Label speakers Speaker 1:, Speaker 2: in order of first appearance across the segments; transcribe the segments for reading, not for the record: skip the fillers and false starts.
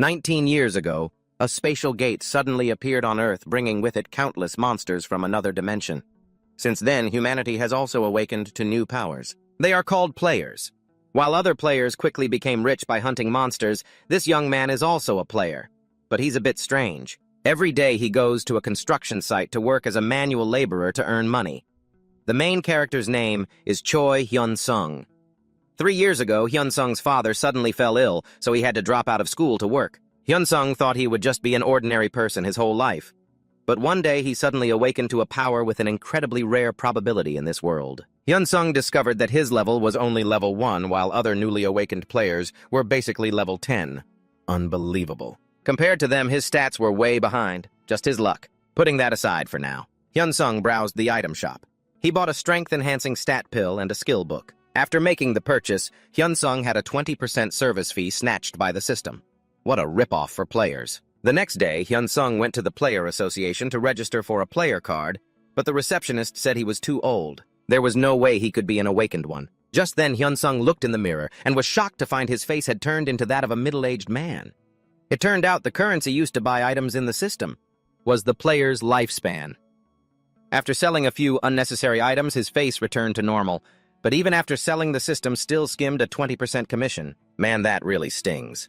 Speaker 1: 19 years ago, a spatial gate suddenly appeared on Earth, bringing with it countless monsters from another dimension. Since then, humanity has also awakened to new powers. They are called players. While other players quickly became rich by hunting monsters, this young man is also a player. But he's a bit strange. Every day he goes to a construction site to work as a manual laborer to earn money. The main character's name is Choi Hyun-sung. 3 years ago, Hyun-sung's father suddenly fell ill, so he had to drop out of school to work. Hyun-sung thought he would just be an ordinary person his whole life. But one day he suddenly awakened to a power with an incredibly rare probability in this world. Hyun-sung discovered that his level was only level 1, while other newly awakened players were basically level 10. Unbelievable. Compared to them, his stats were way behind. Just his luck. Putting that aside for now, Hyun-sung browsed the item shop. He bought a strength-enhancing stat pill and a skill book. After making the purchase, Hyun-sung had a 20% service fee snatched by the system. What a ripoff for players. The next day, Hyun-sung went to the Player Association to register for a player card, but the receptionist said he was too old. There was no way he could be an awakened one. Just then, Hyun-sung looked in the mirror and was shocked to find his face had turned into that of a middle-aged man. It turned out the currency used to buy items in the system was the player's lifespan. After selling a few unnecessary items, his face returned to normal. But even after selling, the system still skimmed a 20% commission. Man, that really stings.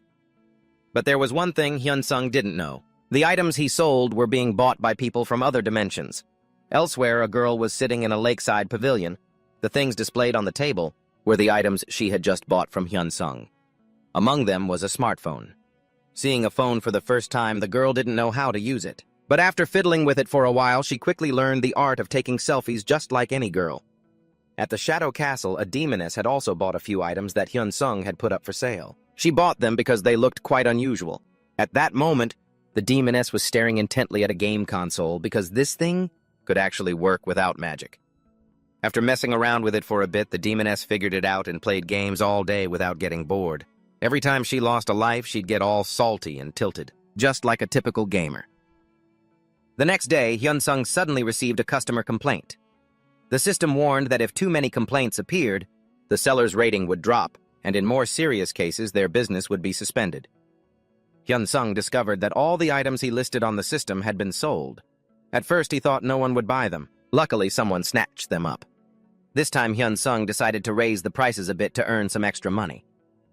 Speaker 1: But there was one thing Hyun-sung didn't know. The items he sold were being bought by people from other dimensions. Elsewhere, a girl was sitting in a lakeside pavilion. The things displayed on the table were the items she had just bought from Hyun-sung. Among them was a smartphone. Seeing a phone for the first time, the girl didn't know how to use it. But after fiddling with it for a while, she quickly learned the art of taking selfies just like any girl. At the Shadow Castle, a demoness had also bought a few items that Hyun-sung had put up for sale. She bought them because they looked quite unusual. At that moment, the demoness was staring intently at a game console because this thing could actually work without magic. After messing around with it for a bit, the demoness figured it out and played games all day without getting bored. Every time she lost a life, she'd get all salty and tilted, just like a typical gamer. The next day, Hyun-sung suddenly received a customer complaint. The system warned that if too many complaints appeared, the seller's rating would drop, and in more serious cases, their business would be suspended. Hyun-sung discovered that all the items he listed on the system had been sold. At first, he thought no one would buy them. Luckily, someone snatched them up. This time, Hyun-sung decided to raise the prices a bit to earn some extra money.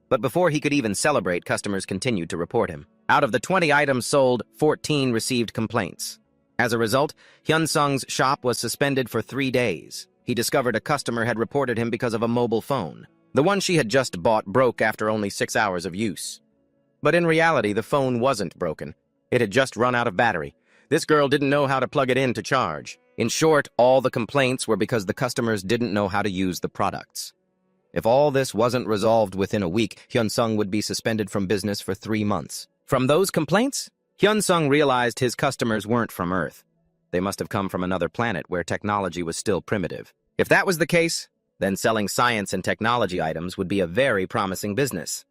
Speaker 1: But before he could even celebrate, customers continued to report him. Out of the 20 items sold, 14 received complaints. As a result, Hyun-sung's shop was suspended for 3 days. He discovered a customer had reported him because of a mobile phone. The one she had just bought broke after only 6 hours of use. But in reality, the phone wasn't broken. It had just run out of battery. This girl didn't know how to plug it in to charge. In short, all the complaints were because the customers didn't know how to use the products. If all this wasn't resolved within a week, Hyun-sung would be suspended from business for 3 months. From those complaints, Hyun-sung realized his customers weren't from Earth. They must have come from another planet where technology was still primitive. If that was the case, then selling science and technology items would be a very promising business.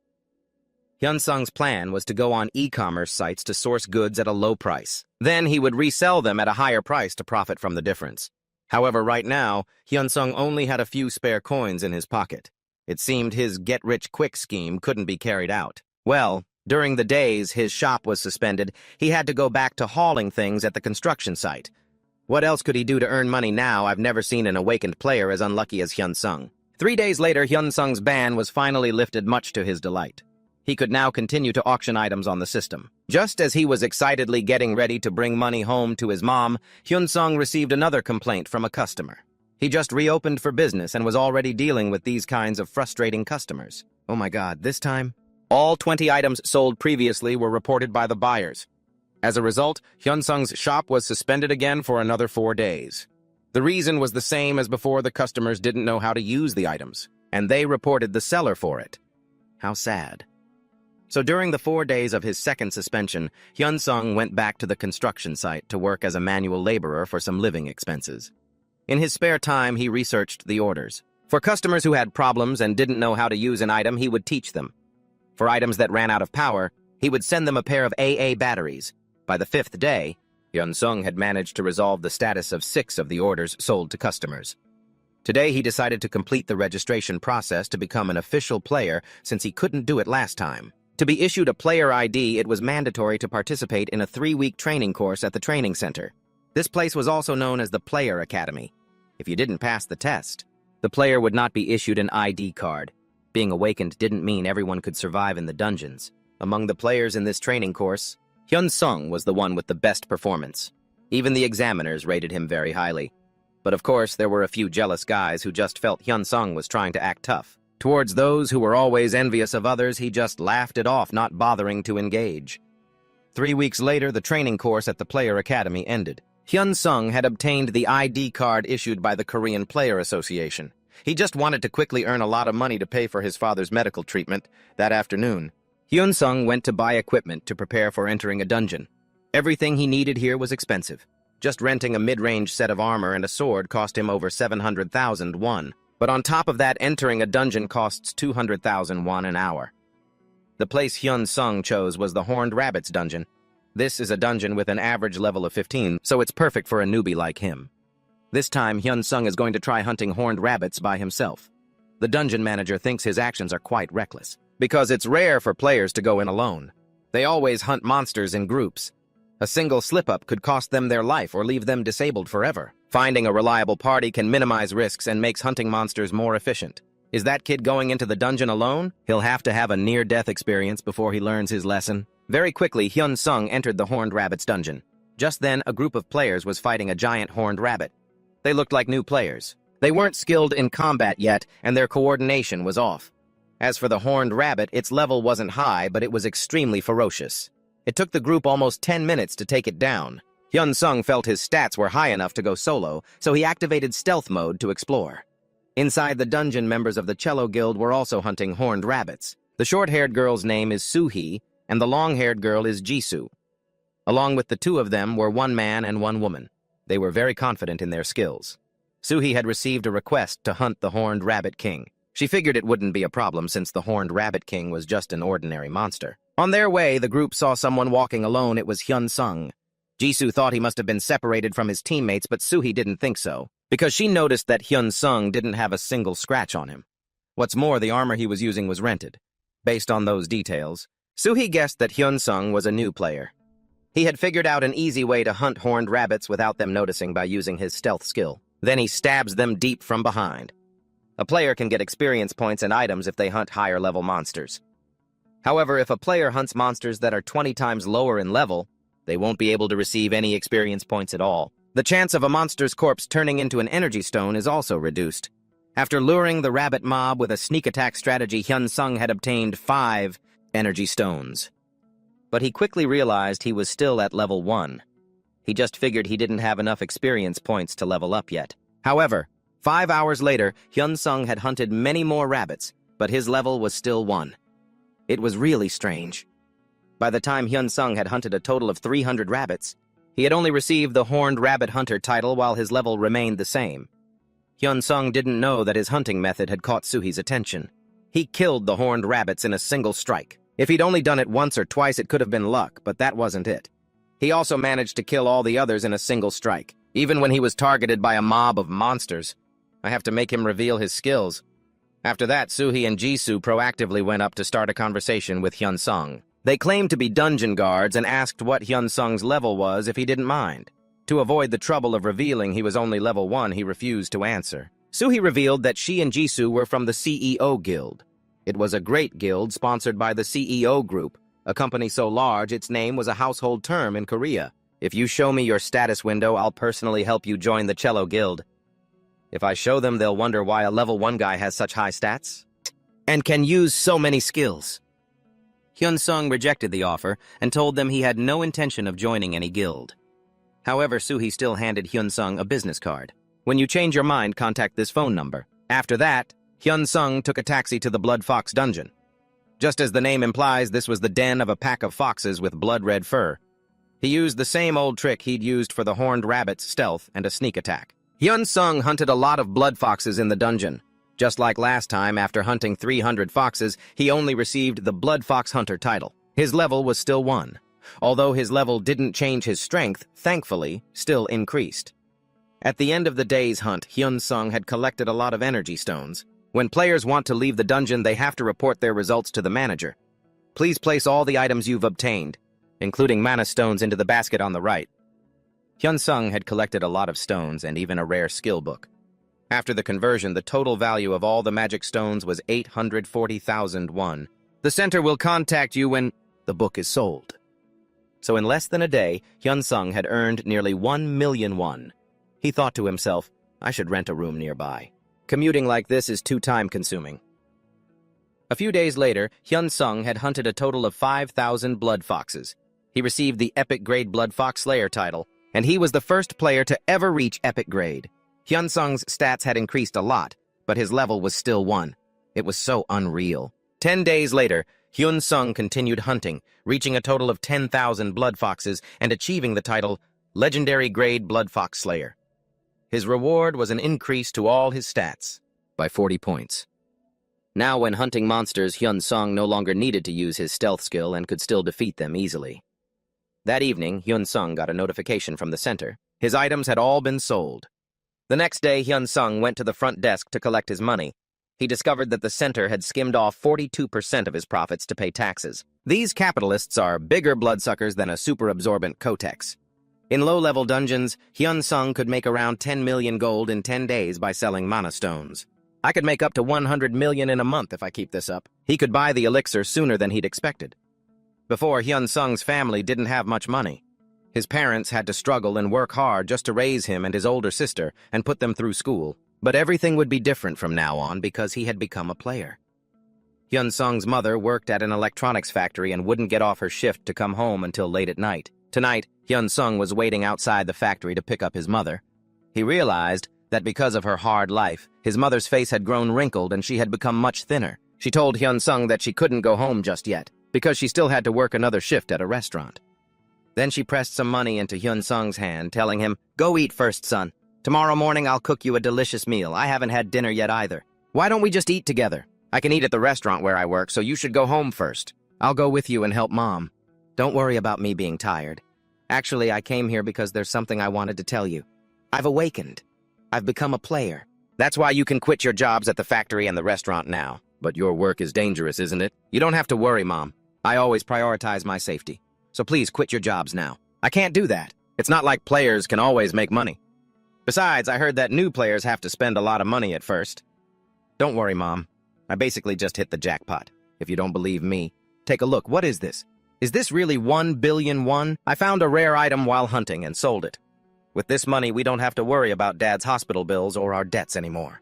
Speaker 1: Hyun-sung's plan was to go on e-commerce sites to source goods at a low price. Then he would resell them at a higher price to profit from the difference. However, right now, Hyun-sung only had a few spare coins in his pocket. It seemed his get-rich-quick scheme couldn't be carried out. Well, during the days his shop was suspended, he had to go back to hauling things at the construction site. What else could he do to earn money now? I've never seen an awakened player as unlucky as Hyun-sung. 3 days later, Hyun-sung's ban was finally lifted, much to his delight. He could now continue to auction items on the system. Just as he was excitedly getting ready to bring money home to his mom, Hyun-sung received another complaint from a customer. He just reopened for business and was already dealing with these kinds of frustrating customers. Oh my God, this time? All 20 items sold previously were reported by the buyers. As a result, Hyun-sung's shop was suspended again for another 4 days. The reason was the same as before: the customers didn't know how to use the items, and they reported the seller for it. How sad. So during the 4 days of his second suspension, Hyun-sung went back to the construction site to work as a manual laborer for some living expenses. In his spare time, he researched the orders. For customers who had problems and didn't know how to use an item, he would teach them. For items that ran out of power, he would send them a pair of AA batteries. By the 5th day, Hyun-sung had managed to resolve the status of 6 of the orders sold to customers. Today, he decided to complete the registration process to become an official player since he couldn't do it last time. To be issued a player ID, it was mandatory to participate in a 3-week training course at the training center. This place was also known as the Player Academy. If you didn't pass the test, the player would not be issued an ID card. Being awakened didn't mean everyone could survive in the dungeons. Among the players in this training course, Hyun-sung was the one with the best performance. Even the examiners rated him very highly. But of course, there were a few jealous guys who just felt Hyun-sung was trying to act tough. Towards those who were always envious of others, he just laughed it off, not bothering to engage. 3 weeks later, the training course at the Player Academy ended. Hyun-sung had obtained the ID card issued by the Korean Player Association. He just wanted to quickly earn a lot of money to pay for his father's medical treatment. That afternoon, Hyun-sung went to buy equipment to prepare for entering a dungeon. Everything he needed here was expensive. Just renting a mid-range set of armor and a sword cost him over 700,000 won. But on top of that, entering a dungeon costs 200,000 won an hour. The place Hyun-sung chose was the Horned Rabbits dungeon. This is a dungeon with an average level of 15, so it's perfect for a newbie like him. This time, Hyun-sung is going to try hunting horned rabbits by himself. The dungeon manager thinks his actions are quite reckless, because it's rare for players to go in alone. They always hunt monsters in groups. A single slip-up could cost them their life or leave them disabled forever. Finding a reliable party can minimize risks and makes hunting monsters more efficient. Is that kid going into the dungeon alone? He'll have to have a near-death experience before he learns his lesson. Very quickly, Hyun-sung entered the Horned Rabbits dungeon. Just then, a group of players was fighting a giant horned rabbit. They looked like new players. They weren't skilled in combat yet, and their coordination was off. As for the horned rabbit, its level wasn't high, but it was extremely ferocious. It took the group almost 10 minutes to take it down. Hyun-sung felt his stats were high enough to go solo, so he activated stealth mode to explore. Inside the dungeon, members of the Cello Guild were also hunting horned rabbits. The short-haired girl's name is Soo-hee, and the long-haired girl is Jisoo. Along with the two of them were one man and one woman. They were very confident in their skills. Soo-hee had received a request to hunt the Horned Rabbit King. She figured it wouldn't be a problem since the Horned Rabbit King was just an ordinary monster. On their way, the group saw someone walking alone. It was Hyun-sung. Jisoo thought he must have been separated from his teammates, but Soo-hee didn't think so, because she noticed that Hyun-sung didn't have a single scratch on him. What's more, the armor he was using was rented. Based on those details, Soo-hee guessed that Hyun-sung was a new player. He had figured out an easy way to hunt horned rabbits without them noticing by using his stealth skill. Then he stabs them deep from behind. A player can get experience points and items if they hunt higher-level monsters. However, if a player hunts monsters that are 20 times lower in level, they won't be able to receive any experience points at all. The chance of a monster's corpse turning into an energy stone is also reduced. After luring the rabbit mob with a sneak attack strategy, Hyun-sung had obtained 5 energy stones. But he quickly realized he was still at level 1. He just figured he didn't have enough experience points to level up yet. However, 5 hours later, Hyun-sung had hunted many more rabbits, but his level was still 1. It was really strange. By the time Hyun-sung had hunted a total of 300 rabbits, he had only received the Horned Rabbit Hunter title while his level remained the same. Hyun-sung didn't know that his hunting method had caught Soo-hee's attention. He killed the horned rabbits in a single strike. If he'd only done it once or twice, it could have been luck, but that wasn't it. He also managed to kill all the others in a single strike, even when he was targeted by a mob of monsters. I have to make him reveal his skills. After that, Soo-hee and Jisoo proactively went up to start a conversation with Hyun-sung. They claimed to be dungeon guards and asked what Hyun-sung's level was if he didn't mind. To avoid the trouble of revealing he was only level 1, he refused to answer. Soo-hee revealed that she and Jisoo were from the CEO Guild. It was a great guild sponsored by the CEO Group, a company so large its name was a household term in Korea. If you show me your status window, I'll personally help you join the Cello Guild. If I show them, they'll wonder why a level 1 guy has such high stats and can use so many skills. Hyun-sung rejected the offer and told them he had no intention of joining any guild. However, Soo-hee still handed Hyun-sung a business card. When you change your mind, contact this phone number. After that, Hyun-sung took a taxi to the Blood Fox dungeon. Just as the name implies, this was the den of a pack of foxes with blood-red fur. He used the same old trick he'd used for the horned rabbit's stealth and a sneak attack. Hyun-sung hunted a lot of blood foxes in the dungeon. Just like last time, after hunting 300 foxes, he only received the Blood Fox Hunter title. His level was still 1. Although his level didn't change his strength, thankfully, still increased. At the end of the day's hunt, Hyun-sung had collected a lot of energy stones. When players want to leave the dungeon, they have to report their results to the manager. Please place all the items you've obtained, including mana stones, into the basket on the right. Hyun-sung had collected a lot of stones and even a rare skill book. After the conversion, the total value of all the magic stones was 840,000 won. The center will contact you when the book is sold. So in less than a day, Hyun-sung had earned nearly 1 million won. He thought to himself, I should rent a room nearby. Commuting like this is too time-consuming. A few days later, Hyun-sung had hunted a total of 5,000 blood foxes. He received the Epic Grade Blood Fox Slayer title, and he was the first player to ever reach Epic Grade. Hyun-sung's stats had increased a lot, but his level was still 1. It was so unreal. 10 days later, Hyun-sung continued hunting, reaching a total of 10,000 blood foxes and achieving the title Legendary Grade Blood Fox Slayer. His reward was an increase to all his stats by 40 points. Now when hunting monsters, Hyun-sung no longer needed to use his stealth skill and could still defeat them easily. That evening, Hyun-sung got a notification from the center. His items had all been sold. The next day, Hyun-sung went to the front desk to collect his money. He discovered that the center had skimmed off 42% of his profits to pay taxes. These capitalists are bigger bloodsuckers than a super-absorbent Kotex. In low-level dungeons, Hyun-sung could make around 10 million gold in 10 days by selling mana stones. I could make up to 100 million in a month if I keep this up. He could buy the elixir sooner than he'd expected. Before, Hyun-sung's family didn't have much money. His parents had to struggle and work hard just to raise him and his older sister and put them through school. But everything would be different from now on because he had become a player. Hyun-sung's mother worked at an electronics factory and wouldn't get off her shift to come home until late at night. Tonight, Hyun-sung was waiting outside the factory to pick up his mother. He realized that because of her hard life, his mother's face had grown wrinkled and she had become much thinner. She told Hyun-sung that she couldn't go home just yet because she still had to work another shift at a restaurant. Then she pressed some money into Hyun-sung's hand, telling him, "Go eat first, son. Tomorrow morning I'll cook you a delicious meal. I haven't had dinner yet either. Why don't we just eat together? I can eat at the restaurant where I work, so you should go home first. I'll go with you and help Mom. Don't worry about me being tired. Actually, I came here because there's something I wanted to tell you. I've awakened. I've become a player. That's why you can quit your jobs at the factory and the restaurant now. But your work is dangerous, isn't it? You don't have to worry, Mom. I always prioritize my safety. So please quit your jobs now." "I can't do that. It's not like players can always make money. Besides, I heard that new players have to spend a lot of money at first." "Don't worry, Mom. I basically just hit the jackpot. If you don't believe me, take a look. What is this? Is this really 1 billion won? I found a rare item while hunting and sold it. With this money, we don't have to worry about Dad's hospital bills or our debts anymore."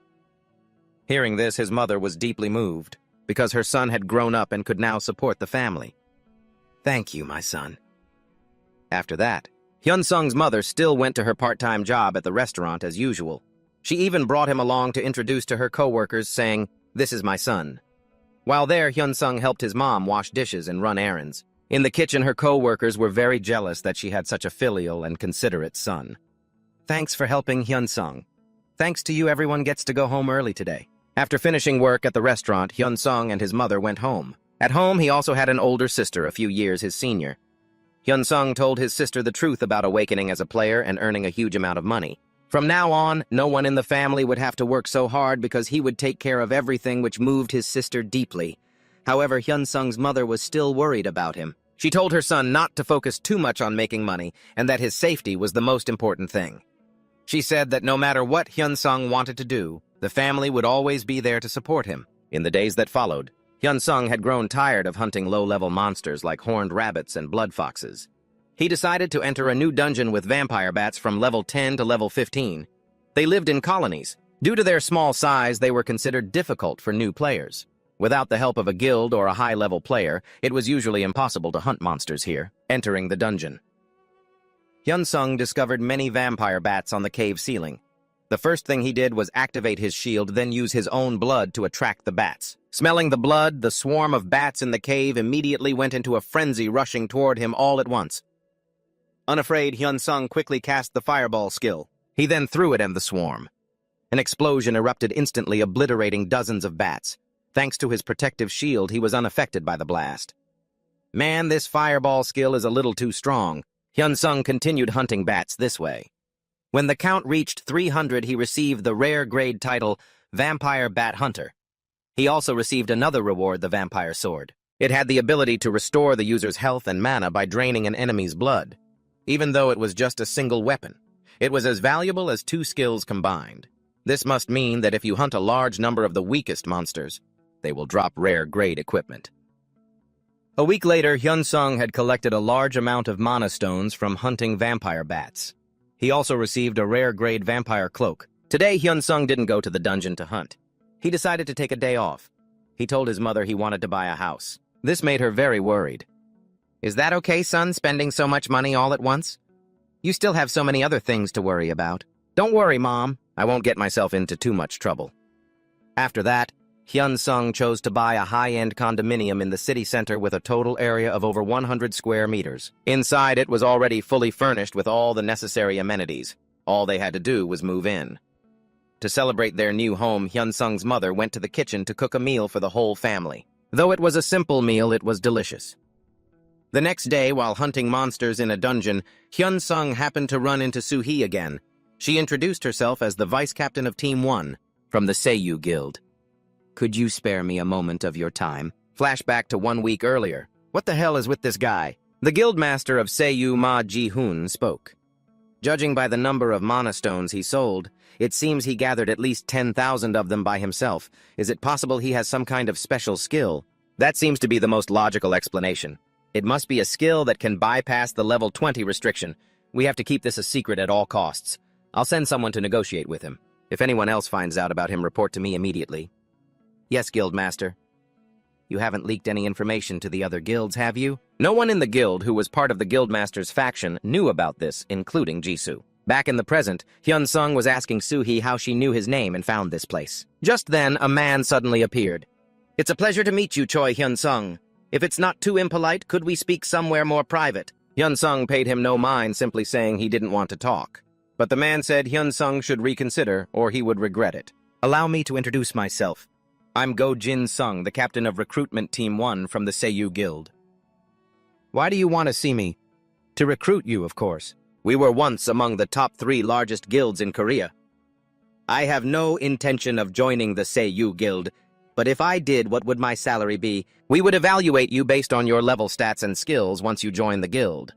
Speaker 1: Hearing this, his mother was deeply moved, because her son had grown up and could now support the family. "Thank you, my son." After that, Hyun-sung's mother still went to her part-time job at the restaurant as usual. She even brought him along to introduce to her co-workers, saying, "This is my son." While there, Hyun-sung helped his mom wash dishes and run errands. In the kitchen, her co-workers were very jealous that she had such a filial and considerate son. "Thanks for helping, Hyun-sung. Thanks to you, everyone gets to go home early today." After finishing work at the restaurant, Hyun-sung and his mother went home. At home, he also had an older sister, a few years his senior. Hyun-sung told his sister the truth about awakening as a player and earning a huge amount of money. From now on, no one in the family would have to work so hard because he would take care of everything, which moved his sister deeply. However, Hyun-sung's mother was still worried about him. She told her son not to focus too much on making money and that his safety was the most important thing. She said that no matter what Hyun-sung wanted to do, the family would always be there to support him. In the days that followed, Hyun-sung had grown tired of hunting low-level monsters like horned rabbits and blood foxes. He decided to enter a new dungeon with vampire bats from level 10 to level 15. They lived in colonies. Due to their small size, they were considered difficult for new players. Without the help of a guild or a high-level player, it was usually impossible to hunt monsters here. Entering the dungeon, Hyun-sung discovered many vampire bats on the cave ceiling. The first thing he did was activate his shield, then use his own blood to attract the bats. Smelling the blood, the swarm of bats in the cave immediately went into a frenzy, rushing toward him all at once. Unafraid, Hyun-sung quickly cast the fireball skill. He then threw it at the swarm. An explosion erupted instantly, obliterating dozens of bats. Thanks to his protective shield, he was unaffected by the blast. "Man, this fireball skill is a little too strong." Hyun-sung continued hunting bats this way. When the count reached 300, he received the rare grade title, Vampire Bat Hunter. He also received another reward, the Vampire Sword. It had the ability to restore the user's health and mana by draining an enemy's blood. Even though it was just a single weapon, it was as valuable as 2 skills combined. This must mean that if you hunt a large number of the weakest monsters, they will drop rare grade equipment. A week later, Hyun-sung had collected a large amount of mana stones from hunting vampire bats. He also received a rare grade vampire cloak. Today, Hyun-sung didn't go to the dungeon to hunt. He decided to take a day off. He told his mother he wanted to buy a house. This made her very worried. "Is that okay, son, spending so much money all at once? You still have so many other things to worry about." "Don't worry, Mom. I won't get myself into too much trouble." After that, Hyun-sung chose to buy a high-end condominium in the city center with a total area of over 100 square meters. Inside, it was already fully furnished with all the necessary amenities. All they had to do was move in. To celebrate their new home, Hyun-sung's mother went to the kitchen to cook a meal for the whole family. Though it was a simple meal, it was delicious. The next day, while hunting monsters in a dungeon, Hyun-sung happened to run into Soo-hee again. She introduced herself as the vice captain of Team 1 from the Seiyu Guild. "Could you spare me a moment of your time?" Flashback to 1 week earlier. "What the hell is with this guy?" The guildmaster of Seiyu Ma Ji-hoon spoke. Judging by the number of mana stones he sold, it seems he gathered at least 10,000 of them by himself. Is it possible he has some kind of special skill? That seems to be the most logical explanation. It must be a skill that can bypass the level 20 restriction. We have to keep this a secret at all costs. I'll send someone to negotiate with him. If anyone else finds out about him, report to me immediately. "Yes, Guildmaster." "You haven't leaked any information to the other guilds, have you?" No one in the guild who was part of the Guildmaster's faction knew about this, including Jisoo. Back in the present, Hyun-sung was asking Soo-hee how she knew his name and found this place. Just then, a man suddenly appeared. "It's a pleasure to meet you, Choi Hyun-sung. If it's not too impolite, could we speak somewhere more private?" Hyun-sung paid him no mind, simply saying he didn't want to talk. But the man said Hyun-sung should reconsider, or he would regret it. "Allow me to introduce myself. I'm Go Jin-sung, the captain of Recruitment Team 1 from the Seiyu Guild." "Why do you want to see me?" "To recruit you, of course. We were once among the top 3 largest guilds in Korea. I have no intention of joining the Seiyu Guild, but if I did, what would my salary be? We would evaluate you based on your level stats and skills once you join the guild.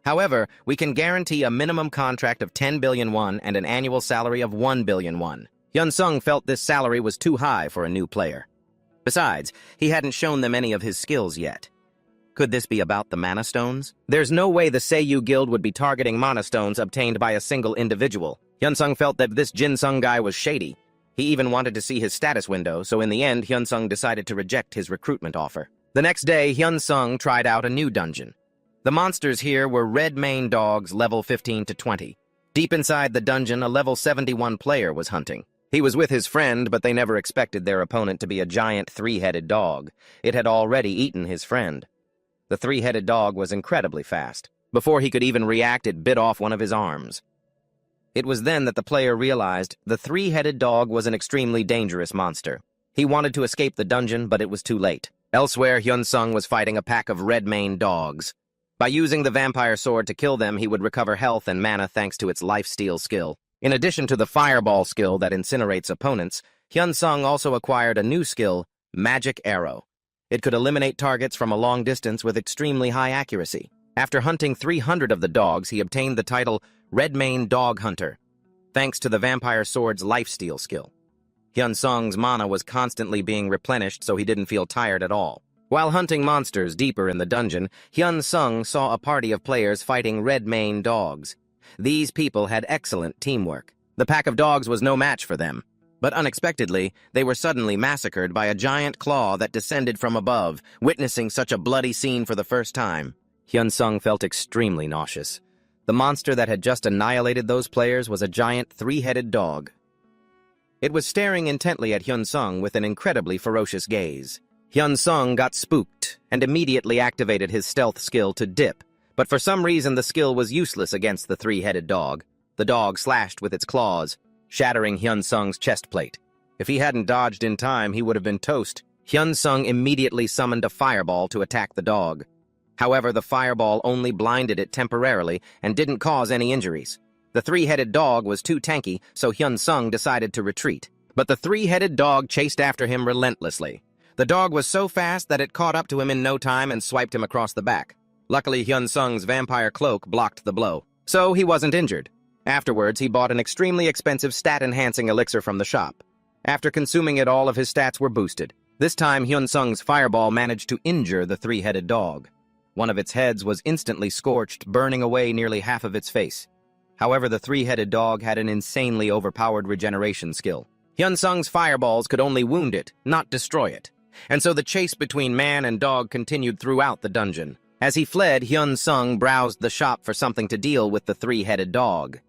Speaker 1: However, we can guarantee a minimum contract of 10 billion won and an annual salary of 1 billion won. Hyun-sung felt this salary was too high for a new player. Besides, he hadn't shown them any of his skills yet. Could this be about the mana stones? There's no way the Seiyu Guild would be targeting mana stones obtained by a single individual. Hyun-sung felt that this Jin-sung guy was shady. He even wanted to see his status window, so in the end, Hyun-sung decided to reject his recruitment offer. The next day, Hyun-sung tried out a new dungeon. The monsters here were red mane dogs level 15 to 20. Deep inside the dungeon, a level 71 player was hunting. He was with his friend, but they never expected their opponent to be a giant 3-headed dog. It had already eaten his friend. The 3-headed dog was incredibly fast. Before he could even react, it bit off one of his arms. It was then that the player realized the 3-headed dog was an extremely dangerous monster. He wanted to escape the dungeon, but it was too late. Elsewhere, Hyun-sung was fighting a pack of red mane dogs. By using the vampire sword to kill them, he would recover health and mana thanks to its lifesteal skill. In addition to the fireball skill that incinerates opponents, Hyun-sung also acquired a new skill, magic arrow. It could eliminate targets from a long distance with extremely high accuracy. After hunting 300 of the dogs, he obtained the title Red Mane Dog Hunter, thanks to the vampire sword's lifesteal skill. Hyun-sung's mana was constantly being replenished, so he didn't feel tired at all. While hunting monsters deeper in the dungeon, Hyun-sung saw a party of players fighting red mane dogs. These people had excellent teamwork. The pack of dogs was no match for them. But unexpectedly, they were suddenly massacred by a giant claw that descended from above. Witnessing such a bloody scene for the first time, Hyun-sung felt extremely nauseous. The monster that had just annihilated those players was a giant 3-headed dog. It was staring intently at Hyun-sung with an incredibly ferocious gaze. Hyun-sung got spooked and immediately activated his stealth skill to dip. But for some reason, the skill was useless against the 3-headed dog. The dog slashed with its claws, shattering Hyun-sung's chest plate. If he hadn't dodged in time, he would have been toast. Hyun-sung immediately summoned a fireball to attack the dog. However, the fireball only blinded it temporarily and didn't cause any injuries. The 3-headed dog was too tanky, so Hyun-sung decided to retreat. But the 3-headed dog chased after him relentlessly. The dog was so fast that it caught up to him in no time and swiped him across the back. Luckily, Hyun Sung's vampire cloak blocked the blow, so he wasn't injured. Afterwards, he bought an extremely expensive stat-enhancing elixir from the shop. After consuming it, all of his stats were boosted. This time, Hyun Sung's fireball managed to injure the three-headed dog. One of its heads was instantly scorched, burning away nearly half of its face. However, the three-headed dog had an insanely overpowered regeneration skill. Hyun Sung's fireballs could only wound it, not destroy it. And so the chase between man and dog continued throughout the dungeon. As he fled, Hyun Sung browsed the shop for something to deal with the three-headed dog.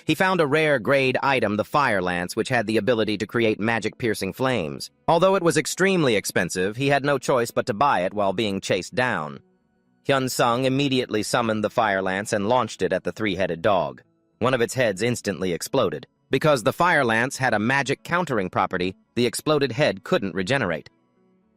Speaker 1: He found a rare grade item, the Fire Lance, which had the ability to create magic-piercing flames. Although it was extremely expensive, he had no choice but to buy it while being chased down. Hyun Sung immediately summoned the Fire Lance and launched it at the three-headed dog. One of its heads instantly exploded. Because the Fire Lance had a magic countering property, the exploded head couldn't regenerate.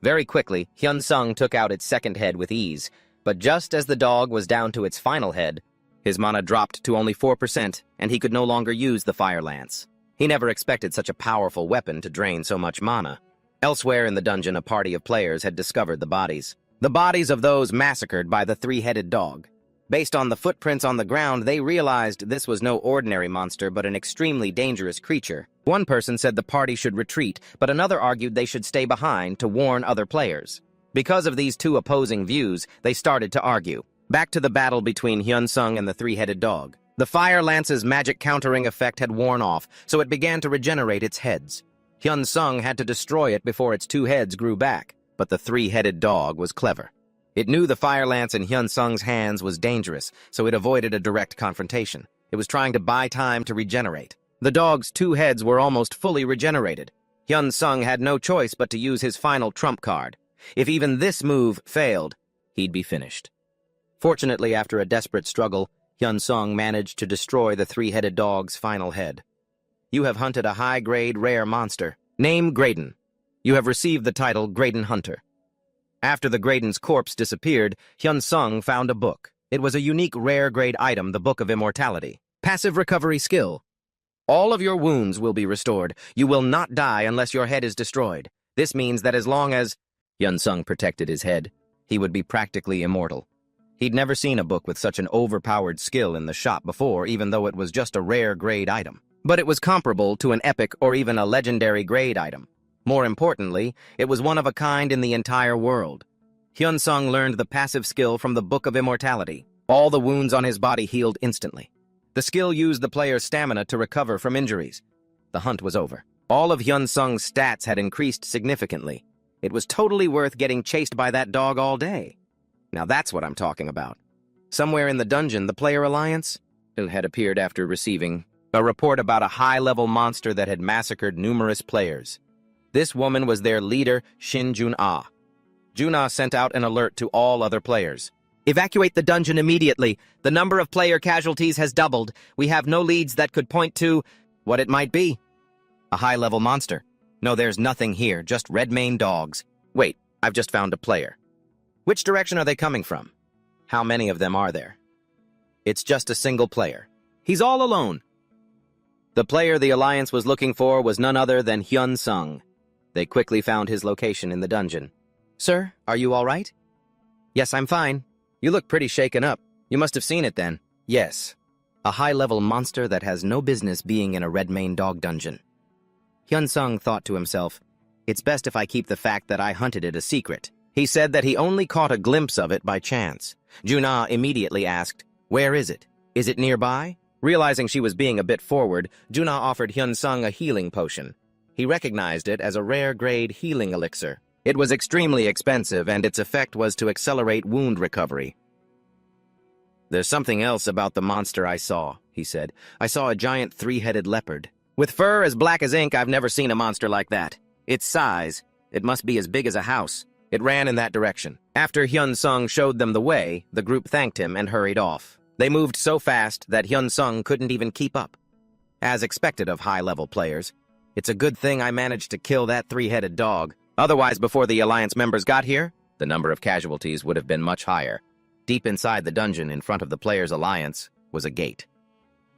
Speaker 1: Very quickly, Hyun Sung took out its second head with ease, but just as the dog was down to its final head, his mana dropped to only 4%, and he could no longer use the Fire Lance. He never expected such a powerful weapon to drain so much mana. Elsewhere in the dungeon, a party of players had discovered the bodies. The bodies of those massacred by the three-headed dog. Based on the footprints on the ground, they realized this was no ordinary monster but an extremely dangerous creature. One person said the party should retreat, but another argued they should stay behind to warn other players. Because of these two opposing views, they started to argue. Back to the battle between Hyun Sung and the three-headed dog. The Fire Lance's magic countering effect had worn off, so it began to regenerate its heads. Hyun Sung had to destroy it before its two heads grew back, but the three-headed dog was clever. It knew the Fire Lance in Hyun Sung's hands was dangerous, so it avoided a direct confrontation. It was trying to buy time to regenerate. The dog's two heads were almost fully regenerated. Hyun Sung had no choice but to use his final trump card. If even this move failed, he'd be finished. Fortunately, after a desperate struggle, Hyun Sung managed to destroy the three-headed dog's final head. You have hunted a high-grade rare monster. Name Graydon. You have received the title Graydon Hunter. After the Graydon's corpse disappeared, Hyun Sung found a book. It was a unique rare-grade item, the Book of Immortality. Passive recovery skill. All of your wounds will be restored. You will not die unless your head is destroyed. This means that as long as Hyun Sung protected his head, he would be practically immortal. He'd never seen a book with such an overpowered skill in the shop before, even though it was just a rare-grade item. But it was comparable to an epic or even a legendary grade item. More importantly, it was one of a kind in the entire world. Hyun Sung learned the passive skill from the Book of Immortality. All the wounds on his body healed instantly. The skill used the player's stamina to recover from injuries. The hunt was over. All of Hyun Sung's stats had increased significantly. It was totally worth getting chased by that dog all day. Now that's what I'm talking about. Somewhere in the dungeon, the player alliance had appeared after receiving a report about a high-level monster that had massacred numerous players. This woman was their leader, Shin Jun-ah. Jun-ah sent out an alert to all other players. Evacuate the dungeon immediately. The number of player casualties has doubled. We have no leads that could point to what it might be. A high-level monster. No, there's nothing here, just red-maned dogs. Wait, I've just found a player. Which direction are they coming from? How many of them are there? It's just a single player. He's all alone. The player the Alliance was looking for was none other than Hyun Sung. They quickly found his location in the dungeon. Sir, are you all right? Yes, I'm fine. You look pretty shaken up. You must have seen it then. Yes. A high-level monster that has no business being in a red-maned dog dungeon. Hyun Sung thought to himself, it's best if I keep the fact that I hunted it a secret. He said that he only caught a glimpse of it by chance. Jun-ah immediately asked, where is it? Is it nearby? Realizing she was being a bit forward, Jun-ah offered Hyun Sung a healing potion. He recognized it as a rare-grade healing elixir. It was extremely expensive, and its effect was to accelerate wound recovery. There's something else about the monster I saw, he said. I saw a giant three-headed leopard. With fur as black as ink, I've never seen a monster like that. Its size, it must be as big as a house. It ran in that direction. After Hyun Sung showed them the way, the group thanked him and hurried off. They moved so fast that Hyun Sung couldn't even keep up. As expected of high-level players, it's a good thing I managed to kill that three-headed dog. Otherwise, before the Alliance members got here, the number of casualties would have been much higher. Deep inside the dungeon in front of the players' alliance was a gate.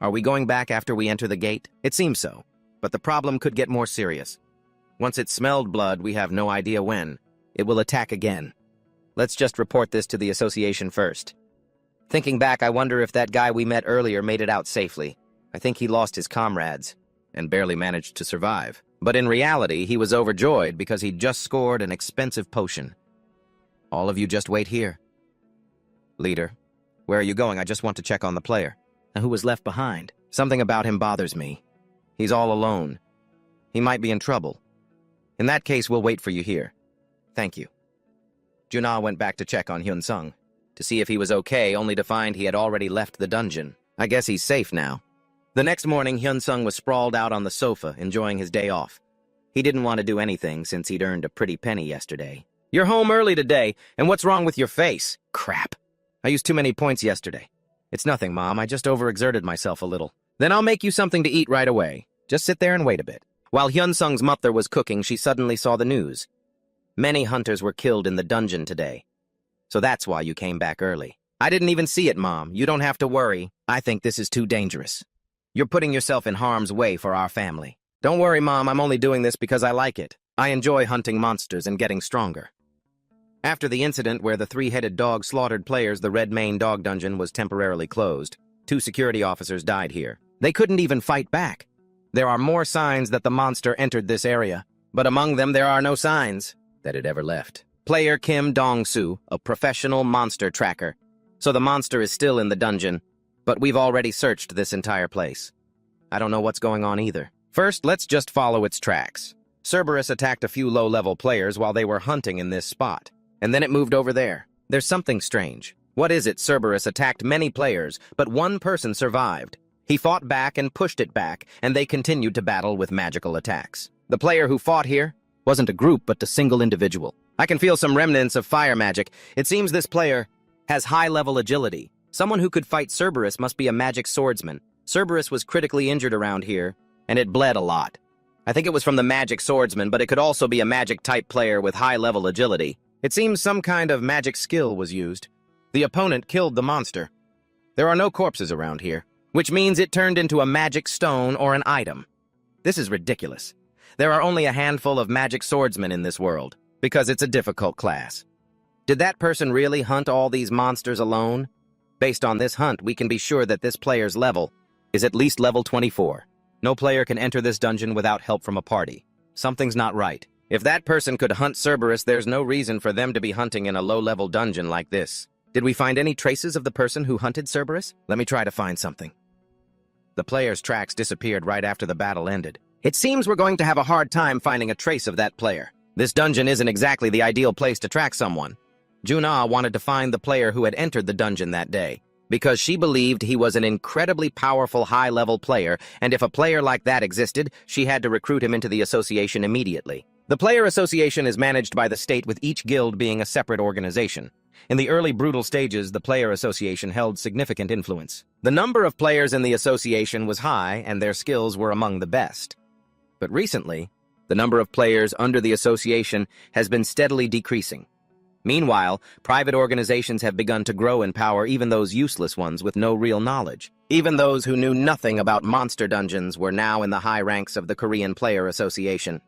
Speaker 1: Are we going back after we enter the gate? It seems so, but the problem could get more serious. Once it smelled blood, we have no idea when. It will attack again. Let's just report this to the association first. Thinking back, I wonder if that guy we met earlier made it out safely. I think he lost his comrades and barely managed to survive. But in reality, he was overjoyed because he'd just scored an expensive potion. All of you just wait here. Leader, where are you going? I just want to check on the player. Who was left behind? Something about him bothers me. He's all alone. He might be in trouble. In that case, we'll wait for you here. Thank you. Junna went back to check on Hyun-sung, to see if he was okay, only to find he had already left the dungeon. I guess he's safe now. The next morning, Hyun-sung was sprawled out on the sofa, enjoying his day off. He didn't want to do anything since he'd earned a pretty penny yesterday. You're home early today, and what's wrong with your face? Crap. I used too many points yesterday. It's nothing, Mom. I just overexerted myself a little. Then I'll make you something to eat right away. Just sit there and wait a bit. While Hyun-sung's mother was cooking, she suddenly saw the news. Many hunters were killed in the dungeon today. So that's why you came back early. I didn't even see it, Mom. You don't have to worry. I think this is too dangerous. You're putting yourself in harm's way for our family. Don't worry, Mom. I'm only doing this because I like it. I enjoy hunting monsters and getting stronger. After the incident where the three-headed dog slaughtered players, the Red Mane Dog Dungeon was temporarily closed. 2 security officers died here. They couldn't even fight back. There are more signs that the monster entered this area, but among them there are no signs that it ever left. Player Kim Dong-soo, a professional monster tracker. So the monster is still in the dungeon, but we've already searched this entire place. I don't know what's going on either. First, let's just follow its tracks. Cerberus attacked a few low-level players while they were hunting in this spot, and then it moved over there. There's something strange. What is it? Cerberus attacked many players, but one person survived. He fought back and pushed it back, and they continued to battle with magical attacks. The player who fought here wasn't a group, but a single individual. I can feel some remnants of fire magic. It seems this player has high-level agility. Someone who could fight Cerberus must be a magic swordsman. Cerberus was critically injured around here, and it bled a lot. I think it was from the magic swordsman, but it could also be a magic-type player with high-level agility. It seems some kind of magic skill was used. The opponent killed the monster. There are no corpses around here, which means it turned into a magic stone or an item. This is ridiculous. There are only a handful of magic swordsmen in this world, because it's a difficult class. Did that person really hunt all these monsters alone? Based on this hunt, we can be sure that this player's level is at least level 24. No player can enter this dungeon without help from a party. Something's not right. If that person could hunt Cerberus, there's no reason for them to be hunting in a low-level dungeon like this. Did we find any traces of the person who hunted Cerberus? Let me try to find something. The player's tracks disappeared right after the battle ended. It seems we're going to have a hard time finding a trace of that player. This dungeon isn't exactly the ideal place to track someone. Junna wanted to find the player who had entered the dungeon that day, because she believed he was an incredibly powerful high-level player, and if a player like that existed, she had to recruit him into the association immediately. The player association is managed by the state, with each guild being a separate organization. In the early brutal stages, the player association held significant influence. The number of players in the association was high, and their skills were among the best. But recently, the number of players under the association has been steadily decreasing. Meanwhile, private organizations have begun to grow in power, even those useless ones with no real knowledge. Even those who knew nothing about monster dungeons were now in the high ranks of the Korean Player Association.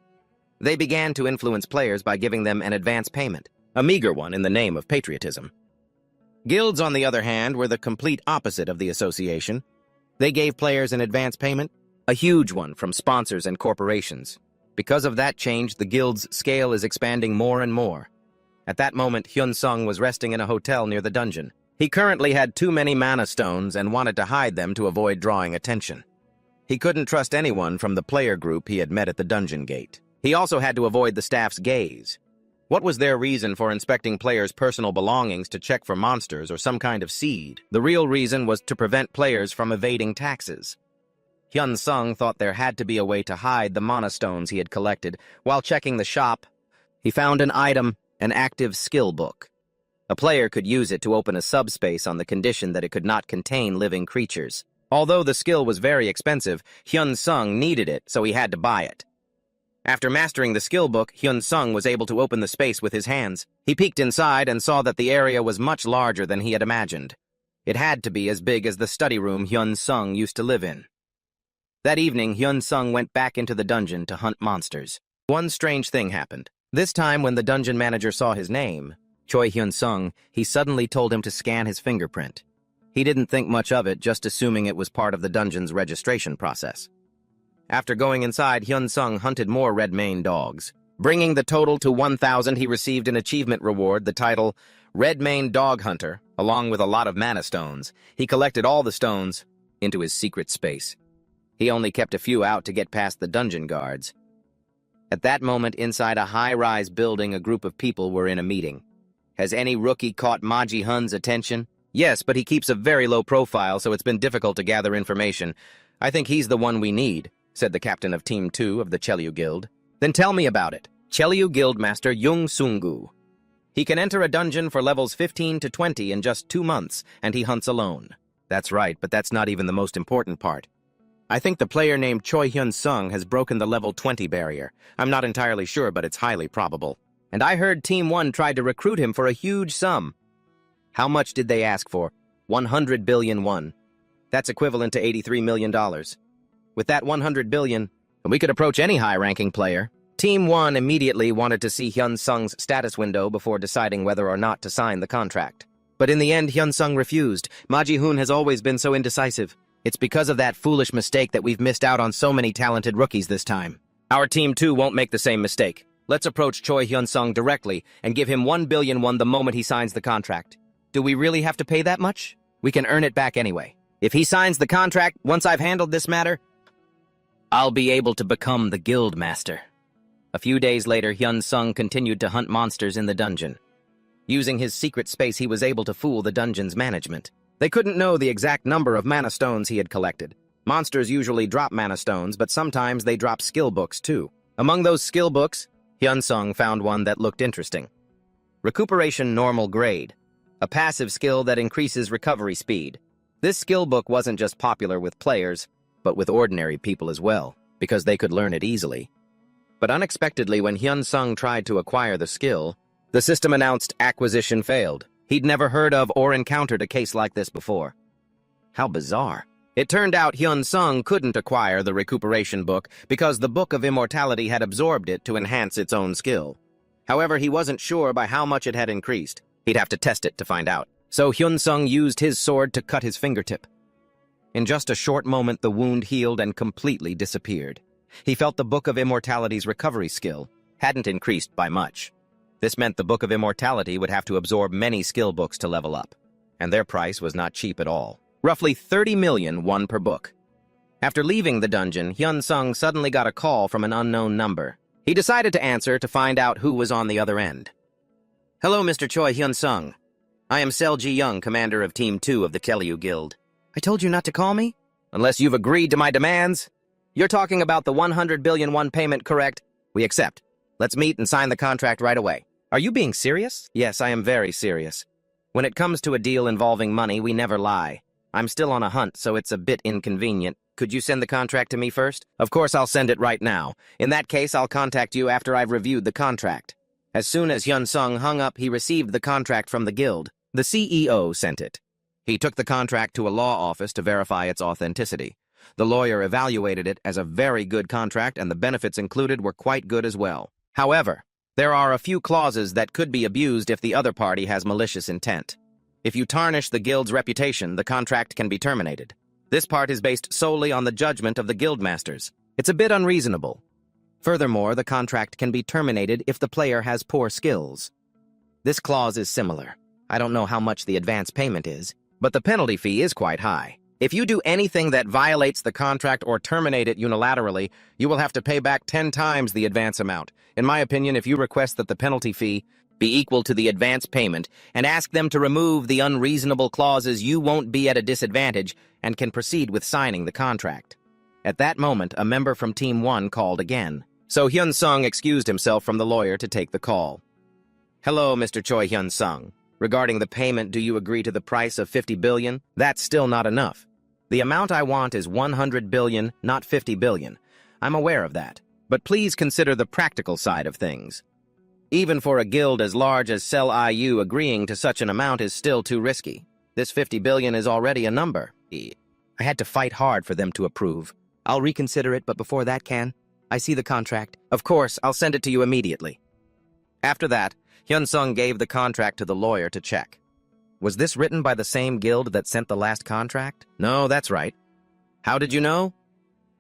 Speaker 1: They began to influence players by giving them an advance payment, a meager one in the name of patriotism. Guilds, on the other hand, were the complete opposite of the association. They gave players an advance payment, a huge one from sponsors and corporations. Because of that change, the guild's scale is expanding more and more. At that moment, Hyun-sung was resting in a hotel near the dungeon. He currently had too many mana stones and wanted to hide them to avoid drawing attention. He couldn't trust anyone from the player group he had met at the dungeon gate. He also had to avoid the staff's gaze. What was their reason for inspecting players' personal belongings to check for monsters or some kind of seed? The real reason was to prevent players from evading taxes. Hyun-sung thought there had to be a way to hide the mana stones he had collected. While checking the shop, he found an item, an active skill book. A player could use it to open a subspace on the condition that it could not contain living creatures. Although the skill was very expensive, Hyun-sung needed it, so he had to buy it. After mastering the skill book, Hyun-sung was able to open the space with his hands. He peeked inside and saw that the area was much larger than he had imagined. It had to be as big as the study room Hyun-sung used to live in. That evening, Hyun-sung went back into the dungeon to hunt monsters. One strange thing happened. This time when the dungeon manager saw his name, Choi Hyun-sung, he suddenly told him to scan his fingerprint. He didn't think much of it, just assuming it was part of the dungeon's registration process. After going inside, Hyun-sung hunted more red-maned dogs. Bringing the total to 1,000, he received an achievement reward, the title Red-Maned Dog Hunter, along with a lot of mana stones. He collected all the stones into his secret space. He only kept a few out to get past the dungeon guards. At that moment, inside a high-rise building, a group of people were in a meeting. Has any rookie caught Ma Ji-hun's attention? Yes, but he keeps a very low profile, so it's been difficult to gather information. I think he's the one we need, said the captain of Team 2 of the Chelyu Guild. Then tell me about it. Chelyu Guildmaster Jung Sung-gu. He can enter a dungeon for levels 15 to 20 in just 2 months, and he hunts alone. That's right, but that's not even the most important part. I think the player named Choi Hyun-sung has broken the level 20 barrier. I'm not entirely sure, but it's highly probable. And I heard Team 1 tried to recruit him for a huge sum. How much did they ask for? 100 billion won. That's equivalent to $83 million. With that 100 billion, we could approach any high-ranking player. Team 1 immediately wanted to see Hyun-sung's status window before deciding whether or not to sign the contract. But in the end, Hyun-sung refused. Ma Ji-hun has always been so indecisive. It's because of that foolish mistake that we've missed out on so many talented rookies this time. Our Team 2 won't make the same mistake. Let's approach Choi Hyun-sung directly and give him 1 billion won the moment he signs the contract. Do we really have to pay that much? We can earn it back anyway. If he signs the contract, once I've handled this matter, I'll be able to become the guild master. A few days later, Hyun-sung continued to hunt monsters in the dungeon. Using his secret space, he was able to fool the dungeon's management. They couldn't know the exact number of mana stones he had collected. Monsters usually drop mana stones, but sometimes they drop skill books too. Among those skill books, Hyun-sung found one that looked interesting. Recuperation Normal Grade, a passive skill that increases recovery speed. This skill book wasn't just popular with players, but with ordinary people as well, because they could learn it easily. But unexpectedly, when Hyun-sung tried to acquire the skill, the system announced acquisition failed. He'd never heard of or encountered a case like this before. How bizarre. It turned out Hyun-sung couldn't acquire the recuperation book because the Book of Immortality had absorbed it to enhance its own skill. However, he wasn't sure by how much it had increased. He'd have to test it to find out. So Hyun-sung used his sword to cut his fingertip. In just a short moment, the wound healed and completely disappeared. He felt the Book of Immortality's recovery skill hadn't increased by much. This meant the Book of Immortality would have to absorb many skill books to level up, and their price was not cheap at all. Roughly 30 million won per book. After leaving the dungeon, Hyun-sung suddenly got a call from an unknown number. He decided to answer to find out who was on the other end. Hello, Mr. Choi Hyun-sung. I am Sel Ji-young, commander of Team 2 of the Chelyu Guild. I told you not to call me? Unless you've agreed to my demands? You're talking about the 100 billion won payment, correct? We accept. Let's meet and sign the contract right away. Are you being serious? Yes, I am very serious. When it comes to a deal involving money, we never lie. I'm still on a hunt, so it's a bit inconvenient. Could you send the contract to me first? Of course, I'll send it right now. In that case, I'll contact you after I've reviewed the contract. As soon as Hyun-sung hung up, he received the contract from the guild. The CEO sent it. He took the contract to a law office to verify its authenticity. The lawyer evaluated it as a very good contract, and the benefits included were quite good as well. However, there are a few clauses that could be abused if the other party has malicious intent. If you tarnish the guild's reputation, the contract can be terminated. This part is based solely on the judgment of the guildmasters. It's a bit unreasonable. Furthermore, the contract can be terminated if the player has poor skills. This clause is similar. I don't know how much the advance payment is, but the penalty fee is quite high. If you do anything that violates the contract or terminate it unilaterally, you will have to pay back 10 times the advance amount. In my opinion, if you request that the penalty fee be equal to the advance payment and ask them to remove the unreasonable clauses, you won't be at a disadvantage and can proceed with signing the contract. At that moment, a member from Team 1 called again. So Hyun-sung excused himself from the lawyer to take the call. Hello, Mr. Choi Hyun-sung. Regarding the payment, do you agree to the price of 50 billion? That's still not enough. The amount I want is 100 billion, not 50 billion. I'm aware of that. But please consider the practical side of things. Even for a guild as large as Cell IU, agreeing to such an amount is still too risky. This 50 billion is already a number. I had to fight hard for them to approve. I'll reconsider it, but before that can, I see the contract. Of course, I'll send it to you immediately. After that, Hyun-sung gave the contract to the lawyer to check. Was this written by the same guild that sent the last contract? No, that's right. How did you know?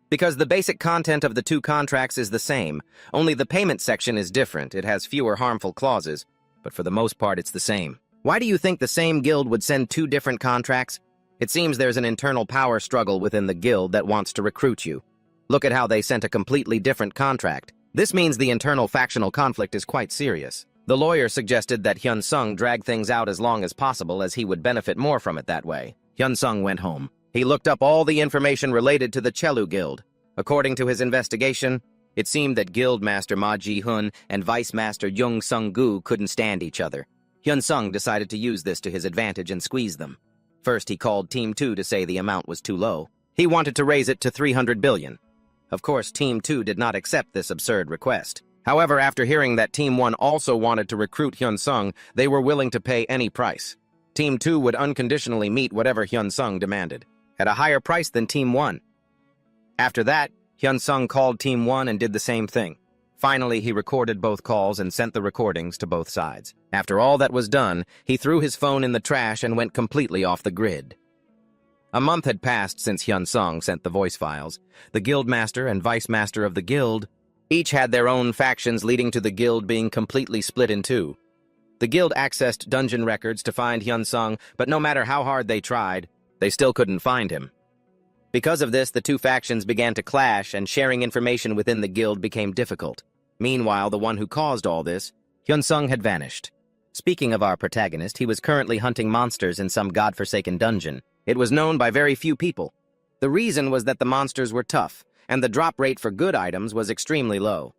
Speaker 1: Because the basic content of the two contracts is the same, only the payment section is different. It has fewer harmful clauses, but for the most part it's the same. Why do you think the same guild would send two different contracts? It seems there's an internal power struggle within the guild that wants to recruit you. Look at how they sent a completely different contract. This means the internal factional conflict is quite serious. The lawyer suggested that Hyun-sung drag things out as long as possible as he would benefit more from it that way. Hyun-sung went home. He looked up all the information related to the Chelu Guild. According to his investigation, it seemed that Guild Master Ma Ji-hun and Vice Master Jung Sung-gu couldn't stand each other. Hyun-sung decided to use this to his advantage and squeeze them. First, he called Team 2 to say the amount was too low. He wanted to raise it to 300 billion. Of course, Team 2 did not accept this absurd request. However, after hearing that Team 1 also wanted to recruit Hyun-sung, they were willing to pay any price. Team 2 would unconditionally meet whatever Hyun-sung demanded, at a higher price than Team 1. After that, Hyun-sung called Team 1 and did the same thing. Finally, he recorded both calls and sent the recordings to both sides. After all that was done, he threw his phone in the trash and went completely off the grid. A month had passed since Hyun-sung sent the voice files. The guild master and vice master of the guild each had their own factions, leading to the guild being completely split in two. The guild accessed dungeon records to find Hyun-sung, but no matter how hard they tried, they still couldn't find him. Because of this, the two factions began to clash, and sharing information within the guild became difficult. Meanwhile, the one who caused all this, Hyun-sung, had vanished. Speaking of our protagonist, he was currently hunting monsters in some godforsaken dungeon. It was known by very few people. The reason was that the monsters were tough, and the drop rate for good items was extremely low.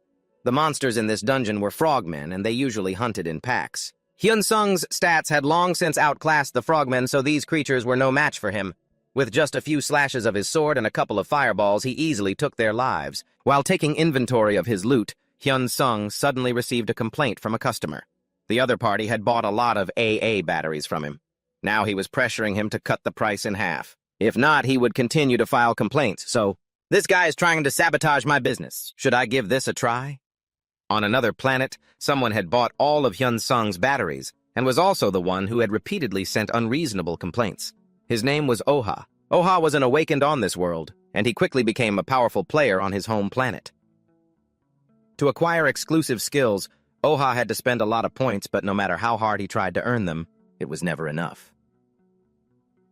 Speaker 1: The monsters in this dungeon were frogmen, and they usually hunted in packs. Hyun-sung's stats had long since outclassed the frogmen, so these creatures were no match for him. With just a few slashes of his sword and a couple of fireballs, he easily took their lives. While taking inventory of his loot, Hyun-sung suddenly received a complaint from a customer. The other party had bought a lot of AA batteries from him. Now he was pressuring him to cut the price in half. If not, he would continue to file complaints, so, "This guy is trying to sabotage my business. Should I give this a try?" On another planet, someone had bought all of Hyun-sung's batteries, and was also the one who had repeatedly sent unreasonable complaints. His name was Oha. Oha was an awakened on this world, and he quickly became a powerful player on his home planet. To acquire exclusive skills, Oha had to spend a lot of points, but no matter how hard he tried to earn them, it was never enough.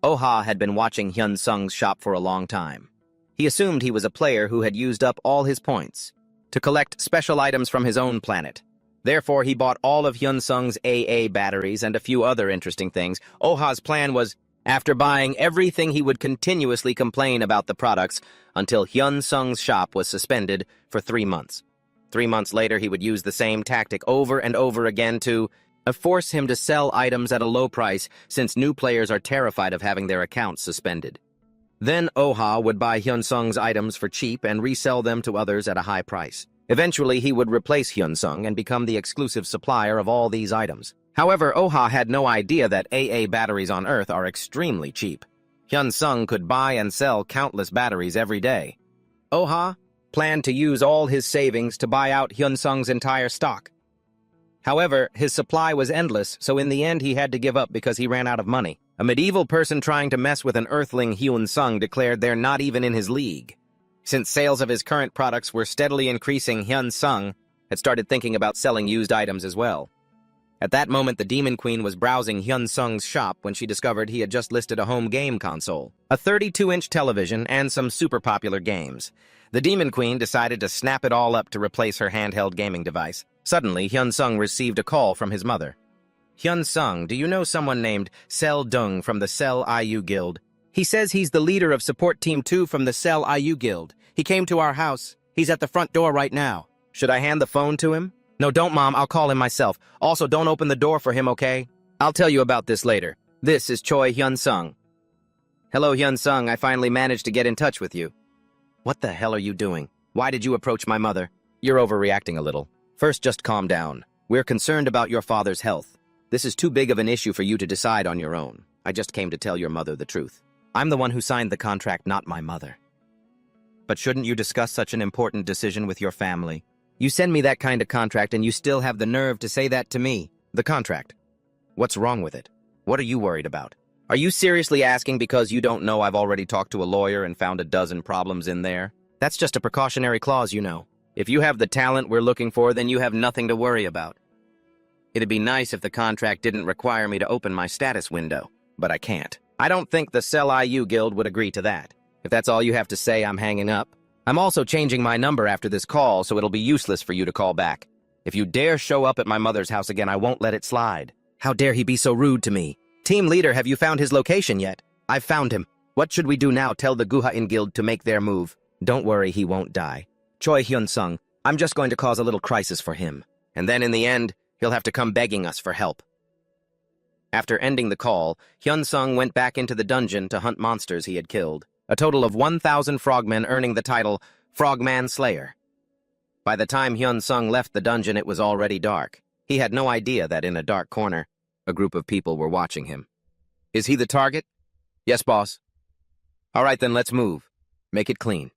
Speaker 1: Oha had been watching Hyun-sung's shop for a long time. He assumed he was a player who had used up all his points to collect special items from his own planet. Therefore, he bought all of Hyun-sung's AA batteries and a few other interesting things. Oha's plan was, after buying everything, he would continuously complain about the products until Hyun-sung's shop was suspended for 3 months. 3 months later, he would use the same tactic over and over again to force him to sell items at a low price, since new players are terrified of having their accounts suspended. Then Oha would buy Hyun-sung's items for cheap and resell them to others at a high price. Eventually, he would replace Hyun-sung and become the exclusive supplier of all these items. However, Oha had no idea that AA batteries on Earth are extremely cheap. Hyun-sung could buy and sell countless batteries every day. Oha planned to use all his savings to buy out Hyun-sung's entire stock. However, his supply was endless, so in the end he had to give up because he ran out of money. A medieval person trying to mess with an earthling Hyun-sung declared they're not even in his league. Since sales of his current products were steadily increasing, Hyun-sung had started thinking about selling used items as well. At that moment, the Demon Queen was browsing Hyun-sung's shop when she discovered he had just listed a home game console, a 32-inch television, and some super popular games. The Demon Queen decided to snap it all up to replace her handheld gaming device. Suddenly, Hyun-sung received a call from his mother. "Hyun-sung, do you know someone named Sel Dung from the Sel IU Guild? He says he's the leader of Support Team 2 from the Sel IU Guild. He came to our house. He's at the front door right now. Should I hand the phone to him?" "No, don't, Mom. I'll call him myself. Also, don't open the door for him, okay? I'll tell you about this later. This is Choi Hyun-sung." "Hello, Hyun-sung. I finally managed to get in touch with you." "What the hell are you doing? Why did you approach my mother?" "You're overreacting a little. First, just calm down. We're concerned about your father's health. This is too big of an issue for you to decide on your own. I just came to tell your mother the truth. I'm the one who signed the contract, not my mother." But shouldn't you discuss such an important decision with your family? You send me that kind of contract and you still have the nerve to say that to me. The contract. What's wrong with it? What are you worried about? Are you seriously asking because you don't know I've already talked to a lawyer and found a dozen problems in there? That's just a precautionary clause, you know. If you have the talent we're looking for, then you have nothing to worry about. It'd be nice if the contract didn't require me to open my status window, but I can't. I don't think the Cell IU Guild would agree to that. If that's all you have to say, I'm hanging up. I'm also changing my number after this call, so it'll be useless for you to call back. If you dare show up at my mother's house again, I won't let it slide. How dare he be so rude to me? Team leader, have you found his location yet? I've found him. What should we do now? Tell the Guha-in Guild to make their move. Don't worry, he won't die. Choi Hyun-sung, I'm just going to cause a little crisis for him. And then in the end, he'll have to come begging us for help. After ending the call, Hyun-sung went back into the dungeon to hunt monsters he had killed. A total of 1,000 frogmen, earning the title Frogman Slayer. By the time Hyun-sung left the dungeon, it was already dark. He had no idea that in a dark corner, a group of people were watching him. Is he the target? Yes, boss. All right, then let's move. Make it clean.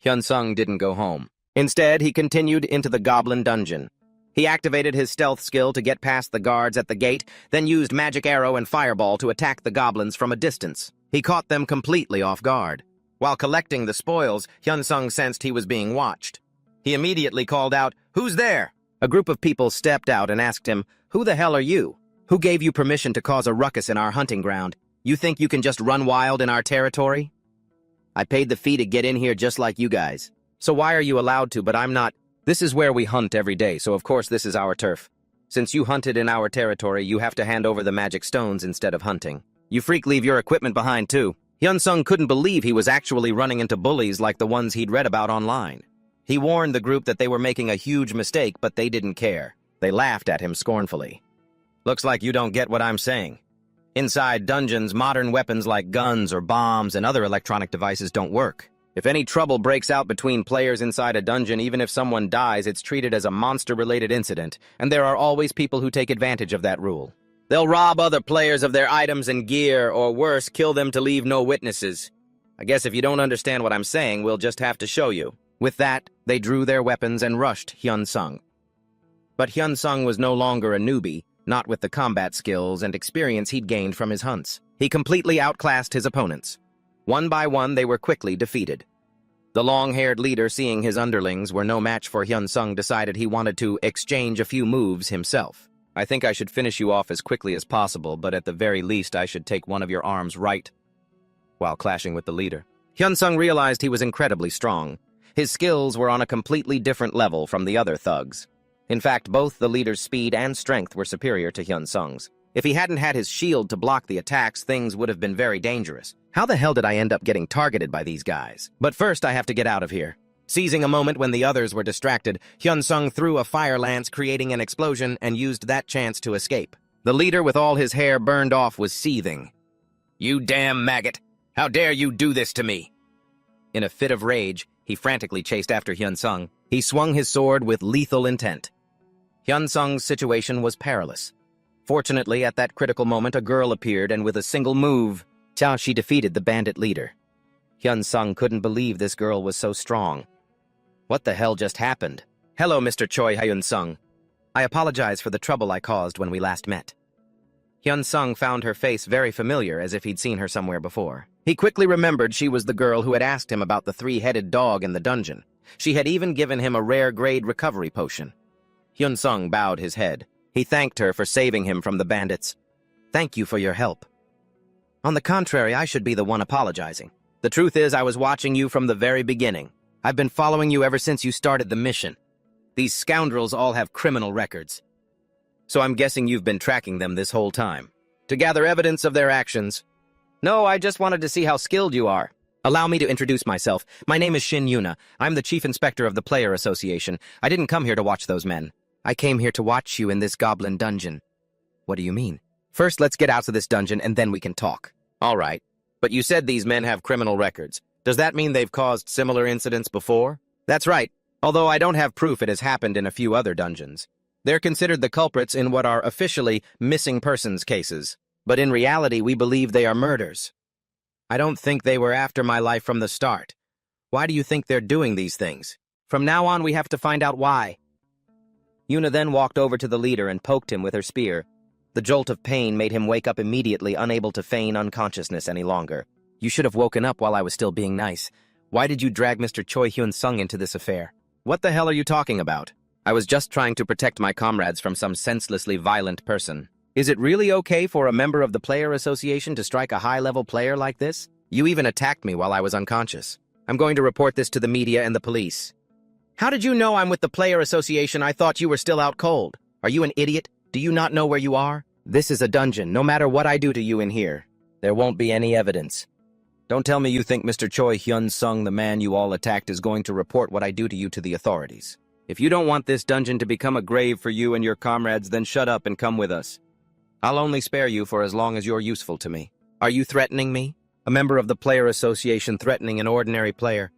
Speaker 1: Hyun-sung didn't go home. Instead, he continued into the goblin dungeon. He activated his stealth skill to get past the guards at the gate, then used magic arrow and fireball to attack the goblins from a distance. He caught them completely off guard. While collecting the spoils, Hyun-sung sensed he was being watched. He immediately called out, "Who's there?" A group of people stepped out and asked him, "Who the hell are you? Who gave you permission to cause a ruckus in our hunting ground? You think you can just run wild in our territory?" "I paid the fee to get in here just like you guys. So why are you allowed to, but I'm not?" "This is where we hunt every day, so of course this is our turf. Since you hunted in our territory, you have to hand over the magic stones instead of hunting. You freak leave your equipment behind too." Hyun-sung couldn't believe he was actually running into bullies like the ones he'd read about online. He warned the group that they were making a huge mistake, but they didn't care. They laughed at him scornfully. "Looks like you don't get what I'm saying. Inside dungeons, modern weapons like guns or bombs and other electronic devices don't work. If any trouble breaks out between players inside a dungeon, even if someone dies, it's treated as a monster-related incident, and there are always people who take advantage of that rule. They'll rob other players of their items and gear, or worse, kill them to leave no witnesses. I guess if you don't understand what I'm saying, we'll just have to show you." With that, they drew their weapons and rushed Hyun-sung. But Hyun-sung was no longer a newbie, not with the combat skills and experience he'd gained from his hunts. He completely outclassed his opponents. One by one, they were quickly defeated. The long-haired leader, seeing his underlings were no match for Hyun-sung, decided he wanted to exchange a few moves himself. "I think I should finish you off as quickly as possible, but at the very least I should take one of your arms right," while clashing with the leader. Hyun-sung realized he was incredibly strong. His skills were on a completely different level from the other thugs. In fact, both the leader's speed and strength were superior to Hyun-sung's. If he hadn't had his shield to block the attacks, things would have been very dangerous. How the hell did I end up getting targeted by these guys? But first, I have to get out of here. Seizing a moment when the others were distracted, Hyun-sung threw a fire lance, creating an explosion, and used that chance to escape. The leader, with all his hair burned off, was seething. "You damn maggot! How dare you do this to me!" In a fit of rage, he frantically chased after Hyun-sung. He swung his sword with lethal intent. Hyun-sung's situation was perilous. Fortunately, at that critical moment, a girl appeared, and with a single move, she defeated the bandit leader. Hyun-sung couldn't believe this girl was so strong. What the hell just happened? "Hello, Mr. Choi Hyun-sung. I apologize for the trouble I caused when we last met." Hyun-sung found her face very familiar, as if he'd seen her somewhere before. He quickly remembered she was the girl who had asked him about the three-headed dog in the dungeon. She had even given him a rare-grade recovery potion. Hyun-sung bowed his head. He thanked her for saving him from the bandits. "Thank you for your help." "On the contrary, I should be the one apologizing. The truth is, I was watching you from the very beginning. I've been following you ever since you started the mission. These scoundrels all have criminal records. So I'm guessing you've been tracking them this whole time, to gather evidence of their actions." "No, I just wanted to see how skilled you are." "Allow me to introduce myself. My name is Shin Yuna. I'm the Chief Inspector of the Player Association. I didn't come here to watch those men. I came here to watch you in this goblin dungeon." "What do you mean?" "First, let's get out of this dungeon, and then we can talk." "All right. But you said these men have criminal records. Does that mean they've caused similar incidents before?" "That's right, although I don't have proof it has happened in a few other dungeons. They're considered the culprits in what are officially missing persons cases. But in reality, we believe they are murders. I don't think they were after my life from the start. Why do you think they're doing these things? From now on, we have to find out why. Yuna then walked over to the leader and poked him with her spear. The jolt of pain made him wake up immediately, unable to feign unconsciousness any longer. You should have woken up while I was still being nice. Why did you drag Mr. Choi Hyun-sung into this affair? What the hell are you talking about? I was just trying to protect my comrades from some senselessly violent person. Is it really okay for a member of the player association to strike a high-level player like this? You even attacked me while I was unconscious. I'm going to report this to the media and the police. How did you know I'm with the player association? I thought you were still out cold. Are you an idiot? Do you not know where you are? This is a dungeon. No matter what I do to you in here, there won't be any evidence. Don't tell me you think Mr. Choi Hyun-sung, the man you all attacked, is going to report what I do to you to the authorities. If you don't want this dungeon to become a grave for you and your comrades, then shut up and come with us. I'll only spare you for as long as you're useful to me. Are you threatening me? A member of the player association threatening an ordinary player?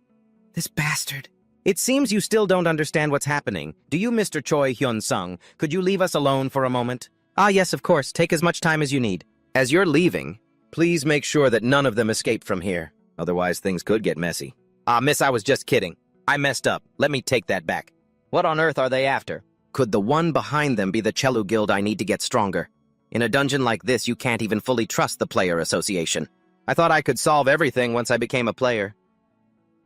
Speaker 1: This bastard. It seems you still don't understand what's happening. Do you, Mr. Choi Hyun-sung? Could you leave us alone for a moment? Ah, yes, of course. Take as much time as you need. As you're leaving, please make sure that none of them escape from here. Otherwise, things could get messy. Ah, miss, I was just kidding. I messed up. Let me take that back. What on earth are they after? Could the one behind them be the Chelu Guild? I need to get stronger. In a dungeon like this, you can't even fully trust the player association. I thought I could solve everything once I became a player.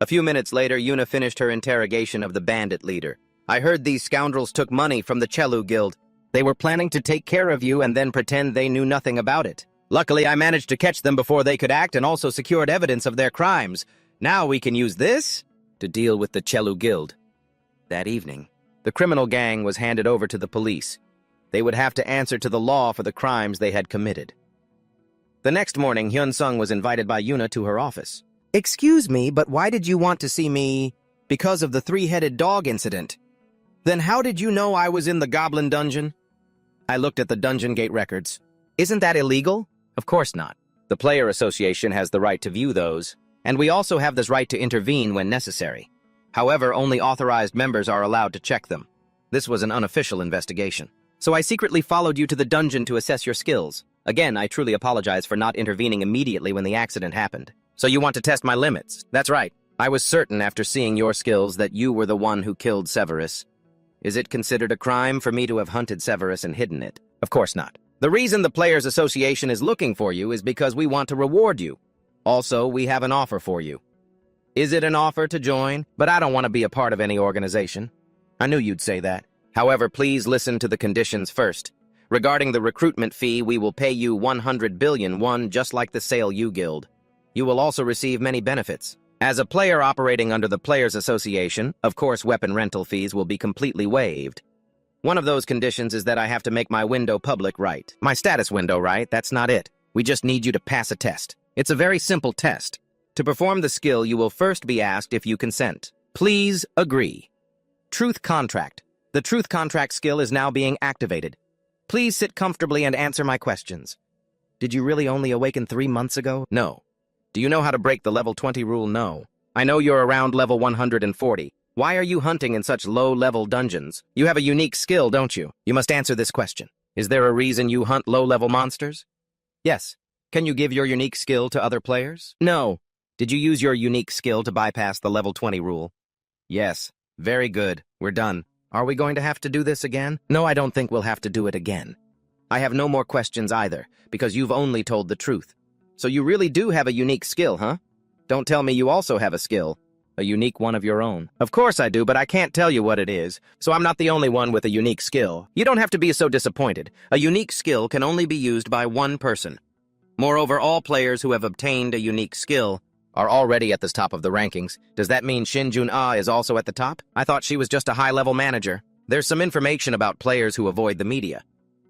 Speaker 1: A few minutes later, Yuna finished her interrogation of the bandit leader. I heard these scoundrels took money from the Chelu Guild. They were planning to take care of you and then pretend they knew nothing about it. Luckily, I managed to catch them before they could act and also secured evidence of their crimes. Now we can use this to deal with the Chelu Guild. That evening, the criminal gang was handed over to the police. They would have to answer to the law for the crimes they had committed. The next morning, Hyun-sung was invited by Yuna to her office. Excuse me, but why did you want to see me? Because of the three-headed dog incident. Then how did you know I was in the goblin dungeon? I looked at the dungeon gate records. Isn't that illegal? Of course not. The player association has the right to view those, and we also have this right to intervene when necessary. However, only authorized members are allowed to check them. This was an unofficial investigation. So I secretly followed you to the dungeon to assess your skills. Again, I truly apologize for not intervening immediately when the accident happened. So you want to test my limits? That's right. I was certain after seeing your skills that you were the one who killed Severus. Is it considered a crime for me to have hunted Severus and hidden it? Of course not. The reason the Players Association is looking for you is because we want to reward you. Also, we have an offer for you. Is it an offer to join? But I don't want to be a part of any organization. I knew you'd say that. However, please listen to the conditions first. Regarding the recruitment fee, we will pay you 100 billion won, just like the Sale U Guild. You will also receive many benefits. As a player operating under the Players Association, of course weapon rental fees will be completely waived. One of those conditions is that I have to make my window public, right? My status window, right? That's not it. We just need you to pass a test. It's a very simple test. To perform the skill, you will first be asked if you consent. Please agree. Truth contract. The truth contract skill is now being activated. Please sit comfortably and answer my questions. Did you really only awaken 3 months ago? No. Do you know how to break the level 20 rule? No. I know you're around level 140. Why are you hunting in such low-level dungeons? You have a unique skill, don't you? You must answer this question. Is there a reason you hunt low-level monsters? Yes. Can you give your unique skill to other players? No. Did you use your unique skill to bypass the level 20 rule? Yes. Very good. We're done. Are we going to have to do this again? No, I don't think we'll have to do it again. I have no more questions either, because you've only told the truth. So you really do have a unique skill, huh? Don't tell me you also have a skill. A unique one of your own. Of course I do, but I can't tell you what it is, so I'm not the only one with a unique skill. You don't have to be so disappointed. A unique skill can only be used by one person. Moreover, all players who have obtained a unique skill are already at the top of the rankings. Does that mean Shin Jun-ah is also at the top? I thought she was just a high-level manager. There's some information about players who avoid the media.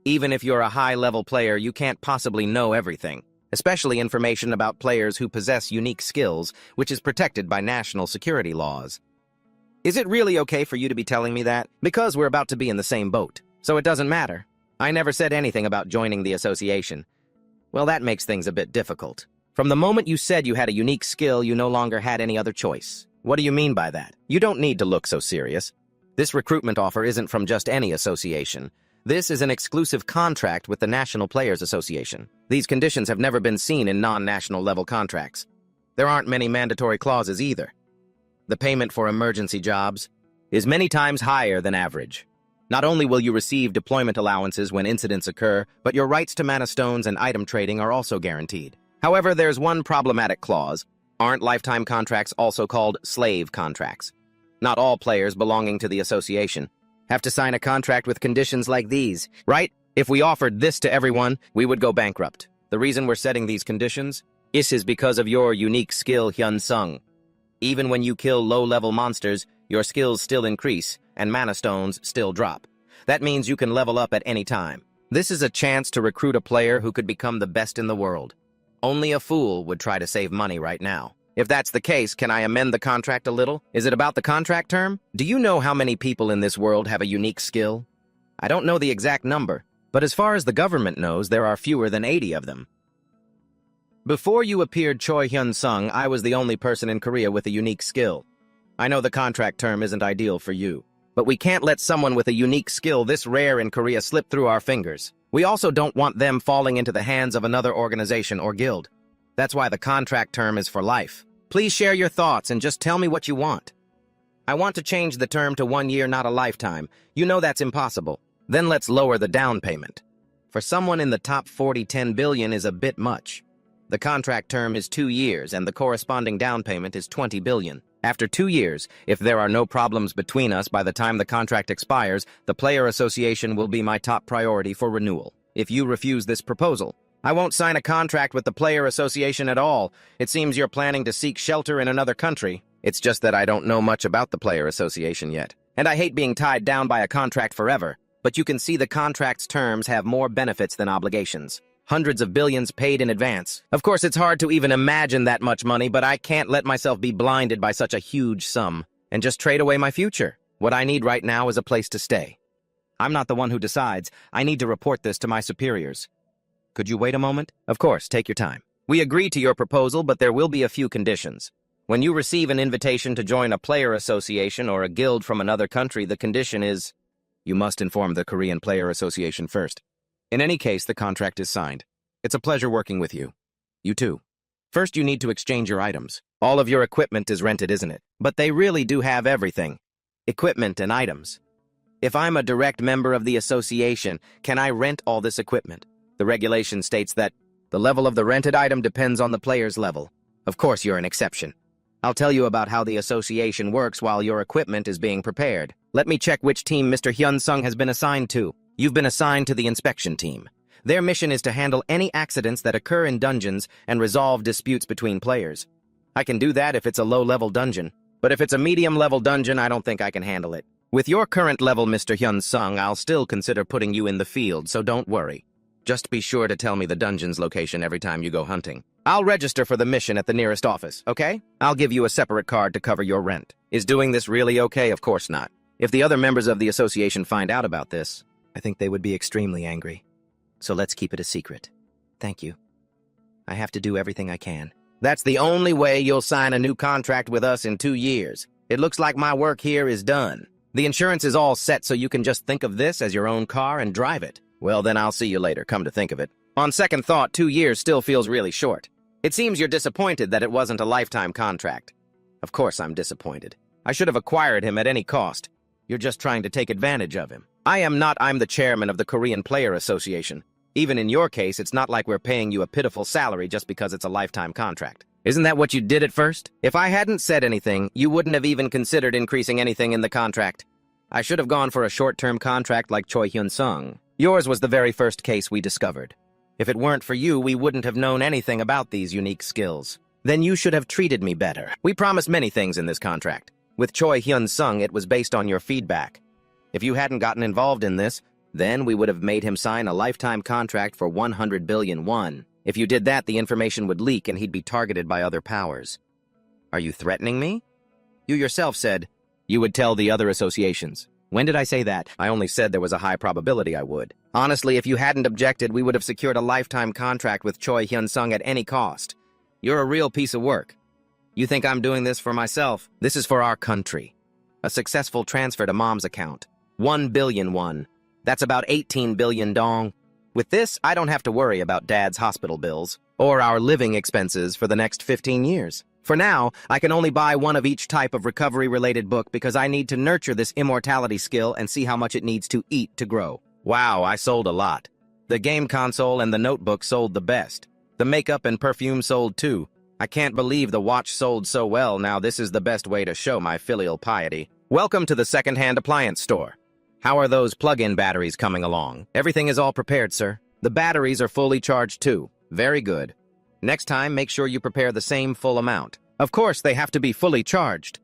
Speaker 1: Even if you're a high-level player, you can't possibly know everything, especially information about players who possess unique skills, which is protected by national security laws. Is it really okay for you to be telling me that? Because we're about to be in the same boat, so it doesn't matter. I never said anything about joining the association. Well, that makes things a bit difficult. From the moment you said you had a unique skill, you no longer had any other choice. What do you mean by that? You don't need to look so serious. This recruitment offer isn't from just any association. This is an exclusive contract with the National Players Association. These conditions have never been seen in non-national level contracts. There aren't many mandatory clauses either. the payment for emergency jobs, is many times higher than average. Not only will you receive deployment allowances when incidents occur, but your rights to mana stones and item trading are also guaranteed. However, there's one problematic clause. Aren't lifetime contracts also called slave contracts? Not all players belonging to the association have to sign a contract with conditions like these, right? If we offered this to everyone, we would go bankrupt. The reason we're setting these conditions is because of your unique skill, Hyun Sung. Even when you kill low-level monsters, your skills still increase, and mana stones still drop. That means you can level up at any time. This is a chance to recruit a player who could become the best in the world. Only a fool would try to save money right now. If that's the case, can I amend the contract a little? Is it about the contract term? Do you know how many people in this world have a unique skill? I don't know the exact number, but as far as the government knows, there are fewer than 80 of them. Before you appeared Choi Hyun Sung, I was the only person in Korea with a unique skill. I know the contract term isn't ideal for you, but we can't let someone with a unique skill this rare in Korea slip through our fingers. We also don't want them falling into the hands of another organization or guild. That's why the contract term is for life. Please share your thoughts and just tell me what you want. I want to change the term to 1 year, not a lifetime. You know that's impossible. Then let's lower the down payment. For someone in the top 40, 10 billion is a bit much. The contract term is 2 years and the corresponding down payment is 20 billion. After 2 years, if there are no problems between us by the time the contract expires, the player association will be my top priority for renewal. If you refuse this proposal, I won't sign a contract with the player association at all. It seems you're planning to seek shelter in another country. It's just that I don't know much about the player association yet. And I hate being tied down by a contract forever. But you can see the contract's terms have more benefits than obligations. Hundreds of billions paid in advance. Of course, it's hard to even imagine that much money, but I can't let myself be blinded by such a huge sum and just trade away my future. What I need right now is a place to stay. I'm not the one who decides. I need to report this to my superiors. Could you wait a moment? Of course, take your time. We agree to your proposal, but there will be a few conditions. When you receive an invitation to join a player association or a guild from another country, the condition is you must inform the Korean Player Association first. In any case, the contract is signed. It's a pleasure working with you. You too. First, you need to exchange your items. All of your equipment is rented, isn't it? But they really do have everything. Equipment and items. If I'm a direct member of the association, can I rent all this equipment? The regulation states that the level of the rented item depends on the player's level. Of course, you're an exception. I'll tell you about how the association works while your equipment is being prepared. Let me check which team Mr. Hyun Sung has been assigned to. You've been assigned to the inspection team. Their mission is to handle any accidents that occur in dungeons and resolve disputes between players. I can do that if it's a low-level dungeon, but if it's a medium-level dungeon, I don't think I can handle it. With your current level, Mr. Hyun Sung, I'll still consider putting you in the field, so don't worry. Just be sure to tell me the dungeon's location every time you go hunting. I'll register for the mission at the nearest office, okay? I'll give you a separate card to cover your rent. Is doing this really okay? Of course not. If the other members of the association find out about this, I think they would be extremely angry. So let's keep it a secret. Thank you. I have to do everything I can. That's the only way you'll sign a new contract with us in 2 years. It looks like my work here is done. The insurance is all set, so you can just think of this as your own car and drive it. Well, then I'll see you later, come to think of it. On second thought, 2 years still feels really short. It seems you're disappointed that it wasn't a lifetime contract. Of course I'm disappointed. I should have acquired him at any cost. You're just trying to take advantage of him. I'm the chairman of the Korean Player Association. Even in your case, it's not like we're paying you a pitiful salary just because it's a lifetime contract. Isn't that what you did at first? If I hadn't said anything, you wouldn't have even considered increasing anything in the contract. I should have gone for a short-term contract like Choi Hyun Sung. Yours was the very first case we discovered. If it weren't for you, we wouldn't have known anything about these unique skills. Then you should have treated me better. We promised many things in this contract. With Choi Hyun Sung, it was based on your feedback. If you hadn't gotten involved in this, then we would have made him sign a lifetime contract for 100 billion won. If you did that, the information would leak and he'd be targeted by other powers. Are you threatening me? You yourself said you would tell the other associations. When did I say that? I only said there was a high probability I would. Honestly, if you hadn't objected, we would have secured a lifetime contract with Choi Hyun Sung at any cost. You're a real piece of work. You think I'm doing this for myself? This is for our country. A successful transfer to Mom's account. 1 billion won. That's about 18 billion dong. With this, I don't have to worry about Dad's hospital bills or our living expenses for the next 15 years. For now, I can only buy one of each type of recovery-related book because I need to nurture this immortality skill and see how much it needs to eat to grow. Wow, I sold a lot. The game console and the notebook sold the best. The makeup and perfume sold too. I can't believe the watch sold so well. Now this is the best way to show my filial piety. Welcome to the second-hand appliance store. How are those plug-in batteries coming along? Everything is all prepared, sir. The batteries are fully charged too. Very good. Next time, make sure you prepare the same full amount. Of course, they have to be fully charged.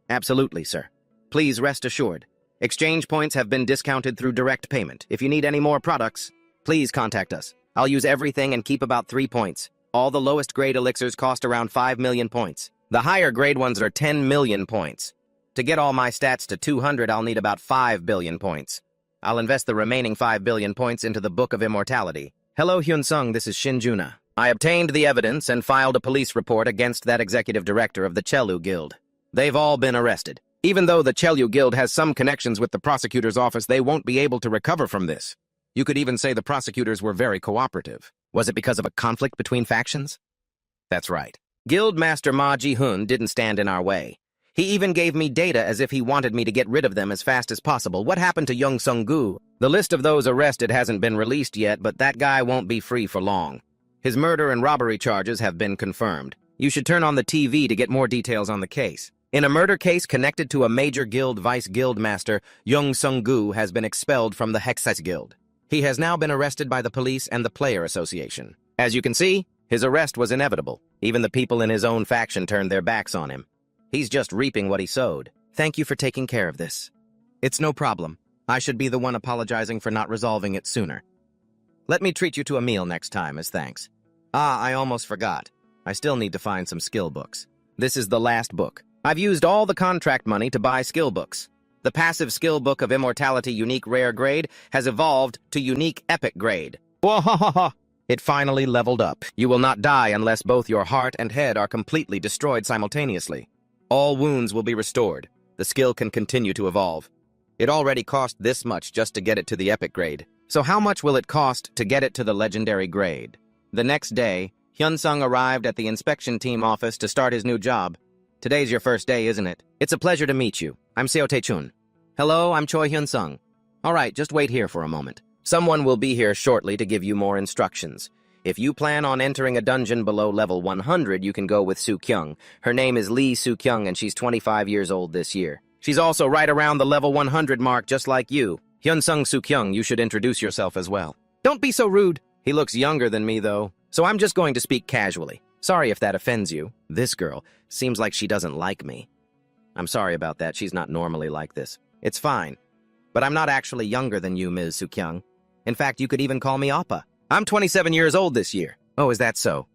Speaker 1: Absolutely, sir. Please rest assured. Exchange points have been discounted through direct payment. If you need any more products, please contact us. I'll use everything and keep about 3 points. All the lowest grade elixirs cost around 5 million points. The higher grade ones are 10 million points. To get all my stats to 200, I'll need about 5 billion points. I'll invest the remaining 5 billion points into the Book of Immortality. Hello, Hyun-sung, this is Shinjuna. I obtained the evidence and filed a police report against that executive director of the Chelu Guild. They've all been arrested. Even though the Chelu Guild has some connections with the prosecutor's office, they won't be able to recover from this. You could even say the prosecutors were very cooperative. Was it because of a conflict between factions? That's right. Guild Master Ma Ji-hun didn't stand in our way. He even gave me data as if he wanted me to get rid of them as fast as possible. What happened to Young Sung-gu? The list of those arrested hasn't been released yet, but that guy won't be free for long. His murder and robbery charges have been confirmed. You should turn on the TV to get more details on the case. In a murder case connected to a major guild vice guild master, Young Sung-gu has been expelled from the Hexes Guild. He has now been arrested by the police and the Player Association. As you can see, his arrest was inevitable. Even the people in his own faction turned their backs on him. He's just reaping what he sowed. Thank you for taking care of this. It's no problem. I should be the one apologizing for not resolving it sooner. Let me treat you to a meal next time as thanks. I almost forgot. I still need to find some skill books. This is the last book. I've used all the contract money to buy skill books. The passive skill book of Immortality Unique Rare Grade has evolved to Unique Epic Grade. Wahahaha! It finally leveled up. You will not die unless both your heart and head are completely destroyed simultaneously. All wounds will be restored. The skill can continue to evolve. It already cost this much just to get it to the Epic Grade. So how much will it cost to get it to the Legendary Grade? The next day, Hyun-sung arrived at the inspection team office to start his new job. Today's your first day, isn't it? It's a pleasure to meet you. I'm Seo Tae-chun. Hello, I'm Choi Hyun-sung. All right, just wait here for a moment. Someone will be here shortly to give you more instructions. If you plan on entering a dungeon below level 100, you can go with Soo-kyung. Her name is Lee Soo-kyung, and she's 25 years old this year. She's also right around the level 100 mark, just like you. Hyun-sung Soo-kyung, you should introduce yourself as well. Don't be so rude. He looks younger than me, though, so I'm just going to speak casually. Sorry if that offends you. This girl seems like she doesn't like me. I'm sorry about that. She's not normally like this. It's fine. But I'm not actually younger than you, Ms. Soo-kyung. In fact, you could even call me Appa. I'm 27 years old this year. Oh, is that so?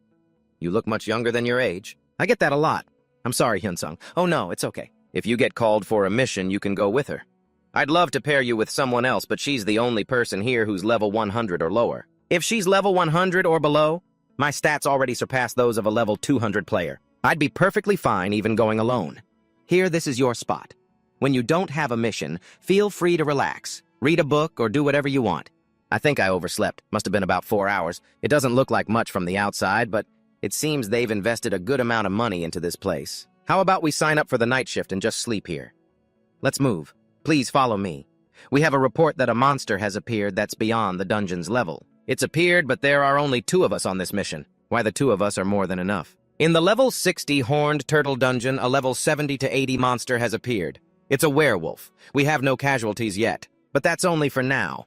Speaker 1: You look much younger than your age. I get that a lot. I'm sorry, Hyun-sung. Oh, no, it's okay. If you get called for a mission, you can go with her. I'd love to pair you with someone else, but she's the only person here who's level 100 or lower. If she's level 100 or below, my stats already surpass those of a level 200 player. I'd be perfectly fine even going alone. Here, this is your spot. When you don't have a mission, feel free to relax. Read a book or do whatever you want. I think I overslept. Must have been about 4 hours. It doesn't look like much from the outside, but it seems they've invested a good amount of money into this place. How about we sign up for the night shift and just sleep here? Let's move. Please follow me. We have a report that a monster has appeared that's beyond the dungeon's level. It's appeared, but there are only 2 of us on this mission. Why, the 2 of us are more than enough. In the level 60 Horned Turtle Dungeon, a level 70 to 80 monster has appeared. It's a werewolf. We have no casualties yet, but that's only for now.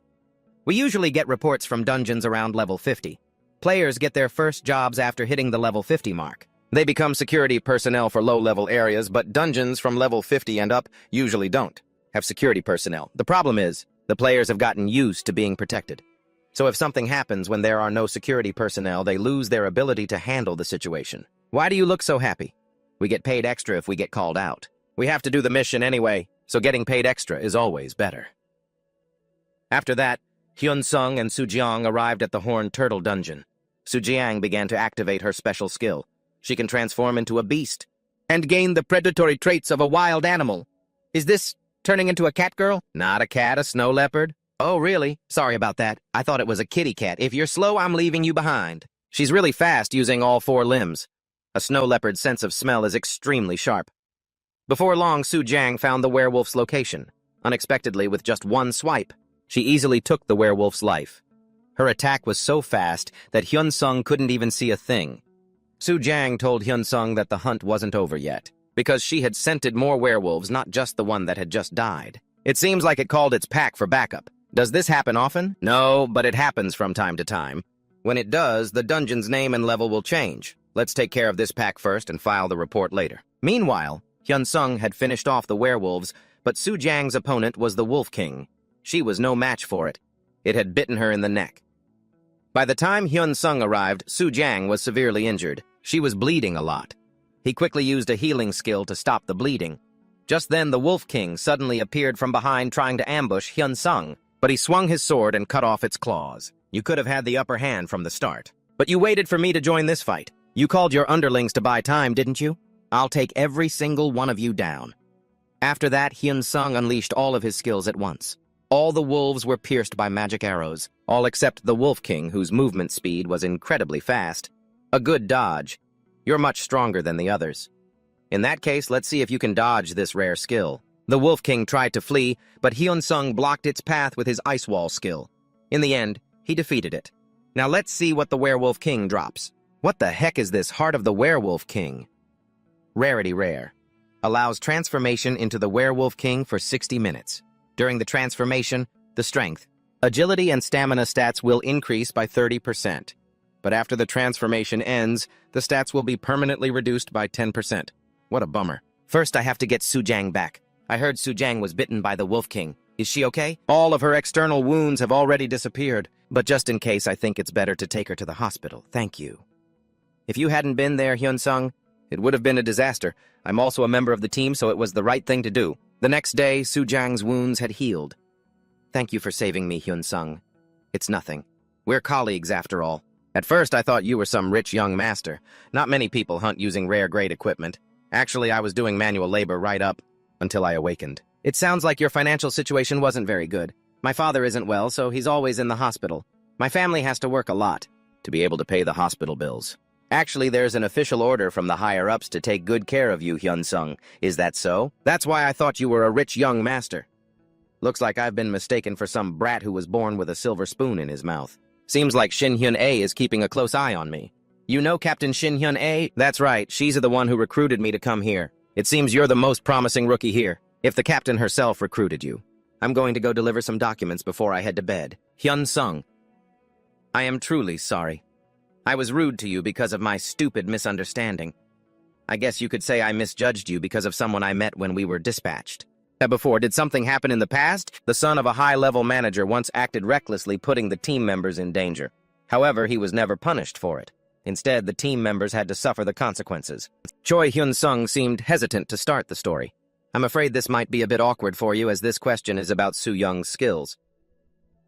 Speaker 1: We usually get reports from dungeons around level 50. Players get their first jobs after hitting the level 50 mark. They become security personnel for low-level areas, but dungeons from level 50 and up usually don't have security personnel. The problem is, the players have gotten used to being protected. So if something happens when there are no security personnel, they lose their ability to handle the situation. Why do you look so happy? We get paid extra if we get called out. We have to do the mission anyway, so getting paid extra is always better. After that, Hyun-sung and Soo-jiang arrived at the Horned Turtle Dungeon. Soo-jiang began to activate her special skill. She can transform into a beast and gain the predatory traits of a wild animal. Is this turning into a cat girl? Not a cat, a snow leopard. Oh, really? Sorry about that. I thought it was a kitty cat. If you're slow, I'm leaving you behind. She's really fast using all 4 limbs. A snow leopard's sense of smell is extremely sharp. Before long, Su Jiang found the werewolf's location. Unexpectedly, with just one swipe, she easily took the werewolf's life. Her attack was so fast that Hyun-sung couldn't even see a thing. Su Jiang told Hyun-sung that the hunt wasn't over yet, because she had scented more werewolves, not just the one that had just died. It seems like it called its pack for backup. Does this happen often? No, but it happens from time to time. When it does, the dungeon's name and level will change. Let's take care of this pack first and file the report later. Meanwhile, Hyun-sung had finished off the werewolves, but Su Jiang's opponent was the Wolf King. She was no match for it. It had bitten her in the neck. By the time Hyun-sung arrived, Su Jiang was severely injured. She was bleeding a lot. He quickly used a healing skill to stop the bleeding. Just then, the Wolf King suddenly appeared from behind trying to ambush Hyun-sung, but he swung his sword and cut off its claws. You could have had the upper hand from the start. But you waited for me to join this fight. You called your underlings to buy time, didn't you? I'll take every single one of you down. After that, Hyun-sung unleashed all of his skills at once. All the wolves were pierced by magic arrows, all except the Wolf King, whose movement speed was incredibly fast. A good dodge. You're much stronger than the others. In that case, let's see if you can dodge this rare skill. The Wolf King tried to flee, but Hyun-sung blocked its path with his Ice Wall skill. In the end, he defeated it. Now let's see what the Werewolf King drops. What the heck is this Heart of the Werewolf King? Rarity rare. Allows transformation into the Werewolf King for 60 minutes. During the transformation, the strength, agility, and stamina stats will increase by 30%. But after the transformation ends, the stats will be permanently reduced by 10%. What a bummer. First, I have to get Su Jiang back. I heard Su Jiang was bitten by the Wolf King. Is she okay? All of her external wounds have already disappeared. But just in case, I think it's better to take her to the hospital. Thank you. If you hadn't been there, Hyun-sung, it would have been a disaster. I'm also a member of the team, so it was the right thing to do. The next day, Su Jiang's wounds had healed. Thank you for saving me, Hyun-sung. It's nothing. We're colleagues, after all. At first, I thought you were some rich young master. Not many people hunt using rare-grade equipment. Actually, I was doing manual labor right up until I awakened. It sounds like your financial situation wasn't very good. My father isn't well, so he's always in the hospital. My family has to work a lot to be able to pay the hospital bills. Actually, there's an official order from the higher-ups to take good care of you, Hyun-sung. Is that so? That's why I thought you were a rich young master. Looks like I've been mistaken for some brat who was born with a silver spoon in his mouth. Seems like Shin Hyun-A is keeping a close eye on me. You know Captain Shin Hyun-A? That's right, she's the one who recruited me to come here. It seems you're the most promising rookie here, if the captain herself recruited you. I'm going to go deliver some documents before I head to bed. Hyun-sung. I am truly sorry. I was rude to you because of my stupid misunderstanding. I guess you could say I misjudged you because of someone I met when we were dispatched. Before, did something happen in the past? The son of a high-level manager once acted recklessly, putting the team members in danger. However, he was never punished for it. Instead, the team members had to suffer the consequences. Choi Hyun-sung seemed hesitant to start the story. I'm afraid this might be a bit awkward for you, as this question is about Soo-young's skills.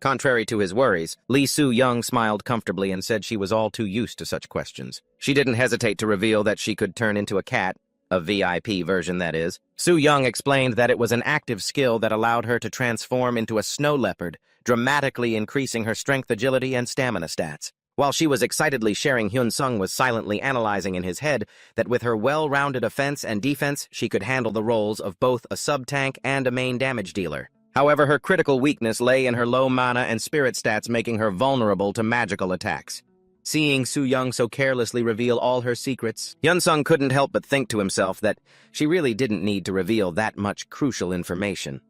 Speaker 1: Contrary to his worries, Lee Soo-young smiled comfortably and said she was all too used to such questions. She didn't hesitate to reveal that she could turn into a cat, a VIP version that is. Soo-young explained that it was an active skill that allowed her to transform into a snow leopard, dramatically increasing her strength, agility, and stamina stats. While she was excitedly sharing, Hyun-sung was silently analyzing in his head that with her well-rounded offense and defense, she could handle the roles of both a sub-tank and a main damage dealer. However, her critical weakness lay in her low mana and spirit stats, making her vulnerable to magical attacks. Seeing Soo-young so carelessly reveal all her secrets, Hyun-sung couldn't help but think to himself that she really didn't need to reveal that much crucial information.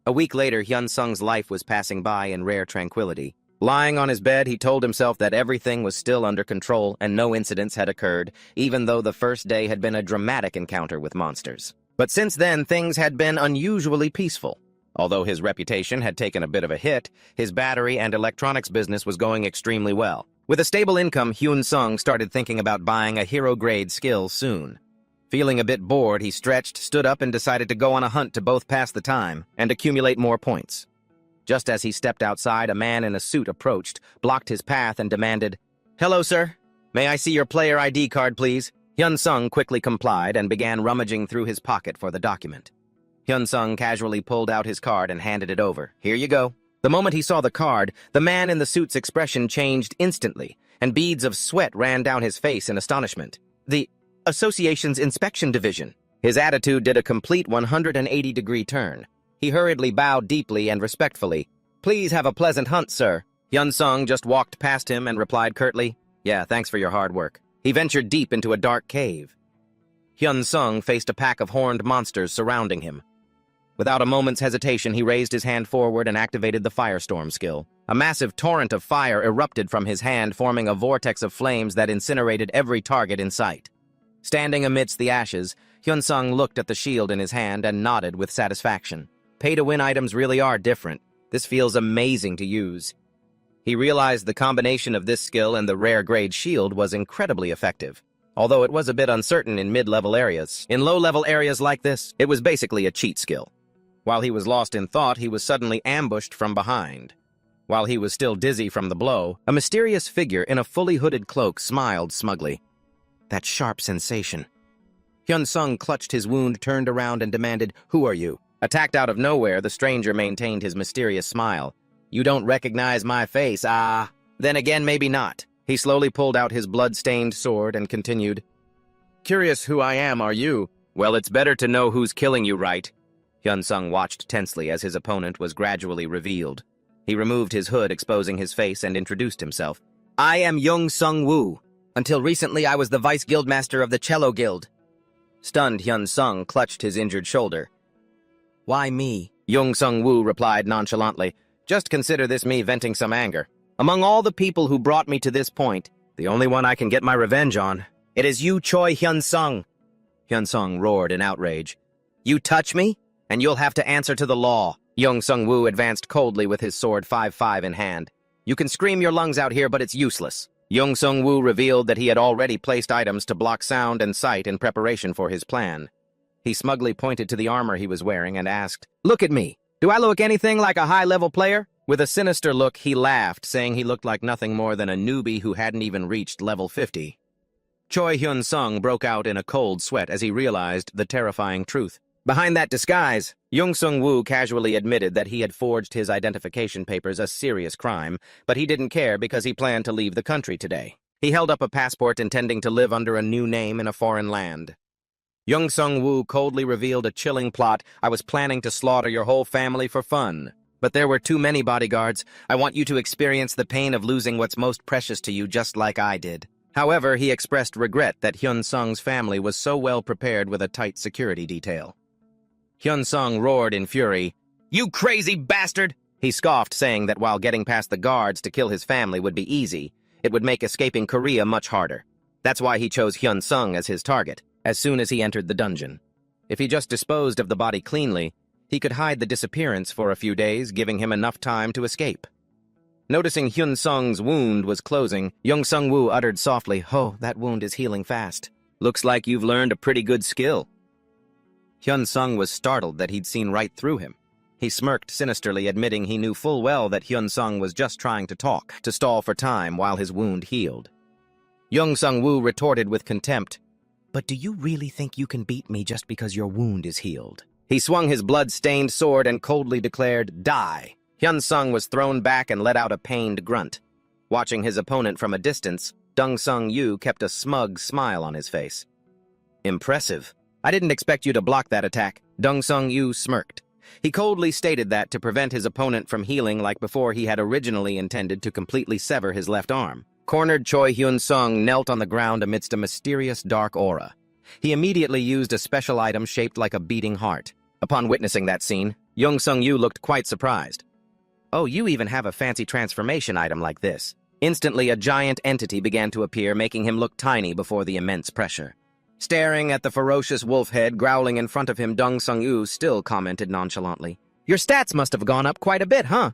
Speaker 1: A week later, Hyun-sung's life was passing by in rare tranquility. Lying on his bed, he told himself that everything was still under control and no incidents had occurred, even though the first day had been a dramatic encounter with monsters. But since then, things had been unusually peaceful. Although his reputation had taken a bit of a hit, his battery and electronics business was going extremely well. With a stable income, Hyun-sung started thinking about buying a hero-grade skill soon. Feeling a bit bored, he stretched, stood up, and decided to go on a hunt to both pass the time and accumulate more points. Just as he stepped outside, a man in a suit approached, blocked his path, and demanded, "Hello, sir. May I see your player ID card, please?" Hyun-sung quickly complied and began rummaging through his pocket for the document. Hyun-sung casually pulled out his card and handed it over. "Here you go." The moment he saw the card, the man in the suit's expression changed instantly, and beads of sweat ran down his face in astonishment. The association's inspection division. His attitude did a complete 180-degree turn. He hurriedly bowed deeply and respectfully. "Please have a pleasant hunt, sir." Hyun-sung just walked past him and replied curtly, "Yeah, thanks for your hard work." He ventured deep into a dark cave. Hyun-sung faced a pack of horned monsters surrounding him. Without a moment's hesitation, he raised his hand forward and activated the Firestorm skill. A massive torrent of fire erupted from his hand, forming a vortex of flames that incinerated every target in sight. Standing amidst the ashes, Hyun-sung looked at the shield in his hand and nodded with satisfaction. Pay-to-win items really are different. This feels amazing to use. He realized the combination of this skill and the rare-grade shield was incredibly effective, although it was a bit uncertain in mid-level areas. In low-level areas like this, it was basically a cheat skill. While he was lost in thought, he was suddenly ambushed from behind. While he was still dizzy from the blow, a mysterious figure in a fully hooded cloak smiled smugly. That sharp sensation. Hyun-sung clutched his wound, turned around, and demanded, "Who are you?" Attacked out of nowhere, the stranger maintained his mysterious smile. "You don't recognize my face, ah? Then again, maybe not." He slowly pulled out his blood-stained sword and continued, "Curious who I am, are you? Well, it's better to know who's killing you, right?" Hyun-sung watched tensely as his opponent was gradually revealed. He removed his hood, exposing his face, and introduced himself. "I am Young-sung-woo. Until recently, I was the Vice Guildmaster of the Cello Guild." Stunned, Hyun-sung clutched his injured shoulder. "Why me?" Young-sung-woo replied nonchalantly. "Just consider this me venting some anger. Among all the people who brought me to this point, the only one I can get my revenge on, it is you, Choi Hyun-sung." Hyun-sung roared in outrage. "You touch me, and you'll have to answer to the law." Young-sung-woo advanced coldly with his sword 5-5 in hand. "You can scream your lungs out here, but it's useless." Young-sung-woo revealed that he had already placed items to block sound and sight in preparation for his plan. He smugly pointed to the armor he was wearing and asked, "Look at me. Do I look anything like a high-level player?" With a sinister look, he laughed, saying he looked like nothing more than a newbie who hadn't even reached level 50. Choi Hyun-sung broke out in a cold sweat as he realized the terrifying truth. Behind that disguise, Young-sung-woo casually admitted that he had forged his identification papers, a serious crime, but he didn't care because he planned to leave the country today. He held up a passport intending to live under a new name in a foreign land. Young-sung-woo coldly revealed a chilling plot. "I was planning to slaughter your whole family for fun. But there were too many bodyguards. I want you to experience the pain of losing what's most precious to you just like I did." However, he expressed regret that Hyun-sung's family was so well prepared with a tight security detail. Hyun-sung roared in fury. "You crazy bastard!" He scoffed, saying that while getting past the guards to kill his family would be easy, it would make escaping Korea much harder. That's why he chose Hyun-sung as his target, as soon as he entered the dungeon. If he just disposed of the body cleanly, he could hide the disappearance for a few days, giving him enough time to escape. Noticing Hyun-sung's wound was closing, Young-sung-woo uttered softly, "Oh, that wound is healing fast. Looks like you've learned a pretty good skill." Hyun-sung was startled that he'd seen right through him. He smirked sinisterly, admitting he knew full well that Hyun-sung was just trying to talk, to stall for time while his wound healed. Young-sung-woo retorted with contempt, "But do you really think you can beat me just because your wound is healed?" He swung his blood-stained sword and coldly declared, "Die." Hyun-sung was thrown back and let out a pained grunt. Watching his opponent from a distance, Dong-sung-yu kept a smug smile on his face. "Impressive. I didn't expect you to block that attack." Dong-sung-yu smirked. He coldly stated that to prevent his opponent from healing like before, he had originally intended to completely sever his left arm. Cornered Choi Hyun-sung knelt on the ground amidst a mysterious dark aura. He immediately used a special item shaped like a beating heart. Upon witnessing that scene, Young-sung-yu looked quite surprised. "Oh, you even have a fancy transformation item like this." Instantly, a giant entity began to appear, making him look tiny before the immense pressure. Staring at the ferocious wolf head growling in front of him, Dong-sung-yu still commented nonchalantly, "Your stats must have gone up quite a bit, huh?"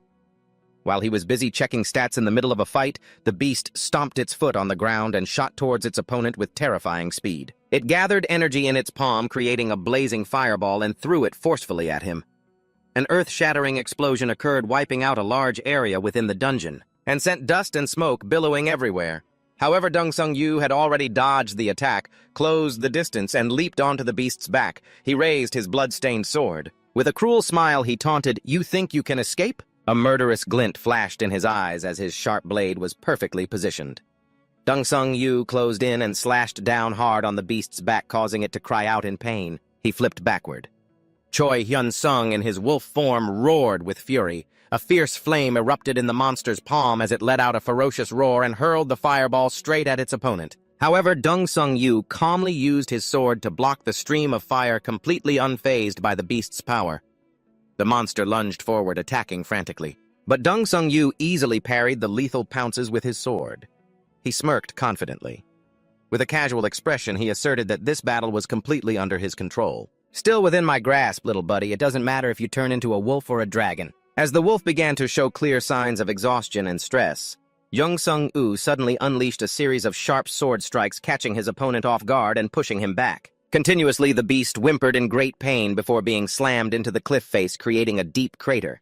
Speaker 1: While he was busy checking stats in the middle of a fight, the beast stomped its foot on the ground and shot towards its opponent with terrifying speed. It gathered energy in its palm, creating a blazing fireball, and threw it forcefully at him. An earth-shattering explosion occurred, wiping out a large area within the dungeon, and sent dust and smoke billowing everywhere. However, Dong-sung-yu had already dodged the attack, closed the distance, and leaped onto the beast's back. He raised his blood-stained sword. With a cruel smile, he taunted, "You think you can escape?" A murderous glint flashed in his eyes as his sharp blade was perfectly positioned. Dong Sung-yu closed in and slashed down hard on the beast's back, causing it to cry out in pain. He flipped backward. Choi Hyun-sung, in his wolf form, roared with fury. A fierce flame erupted in the monster's palm as it let out a ferocious roar and hurled the fireball straight at its opponent. However, Dong Sung-yu calmly used his sword to block the stream of fire, completely unfazed by the beast's power. The monster lunged forward, attacking frantically. But Dong Sung-yu easily parried the lethal pounces with his sword. He smirked confidently. With a casual expression, he asserted that this battle was completely under his control. "Still within my grasp, little buddy. It doesn't matter if you turn into a wolf or a dragon." As the wolf began to show clear signs of exhaustion and stress, Young Sung-woo suddenly unleashed a series of sharp sword strikes, catching his opponent off guard and pushing him back. Continuously, the beast whimpered in great pain before being slammed into the cliff face, creating a deep crater.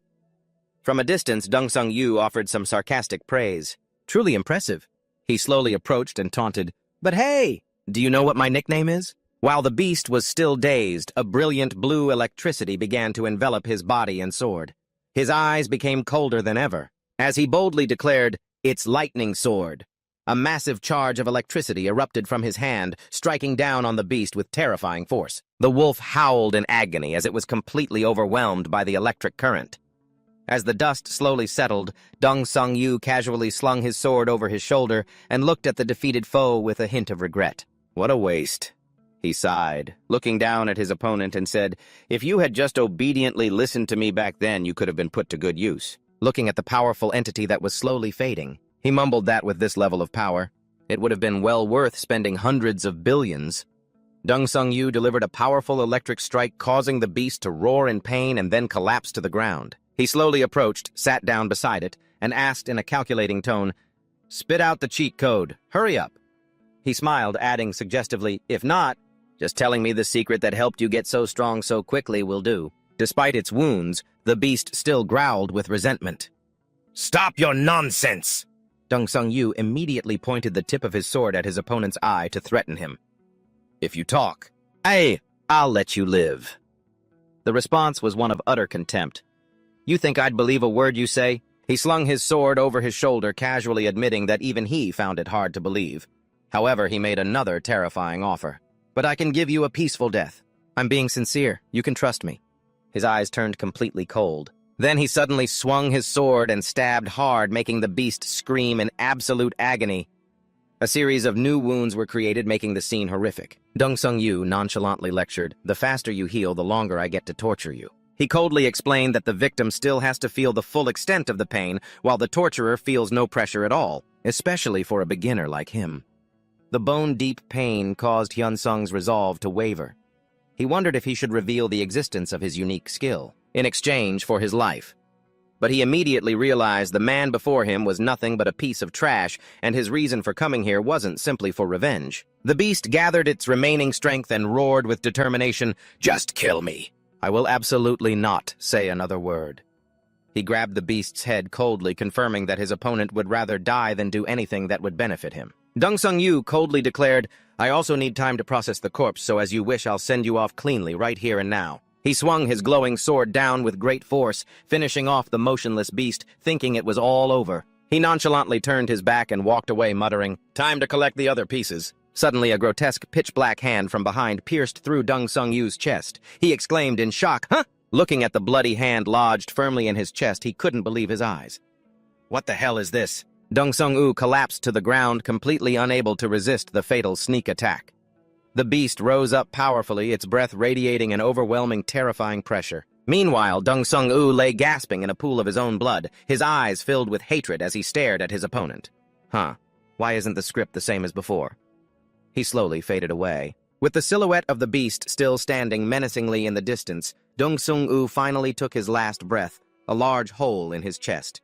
Speaker 1: From a distance, Dong Sung-yu offered some sarcastic praise. "Truly impressive." He slowly approached and taunted, "But hey, do you know what my nickname is?" While the beast was still dazed, a brilliant blue electricity began to envelop his body and sword. His eyes became colder than ever, as he boldly declared, "It's lightning sword." A massive charge of electricity erupted from his hand, striking down on the beast with terrifying force. The wolf howled in agony as it was completely overwhelmed by the electric current. As the dust slowly settled, Dong Sung-yu casually slung his sword over his shoulder and looked at the defeated foe with a hint of regret. "What a waste," he sighed, looking down at his opponent and said, "If you had just obediently listened to me back then, you could have been put to good use." Looking at the powerful entity that was slowly fading, he mumbled that with this level of power, it would have been well worth spending hundreds of billions. Dong Sung-yu delivered a powerful electric strike, causing the beast to roar in pain and then collapse to the ground. He slowly approached, sat down beside it, and asked in a calculating tone, "Spit out the cheat code. Hurry up." He smiled, adding suggestively, "If not, just telling me the secret that helped you get so strong so quickly will do." Despite its wounds, the beast still growled with resentment. "Stop your nonsense!" Dong Sung-yu immediately pointed the tip of his sword at his opponent's eye to threaten him. "If you talk, I'll let you live." The response was one of utter contempt. "You think I'd believe a word you say?" He slung his sword over his shoulder, casually admitting that even he found it hard to believe. However, he made another terrifying offer. "But I can give you a peaceful death. I'm being sincere. You can trust me." His eyes turned completely cold. Then he suddenly swung his sword and stabbed hard, making the beast scream in absolute agony. A series of new wounds were created, making the scene horrific. Dong Sung-yu nonchalantly lectured, "The faster you heal, the longer I get to torture you." He coldly explained that the victim still has to feel the full extent of the pain, while the torturer feels no pressure at all, especially for a beginner like him. The bone-deep pain caused Hyun-sung's resolve to waver. He wondered if he should reveal the existence of his unique skill, in exchange for his life. But he immediately realized the man before him was nothing but a piece of trash, and his reason for coming here wasn't simply for revenge. The beast gathered its remaining strength and roared with determination, "Just kill me! I will absolutely not say another word." He grabbed the beast's head coldly, confirming that his opponent would rather die than do anything that would benefit him. Dong Sung-yu coldly declared, "I also need time to process the corpse, so as you wish, I'll send you off cleanly right here and now." He swung his glowing sword down with great force, finishing off the motionless beast, thinking it was all over. He nonchalantly turned his back and walked away, muttering, "Time to collect the other pieces." Suddenly, a grotesque, pitch-black hand from behind pierced through Dong Sung-yu's chest. He exclaimed in shock, "Huh?" Looking at the bloody hand lodged firmly in his chest, he couldn't believe his eyes. "What the hell is this?" Dong Sung-woo collapsed to the ground, completely unable to resist the fatal sneak attack. The beast rose up powerfully, its breath radiating an overwhelming, terrifying pressure. Meanwhile, Dong Sung-woo lay gasping in a pool of his own blood, his eyes filled with hatred as he stared at his opponent. Why isn't the script the same as before? He slowly faded away. With the silhouette of the beast still standing menacingly in the distance, Dong Sung-woo finally took his last breath, a large hole in his chest.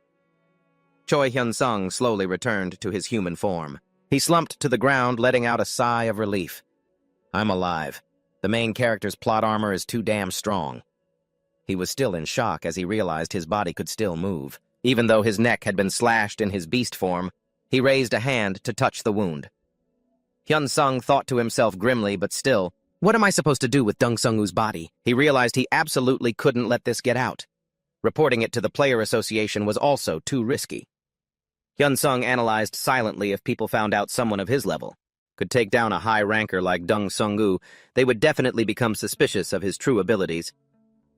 Speaker 1: Choi Hyun-sung slowly returned to his human form. He slumped to the ground, letting out a sigh of relief. "I'm alive. The main character's plot armor is too damn strong." He was still in shock as he realized his body could still move. Even though his neck had been slashed in his beast form, he raised a hand to touch the wound. Hyun-sung thought to himself grimly, but still, what am I supposed to do with Dong Sung-woo's body? He realized he absolutely couldn't let this get out. Reporting it to the Player Association was also too risky. Hyun-sung analyzed silently if people found out someone of his level could take down a high ranker like Dung Sung-gu, they would definitely become suspicious of his true abilities.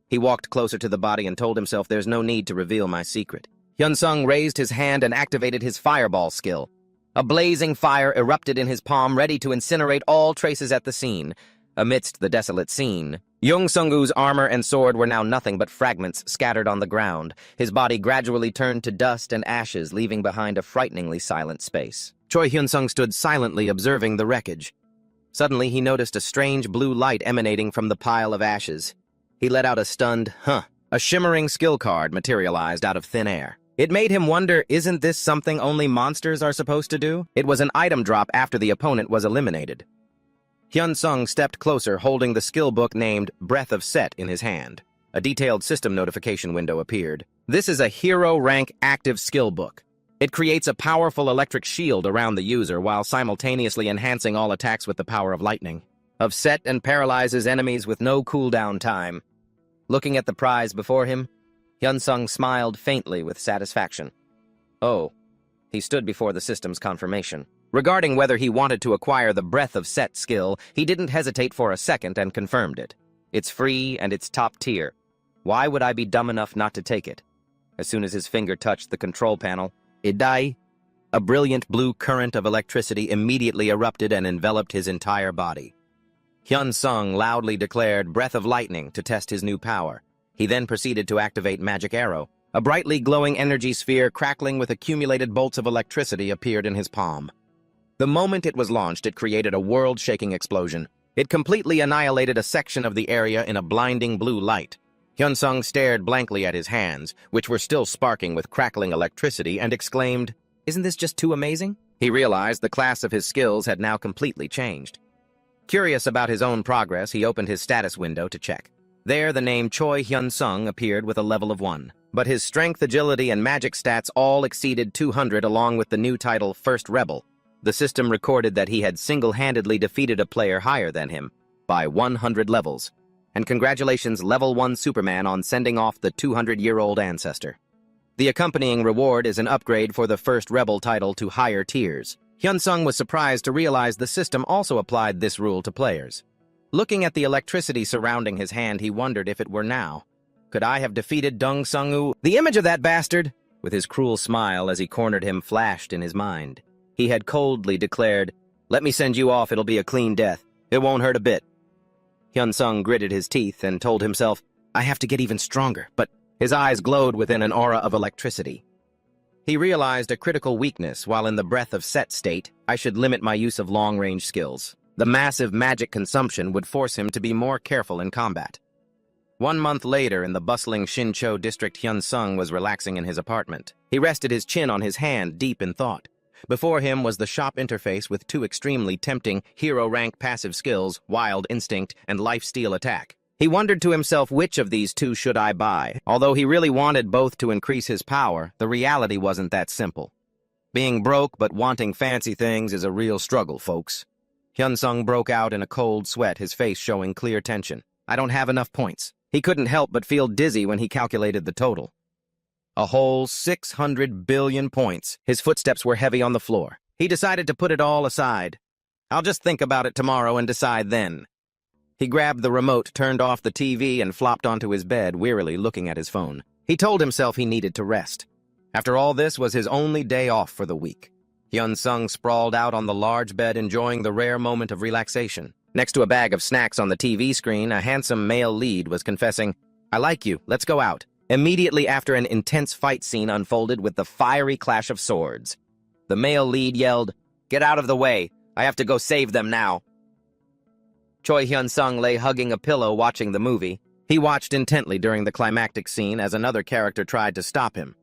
Speaker 1: He walked closer to the body and told himself there's no need to reveal my secret. Hyun-sung raised his hand and activated his fireball skill. A blazing fire erupted in his palm, ready to incinerate all traces at the scene. Amidst the desolate scene, Dung Sung-gu's armor and sword were now nothing but fragments scattered on the ground. His body gradually turned to dust and ashes, leaving behind a frighteningly silent space. Choi Hyun-sung stood silently observing the wreckage. Suddenly, he noticed a strange blue light emanating from the pile of ashes. He let out a stunned, "Huh." A shimmering skill card materialized out of thin air. It made him wonder, isn't this something only monsters are supposed to do? It was an item drop after the opponent was eliminated. Hyun-sung stepped closer, holding the skill book named Breath of Set in his hand. A detailed system notification window appeared. This is a hero rank active skill book. It creates a powerful electric shield around the user while simultaneously enhancing all attacks with the power of lightning. Of Set and paralyzes enemies with no cooldown time. Looking at the prize before him, Hyun-sung smiled faintly with satisfaction. Oh, he stood before the system's confirmation. Regarding whether he wanted to acquire the Breath of Set skill, he didn't hesitate for a second and confirmed it. It's free and it's top tier. Why would I be dumb enough not to take it? As soon as his finger touched the control panel, Idai, a brilliant blue current of electricity immediately erupted and enveloped his entire body. Hyun-sung loudly declared Breath of Lightning to test his new power. He then proceeded to activate Magic Arrow. A brightly glowing energy sphere crackling with accumulated bolts of electricity appeared in his palm. The moment it was launched, it created a world-shaking explosion. It completely annihilated a section of the area in a blinding blue light. Hyun-sung stared blankly at his hands, which were still sparking with crackling electricity, and exclaimed, "Isn't this just too amazing?" He realized the class of his skills had now completely changed. Curious about his own progress, he opened his status window to check. There, the name Choi Hyun-sung appeared with a level of 1. But his strength, agility, and magic stats all exceeded 200 along with the new title First Rebel. The system recorded that he had single-handedly defeated a player higher than him by 100 levels. And congratulations, Level 1 Superman, on sending off the 200-year-old ancestor. The accompanying reward is an upgrade for the First Rebel title to higher tiers. Hyun-sung was surprised to realize the system also applied this rule to players. Looking at the electricity surrounding his hand, he wondered if it were now. Could I have defeated Dung Sung-gu? The image of that bastard, with his cruel smile as he cornered him, flashed in his mind. He had coldly declared, "Let me send you off, it'll be a clean death. It won't hurt a bit." Hyun-sung gritted his teeth and told himself, "I have to get even stronger," but his eyes glowed within an aura of electricity. He realized a critical weakness while in the Breath of Set state. I should limit my use of long-range skills. The massive magic consumption would force him to be more careful in combat. 1 month later, in the bustling Shincho district, Hyun-sung was relaxing in his apartment. He rested his chin on his hand, deep in thought. Before him was the shop interface with 2 extremely tempting hero-rank passive skills, Wild Instinct and Life-Steal Attack. He wondered to himself, which of these 2 should I buy? Although he really wanted both to increase his power, the reality wasn't that simple. Being broke but wanting fancy things is a real struggle, folks. Hyun-sung broke out in a cold sweat, his face showing clear tension. I don't have enough points. He couldn't help but feel dizzy when he calculated the total. A whole 600 billion points. His footsteps were heavy on the floor. He decided to put it all aside. I'll just think about it tomorrow and decide then. He grabbed the remote, turned off the TV, and flopped onto his bed, wearily looking at his phone. He told himself he needed to rest. After all, this was his only day off for the week. Hyun-sung sprawled out on the large bed, enjoying the rare moment of relaxation. Next to a bag of snacks on the TV screen, a handsome male lead was confessing, "I like you, let's go out." Immediately after, an intense fight scene unfolded with the fiery clash of swords. The male lead yelled, "Get out of the way, I have to go save them now." Choi Hyun-sung lay hugging a pillow watching the movie. He watched intently during the climactic scene as another character tried to stop him.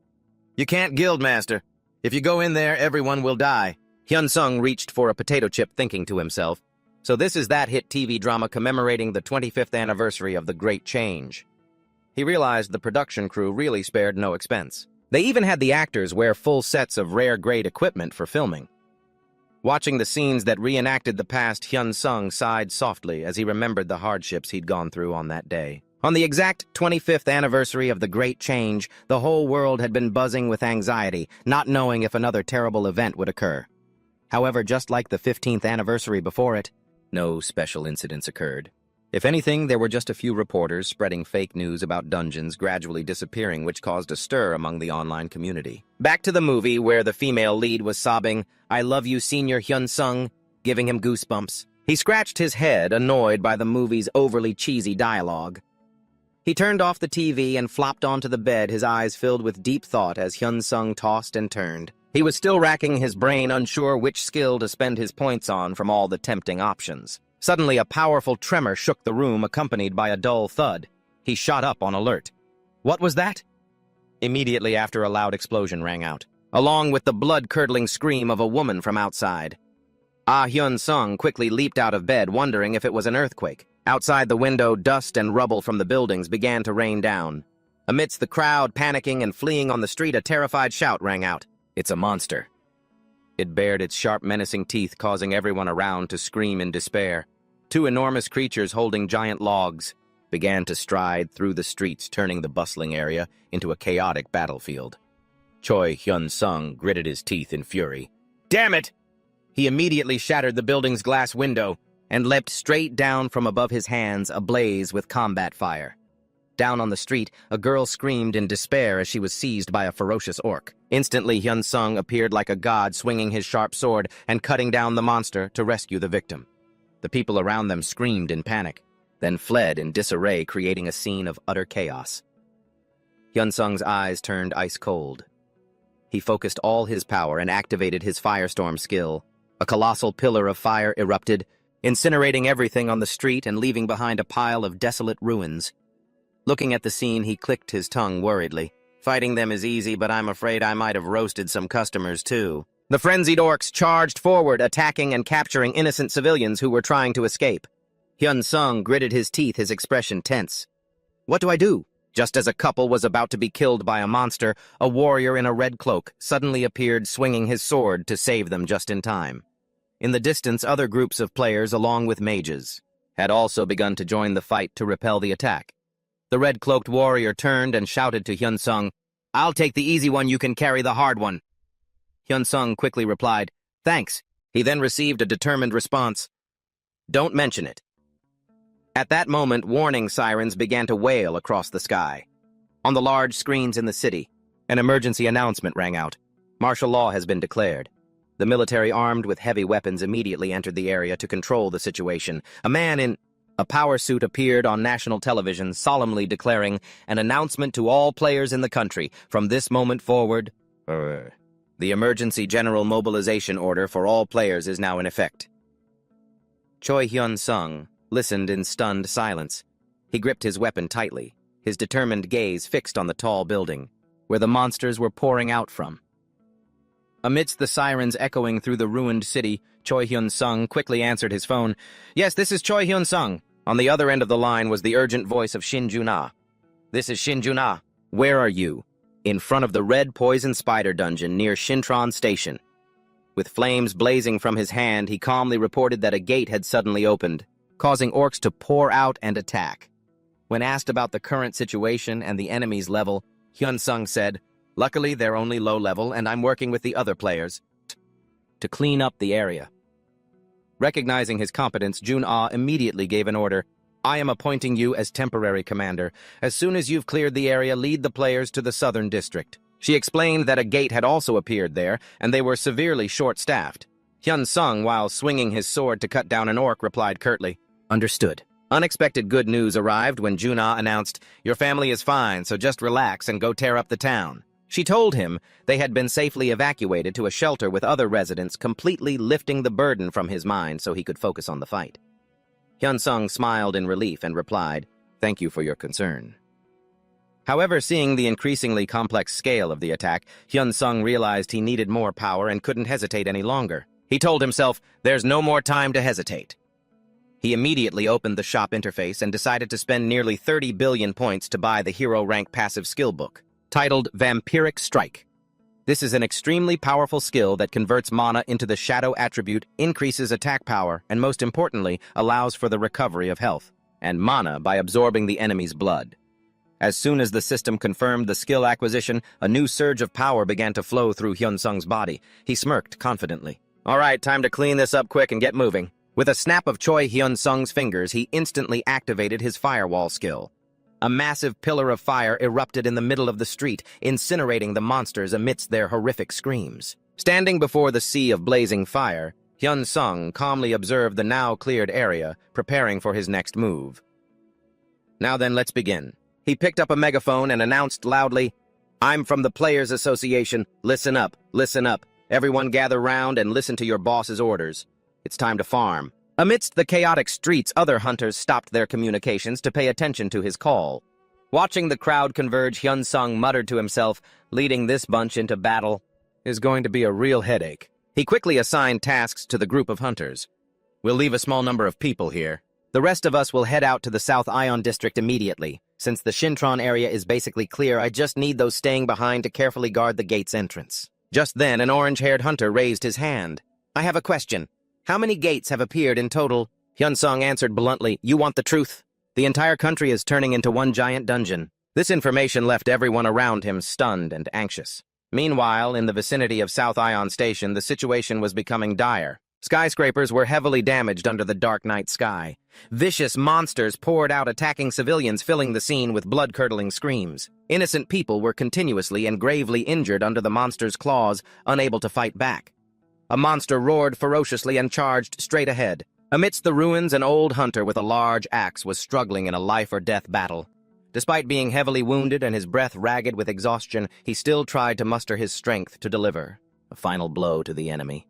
Speaker 1: "You can't guildmaster. If you go in there, everyone will die." Hyun-sung reached for a potato chip, thinking to himself, so this is that hit TV drama commemorating the 25th anniversary of the Great Change. He realized the production crew really spared no expense. They even had the actors wear full sets of rare-grade equipment for filming. Watching the scenes that reenacted the past, Hyun-sung sighed softly as he remembered the hardships he'd gone through on that day. On the exact 25th anniversary of the Great Change, the whole world had been buzzing with anxiety, not knowing if another terrible event would occur. However, just like the 15th anniversary before it, no special incidents occurred. If anything, there were just a few reporters spreading fake news about dungeons gradually disappearing, which caused a stir among the online community. Back to the movie, where the female lead was sobbing, "I love you, Senior Hyun-sung," giving him goosebumps. He scratched his head, annoyed by the movie's overly cheesy dialogue. He turned off the TV and flopped onto the bed, his eyes filled with deep thought as Hyun-sung tossed and turned. He was still racking his brain, unsure which skill to spend his points on from all the tempting options. Suddenly, a powerful tremor shook the room, accompanied by a dull thud. He shot up on alert. What was that? Immediately after, a loud explosion rang out, along with the blood-curdling scream of a woman from outside. Ah Hyun-sung quickly leaped out of bed, wondering if it was an earthquake. Outside the window, dust and rubble from the buildings began to rain down. Amidst the crowd panicking and fleeing on the street, a terrified shout rang out. "It's a monster." It bared its sharp, menacing teeth, causing everyone around to scream in despair. Two enormous creatures holding giant logs began to stride through the streets, turning the bustling area into a chaotic battlefield. Choi Hyun-sung gritted his teeth in fury. "Damn it!" He immediately shattered the building's glass window and leapt straight down from above, his hands ablaze with combat fire. Down on the street, a girl screamed in despair as she was seized by a ferocious orc. Instantly, Hyun-sung appeared like a god, swinging his sharp sword and cutting down the monster to rescue the victim. The people around them screamed in panic, then fled in disarray, creating a scene of utter chaos. Hyun-sung's eyes turned ice cold. He focused all his power and activated his firestorm skill. A colossal pillar of fire erupted, incinerating everything on the street and leaving behind a pile of desolate ruins. Looking at the scene, he clicked his tongue worriedly. Fighting them is easy, but I'm afraid I might have roasted some customers too. The frenzied orcs charged forward, attacking and capturing innocent civilians who were trying to escape. Hyun-sung gritted his teeth, his expression tense. What do I do? Just as a couple was about to be killed by a monster, a warrior in a red cloak suddenly appeared, swinging his sword to save them just in time. In the distance, other groups of players, along with mages, had also begun to join the fight to repel the attack. The red-cloaked warrior turned and shouted to Hyun-sung, "I'll take the easy one, you can carry the hard one." Hyun-sung quickly replied, "Thanks." He then received a determined response, "Don't mention it." At that moment, warning sirens began to wail across the sky. On the large screens in the city, an emergency announcement rang out. Martial law has been declared. The military, armed with heavy weapons, immediately entered the area to control the situation. A man in a power suit appeared on national television, solemnly declaring an announcement to all players in the country. From this moment forward, the emergency general mobilization order for all players is now in effect. Choi Hyun-sung listened in stunned silence. He gripped his weapon tightly, his determined gaze fixed on the tall building, where the monsters were pouring out from. Amidst the sirens echoing through the ruined city, Choi Hyun-sung quickly answered his phone. "Yes, this is Choi Hyun-sung." On the other end of the line was the urgent voice of Shin Jun-ah. "This is Shin Jun-ah. Where are you?" "In front of the Red Poison Spider Dungeon near Shintron Station." With flames blazing from his hand, he calmly reported that a gate had suddenly opened, causing orcs to pour out and attack. When asked about the current situation and the enemy's level, Hyun-sung said, "Luckily, they're only low level, and I'm working with the other players to clean up the area." Recognizing his competence, Jun-ah immediately gave an order. "I am appointing you as temporary commander. As soon as you've cleared the area, lead the players to the southern district." She explained that a gate had also appeared there, and they were severely short-staffed. Hyun-sung, while swinging his sword to cut down an orc, replied curtly, "Understood." Unexpected good news arrived when Jun-ah announced, "Your family is fine, so just relax and go tear up the town." She told him they had been safely evacuated to a shelter with other residents, completely lifting the burden from his mind so he could focus on the fight. Hyun-sung smiled in relief and replied, "Thank you for your concern." However, seeing the increasingly complex scale of the attack, Hyun-sung realized he needed more power and couldn't hesitate any longer. He told himself, "There's no more time to hesitate." He immediately opened the shop interface and decided to spend nearly 30 billion points to buy the hero rank passive skill book, titled Vampiric Strike. This is an extremely powerful skill that converts mana into the shadow attribute, increases attack power, and most importantly, allows for the recovery of health. and mana by absorbing the enemy's blood. As soon as the system confirmed the skill acquisition, a new surge of power began to flow through Hyun-sung's body. He smirked confidently. All right, time to clean this up quick and get moving. With a snap of Choi Hyun-sung's fingers, he instantly activated his firewall skill. A massive pillar of fire erupted in the middle of the street, incinerating the monsters amidst their horrific screams. Standing before the sea of blazing fire, Hyun-sung calmly observed the now cleared area, preparing for his next move. Now then, let's begin. He picked up a megaphone and announced loudly, "I'm from the Players Association. Listen up, listen up. Everyone gather round and listen to your boss's orders. It's time to farm." Amidst the chaotic streets, other hunters stopped their communications to pay attention to his call. Watching the crowd converge, Hyun-sung muttered to himself, "Leading this bunch into battle is going to be a real headache." He quickly assigned tasks to the group of hunters. "We'll leave a small number of people here. The rest of us will head out to the South Ion district immediately. Since the Shintron area is basically clear, I just need those staying behind to carefully guard the gate's entrance." Just then, an orange-haired hunter raised his hand. "I have a question. How many gates have appeared in total?" Hyun-sung answered bluntly, "You want the truth? The entire country is turning into one giant dungeon." This information left everyone around him stunned and anxious. Meanwhile, in the vicinity of South Ion Station, the situation was becoming dire. Skyscrapers were heavily damaged under the dark night sky. Vicious monsters poured out, attacking civilians, filling the scene with blood-curdling screams. Innocent people were continuously and gravely injured under the monsters' claws, unable to fight back. A monster roared ferociously and charged straight ahead. Amidst the ruins, an old hunter with a large axe was struggling in a life-or-death battle. Despite being heavily wounded and his breath ragged with exhaustion, he still tried to muster his strength to deliver a final blow to the enemy.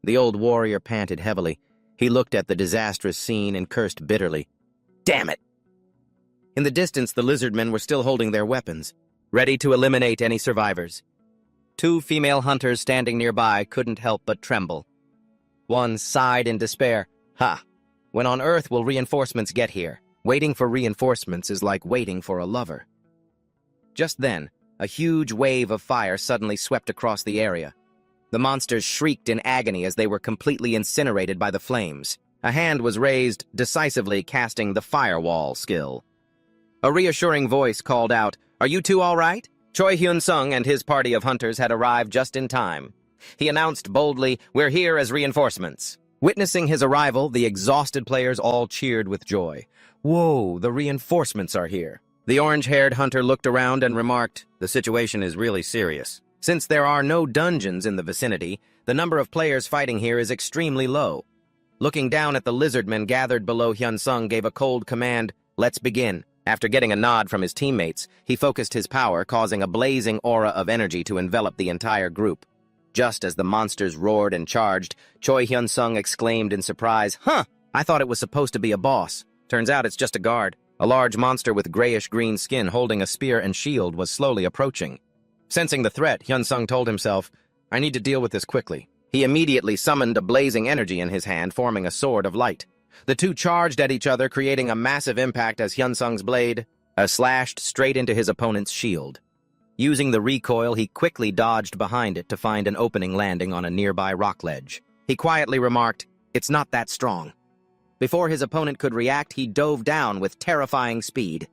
Speaker 1: The old warrior panted heavily. He looked at the disastrous scene and cursed bitterly. "Damn it!" In the distance, the lizardmen were still holding their weapons, ready to eliminate any survivors. Two female hunters standing nearby couldn't help but tremble. One sighed in despair. "Ha! When on Earth will reinforcements get here? Waiting for reinforcements is like waiting for a lover." Just then, a huge wave of fire suddenly swept across the area. The monsters shrieked in agony as they were completely incinerated by the flames. A hand was raised, decisively casting the firewall skill. A reassuring voice called out, "Are you two all right?" Choi Hyun-sung and his party of hunters had arrived just in time. He announced boldly, "We're here as reinforcements." Witnessing his arrival, the exhausted players all cheered with joy. "Whoa, the reinforcements are here." The orange-haired hunter looked around and remarked, "The situation is really serious. Since there are no dungeons in the vicinity, the number of players fighting here is extremely low." Looking down at the lizardmen gathered below, Hyun-sung gave a cold command, "Let's begin." After getting a nod from his teammates, he focused his power, causing a blazing aura of energy to envelop the entire group. Just as the monsters roared and charged, Choi Hyun-sung exclaimed in surprise, "Huh! I thought it was supposed to be a boss. Turns out it's just a guard." A large monster with grayish-green skin holding a spear and shield was slowly approaching. Sensing the threat, Hyun-sung told himself, "I need to deal with this quickly." He immediately summoned a blazing energy in his hand, forming a sword of light. The two charged at each other, creating a massive impact as Hyun-sung's blade slashed straight into his opponent's shield. Using the recoil, he quickly dodged behind it to find an opening, landing on a nearby rock ledge. He quietly remarked, "It's not that strong." Before his opponent could react, he dove down with terrifying speed.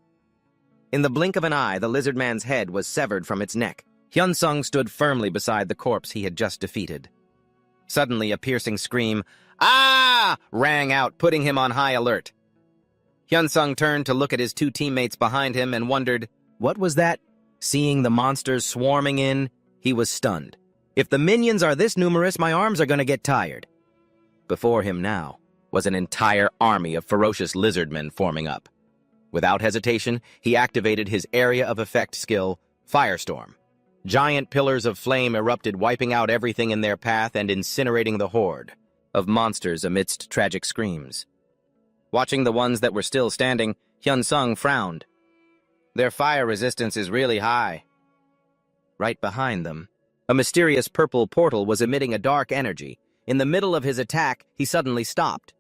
Speaker 1: In the blink of an eye, the lizard man's head was severed from its neck. Hyun-sung stood firmly beside the corpse he had just defeated. Suddenly, a piercing scream, "Ah!" rang out, putting him on high alert. Hyun-sung turned to look at his two teammates behind him and wondered, what was that? Seeing the monsters swarming in, he was stunned. If the minions are this numerous, my arms are going to get tired. Before him now was an entire army of ferocious lizardmen forming up. Without hesitation, he activated his area of effect skill, Firestorm. Giant pillars of flame erupted, wiping out everything in their path and incinerating the horde of monsters amidst tragic screams. Watching the ones that were still standing, Hyun-sung frowned. Their fire resistance is really high. Right behind them, a mysterious purple portal was emitting a dark energy. In the middle of his attack, he suddenly stopped.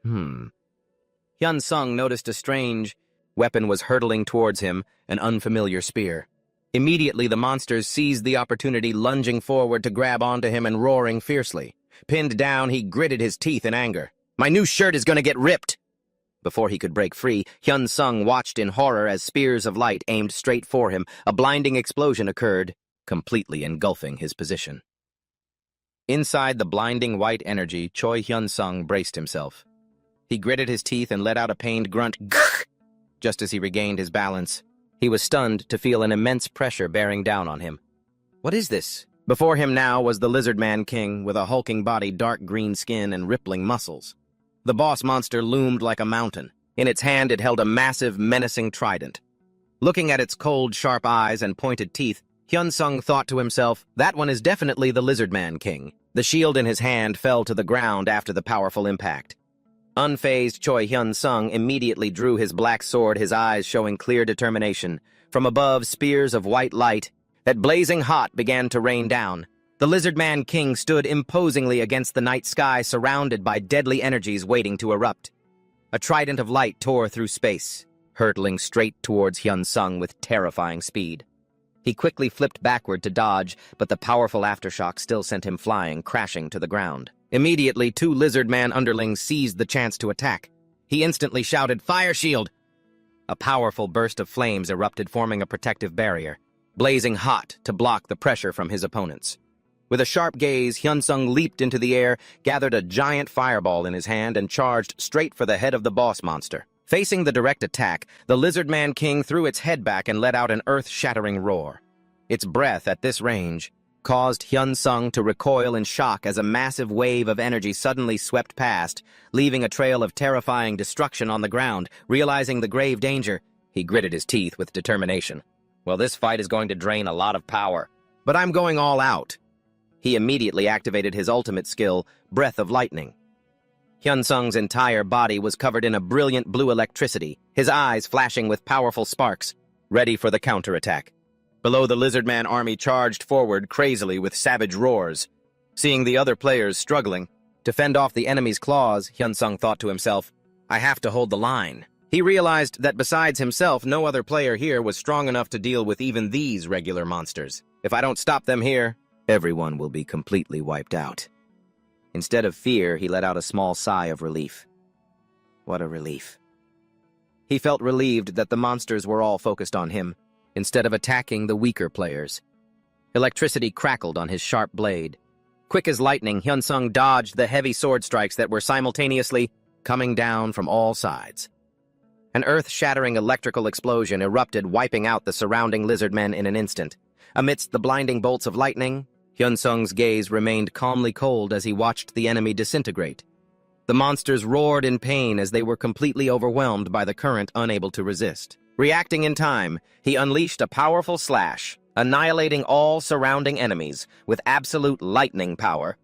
Speaker 1: Hyun-sung noticed a strange weapon was hurtling towards him, an unfamiliar spear. Immediately, the monsters seized the opportunity, lunging forward to grab onto him and roaring fiercely. Pinned down, he gritted his teeth in anger. "My new shirt is going to get ripped!" Before he could break free, Hyun-sung watched in horror as spears of light aimed straight for him. A blinding explosion occurred, completely engulfing his position. Inside the blinding white energy, Choi Hyun-sung braced himself. He gritted his teeth and let out a pained grunt, "Gah!" Just as he regained his balance. He was stunned to feel an immense pressure bearing down on him. What is this? Before him now was the Lizard Man King, with a hulking body, dark green skin, and rippling muscles. The boss monster loomed like a mountain. In its hand it held a massive, menacing trident. Looking at its cold, sharp eyes and pointed teeth, Hyun-sung thought to himself, that one is definitely the Lizard Man King. The shield in his hand fell to the ground after the powerful impact. Unfazed, Choi Hyun-sung immediately drew his black sword, his eyes showing clear determination. From above, spears of white light that blazing hot began to rain down. The Lizard Man King stood imposingly against the night sky, surrounded by deadly energies waiting to erupt. A trident of light tore through space, hurtling straight towards Hyun-sung with terrifying speed. He quickly flipped backward to dodge, but the powerful aftershock still sent him flying, crashing to the ground. Immediately, two Lizard Man underlings seized the chance to attack. He instantly shouted, "Fire shield!" A powerful burst of flames erupted, forming a protective barrier, blazing hot to block the pressure from his opponents. With a sharp gaze, Hyun-sung leaped into the air, gathered a giant fireball in his hand, and charged straight for the head of the boss monster. Facing the direct attack, the Lizard Man King threw its head back and let out an earth-shattering roar. Its breath at this range caused Hyun-sung to recoil in shock as a massive wave of energy suddenly swept past, leaving a trail of terrifying destruction on the ground. Realizing the grave danger, he gritted his teeth with determination. Well, this fight is going to drain a lot of power, but I'm going all out. He immediately activated his ultimate skill, Breath of Lightning. Hyun-sung's entire body was covered in a brilliant blue electricity, his eyes flashing with powerful sparks, ready for the counterattack. Below, the Lizard Man army charged forward crazily with savage roars. Seeing the other players struggling to fend off the enemy's claws, Hyun-sung thought to himself, I have to hold the line. He realized that besides himself, no other player here was strong enough to deal with even these regular monsters. If I don't stop them here, everyone will be completely wiped out. Instead of fear, he let out a small sigh of relief. What a relief. He felt relieved that the monsters were all focused on him, instead of attacking the weaker players. Electricity crackled on his sharp blade. Quick as lightning, Hyun-sung dodged the heavy sword strikes that were simultaneously coming down from all sides. An earth-shattering electrical explosion erupted, wiping out the surrounding lizard men in an instant. Amidst the blinding bolts of lightning, Hyun-sung's gaze remained calmly cold as he watched the enemy disintegrate. The monsters roared in pain as they were completely overwhelmed by the current, unable to resist. Reacting in time, he unleashed a powerful slash, annihilating all surrounding enemies with absolute lightning power.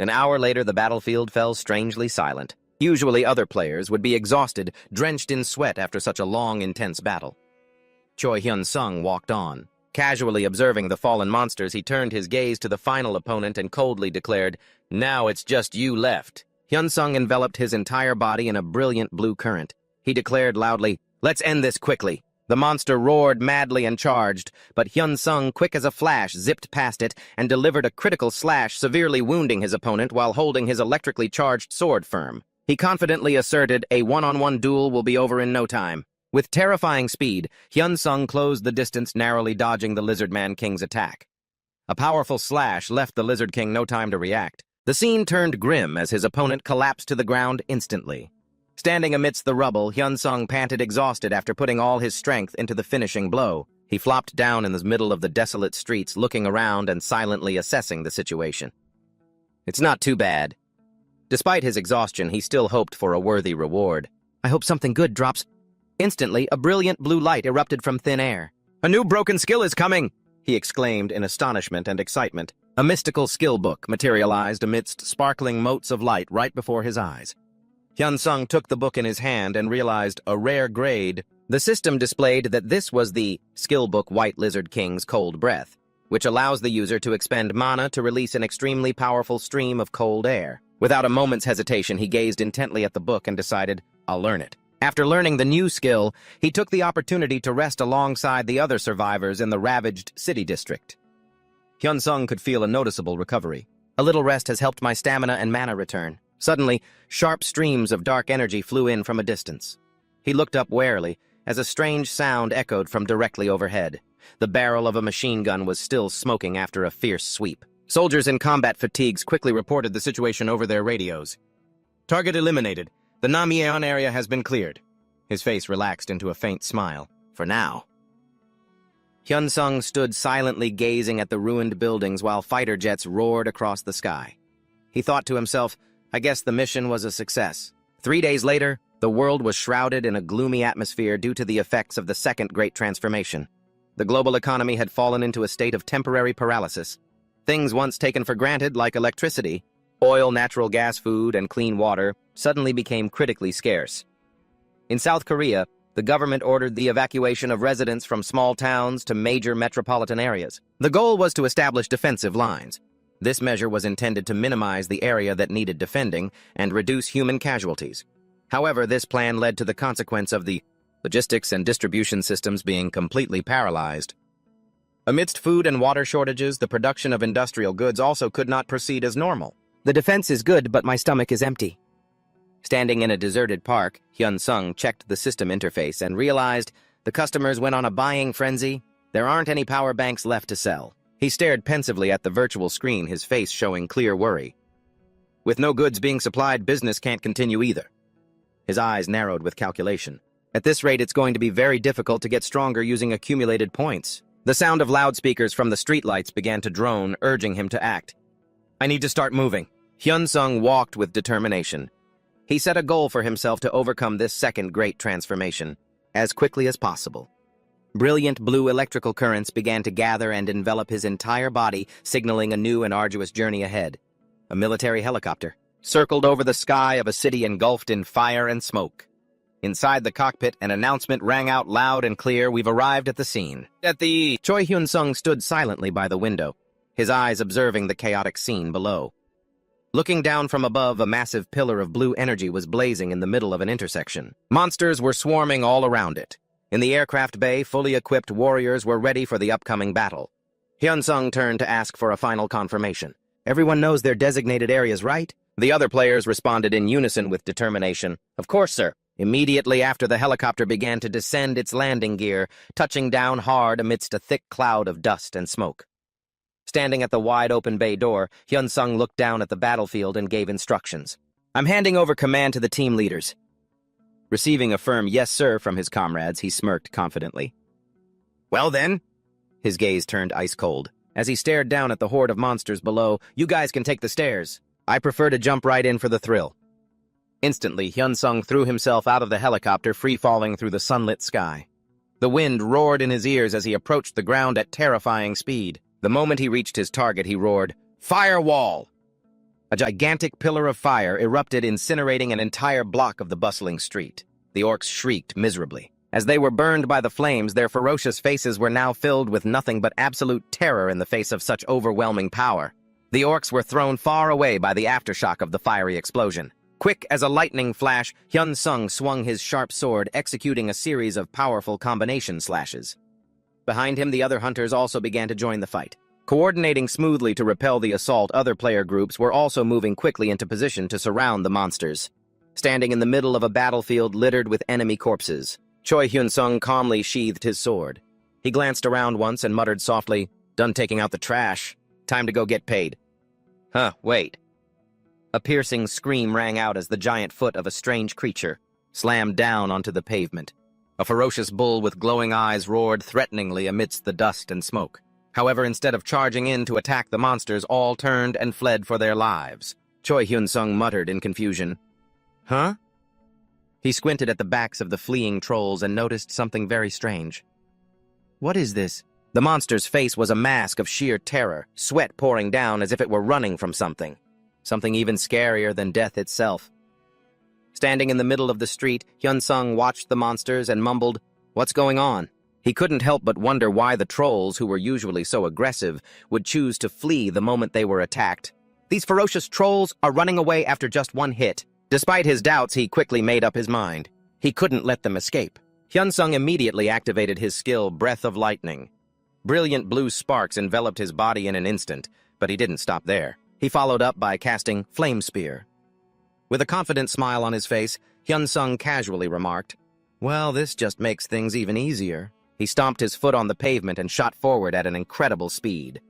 Speaker 1: An hour later, the battlefield fell strangely silent. Usually, other players would be exhausted, drenched in sweat after such a long, intense battle. Choi Hyun-sung walked on. Casually observing the fallen monsters, he turned his gaze to the final opponent and coldly declared, "Now it's just you left." Hyun-sung enveloped his entire body in a brilliant blue current. He declared loudly, "Let's end this quickly." The monster roared madly and charged, but Hyun-sung, quick as a flash, zipped past it and delivered a critical slash, severely wounding his opponent while holding his electrically charged sword firm. He confidently asserted, "A one-on-one duel will be over in no time." With terrifying speed, Hyun-sung closed the distance, narrowly dodging the Lizard Man King's attack. A powerful slash left the Lizard King no time to react. The scene turned grim as his opponent collapsed to the ground instantly. Standing amidst the rubble, Hyun-sung panted exhausted after putting all his strength into the finishing blow. He flopped down in the middle of the desolate streets, looking around and silently assessing the situation. It's not too bad. Despite his exhaustion, he still hoped for a worthy reward. I hope something good drops. Instantly, a brilliant blue light erupted from thin air. "A new broken skill is coming!" he exclaimed in astonishment and excitement. A mystical skill book materialized amidst sparkling motes of light right before his eyes. Hyun-sung took the book in his hand and realized a rare grade. The system displayed that this was the skill book White Lizard King's Cold Breath, which allows the user to expend mana to release an extremely powerful stream of cold air. Without a moment's hesitation, he gazed intently at the book and decided, I'll learn it. After learning the new skill, he took the opportunity to rest alongside the other survivors in the ravaged city district. Hyun-sung could feel a noticeable recovery. A little rest has helped my stamina and mana return. Suddenly, sharp streams of dark energy flew in from a distance. He looked up warily as a strange sound echoed from directly overhead. The barrel of a machine gun was still smoking after a fierce sweep. Soldiers in combat fatigues quickly reported the situation over their radios. "Target eliminated. The Namyeon area has been cleared." His face relaxed into a faint smile. For now. Hyun-sung stood silently gazing at the ruined buildings while fighter jets roared across the sky. He thought to himself, I guess the mission was a success. 3 days later, the world was shrouded in a gloomy atmosphere due to the effects of the Second Great Transformation. The global economy had fallen into a state of temporary paralysis. Things once taken for granted, like electricity, oil, natural gas, food, and clean water, suddenly became critically scarce. In South Korea, the government ordered the evacuation of residents from small towns to major metropolitan areas. The goal was to establish defensive lines. This measure was intended to minimize the area that needed defending and reduce human casualties. However, this plan led to the consequence of the logistics and distribution systems being completely paralyzed. Amidst food and water shortages, the production of industrial goods also could not proceed as normal. The defense is good, but my stomach is empty. Standing in a deserted park, Hyun-sung checked the system interface and realized the customers went on a buying frenzy. There aren't any power banks left to sell. He stared pensively at the virtual screen, his face showing clear worry. With no goods being supplied, business can't continue either. His eyes narrowed with calculation. At this rate, it's going to be very difficult to get stronger using accumulated points. The sound of loudspeakers from the streetlights began to drone, urging him to act. I need to start moving. Hyun-sung walked with determination. He set a goal for himself to overcome this second great transformation as quickly as possible. Brilliant blue electrical currents began to gather and envelop his entire body, signaling a new and arduous journey ahead. A military helicopter circled over the sky of a city engulfed in fire and smoke. Inside the cockpit, an announcement rang out loud and clear, "We've arrived at the scene." Choi Hyun-sung stood silently by the window, his eyes observing the chaotic scene below. Looking down from above, a massive pillar of blue energy was blazing in the middle of an intersection. Monsters were swarming all around it. In the aircraft bay, fully equipped warriors were ready for the upcoming battle. Hyun-sung turned to ask for a final confirmation. Everyone knows their designated areas, right? The other players responded in unison with determination. Of course, sir. Immediately after, the helicopter began to descend its landing gear, touching down hard amidst a thick cloud of dust and smoke. Standing at the wide-open bay door, Hyun-sung looked down at the battlefield and gave instructions. I'm handing over command to the team leaders. Receiving a firm yes, sir, from his comrades, he smirked confidently. Well then? His gaze turned ice-cold. As he stared down at the horde of monsters below, you guys can take the stairs. I prefer to jump right in for the thrill. Instantly, Hyun-sung threw himself out of the helicopter, free-falling through the sunlit sky. The wind roared in his ears as he approached the ground at terrifying speed. The moment he reached his target, he roared, "Firewall!" A gigantic pillar of fire erupted, incinerating an entire block of the bustling street. The orcs shrieked miserably. As they were burned by the flames, their ferocious faces were now filled with nothing but absolute terror in the face of such overwhelming power. The orcs were thrown far away by the aftershock of the fiery explosion. Quick as a lightning flash, Hyun-sung swung his sharp sword, executing a series of powerful combination slashes. Behind him, the other hunters also began to join the fight. Coordinating smoothly to repel the assault, other player groups were also moving quickly into position to surround the monsters. Standing in the middle of a battlefield littered with enemy corpses, Choi Hyun-sung calmly sheathed his sword. He glanced around once and muttered softly, "Done taking out the trash. Time to go get paid." Wait. A piercing scream rang out as the giant foot of a strange creature slammed down onto the pavement. A ferocious bull with glowing eyes roared threateningly amidst the dust and smoke. However, instead of charging in to attack the monsters, all turned and fled for their lives. Choi Hyun-sung muttered in confusion. Huh? He squinted at the backs of the fleeing trolls and noticed something very strange. What is this? The monster's face was a mask of sheer terror, sweat pouring down as if it were running from something. Something even scarier than death itself. Standing in the middle of the street, Hyun-sung watched the monsters and mumbled, "What's going on?" He couldn't help but wonder why the trolls, who were usually so aggressive, would choose to flee the moment they were attacked. These ferocious trolls are running away after just one hit. Despite his doubts, he quickly made up his mind. He couldn't let them escape. Hyun-sung immediately activated his skill, Breath of Lightning. Brilliant blue sparks enveloped his body in an instant, but he didn't stop there. He followed up by casting Flame Spear. With a confident smile on his face, Hyun-sung casually remarked, "Well, this just makes things even easier." He stomped his foot on the pavement and shot forward at an incredible speed.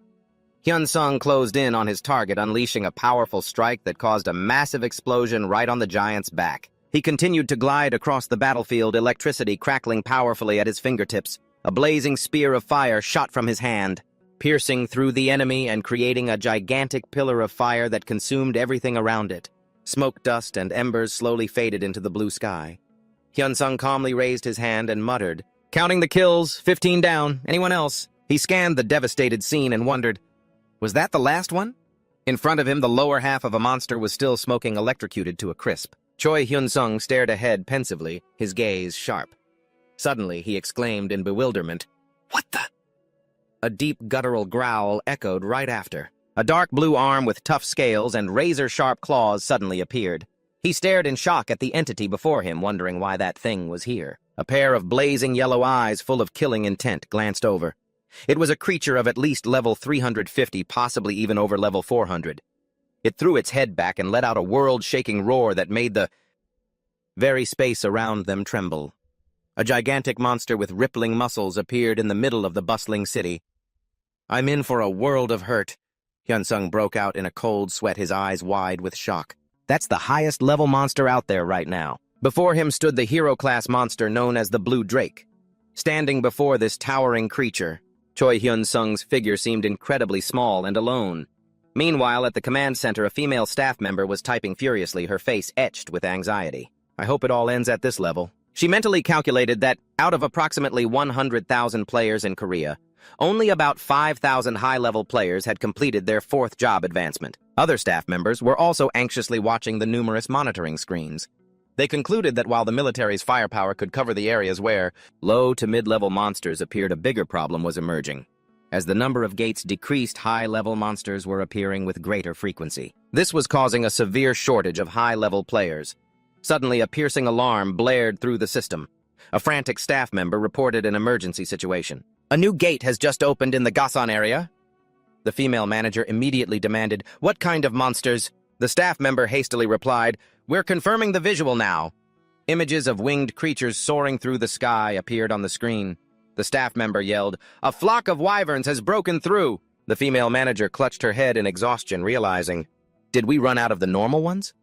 Speaker 1: Hyun-sung closed in on his target, unleashing a powerful strike that caused a massive explosion right on the giant's back. He continued to glide across the battlefield, electricity crackling powerfully at his fingertips. A blazing spear of fire shot from his hand, piercing through the enemy and creating a gigantic pillar of fire that consumed everything around it. Smoke dust and embers slowly faded into the blue sky. Hyun-sung calmly raised his hand and muttered, "Counting the kills, 15 down. Anyone else?" He scanned the devastated scene and wondered, was that the last one? In front of him, the lower half of a monster was still smoking, electrocuted to a crisp. Choi Hyun-sung stared ahead pensively, his gaze sharp. Suddenly, he exclaimed in bewilderment, "What the?" A deep guttural growl echoed right after. A dark blue arm with tough scales and razor-sharp claws suddenly appeared. He stared in shock at the entity before him, wondering why that thing was here. A pair of blazing yellow eyes full of killing intent glanced over. It was a creature of at least level 350, possibly even over level 400. It threw its head back and let out a world-shaking roar that made the very space around them tremble. A gigantic monster with rippling muscles appeared in the middle of the bustling city. "I'm in for a world of hurt." Hyun-sung broke out in a cold sweat, his eyes wide with shock. That's the highest level monster out there right now. Before him stood the hero-class monster known as the Blue Drake. Standing before this towering creature, Choi Hyun-sung's figure seemed incredibly small and alone. Meanwhile, at the command center, a female staff member was typing furiously, her face etched with anxiety. "I hope it all ends at this level." She mentally calculated that, out of approximately 100,000 players in Korea, only about 5,000 high-level players had completed their 4th job advancement. Other staff members were also anxiously watching the numerous monitoring screens. They concluded that while the military's firepower could cover the areas where low to mid-level monsters appeared, a bigger problem was emerging. As the number of gates decreased, high-level monsters were appearing with greater frequency. This was causing a severe shortage of high-level players. Suddenly, a piercing alarm blared through the system. A frantic staff member reported an emergency situation. "A new gate has just opened in the Gasan area." The female manager immediately demanded, "What kind of monsters?" The staff member hastily replied, "We're confirming the visual now." Images of winged creatures soaring through the sky appeared on the screen. The staff member yelled, "A flock of wyverns has broken through." The female manager clutched her head in exhaustion, realizing, did we run out of the normal ones?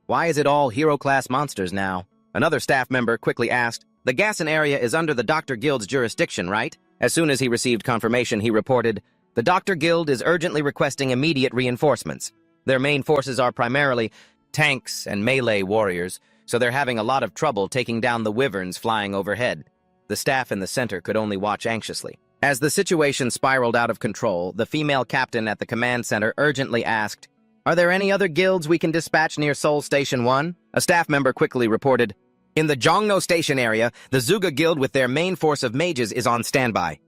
Speaker 1: Why is it all hero-class monsters now? Another staff member quickly asked, "The Gasan area is under the Doctor Guild's jurisdiction, right?" As soon as he received confirmation, he reported, "The Doctor Guild is urgently requesting immediate reinforcements. Their main forces are primarily tanks and melee warriors, so they're having a lot of trouble taking down the wyverns flying overhead." The staff in the center could only watch anxiously. As the situation spiraled out of control, the female captain at the command center urgently asked, "Are there any other guilds we can dispatch near Seoul Station 1? A staff member quickly reported, "In the Jongno Station area, the Zuga Guild with their main force of mages is on standby."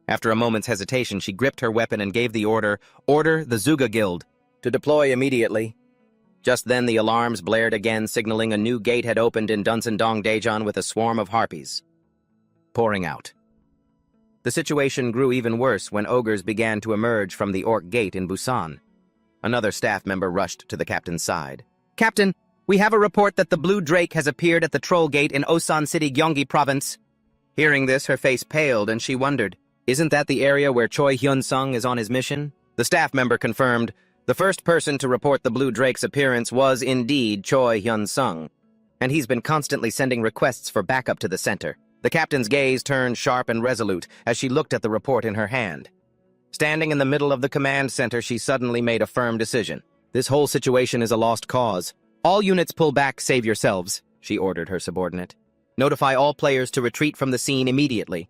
Speaker 1: After a moment's hesitation, she gripped her weapon and gave the order the Zuga Guild to deploy immediately. Just then, the alarms blared again, signaling a new gate had opened in Dunsandong Daejeon with a swarm of harpies pouring out. The situation grew even worse when ogres began to emerge from the Orc Gate in Busan. Another staff member rushed to the captain's side. "Captain, we have a report that the Blue Drake has appeared at the Troll Gate in Osan City, Gyeonggi Province." Hearing this, her face paled and she wondered, isn't that the area where Choi Hyun-sung is on his mission? The staff member confirmed, the first person to report the Blue Drake's appearance was indeed Choi Hyun-sung, and he's been constantly sending requests for backup to the center. The captain's gaze turned sharp and resolute as she looked at the report in her hand. Standing in the middle of the command center, she suddenly made a firm decision. "This whole situation is a lost cause. All units pull back, save yourselves," she ordered her subordinate. "Notify all players to retreat from the scene immediately."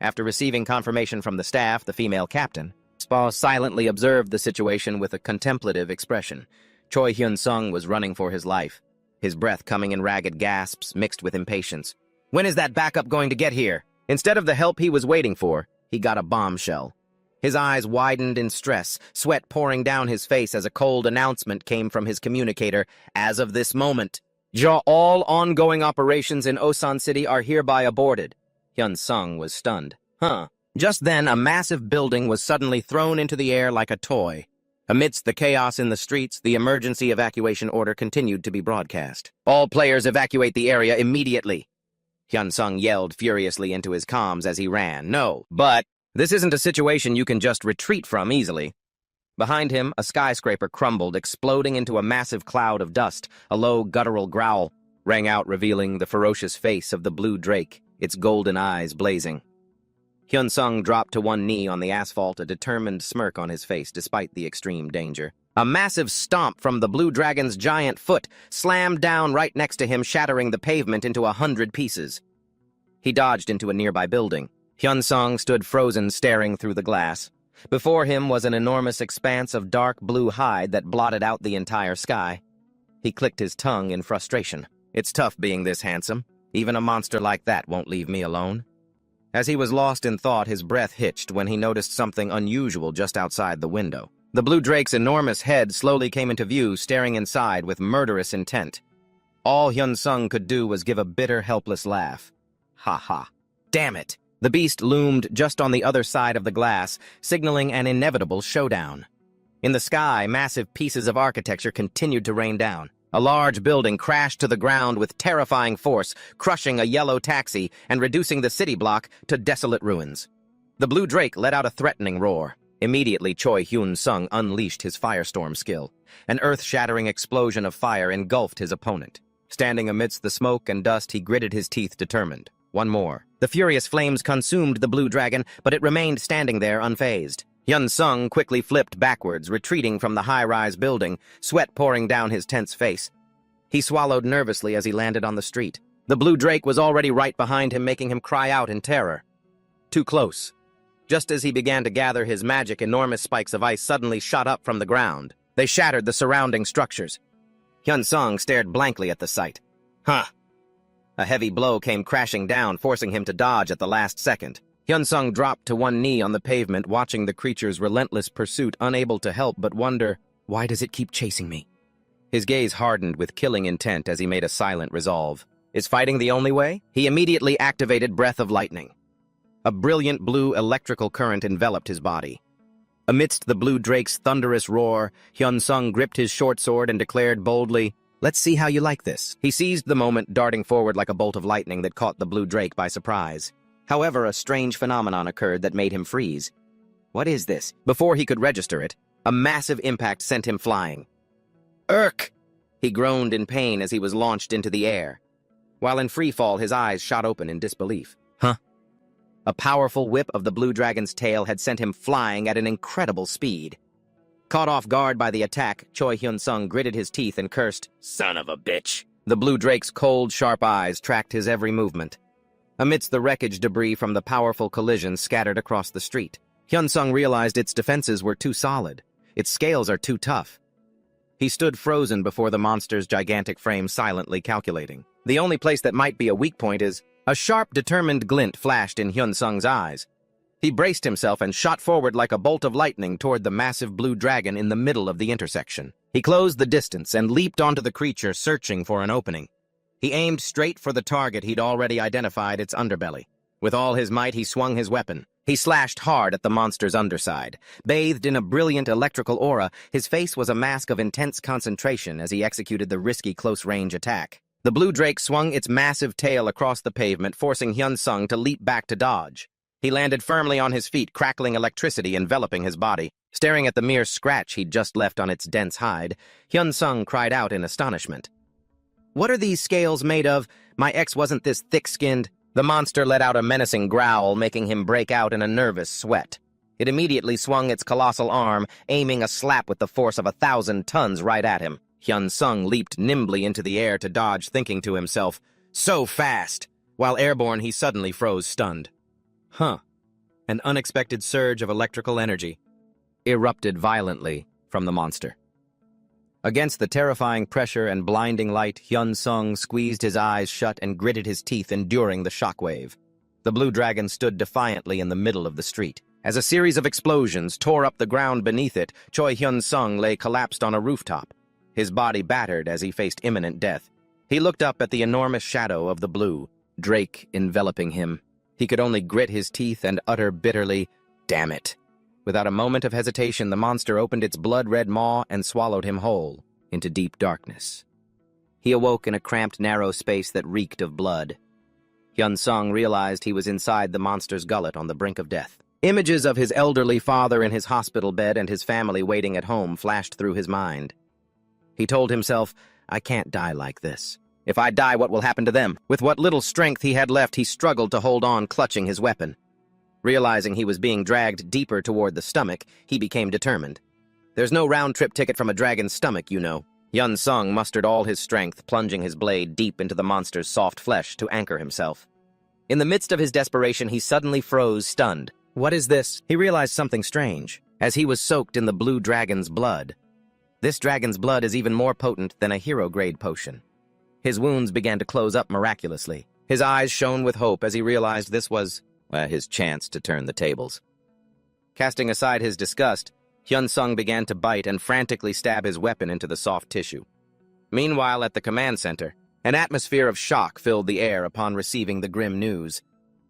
Speaker 1: After receiving confirmation from the staff, the female captain, Spa silently observed the situation with a contemplative expression. Choi Hyun-sung was running for his life, his breath coming in ragged gasps mixed with impatience. When is that backup going to get here? Instead of the help he was waiting for, he got a bombshell. His eyes widened in stress, sweat pouring down his face as a cold announcement came from his communicator. "As of this moment, all ongoing operations in Osan City are hereby aborted." Hyun-sung was stunned. Just then, a massive building was suddenly thrown into the air like a toy. Amidst the chaos in the streets, the emergency evacuation order continued to be broadcast. All players evacuate the area immediately. Hyun-sung yelled furiously into his comms as he ran. No, but this isn't a situation you can just retreat from easily. Behind him, a skyscraper crumbled, exploding into a massive cloud of dust. A low, guttural growl rang out, revealing the ferocious face of the blue drake, its golden eyes blazing. Hyun-sung dropped to one knee on the asphalt, a determined smirk on his face despite the extreme danger. A massive stomp from the blue dragon's giant foot slammed down right next to him, shattering the pavement into 100 pieces. He dodged into a nearby building. Hyun-sung stood frozen, staring through the glass. Before him was an enormous expanse of dark blue hide that blotted out the entire sky. He clicked his tongue in frustration. It's tough being this handsome. Even a monster like that won't leave me alone. As he was lost in thought, his breath hitched when he noticed something unusual just outside the window. The blue drake's enormous head slowly came into view, staring inside with murderous intent. All Hyun-sung could do was give a bitter, helpless laugh. Ha ha. Damn it! The beast loomed just on the other side of the glass, signaling an inevitable showdown. In the sky, massive pieces of architecture continued to rain down. A large building crashed to the ground with terrifying force, crushing a yellow taxi and reducing the city block to desolate ruins. The blue drake let out a threatening roar. Immediately, Choi Hyun-sung unleashed his firestorm skill. An earth-shattering explosion of fire engulfed his opponent. Standing amidst the smoke and dust, he gritted his teeth, determined. One more. The furious flames consumed the blue dragon, but it remained standing there unfazed. Hyun-sung quickly flipped backwards, retreating from the high-rise building, sweat pouring down his tense face. He swallowed nervously as he landed on the street. The blue drake was already right behind him, making him cry out in terror. Too close. Just as he began to gather his magic, enormous spikes of ice suddenly shot up from the ground. They shattered the surrounding structures. Hyun-sung stared blankly at the sight. Huh. A heavy blow came crashing down, forcing him to dodge at the last second. Hyun-sung dropped to one knee on the pavement, watching the creature's relentless pursuit, unable to help but wonder, why does it keep chasing me? His gaze hardened with killing intent as he made a silent resolve. Is fighting the only way? He immediately activated Breath of Lightning. A brilliant blue electrical current enveloped his body. Amidst the blue drake's thunderous roar, Hyun-sung gripped his short sword and declared boldly, "Let's see how you like this." He seized the moment, darting forward like a bolt of lightning that caught the blue drake by surprise. However, a strange phenomenon occurred that made him freeze. What is this? Before he could register it, a massive impact sent him flying. Urk! He groaned in pain as he was launched into the air. While in free fall, his eyes shot open in disbelief. Huh? A powerful whip of the blue dragon's tail had sent him flying at an incredible speed. Caught off guard by the attack, Choi Hyun-sung gritted his teeth and cursed, "Son of a bitch!" The blue drake's cold, sharp eyes tracked his every movement. Amidst the wreckage debris from the powerful collision scattered across the street, Hyun-sung realized its defenses were too solid. Its scales are too tough. He stood frozen before the monster's gigantic frame, silently calculating. The only place that might be a weak point is... A sharp, determined glint flashed in Hyun-sung's eyes. He braced himself and shot forward like a bolt of lightning toward the massive blue dragon in the middle of the intersection. He closed the distance and leaped onto the creature, searching for an opening. He aimed straight for the target he'd already identified, its underbelly. With all his might, he swung his weapon. He slashed hard at the monster's underside. Bathed in a brilliant electrical aura, his face was a mask of intense concentration as he executed the risky close-range attack. The blue drake swung its massive tail across the pavement, forcing Hyun-sung to leap back to dodge. He landed firmly on his feet, crackling electricity enveloping his body. Staring at the mere scratch he'd just left on its dense hide, Hyun-sung cried out in astonishment. "What are these scales made of? My ex wasn't this thick-skinned." The monster let out a menacing growl, making him break out in a nervous sweat. It immediately swung its colossal arm, aiming a slap with the force of 1,000 tons right at him. Hyun-sung leaped nimbly into the air to dodge, thinking to himself, "So fast!" While airborne, he suddenly froze, stunned. Huh. An unexpected surge of electrical energy erupted violently from the monster. Against the terrifying pressure and blinding light, Hyun-sung squeezed his eyes shut and gritted his teeth, enduring the shockwave. The blue dragon stood defiantly in the middle of the street. As a series of explosions tore up the ground beneath it, Choi Hyun-sung lay collapsed on a rooftop, his body battered as he faced imminent death. He looked up at the enormous shadow of the blue drake enveloping him. He could only grit his teeth and utter bitterly, "Damn it." Without a moment of hesitation, the monster opened its blood-red maw and swallowed him whole into deep darkness. He awoke in a cramped, narrow space that reeked of blood. Hyun-sung realized he was inside the monster's gullet on the brink of death. Images of his elderly father in his hospital bed and his family waiting at home flashed through his mind. He told himself, I can't die like this. If I die, what will happen to them? With what little strength he had left, he struggled to hold on, clutching his weapon. Realizing he was being dragged deeper toward the stomach, he became determined. There's no round-trip ticket from a dragon's stomach, you know. Hyun-sung mustered all his strength, plunging his blade deep into the monster's soft flesh to anchor himself. In the midst of his desperation, he suddenly froze, stunned. What is this? He realized something strange, as he was soaked in the blue dragon's blood. This dragon's blood is even more potent than a hero-grade potion. His wounds began to close up miraculously. His eyes shone with hope as he realized this was, his chance to turn the tables. Casting aside his disgust, Hyun-sung began to bite and frantically stab his weapon into the soft tissue. Meanwhile, at the command center, an atmosphere of shock filled the air upon receiving the grim news.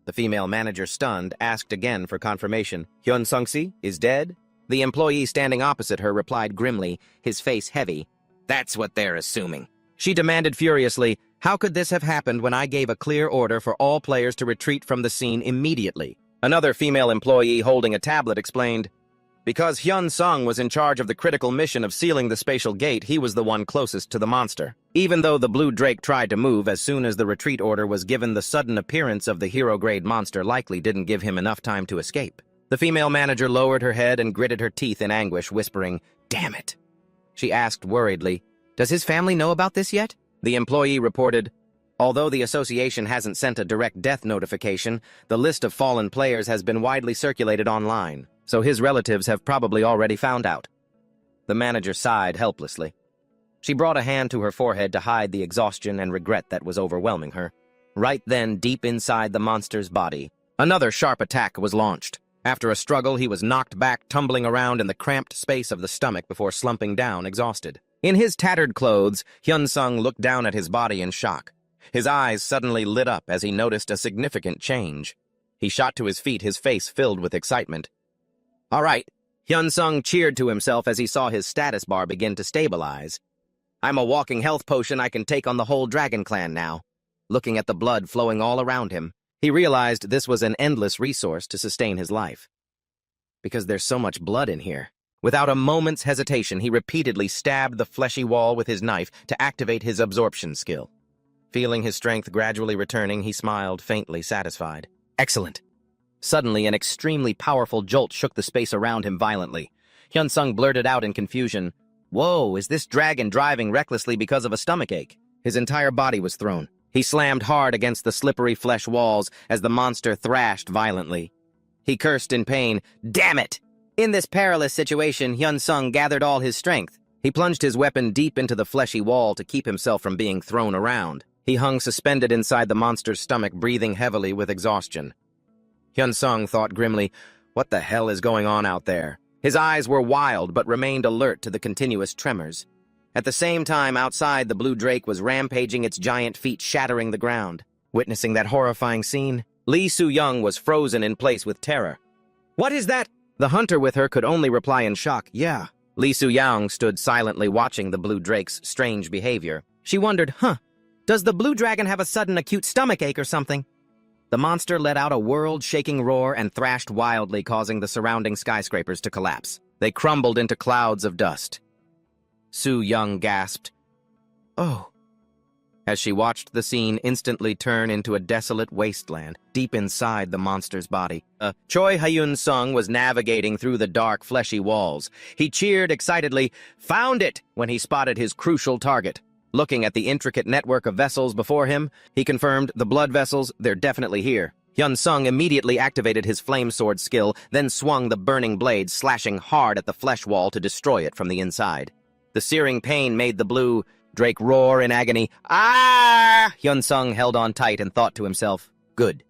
Speaker 1: The female manager, stunned, asked again for confirmation. Hyun-sung-si is dead? The employee standing opposite her replied grimly, his face heavy. That's what they're assuming. She demanded furiously, how could this have happened when I gave a clear order for all players to retreat from the scene immediately? Another female employee holding a tablet explained, because Hyun-sung was in charge of the critical mission of sealing the spatial gate, he was the one closest to the monster. Even though the blue drake tried to move as soon as the retreat order was given, the sudden appearance of the hero-grade monster likely didn't give him enough time to escape. The female manager lowered her head and gritted her teeth in anguish, whispering, damn it. She asked worriedly, does his family know about this yet? The employee reported, although the association hasn't sent a direct death notification, the list of fallen players has been widely circulated online, so his relatives have probably already found out. The manager sighed helplessly. She brought a hand to her forehead to hide the exhaustion and regret that was overwhelming her. Right then, deep inside the monster's body, another sharp attack was launched. After a struggle, he was knocked back, tumbling around in the cramped space of the stomach before slumping down, exhausted. In his tattered clothes, Hyun-sung looked down at his body in shock. His eyes suddenly lit up as he noticed a significant change. He shot to his feet, his face filled with excitement. All right, Hyun-sung cheered to himself as he saw his status bar begin to stabilize. I'm a walking health potion. I can take on the whole dragon clan now. Looking at the blood flowing all around him, he realized this was an endless resource to sustain his life. Because there's so much blood in here. Without a moment's hesitation, he repeatedly stabbed the fleshy wall with his knife to activate his absorption skill. Feeling his strength gradually returning, he smiled, faintly satisfied. Excellent. Suddenly, an extremely powerful jolt shook the space around him violently. Hyun-sung blurted out in confusion, whoa, is this dragon driving recklessly because of a stomachache? His entire body was thrown. He slammed hard against the slippery flesh walls as the monster thrashed violently. He cursed in pain, damn it! In this perilous situation, Hyun-sung gathered all his strength. He plunged his weapon deep into the fleshy wall to keep himself from being thrown around. He hung suspended inside the monster's stomach, breathing heavily with exhaustion. Hyun-sung thought grimly, what the hell is going on out there? His eyes were wild but remained alert to the continuous tremors. At the same time, outside, the blue drake was rampaging, its giant feet shattering the ground. Witnessing that horrifying scene, Lee Soo-young was frozen in place with terror. What is that? The hunter with her could only reply in shock, yeah. Lee Soo-young stood silently watching the blue drake's strange behavior. She wondered, does the blue dragon have a sudden acute stomachache or something? The monster let out a world-shaking roar and thrashed wildly, causing the surrounding skyscrapers to collapse. They crumbled into clouds of dust. Soo-young gasped, oh, as she watched the scene instantly turn into a desolate wasteland deep inside the monster's body. Choi Hyun-sung was navigating through the dark, fleshy walls. He cheered excitedly, found it, when he spotted his crucial target. Looking at the intricate network of vessels before him, he confirmed, the blood vessels, they're definitely here. Hyun-sung immediately activated his flame sword skill, then swung the burning blade, slashing hard at the flesh wall to destroy it from the inside. The searing pain made the blue drake roar in agony. Ah! Hyun-sung held on tight and thought to himself, good.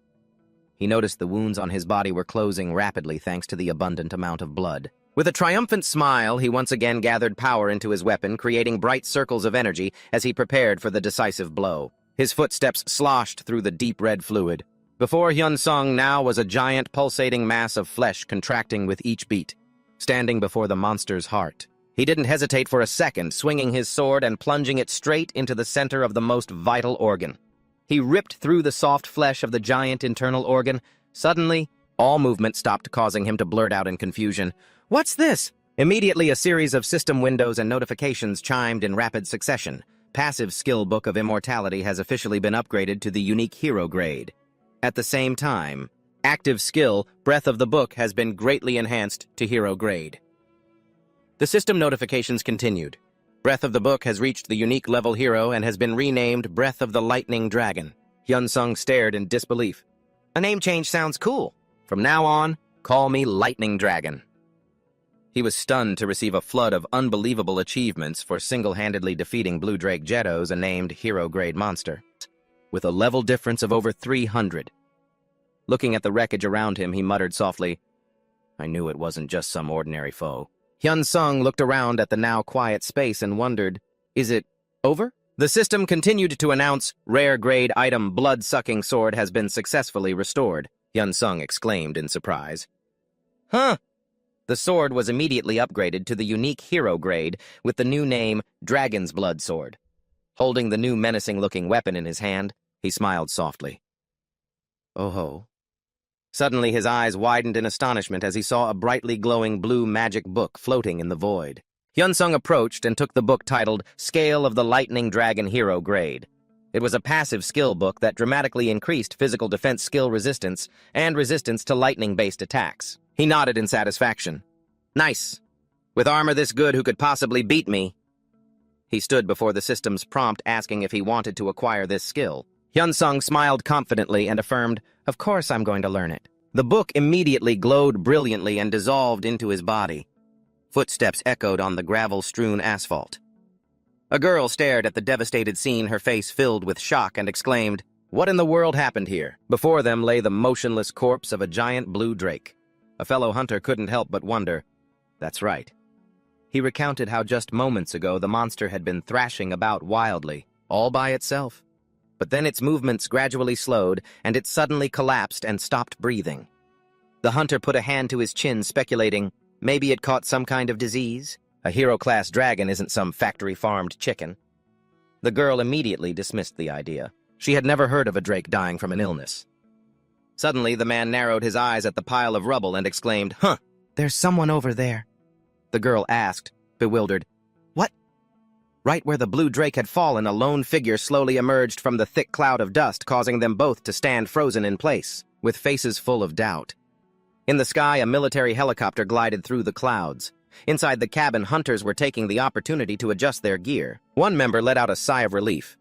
Speaker 1: He noticed the wounds on his body were closing rapidly thanks to the abundant amount of blood. With a triumphant smile, he once again gathered power into his weapon, creating bright circles of energy as he prepared for the decisive blow. His footsteps sloshed through the deep red fluid. Before Hyun-sung now was a giant pulsating mass of flesh contracting with each beat, standing before the monster's heart. He didn't hesitate for a second, swinging his sword and plunging it straight into the center of the most vital organ. He ripped through the soft flesh of the giant internal organ. Suddenly, all movement stopped, causing him to blurt out in confusion, "What's this?" Immediately, a series of system windows and notifications chimed in rapid succession. Passive skill book of immortality has officially been upgraded to the unique hero grade. At the same time, active skill, Breath of the Book, has been greatly enhanced to hero grade. The system notifications continued. Breath of the Book has reached the unique level hero and has been renamed Breath of the Lightning Dragon. Hyun-sung stared in disbelief. A name change sounds cool. From now on, call me Lightning Dragon. He was stunned to receive a flood of unbelievable achievements for single-handedly defeating Blue Drake Jettos, a named hero-grade monster, with a level difference of over 300. Looking at the wreckage around him, he muttered softly, "I knew it wasn't just some ordinary foe." Hyun-sung looked around at the now quiet space and wondered, is it over? The system continued to announce, rare grade item blood-sucking sword has been successfully restored. Hyun-sung exclaimed in surprise. Huh? The sword was immediately upgraded to the unique hero grade with the new name Dragon's Blood Sword. Holding the new menacing-looking weapon in his hand, he smiled softly. Oh ho. Suddenly his eyes widened in astonishment as he saw a brightly glowing blue magic book floating in the void. Hyun-sung approached and took the book titled Scale of the Lightning Dragon Hero Grade. It was a passive skill book that dramatically increased physical defense skill resistance and resistance to lightning-based attacks. He nodded in satisfaction. Nice. With armor this good, who could possibly beat me? He stood before the system's prompt asking if he wanted to acquire this skill. Hyun-sung smiled confidently and affirmed, "Of course I'm going to learn it." The book immediately glowed brilliantly and dissolved into his body. Footsteps echoed on the gravel-strewn asphalt. A girl stared at the devastated scene, her face filled with shock, and exclaimed, "What in the world happened here?" Before them lay the motionless corpse of a giant blue drake. A fellow hunter couldn't help but wonder. That's right. He recounted how just moments ago the monster had been thrashing about wildly, all by itself. But then its movements gradually slowed, and it suddenly collapsed and stopped breathing. The hunter put a hand to his chin, speculating, maybe it caught some kind of disease? A hero-class dragon isn't some factory-farmed chicken. The girl immediately dismissed the idea. She had never heard of a drake dying from an illness. Suddenly, the man narrowed his eyes at the pile of rubble and exclaimed, "Huh, there's someone over there." The girl asked, bewildered, "What?" Right where the blue drake had fallen, a lone figure slowly emerged from the thick cloud of dust, causing them both to stand frozen in place, with faces full of doubt. In the sky, a military helicopter glided through the clouds. Inside the cabin, hunters were taking the opportunity to adjust their gear. One member let out a sigh of relief.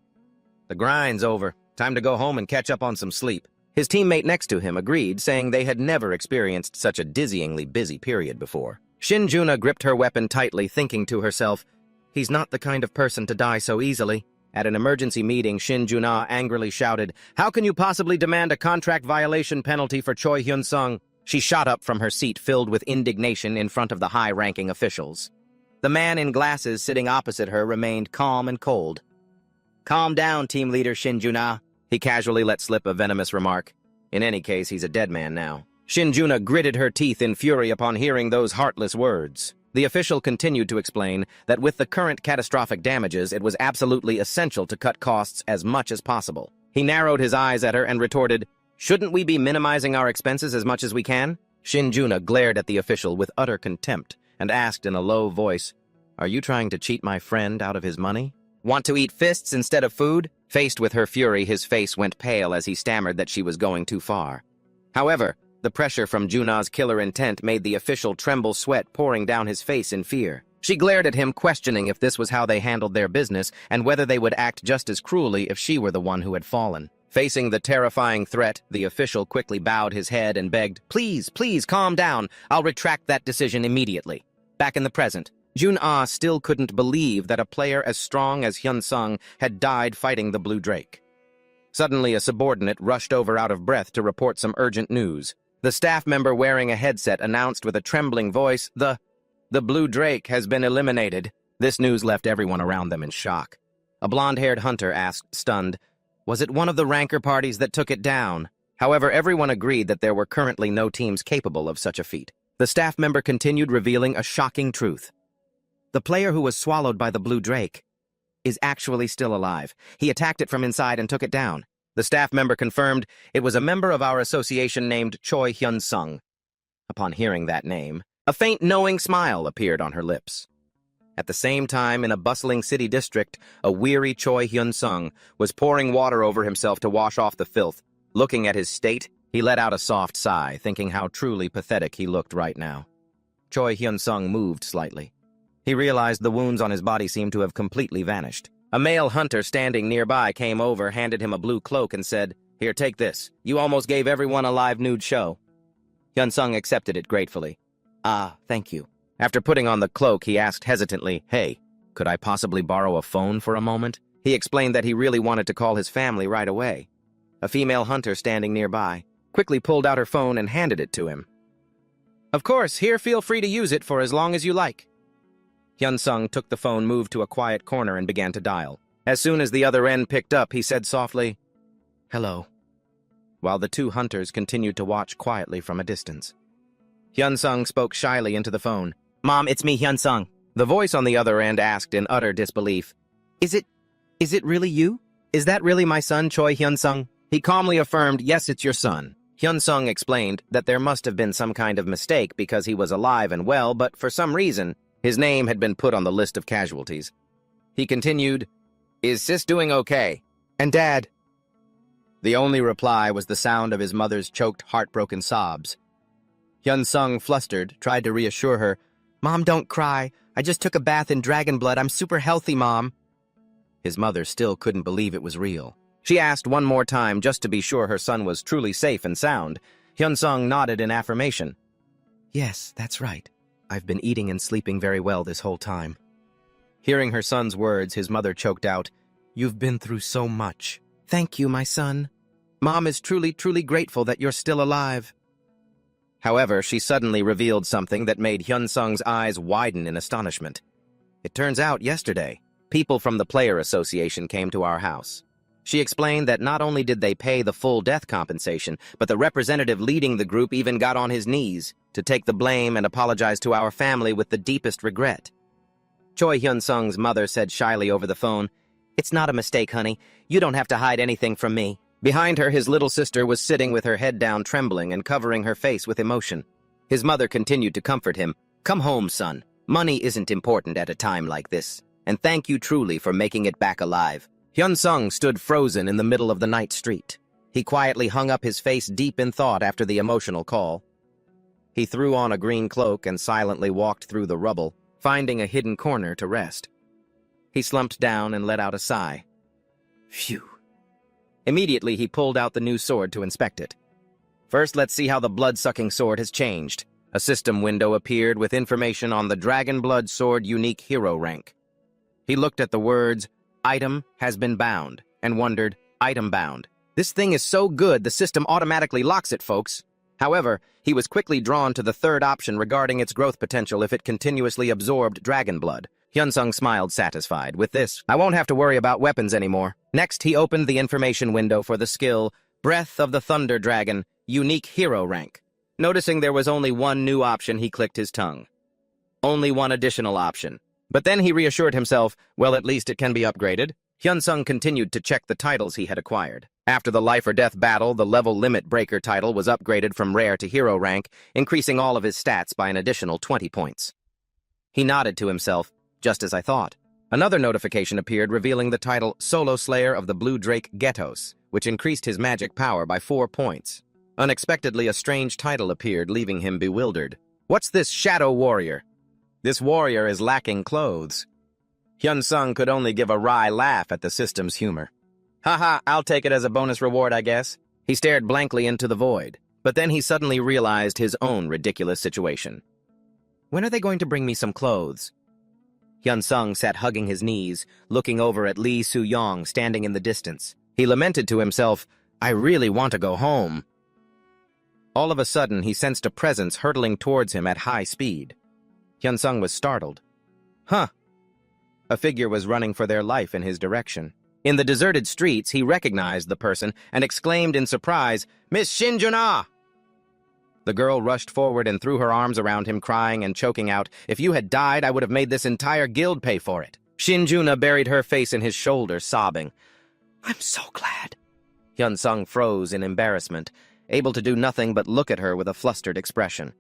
Speaker 1: "The grind's over. Time to go home and catch up on some sleep." His teammate next to him agreed, saying they had never experienced such a dizzyingly busy period before. Shin Juna gripped her weapon tightly, thinking to herself, "He's not the kind of person to die so easily." At an emergency meeting, Shin Juna angrily shouted, "How can you possibly demand a contract violation penalty for Choi Hyun-sung?" She shot up from her seat, filled with indignation in front of the high-ranking officials. The man in glasses sitting opposite her remained calm and cold. "Calm down, team leader Shin Juna." He casually let slip a venomous remark. In any case, he's a dead man now. Shin Juna gritted her teeth in fury upon hearing those heartless words. The official continued to explain that with the current catastrophic damages, it was absolutely essential to cut costs as much as possible. He narrowed his eyes at her and retorted, "Shouldn't we be minimizing our expenses as much as we can?" Shin Juna glared at the official with utter contempt and asked in a low voice, "Are you trying to cheat my friend out of his money? Want to eat fists instead of food?" Faced with her fury, his face went pale as he stammered that she was going too far. However, the pressure from Juna's killer intent made the official tremble, sweat pouring down his face in fear. She glared at him, questioning if this was how they handled their business and whether they would act just as cruelly if she were the one who had fallen. Facing the terrifying threat, the official quickly bowed his head and begged, "Please, please, calm down. I'll retract that decision immediately." Back in the present, Jun-ah still couldn't believe that a player as strong as Hyun-sung had died fighting the Blue Drake. Suddenly, a subordinate rushed over out of breath to report some urgent news. The staff member wearing a headset announced with a trembling voice, The Blue Drake has been eliminated." This news left everyone around them in shock. A blonde-haired hunter asked, stunned, "Was it one of the ranker parties that took it down?" However, everyone agreed that there were currently no teams capable of such a feat. The staff member continued, revealing a shocking truth. The player who was swallowed by the blue drake is actually still alive. He attacked it from inside and took it down. The staff member confirmed it was a member of our association named Choi Hyun-sung. Upon hearing that name, a faint knowing smile appeared on her lips. At the same time, in a bustling city district, a weary Choi Hyun-sung was pouring water over himself to wash off the filth. Looking at his state, he let out a soft sigh, thinking how truly pathetic he looked right now. Choi Hyun-sung moved slightly. He realized the wounds on his body seemed to have completely vanished. A male hunter standing nearby came over, handed him a blue cloak, and said, "Here, take this. You almost gave everyone a live nude show." Hyun-sung accepted it gratefully. "Ah, thank you." After putting on the cloak, he asked hesitantly, "Hey, could I possibly borrow a phone for a moment?" He explained that he really wanted to call his family right away. A female hunter standing nearby quickly pulled out her phone and handed it to him. "Of course, here, feel free to use it for as long as you like." Hyun-sung took the phone, moved to a quiet corner, and began to dial. As soon as the other end picked up, he said softly, "Hello," while the two hunters continued to watch quietly from a distance. Hyun-sung spoke shyly into the phone. "Mom, it's me, Hyun-sung." The voice on the other end asked in utter disbelief, Is it really you? Is that really my son, Choi Hyun-sung?" He calmly affirmed, "Yes, it's your son." Hyun-sung explained that there must have been some kind of mistake because he was alive and well, but for some reason, his name had been put on the list of casualties. He continued, "Is sis doing okay? And Dad?" The only reply was the sound of his mother's choked, heartbroken sobs. Hyun-sung, flustered, tried to reassure her. "Mom, don't cry. I just took a bath in dragon blood. I'm super healthy, Mom." His mother still couldn't believe it was real. She asked one more time just to be sure her son was truly safe and sound. Hyun-sung nodded in affirmation. "Yes, that's right. I've been eating and sleeping very well this whole time." Hearing her son's words, his mother choked out, "You've been through so much. Thank you, my son. Mom is truly, truly grateful that you're still alive." However, she suddenly revealed something that made Hyun-sung's eyes widen in astonishment. It turns out yesterday, people from the Player Association came to our house. She explained that not only did they pay the full death compensation, but the representative leading the group even got on his knees to take the blame and apologize to our family with the deepest regret. Choi Hyun-sung's mother said shyly over the phone, "It's not a mistake, honey. You don't have to hide anything from me." Behind her, his little sister was sitting with her head down, trembling and covering her face with emotion. His mother continued to comfort him. "Come home, son. Money isn't important at a time like this. And thank you truly for making it back alive." Hyun-sung stood frozen in the middle of the night street. He quietly hung up his face deep in thought after the emotional call. He threw on a green cloak and silently walked through the rubble, finding a hidden corner to rest. He slumped down and let out a sigh. Phew. Immediately, he pulled out the new sword to inspect it. First, let's see how the blood-sucking sword has changed. A system window appeared with information on the Dragon Blood Sword Unique Hero rank. He looked at the words, "Item has been bound," and wondered, "Item bound. This thing is so good, the system automatically locks it, folks." However, he was quickly drawn to the third option regarding its growth potential if it continuously absorbed dragon blood. Hyun-sung smiled, satisfied. With this, I won't have to worry about weapons anymore. Next, he opened the information window for the skill, Breath of the Thunder Dragon, Unique Hero rank. Noticing there was only one new option, he clicked his tongue. Only one additional option. But then he reassured himself, well, at least it can be upgraded. Hyun-sung continued to check the titles he had acquired. After the life-or-death battle, the level limit breaker title was upgraded from rare to hero rank, increasing all of his stats by an additional 20 points. He nodded to himself, just as I thought. Another notification appeared revealing the title Solo Slayer of the Blue Drake Ghettos, which increased his magic power by 4 points. Unexpectedly, a strange title appeared, leaving him bewildered. What's this Shadow Warrior? This warrior is lacking clothes. Hyun-sung could only give a wry laugh at the system's humor. Haha, I'll take it as a bonus reward, I guess. He stared blankly into the void, but then he suddenly realized his own ridiculous situation. When are they going to bring me some clothes? Hyun-sung sat hugging his knees, looking over at Lee Soo-young standing in the distance. He lamented to himself, I really want to go home. All of a sudden, he sensed a presence hurtling towards him at high speed. Hyun-sung was startled. Huh. A figure was running for their life in his direction. In the deserted streets, he recognized the person and exclaimed in surprise, "Miss Shinjuna!" The girl rushed forward and threw her arms around him, crying and choking out, "If you had died, I would have made this entire guild pay for it." Shinjuna buried her face in his shoulder, sobbing. "I'm so glad." Hyun-sung froze in embarrassment, able to do nothing but look at her with a flustered expression.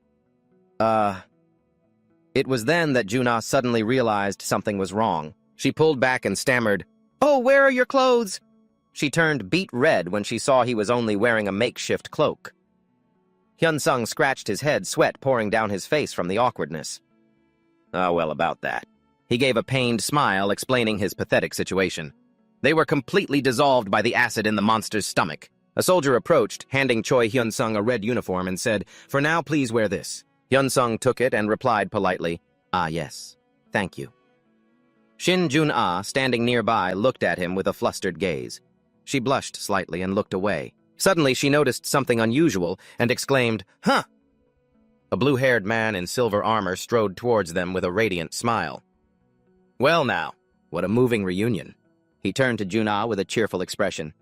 Speaker 1: It was then that Juna suddenly realized something was wrong. She pulled back and stammered, "Oh, where are your clothes?" She turned beet red when she saw he was only wearing a makeshift cloak. Hyun-sung scratched his head, sweat pouring down his face from the awkwardness. "Ah, well, about that." He gave a pained smile, explaining his pathetic situation. They were completely dissolved by the acid in the monster's stomach. A soldier approached, handing Choi Hyun-sung a red uniform and said, "For now, please wear this." Hyun-sung took it and replied politely, "Ah, yes. Thank you." Shin Jun-ah, standing nearby, looked at him with a flustered gaze. She blushed slightly and looked away. Suddenly, she noticed something unusual and exclaimed, "Huh!" A blue-haired man in silver armor strode towards them with a radiant smile. "Well now, what a moving reunion." He turned to Jun-ah with a cheerful expression.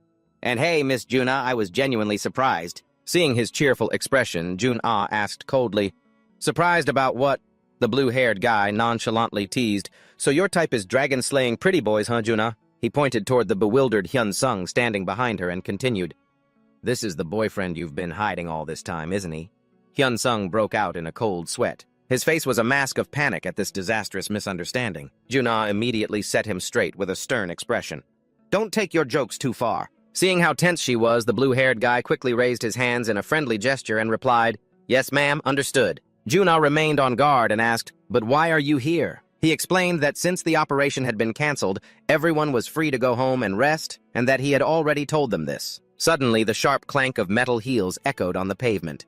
Speaker 1: "And hey, Miss Jun-ah, I was genuinely surprised." Seeing his cheerful expression, Jun-ah asked coldly, "Surprised about what?" The blue-haired guy nonchalantly teased, "So your type is dragon-slaying pretty boys, huh, Jun-ah?" He pointed toward the bewildered Hyun-sung standing behind her and continued, "This is the boyfriend you've been hiding all this time, isn't he?" Hyun-sung broke out in a cold sweat. His face was a mask of panic at this disastrous misunderstanding. Jun-ah immediately set him straight with a stern expression. "Don't take your jokes too far." Seeing how tense she was, the blue-haired guy quickly raised his hands in a friendly gesture and replied, "Yes, ma'am, understood." Jun-ah remained on guard and asked, "But why are you here?" He explained that since the operation had been canceled, everyone was free to go home and rest, and that he had already told them this. Suddenly, the sharp clank of metal heels echoed on the pavement.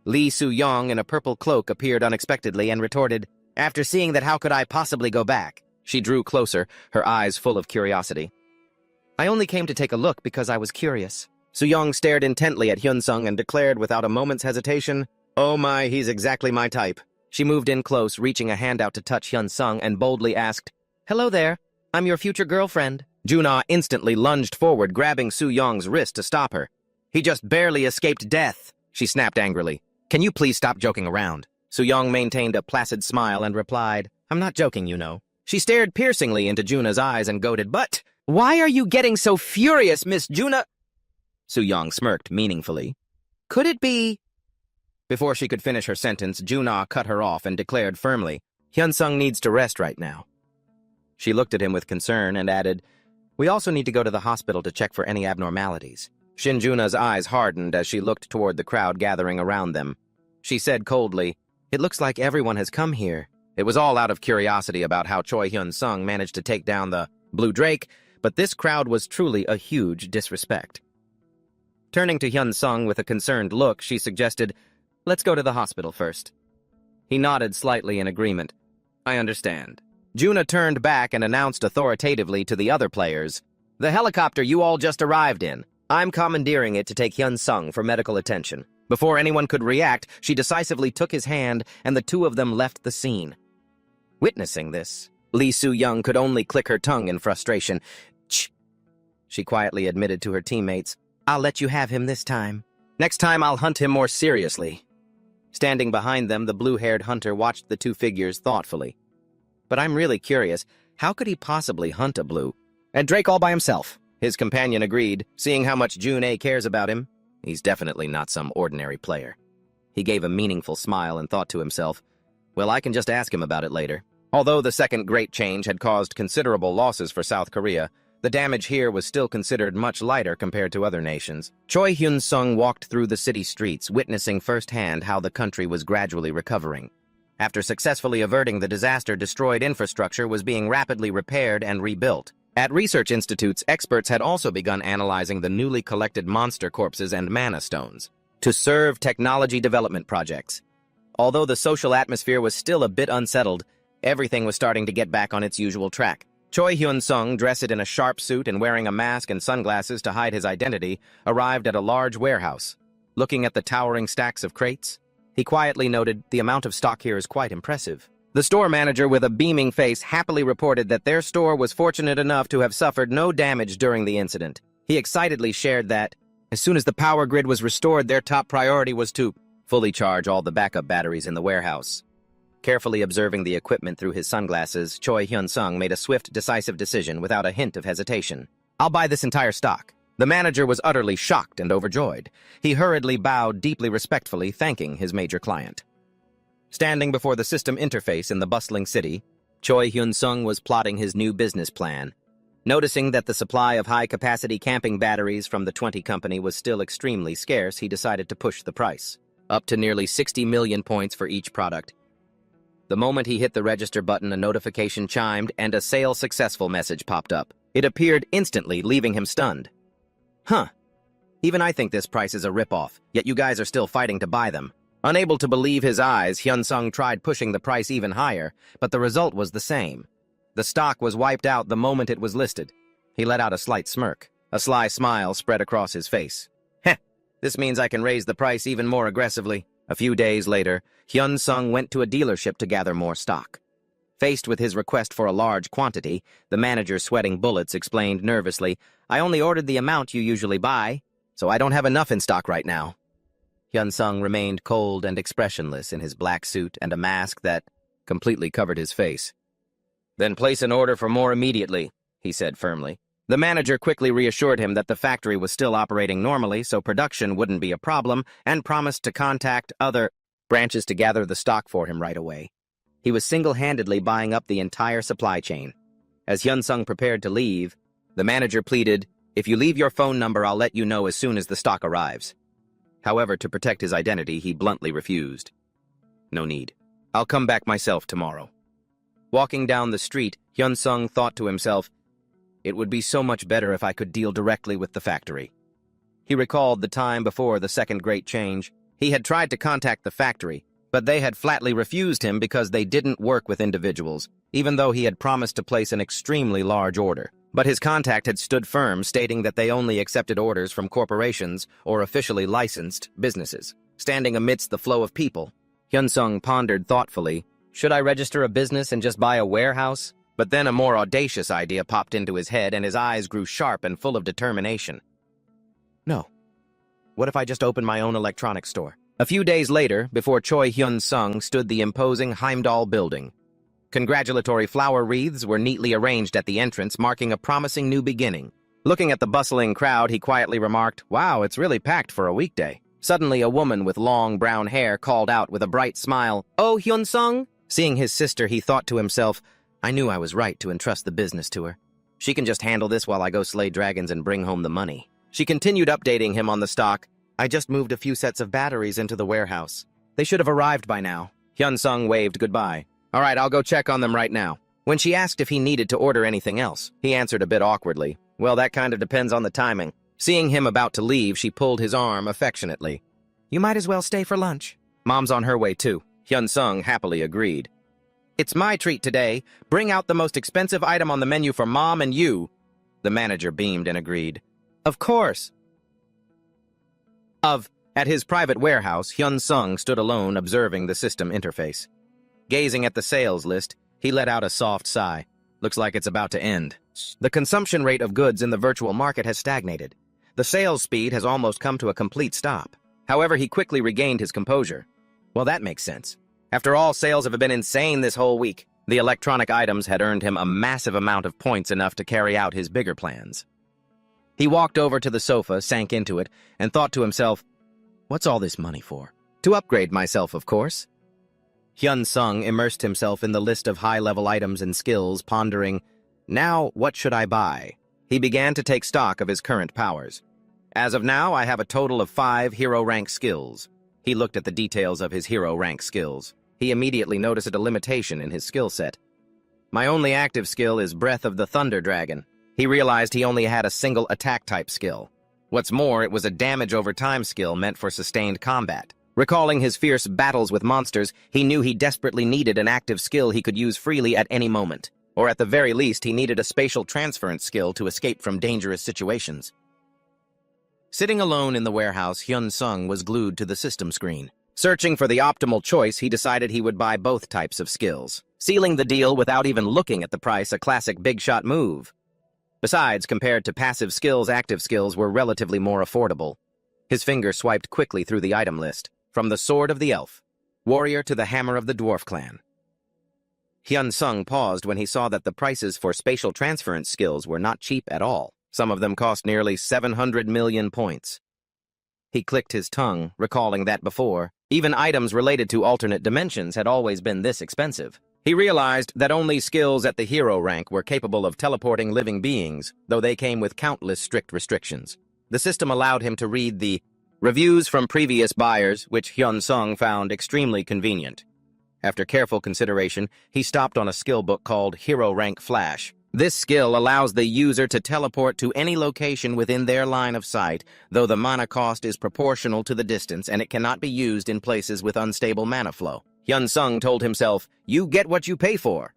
Speaker 1: Lee Soo-young in a purple cloak appeared unexpectedly and retorted, "After seeing that, how could I possibly go back?" She drew closer, her eyes full of curiosity. "I only came to take a look because I was curious." Soo-young stared intently at Hyun-sung and declared without a moment's hesitation, "Oh my, he's exactly my type." She moved in close, reaching a hand out to touch Hyun-sung, and boldly asked, "Hello there, I'm your future girlfriend." Jun-ah instantly lunged forward, grabbing Soo-young's wrist to stop her. "He just barely escaped death," she snapped angrily. "Can you please stop joking around?" Soo-young maintained a placid smile and replied, "I'm not joking, you know." She stared piercingly into Juna's eyes and goaded, "But why are you getting so furious, Miss Juna?" Soo-young smirked meaningfully. "Could it be—" Before she could finish her sentence, Jun-ah cut her off and declared firmly, "Hyun-sung needs to rest right now." She looked at him with concern and added, "We also need to go to the hospital to check for any abnormalities." Shin Juna's eyes hardened as she looked toward the crowd gathering around them. She said coldly, "It looks like everyone has come here." It was all out of curiosity about how Choi Hyun-sung managed to take down the Blue Drake, but this crowd was truly a huge disrespect. Turning to Hyun-sung with a concerned look, she suggested, "Let's go to the hospital first." He nodded slightly in agreement. "I understand." Juna turned back and announced authoritatively to the other players, "The helicopter you all just arrived in. I'm commandeering it to take Hyun-sung for medical attention." Before anyone could react, she decisively took his hand, and the two of them left the scene. Witnessing this, Lee Soo-young could only click her tongue in frustration. "Shh," she quietly admitted to her teammates, "I'll let you have him this time. Next time I'll hunt him more seriously." Standing behind them, the blue-haired hunter watched the two figures thoughtfully. "But I'm really curious, how could he possibly hunt a blue? And Drake all by himself?" His companion agreed, seeing how much Jun-ae cares about him. He's definitely not some ordinary player. He gave a meaningful smile and thought to himself, "Well, I can just ask him about it later." Although the second Great Change had caused considerable losses for South Korea, the damage here was still considered much lighter compared to other nations. Choi Hyun-sung walked through the city streets, witnessing firsthand how the country was gradually recovering. After successfully averting the disaster, destroyed infrastructure was being rapidly repaired and rebuilt. At research institutes, experts had also begun analyzing the newly collected monster corpses and mana stones to serve technology development projects. Although the social atmosphere was still a bit unsettled, everything was starting to get back on its usual track. Choi Hyun-sung, dressed in a sharp suit and wearing a mask and sunglasses to hide his identity, arrived at a large warehouse. Looking at the towering stacks of crates, he quietly noted, "The amount of stock here is quite impressive." The store manager, with a beaming face, happily reported that their store was fortunate enough to have suffered no damage during the incident. He excitedly shared that, as soon as the power grid was restored, their top priority was to fully charge all the backup batteries in the warehouse. Carefully observing the equipment through his sunglasses, Choi Hyun-sung made a swift, decisive decision without a hint of hesitation. "I'll buy this entire stock." The manager was utterly shocked and overjoyed. He hurriedly bowed, deeply respectfully, thanking his major client. Standing before the system interface in the bustling city, Choi Hyun-sung was plotting his new business plan. Noticing that the supply of high-capacity camping batteries from the 20 company was still extremely scarce, he decided to push the price, up to nearly 60 million points for each product. The moment he hit the register button, a notification chimed and a sale successful message popped up. It appeared instantly, leaving him stunned. Huh. Even I think this price is a ripoff, yet you guys are still fighting to buy them. Unable to believe his eyes, Hyun-sung tried pushing the price even higher, but the result was the same. The stock was wiped out the moment it was listed. He let out a slight smirk. A sly smile spread across his face. Heh, this means I can raise the price even more aggressively. A few days later, Hyun-sung went to a dealership to gather more stock. Faced with his request for a large quantity, the manager, sweating bullets, explained nervously, "I only ordered the amount you usually buy, so I don't have enough in stock right now." Hyun-sung remained cold and expressionless in his black suit and a mask that completely covered his face. "Then place an order for more immediately," he said firmly. The manager quickly reassured him that the factory was still operating normally, so production wouldn't be a problem, and promised to contact other branches to gather the stock for him right away. He was single-handedly buying up the entire supply chain. As Hyun-sung prepared to leave, the manager pleaded, "If you leave your phone number, I'll let you know as soon as the stock arrives." However, to protect his identity, he bluntly refused. "No need. I'll come back myself tomorrow." Walking down the street, Hyun-sung thought to himself, "It would be so much better if I could deal directly with the factory." He recalled the time before the second great change. He had tried to contact the factory, but they had flatly refused him because they didn't work with individuals, even though he had promised to place an extremely large order. But his contact had stood firm, stating that they only accepted orders from corporations or officially licensed businesses. Standing amidst the flow of people, Hyun-sung pondered thoughtfully, should I register a business and just buy a warehouse? But then a more audacious idea popped into his head and his eyes grew sharp and full of determination. No. What if I just open my own electronics store? A few days later, before Choi Hyun-sung stood the imposing Heimdall building. Congratulatory flower wreaths were neatly arranged at the entrance, marking a promising new beginning. Looking at the bustling crowd, he quietly remarked, "Wow, it's really packed for a weekday." Suddenly, a woman with long brown hair called out with a bright smile, "Oh, Hyun-sung?" Seeing his sister, he thought to himself, I knew I was right to entrust the business to her. She can just handle this while I go slay dragons and bring home the money. She continued updating him on the stock. "I just moved a few sets of batteries into the warehouse. They should have arrived by now." Hyun-sung waved goodbye. "All right, I'll go check on them right now." When she asked if he needed to order anything else, he answered a bit awkwardly, "Well, that kind of depends on the timing." Seeing him about to leave, she pulled his arm affectionately. "You might as well stay for lunch. Mom's on her way too." Hyun-sung happily agreed. "It's my treat today. Bring out the most expensive item on the menu for Mom and you." The manager beamed and agreed. "Of course." At his private warehouse, Hyun-sung stood alone observing the system interface. Gazing at the sales list, he let out a soft sigh. Looks like it's about to end. The consumption rate of goods in the virtual market has stagnated. The sales speed has almost come to a complete stop. However, he quickly regained his composure. Well, that makes sense. After all, sales have been insane this whole week. The electronic items had earned him a massive amount of points, enough to carry out his bigger plans. He walked over to the sofa, sank into it, and thought to himself, what's all this money for? To upgrade myself, of course. Hyun-sung immersed himself in the list of high-level items and skills, pondering, now what should I buy? He began to take stock of his current powers. As of now, I have a total of 5 hero rank skills. He looked at the details of his hero rank skills. He immediately noticed a limitation in his skill set. My only active skill is Breath of the Thunder Dragon. He realized he only had a single attack-type skill. What's more, it was a damage over time skill meant for sustained combat. Recalling his fierce battles with monsters, he knew he desperately needed an active skill he could use freely at any moment. Or at the very least, he needed a spatial transference skill to escape from dangerous situations. Sitting alone in the warehouse, Hyun-sung was glued to the system screen. Searching for the optimal choice, he decided he would buy both types of skills, sealing the deal without even looking at the price, a classic big-shot move. Besides, compared to passive skills, active skills were relatively more affordable. His finger swiped quickly through the item list, from the Sword of the Elf, Warrior to the Hammer of the Dwarf Clan. Hyun-sung paused when he saw that the prices for spatial transference skills were not cheap at all. Some of them cost nearly 700 million points. He clicked his tongue, recalling that before, even items related to alternate dimensions had always been this expensive. He realized that only skills at the hero rank were capable of teleporting living beings, though they came with countless strict restrictions. The system allowed him to read the reviews from previous buyers, which Hyun-sung found extremely convenient. After careful consideration, he stopped on a skill book called Hero Rank Flash. This skill allows the user to teleport to any location within their line of sight, though the mana cost is proportional to the distance and it cannot be used in places with unstable mana flow. Hyun-sung told himself, "You get what you pay for."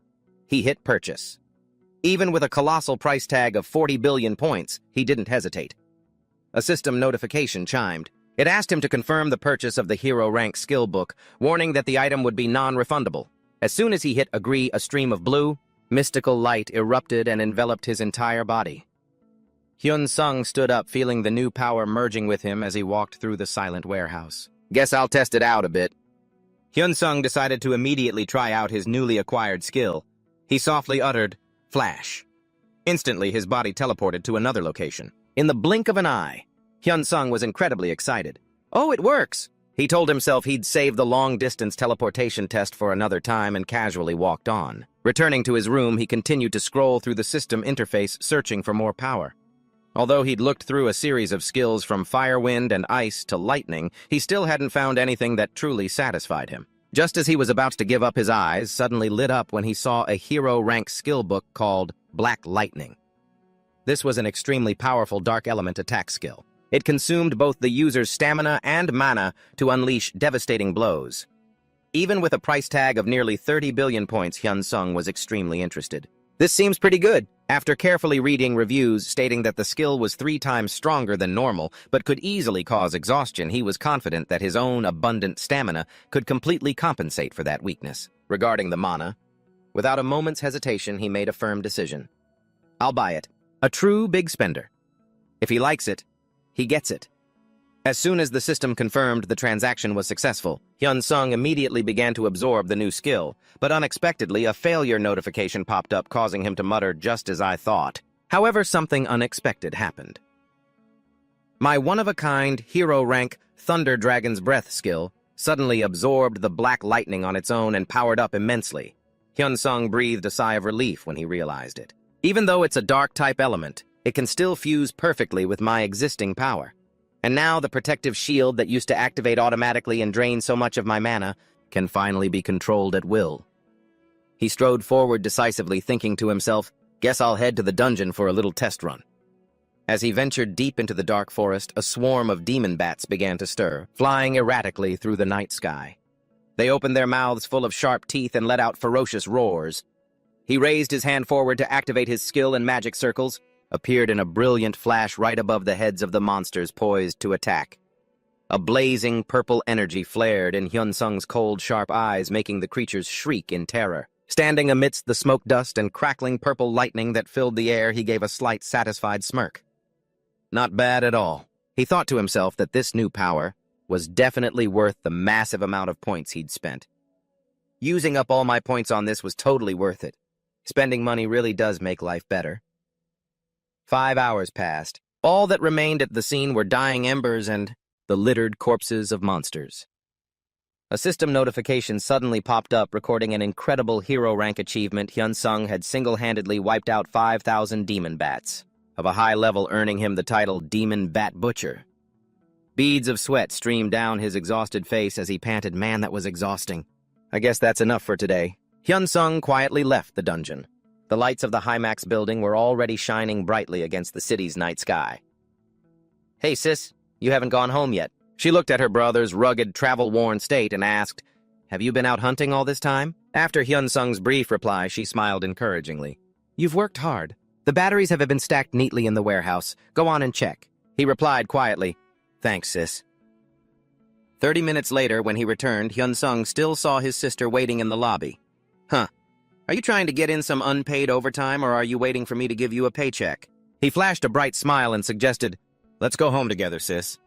Speaker 1: He hit purchase. Even with a colossal price tag of 40 billion points, he didn't hesitate. A system notification chimed. It asked him to confirm the purchase of the Hero Rank skill book, warning that the item would be non-refundable. As soon as he hit agree, a stream of blue, mystical light erupted and enveloped his entire body. Hyun-sung stood up, feeling the new power merging with him as he walked through the silent warehouse. "Guess I'll test it out a bit." Hyun-sung decided to immediately try out his newly acquired skill. He softly uttered, "Flash." Instantly, his body teleported to another location. In the blink of an eye, Hyun-sung was incredibly excited. "Oh, it works!" He told himself he'd save the long-distance teleportation test for another time and casually walked on. Returning to his room, he continued to scroll through the system interface, searching for more power. Although he'd looked through a series of skills from fire, wind, and ice to lightning, he still hadn't found anything that truly satisfied him. Just as he was about to give up, his eyes suddenly lit up when he saw a hero rank skill book called Black Lightning. This was an extremely powerful dark element attack skill. It consumed both the user's stamina and mana to unleash devastating blows. Even with a price tag of nearly 30 billion points, Hyun-sung was extremely interested. "This seems pretty good." After carefully reading reviews stating that the skill was 3 times stronger than normal, but could easily cause exhaustion, he was confident that his own abundant stamina could completely compensate for that weakness. Regarding the mana, without a moment's hesitation, he made a firm decision. "I'll buy it." A true big spender. If he likes it, he gets it. As soon as the system confirmed the transaction was successful, Hyun-sung immediately began to absorb the new skill, but unexpectedly a failure notification popped up, causing him to mutter, "Just as I thought." However, something unexpected happened. My one-of-a-kind, hero-rank Thunder Dragon's Breath skill suddenly absorbed the black lightning on its own and powered up immensely. Hyun-sung breathed a sigh of relief when he realized it. Even though it's a dark-type element, it can still fuse perfectly with my existing power. And now the protective shield that used to activate automatically and drain so much of my mana can finally be controlled at will. He strode forward decisively, thinking to himself, "Guess I'll head to the dungeon for a little test run." As he ventured deep into the dark forest, a swarm of demon bats began to stir, flying erratically through the night sky. They opened their mouths full of sharp teeth and let out ferocious roars. He raised his hand forward to activate his skill, and magic circles appeared in a brilliant flash right above the heads of the monsters poised to attack. A blazing purple energy flared in Hyun-sung's cold, sharp eyes, making the creatures shriek in terror. Standing amidst the smoke dust and crackling purple lightning that filled the air, he gave a slight, satisfied smirk. Not bad at all. He thought to himself that this new power was definitely worth the massive amount of points he'd spent. Using up all my points on this was totally worth it. Spending money really does make life better. 5 hours passed. All that remained at the scene were dying embers and the littered corpses of monsters. A system notification suddenly popped up, recording an incredible hero rank achievement. Hyun-sung had single-handedly wiped out 5,000 demon bats, of a high level, earning him the title Demon Bat Butcher. Beads of sweat streamed down his exhausted face as he panted, "Man, that was exhausting. I guess that's enough for today." Hyun-sung quietly left the dungeon. The lights of the Himax building were already shining brightly against the city's night sky. "Hey, sis, you haven't gone home yet." She looked at her brother's rugged, travel-worn state and asked, "Have you been out hunting all this time?" After Hyun-sung's brief reply, she smiled encouragingly. "You've worked hard. The batteries have been stacked neatly in the warehouse. Go on and check." He replied quietly, "Thanks, sis." 30 minutes later, when he returned, Hyun-sung still saw his sister waiting in the lobby. Huh. Are you trying to get in some unpaid overtime, or are you waiting for me to give you a paycheck? He flashed a bright smile and suggested, "Let's go home together, sis."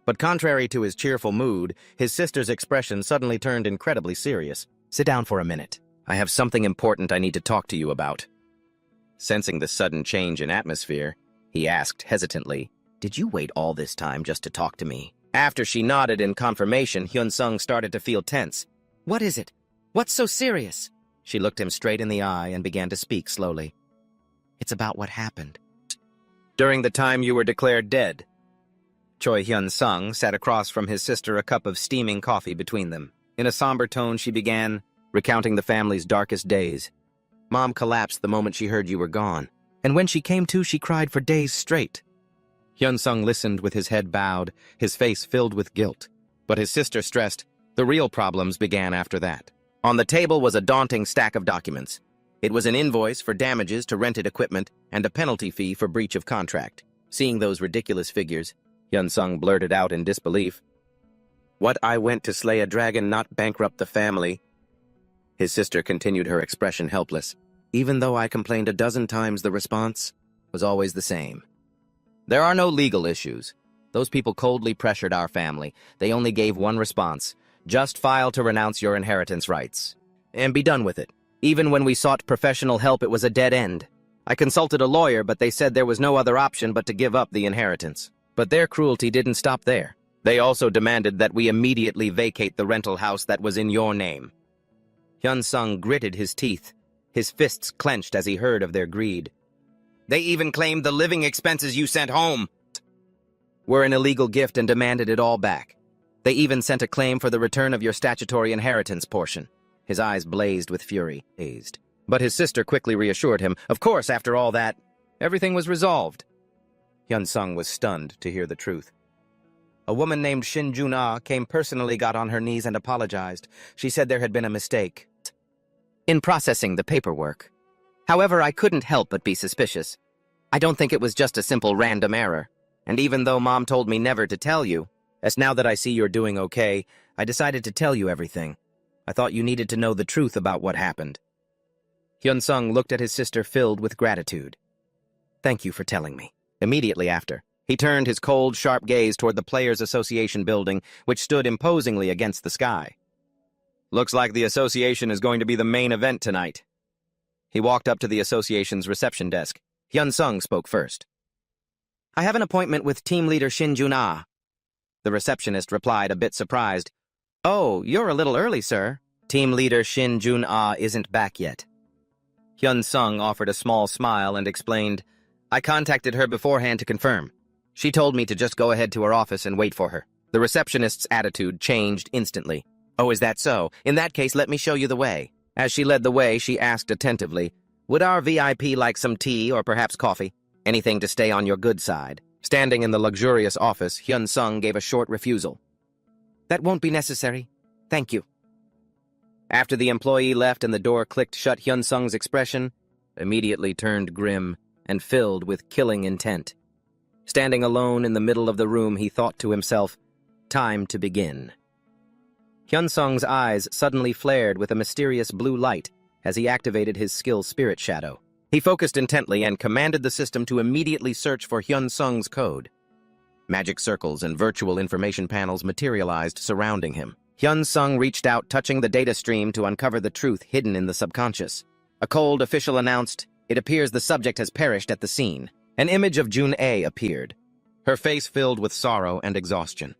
Speaker 1: But contrary to his cheerful mood, his sister's expression suddenly turned incredibly serious. "Sit down for a minute. I have something important I need to talk to you about." Sensing the sudden change in atmosphere, he asked hesitantly, "Did you wait all this time just to talk to me?" After she nodded in confirmation, Hyun-sung started to feel tense. "What is it? What's so serious?" She looked him straight in the eye and began to speak slowly. "It's about what happened during the time you were declared dead." Choi Hyun-sung sat across from his sister, a cup of steaming coffee between them. In a somber tone, she began, recounting the family's darkest days. "Mom collapsed the moment she heard you were gone, and when she came to, she cried for days straight." Hyun-sung listened with his head bowed, his face filled with guilt. But his sister stressed, the real problems began after that. On the table was a daunting stack of documents. It was an invoice for damages to rented equipment and a penalty fee for breach of contract. Seeing those ridiculous figures, Hyun-sung blurted out in disbelief, "What, I went to slay a dragon, not bankrupt the family?" His sister continued, her expression helpless. "Even though I complained a dozen times, the response was always the same. There are no legal issues. Those people coldly pressured our family. They only gave one response. Just file to renounce your inheritance rights and be done with it. Even when we sought professional help, it was a dead end. I consulted a lawyer, but they said there was no other option but to give up the inheritance. But their cruelty didn't stop there. They also demanded that we immediately vacate the rental house that was in your name." Hyun-sung gritted his teeth, his fists clenched as he heard of their greed. "They even claimed the living expenses you sent home were an illegal gift and demanded it all back. They even sent a claim for the return of your statutory inheritance portion." His eyes blazed with fury, dazed. But his sister quickly reassured him. Of course, after all that, everything was resolved. Hyun-sung was stunned to hear the truth. "A woman named Shin Jun-ah came personally, got on her knees and apologized. She said there had been a mistake in processing the paperwork. However, I couldn't help but be suspicious. I don't think it was just a simple random error. And even though Mom told me never to tell you, as now that I see you're doing okay, I decided to tell you everything. I thought you needed to know the truth about what happened." Hyun-sung looked at his sister filled with gratitude. "Thank you for telling me." Immediately after, he turned his cold, sharp gaze toward the Players Association building, which stood imposingly against the sky. "Looks like the association is going to be the main event tonight." He walked up to the association's reception desk. Hyun-sung spoke first. "I have an appointment with team leader Shin Jun-ah." The receptionist replied, a bit surprised. "Oh, you're a little early, sir. Team leader Shin Jun-ah isn't back yet." Hyun-sung offered a small smile and explained, "I contacted her beforehand to confirm. She told me to just go ahead to her office and wait for her." The receptionist's attitude changed instantly. "Oh, is that so? In that case, let me show you the way." As she led the way, she asked attentively, "Would our VIP like some tea or perhaps coffee? Anything to stay on your good side?" Standing in the luxurious office, Hyun-sung gave a short refusal. "That won't be necessary. Thank you." After the employee left and the door clicked shut, Hyun-sung's expression immediately turned grim and filled with killing intent. Standing alone in the middle of the room, he thought to himself, "Time to begin." Hyun-sung's eyes suddenly flared with a mysterious blue light as he activated his skill Spirit Shadow. He focused intently and commanded the system to immediately search for Hyun-sung's code. Magic circles and virtual information panels materialized surrounding him. Hyun-sung reached out, touching the data stream to uncover the truth hidden in the subconscious. A cold official announced, "It appears the subject has perished at the scene." An image of Jun-A appeared, her face filled with sorrow and exhaustion.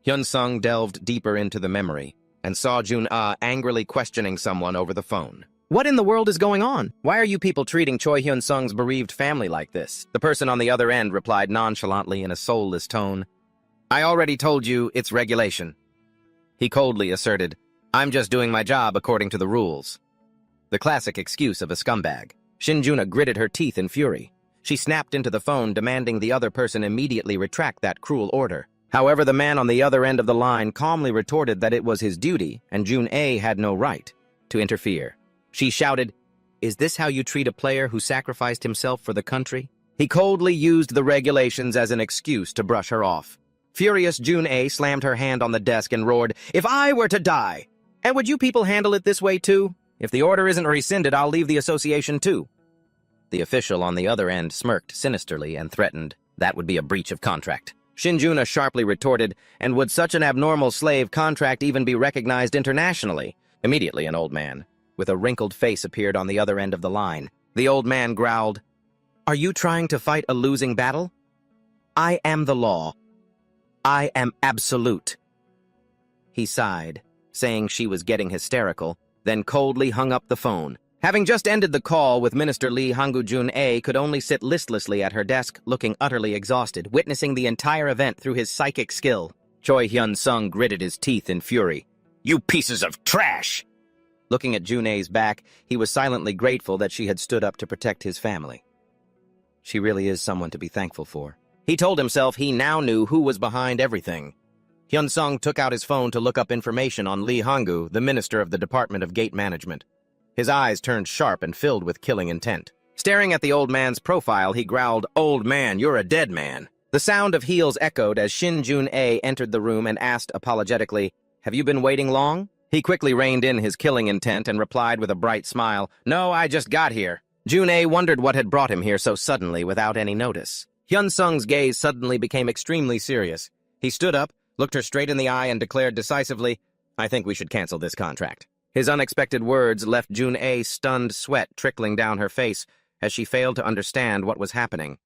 Speaker 1: Hyun-sung delved deeper into the memory and saw Jun-A angrily questioning someone over the phone. "What in the world is going on? Why are you people treating Choi Hyun-sung's bereaved family like this?" The person on the other end replied nonchalantly in a soulless tone. "I already told you it's regulation." He coldly asserted, "I'm just doing my job according to the rules." The classic excuse of a scumbag. Shin Juna gritted her teeth in fury. She snapped into the phone, demanding the other person immediately retract that cruel order. However, the man on the other end of the line calmly retorted that it was his duty and Jun-A had no right to interfere. She shouted, "Is this how you treat a player who sacrificed himself for the country?" He coldly used the regulations as an excuse to brush her off. Furious Jun-A slammed her hand on the desk and roared, "If I were to die! And would you people handle it this way too? If the order isn't rescinded, I'll leave the association too." The official on the other end smirked sinisterly and threatened, "That would be a breach of contract." Shinjuna sharply retorted, "And would such an abnormal slave contract even be recognized internationally?" Immediately, an old man with a wrinkled face appeared on the other end of the line. The old man growled, "Are you trying to fight a losing battle? I am the law. I am absolute." He sighed, saying she was getting hysterical, then coldly hung up the phone. Having just ended the call with Minister Lee Hanggu-Jun-A could only sit listlessly at her desk, looking utterly exhausted, witnessing the entire event through his psychic skill. Choi Hyun-sung gritted his teeth in fury. "You pieces of trash!" Looking at Jun-A's back, he was silently grateful that she had stood up to protect his family. She really is someone to be thankful for. He told himself he now knew who was behind everything. Hyun-sung took out his phone to look up information on Lee Hanggu, the minister of the Department of Gate Management. His eyes turned sharp and filled with killing intent. Staring at the old man's profile, he growled, "Old man, you're a dead man." The sound of heels echoed as Shin Jun-A entered the room and asked apologetically, "Have you been waiting long?" He quickly reined in his killing intent and replied with a bright smile, "No, I just got here." Jun-A wondered what had brought him here so suddenly without any notice. Hyun-sung's gaze suddenly became extremely serious. He stood up, looked her straight in the eye, and declared decisively, "I think we should cancel this contract." His unexpected words left Jun-A stunned, sweat trickling down her face as she failed to understand what was happening.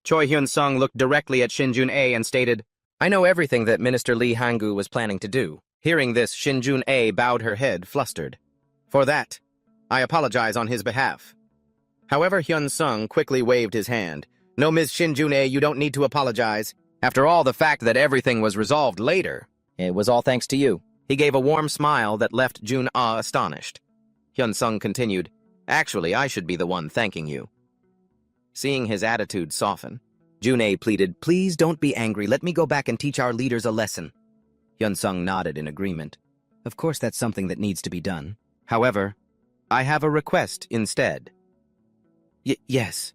Speaker 1: Choi Hyun-sung looked directly at Shin Jun-A and stated, "I know everything that Minister Lee Hanggu was planning to do." Hearing this, Shin Jun-A bowed her head, flustered. "For that, I apologize on his behalf." However, Hyun-sung quickly waved his hand. "No, Ms. Shin Jun-A, you don't need to apologize. After all, the fact that everything was resolved later, it was all thanks to you." He gave a warm smile that left Jun-A astonished. Hyun-sung continued, "Actually, I should be the one thanking you." Seeing his attitude soften, Jun-A pleaded, "Please don't be angry. Let me go back and teach our leaders a lesson." Hyun-sung nodded in agreement. "Of course that's something that needs to be done. However, I have a request instead." Yes."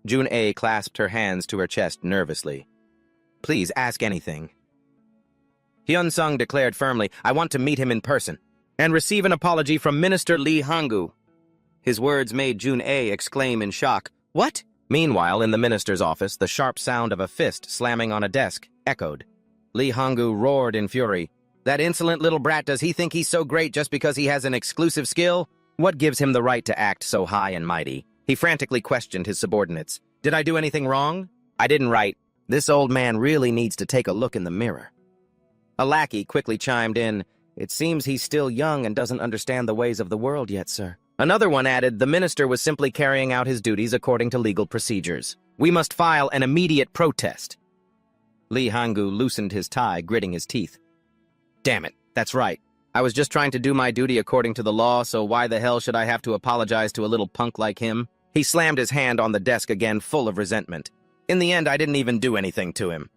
Speaker 1: Jun-A clasped her hands to her chest nervously. "Please ask anything." Hyun-sung declared firmly, "I want to meet him in person and receive an apology from Minister Lee Hanggu." His words made Jun-A exclaim in shock, "What?" Meanwhile, in the minister's office, the sharp sound of a fist slamming on a desk echoed. Lee Hanggu roared in fury, "That insolent little brat, does he think he's so great just because he has an exclusive skill? What gives him the right to act so high and mighty?" He frantically questioned his subordinates. "Did I do anything wrong? I didn't write. This old man really needs to take a look in the mirror." A lackey quickly chimed in, "It seems he's still young and doesn't understand the ways of the world yet, sir." Another one added, "The minister was simply carrying out his duties according to legal procedures. We must file an immediate protest." Lee Hanggu loosened his tie, gritting his teeth. "Damn it, that's right. I was just trying to do my duty according to the law, so why the hell should I have to apologize to a little punk like him?" He slammed his hand on the desk again, full of resentment. "In the end, I didn't even do anything to him."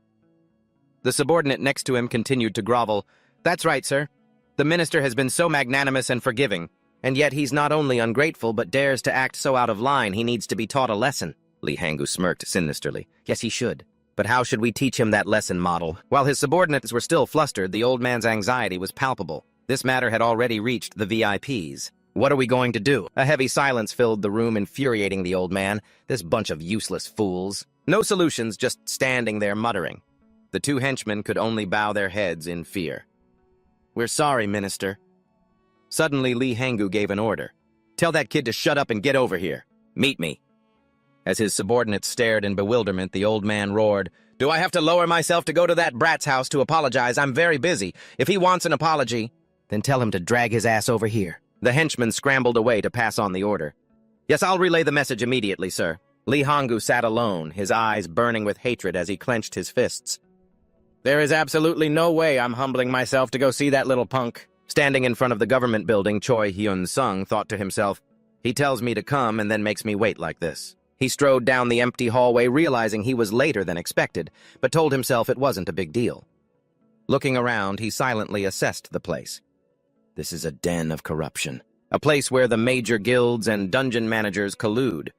Speaker 1: The subordinate next to him continued to grovel. "That's right, sir. The minister has been so magnanimous and forgiving, and yet he's not only ungrateful but dares to act so out of line he needs to be taught a lesson." Lee Hanggu smirked sinisterly. "Yes, he should. But how should we teach him that lesson model?" While his subordinates were still flustered, the old man's anxiety was palpable. This matter had already reached the VIPs. "What are we going to do?" A heavy silence filled the room, infuriating the old man. This bunch of useless fools. No solutions, just standing there muttering. The two henchmen could only bow their heads in fear. "We're sorry, Minister." Suddenly, Lee Hanggu gave an order. "Tell that kid to shut up and get over here. Meet me." As his subordinates stared in bewilderment, the old man roared, "Do I have to lower myself to go to that brat's house to apologize? I'm very busy. If he wants an apology, then tell him to drag his ass over here." The henchman scrambled away to pass on the order. "Yes, I'll relay the message immediately, sir." Lee Hanggu sat alone, his eyes burning with hatred as he clenched his fists. "There is absolutely no way I'm humbling myself to go see that little punk." Standing in front of the government building, Choi Hyun-sung thought to himself, "He tells me to come and then makes me wait like this." He strode down the empty hallway, realizing he was later than expected, but told himself it wasn't a big deal. Looking around, he silently assessed the place. This is a den of corruption, a place where the major guilds and dungeon managers collude.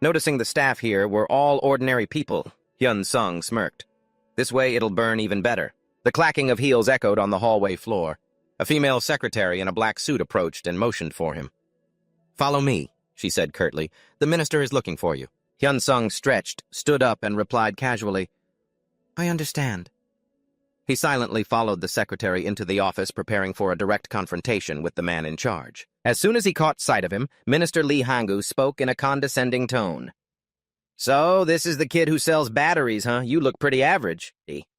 Speaker 1: Noticing the staff here were all ordinary people, Hyun-sung smirked. This way it'll burn even better. The clacking of heels echoed on the hallway floor. A female secretary in a black suit approached and motioned for him. "Follow me," she said curtly. "The minister is looking for you." Hyun-sung stretched, stood up, and replied casually, "I understand." He silently followed the secretary into the office, preparing for a direct confrontation with the man in charge. As soon as he caught sight of him, Minister Lee Hang-gu spoke in a condescending tone. "So, this is the kid who sells batteries, huh? You look pretty average."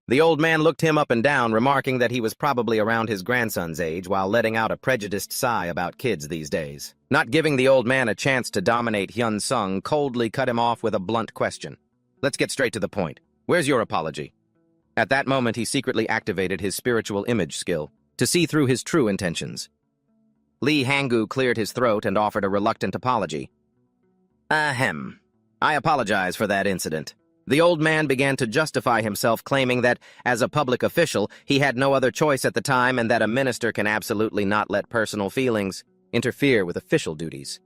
Speaker 1: The old man looked him up and down, remarking that he was probably around his grandson's age while letting out a prejudiced sigh about kids these days. Not giving the old man a chance to dominate, Hyun-sung coldly cut him off with a blunt question. "Let's get straight to the point. Where's your apology?" At that moment, he secretly activated his spiritual image skill to see through his true intentions. Lee Hang-gu cleared his throat and offered a reluctant apology. "Ahem. I apologize for that incident." The old man began to justify himself, claiming that, as a public official, he had no other choice at the time and that a minister can absolutely not let personal feelings interfere with official duties.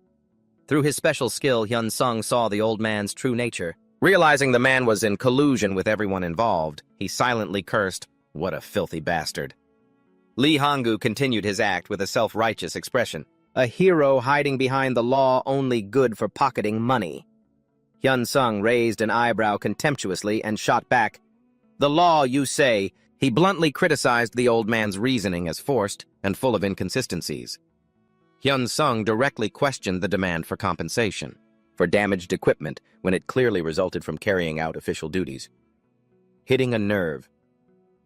Speaker 1: Through his special skill, Hyun-sung saw the old man's true nature. Realizing the man was in collusion with everyone involved, he silently cursed, "What a filthy bastard." Lee Hang-gu continued his act with a self-righteous expression. "A hero hiding behind the law only good for pocketing money." Hyun-sung raised an eyebrow contemptuously and shot back, "The law, you say?" He bluntly criticized the old man's reasoning as forced and full of inconsistencies. Hyun-sung directly questioned the demand for compensation for damaged equipment when it clearly resulted from carrying out official duties. Hitting a nerve.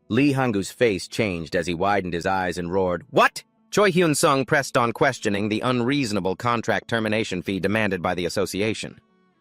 Speaker 1: Lee Hang-gu's face changed as he widened his eyes and roared, "What?" Choi Hyun-sung pressed on questioning the unreasonable contract termination fee demanded by the association.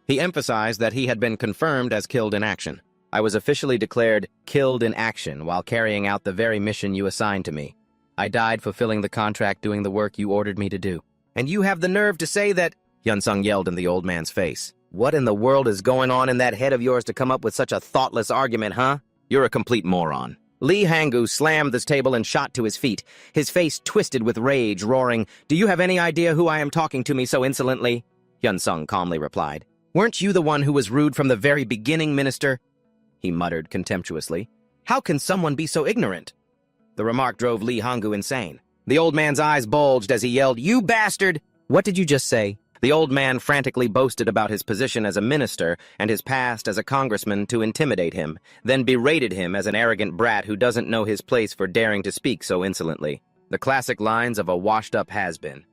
Speaker 1: He emphasized that he had been confirmed as killed in action. "I was officially declared killed in action while carrying out the very mission you assigned to me. I died fulfilling the contract doing the work you ordered me to do. And you have the nerve to say that—" Hyun-sung yelled in the old man's face. "What in the world is going on in that head of yours to come up with such a thoughtless argument, huh? You're a complete moron." Lee Hang-gu slammed this table and shot to his feet, his face twisted with rage, roaring, "Do you have any idea who I am talking to me so insolently?" Hyun-sung calmly replied, "Weren't you the one who was rude from the very beginning, minister?" He muttered contemptuously. "How can someone be so ignorant?" The remark drove Lee Hang-gu insane. The old man's eyes bulged as he yelled, "You bastard!" "What did you just say?" The old man frantically boasted about his position as a minister and his past as a congressman to intimidate him, then berated him as an arrogant brat who doesn't know his place for daring to speak so insolently. The classic lines of a washed-up has-been.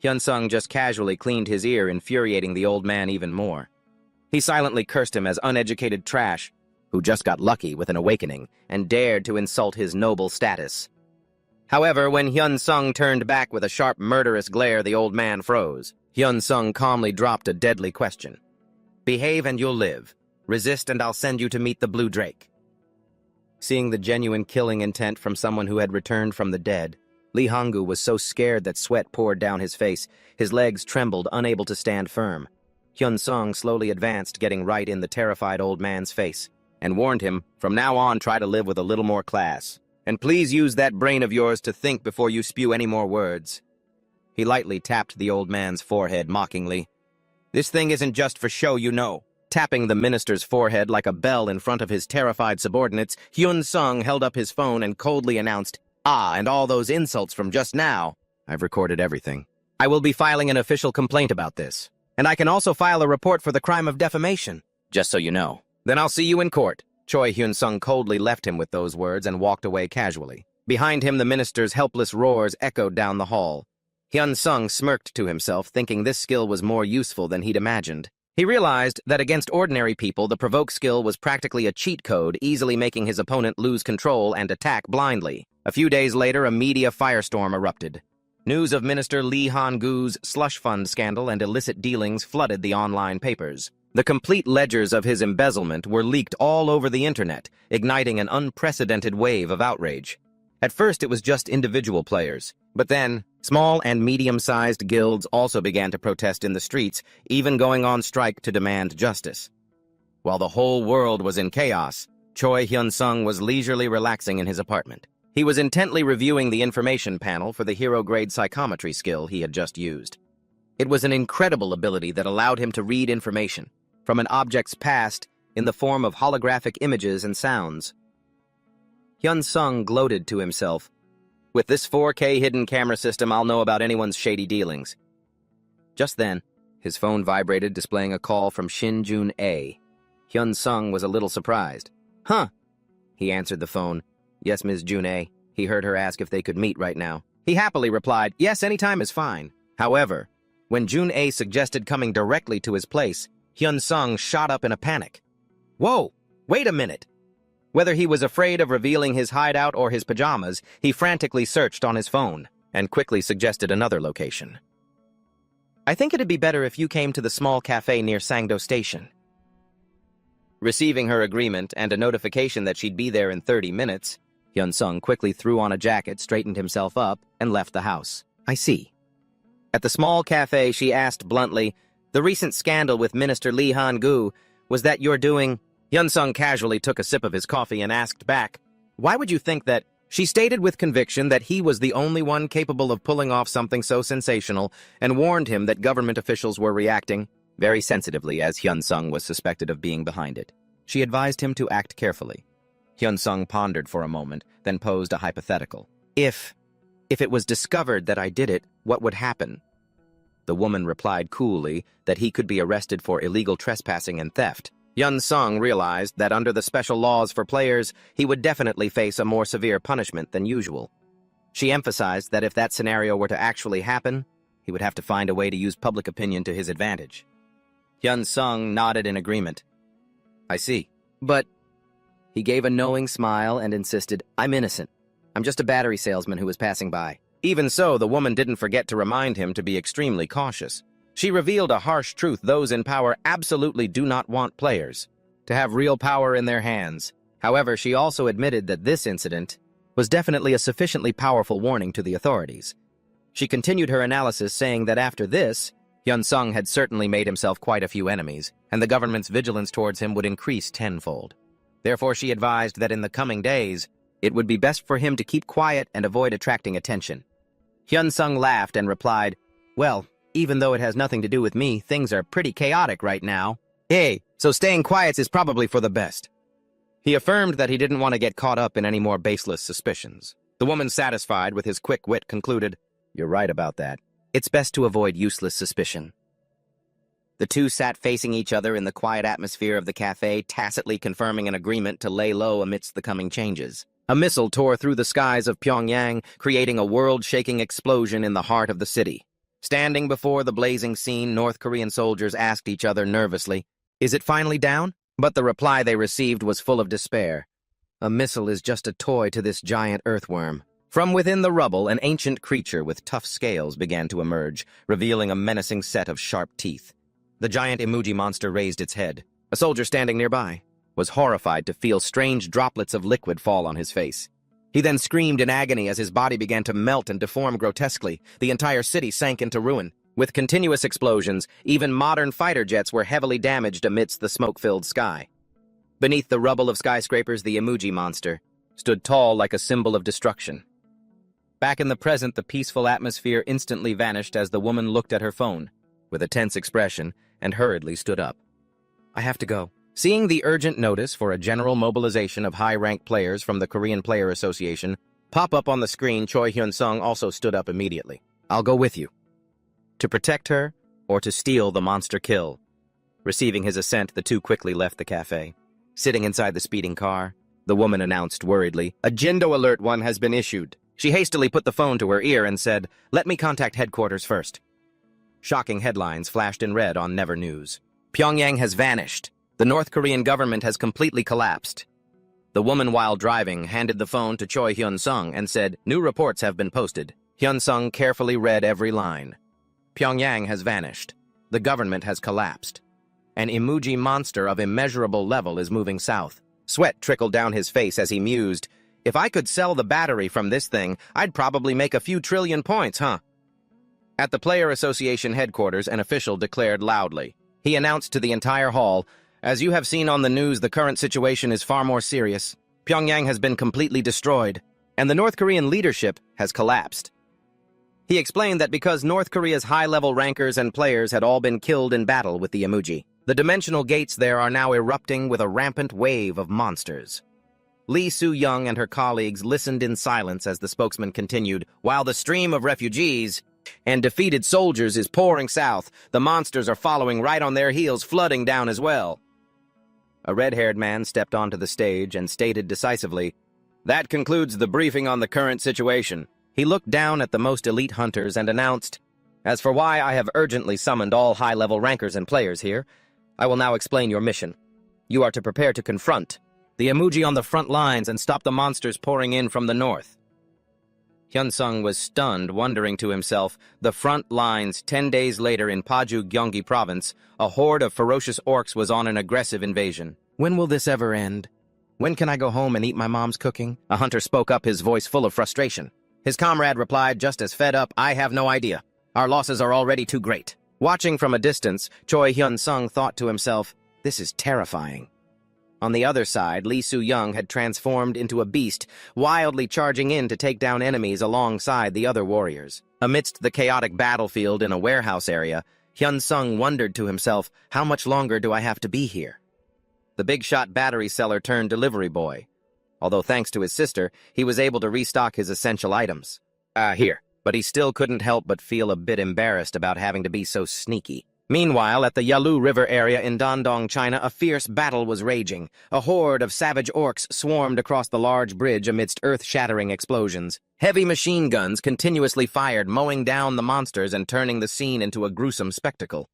Speaker 1: Hyun-sung just casually cleaned his ear, infuriating the old man even more. He silently cursed him as uneducated trash, who just got lucky with an awakening and dared to insult his noble status. However, when Hyun-sung turned back with a sharp, murderous glare, the old man froze. Hyun-sung calmly dropped a deadly question. "Behave and you'll live. Resist and I'll send you to meet the Blue Drake." Seeing the genuine killing intent from someone who had returned from the dead, Lee Hang-gu was so scared that sweat poured down his face. His legs trembled, unable to stand firm. Hyun-sung slowly advanced, getting right in the terrified old man's face, and warned him, "From now on, try to live with a little more class. And please use that brain of yours to think before you spew any more words." He lightly tapped the old man's forehead mockingly. "This thing isn't just for show, you know." Tapping the minister's forehead like a bell in front of his terrified subordinates, Hyun-sung held up his phone and coldly announced, "Ah, and all those insults from just now. I've recorded everything. I will be filing an official complaint about this. And I can also file a report for the crime of defamation, just so you know. Then I'll see you in court." Choi Hyun-sung coldly left him with those words and walked away casually. Behind him, the minister's helpless roars echoed down the hall. Hyun-sung smirked to himself, thinking this skill was more useful than he'd imagined. He realized that against ordinary people, the provoke skill was practically a cheat code, easily making his opponent lose control and attack blindly. A few days later, a media firestorm erupted. News of Minister Lee Hang-gu's slush fund scandal and illicit dealings flooded the online papers. The complete ledgers of his embezzlement were leaked all over the internet, igniting an unprecedented wave of outrage. At first, it was just individual players, but then small and medium-sized guilds also began to protest in the streets, even going on strike to demand justice. While the whole world was in chaos, Choi Hyun-sung was leisurely relaxing in his apartment. He was intently reviewing the information panel for the hero-grade psychometry skill he had just used. It was an incredible ability that allowed him to read information from an object's past in the form of holographic images and sounds. Hyun-sung gloated to himself. With this 4K hidden camera system, I'll know about anyone's shady dealings. Just then, his phone vibrated, displaying a call from Shin Jun-ae. Hyun-sung was a little surprised. Huh? He answered the phone. Yes, Ms. Jun-ae. He heard her ask if they could meet right now. He happily replied, yes, anytime is fine. However, when Jun-ae suggested coming directly to his place, Hyun-sung shot up in a panic. Whoa, wait a minute! Whether he was afraid of revealing his hideout or his pajamas, he frantically searched on his phone and quickly suggested another location. I think it'd be better if you came to the small cafe near Sangdo Station. Receiving her agreement and a notification that she'd be there in 30 minutes, Hyun-sung quickly threw on a jacket, straightened himself up, and left the house. I see. At the small cafe, she asked bluntly, the recent scandal with Minister Lee Han-gu, was that you're doing... Hyun-sung casually took a sip of his coffee and asked back, why would you think that? She stated with conviction that he was the only one capable of pulling off something so sensational and warned him that government officials were reacting very sensitively as Hyun-sung was suspected of being behind it. She advised him to act carefully. Hyun-sung pondered for a moment, then posed a hypothetical. If it was discovered that I did it, what would happen? The woman replied coolly that he could be arrested for illegal trespassing and theft. Hyun-sung realized that under the special laws for players, he would definitely face a more severe punishment than usual. She emphasized that if that scenario were to actually happen, he would have to find a way to use public opinion to his advantage. Hyun-sung nodded in agreement. I see. But... He gave a knowing smile and insisted, I'm innocent. I'm just a battery salesman who was passing by. Even so, the woman didn't forget to remind him to be extremely cautious. She revealed a harsh truth: those in power absolutely do not want players to have real power in their hands. However, she also admitted that this incident was definitely a sufficiently powerful warning to the authorities. She continued her analysis, saying that after this, Hyun-sung had certainly made himself quite a few enemies, and the government's vigilance towards him would increase tenfold. Therefore, she advised that in the coming days, it would be best for him to keep quiet and avoid attracting attention. Hyun-sung laughed and replied, well, even though it has nothing to do with me, things are pretty chaotic right now. Hey, so staying quiet is probably for the best. He affirmed that he didn't want to get caught up in any more baseless suspicions. The woman, satisfied with his quick wit, concluded, you're right about that. It's best to avoid useless suspicion. The two sat facing each other in the quiet atmosphere of the cafe, tacitly confirming an agreement to lay low amidst the coming changes. A missile tore through the skies of Pyongyang, creating a world-shaking explosion in the heart of the city. Standing before the blazing scene, North Korean soldiers asked each other nervously, is it finally down? But the reply they received was full of despair. A missile is just a toy to this giant earthworm. From within the rubble, an ancient creature with tough scales began to emerge, revealing a menacing set of sharp teeth. The giant emoji monster raised its head. A soldier standing nearby was horrified to feel strange droplets of liquid fall on his face. He then screamed in agony as his body began to melt and deform grotesquely. The entire city sank into ruin. With continuous explosions, even modern fighter jets were heavily damaged amidst the smoke-filled sky. Beneath the rubble of skyscrapers, the emoji monster stood tall like a symbol of destruction. Back in the present, the peaceful atmosphere instantly vanished as the woman looked at her phone with a tense expression and hurriedly stood up. I have to go. Seeing the urgent notice for a general mobilization of high-ranked players from the Korean Player Association pop up on the screen, Choi Hyun-sung also stood up immediately. I'll go with you. To protect her or to steal the monster kill? Receiving his assent, the two quickly left the cafe. Sitting inside the speeding car, the woman announced worriedly, a Jindo Alert 1 has been issued. She hastily put the phone to her ear and said, let me contact headquarters first. Shocking headlines flashed in red on Never News. Pyongyang has vanished. The North Korean government has completely collapsed. The woman, while driving, handed the phone to Choi Hyun-sung and said, new reports have been posted. Hyun-sung carefully read every line. Pyongyang has vanished. The government has collapsed. An emoji monster of immeasurable level is moving south. Sweat trickled down his face as he mused, if I could sell the battery from this thing, I'd probably make a few trillion points, huh? At the Player Association headquarters, an official declared loudly. He announced to the entire hall, as you have seen on the news, the current situation is far more serious. Pyongyang has been completely destroyed, and the North Korean leadership has collapsed. He explained that because North Korea's high-level rankers and players had all been killed in battle with the emoji, The dimensional gates there are now erupting with a rampant wave of monsters. Lee Soo-young and her colleagues listened in silence as the spokesman continued. While the stream of refugees and defeated soldiers is pouring south, the monsters are following right on their heels, flooding down as well. A red-haired man stepped onto the stage and stated decisively, "That concludes the briefing on the current situation." He looked down at the most elite hunters and announced, "As for why I have urgently summoned all high-level rankers and players here, I will now explain your mission. You are to prepare to confront the emoji on the front lines and stop the monsters pouring in from the north." Hyun-sung was stunned, wondering to himself, the front lines 10 days later in Paju Gyeonggi province, a horde of ferocious orcs was on an aggressive invasion. When will this ever end? When can I go home and eat my mom's cooking? A hunter spoke up, his voice full of frustration. His comrade replied, just as fed up, "I have no idea. Our losses are already too great." Watching from a distance, Choi Hyun-sung thought to himself, "This is terrifying." On the other side, Lee Soo-young had transformed into a beast, wildly charging in to take down enemies alongside the other warriors. Amidst the chaotic battlefield in a warehouse area, Hyun-sung wondered to himself, how much longer do I have to be here? The big-shot battery seller turned delivery boy. Although thanks to his sister, he was able to restock his essential items. Here. But he still couldn't help but feel a bit embarrassed about having to be so sneaky. Meanwhile, at the Yalu River area in Dandong, China, a fierce battle was raging. A horde of savage orcs swarmed across the large bridge amidst earth-shattering explosions. Heavy machine guns continuously fired, mowing down the monsters and turning the scene into a gruesome spectacle.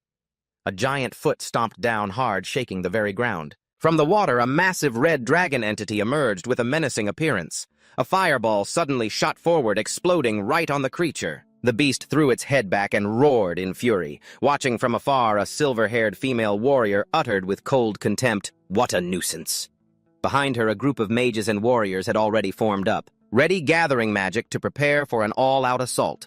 Speaker 1: A giant foot stomped down hard, shaking the very ground. From the water, a massive red dragon entity emerged with a menacing appearance. A fireball suddenly shot forward, exploding right on the creature. The beast threw its head back and roared in fury. Watching from afar, a silver-haired female warrior uttered with cold contempt, "What a nuisance." Behind her, a group of mages and warriors had already formed up, ready gathering magic to prepare for an all-out assault.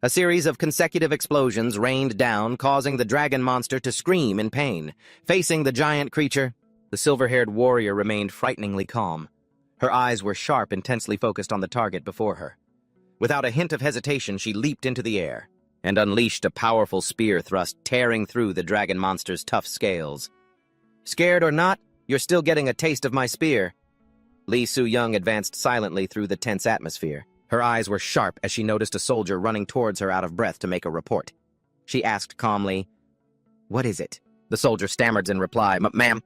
Speaker 1: A series of consecutive explosions rained down, causing the dragon monster to scream in pain. Facing the giant creature, the silver-haired warrior remained frighteningly calm. Her eyes were sharp, intensely focused on the target before her. Without a hint of hesitation, she leaped into the air and unleashed a powerful spear thrust, tearing through the dragon monster's tough scales. "Scared or not, you're still getting a taste of my spear." Lee Soo-young advanced silently through the tense atmosphere. Her eyes were sharp as she noticed a soldier running towards her out of breath to make a report. She asked calmly, "What is it?" The soldier stammered in reply, "Ma'am,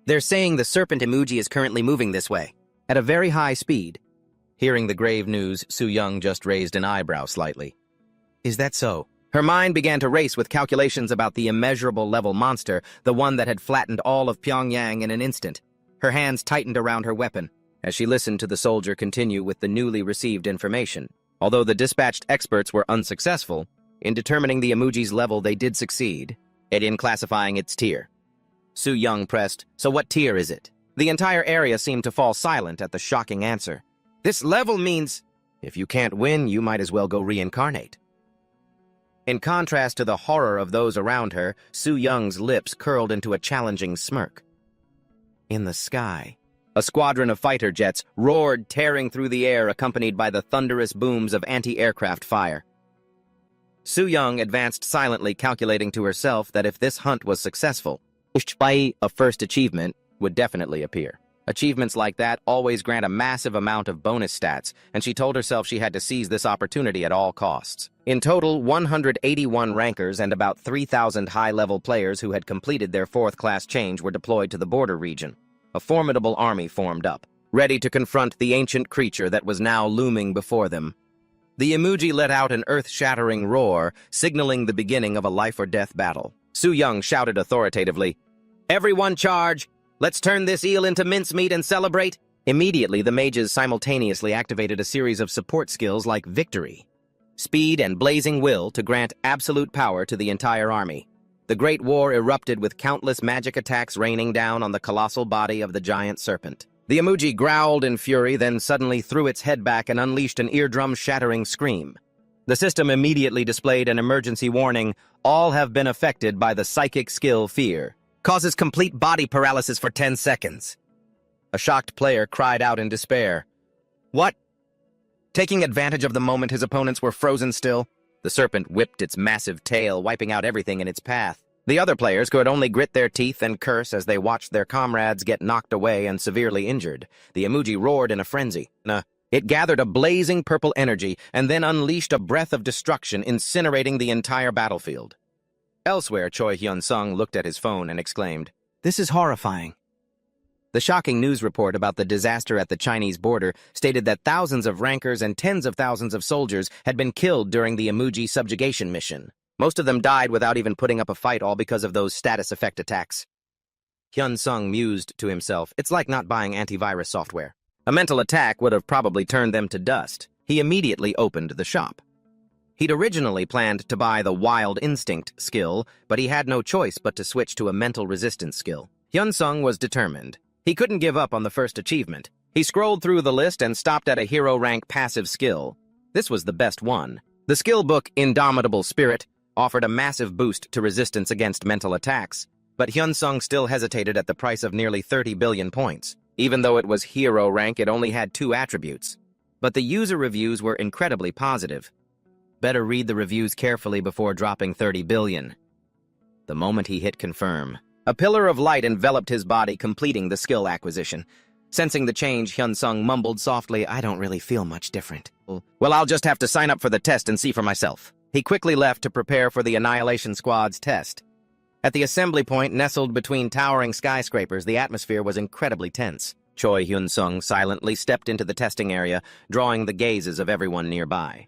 Speaker 1: they're saying the serpent emoji is currently moving this way, at a very high speed." Hearing the grave news, Soo-young just raised an eyebrow slightly. "Is that so?" Her mind began to race with calculations about the immeasurable level monster, the one that had flattened all of Pyongyang in an instant. Her hands tightened around her weapon as she listened to the soldier continue with the newly received information. Although the dispatched experts were unsuccessful, in determining the emoji's level they did succeed, and in classifying its tier. Soo-young pressed, "So what tier is it?" The entire area seemed to fall silent at the shocking answer. "This level means, if you can't win, you might as well go reincarnate." In contrast to the horror of those around her, Soo-young's lips curled into a challenging smirk. In the sky, a squadron of fighter jets roared, tearing through the air, accompanied by the thunderous booms of anti-aircraft fire. Soo-young advanced silently, calculating to herself that if this hunt was successful, a first achievement would definitely appear. Achievements like that always grant a massive amount of bonus stats, and she told herself she had to seize this opportunity at all costs. In total, 181 rankers and about 3,000 high-level players who had completed their fourth-class change were deployed to the border region. A formidable army formed up, ready to confront the ancient creature that was now looming before them. The emoji let out an earth-shattering roar, signaling the beginning of a life-or-death battle. Soo-young shouted authoritatively, "Everyone charge! Let's turn this eel into mincemeat and celebrate!" Immediately, the mages simultaneously activated a series of support skills like Victory, Speed, and Blazing Will to grant absolute power to the entire army. The Great War erupted with countless magic attacks raining down on the colossal body of the giant serpent. The emoji growled in fury, then suddenly threw its head back and unleashed an eardrum-shattering scream. The system immediately displayed an emergency warning. All have been affected by the psychic skill Fear. Causes complete body paralysis for 10 seconds. A shocked player cried out in despair. "What?" Taking advantage of the moment his opponents were frozen still, the serpent whipped its massive tail, wiping out everything in its path. The other players could only grit their teeth and curse as they watched their comrades get knocked away and severely injured. The emoji roared in a frenzy. It gathered a blazing purple energy and then unleashed a breath of destruction, incinerating the entire battlefield. Elsewhere, Choi Hyun-sung looked at his phone and exclaimed, "This is horrifying." The shocking news report about the disaster at the Chinese border stated that thousands of rankers and tens of thousands of soldiers had been killed during the emoji subjugation mission. Most of them died without even putting up a fight, all because of those status effect attacks. Hyun-sung mused to himself, "It's like not buying antivirus software. A mental attack would have probably turned them to dust." He immediately opened the shop. He'd originally planned to buy the Wild Instinct skill, but he had no choice but to switch to a mental resistance skill. Hyun-sung was determined. He couldn't give up on the first achievement. He scrolled through the list and stopped at a hero rank passive skill. This was the best one. The skill book, Indomitable Spirit, offered a massive boost to resistance against mental attacks, but Hyun-sung still hesitated at the price of nearly 30 billion points. Even though it was hero rank, it only had 2 attributes. But the user reviews were incredibly positive. Better read the reviews carefully before dropping 30 billion. The moment he hit confirm, a pillar of light enveloped his body, completing the skill acquisition. Sensing the change, Hyun-sung mumbled softly, "I don't really feel much different. Well, I'll just have to sign up for the test and see for myself." He quickly left to prepare for the Annihilation Squad's test. At the assembly point, nestled between towering skyscrapers, the atmosphere was incredibly tense. Choi Hyun-sung silently stepped into the testing area, drawing the gazes of everyone nearby.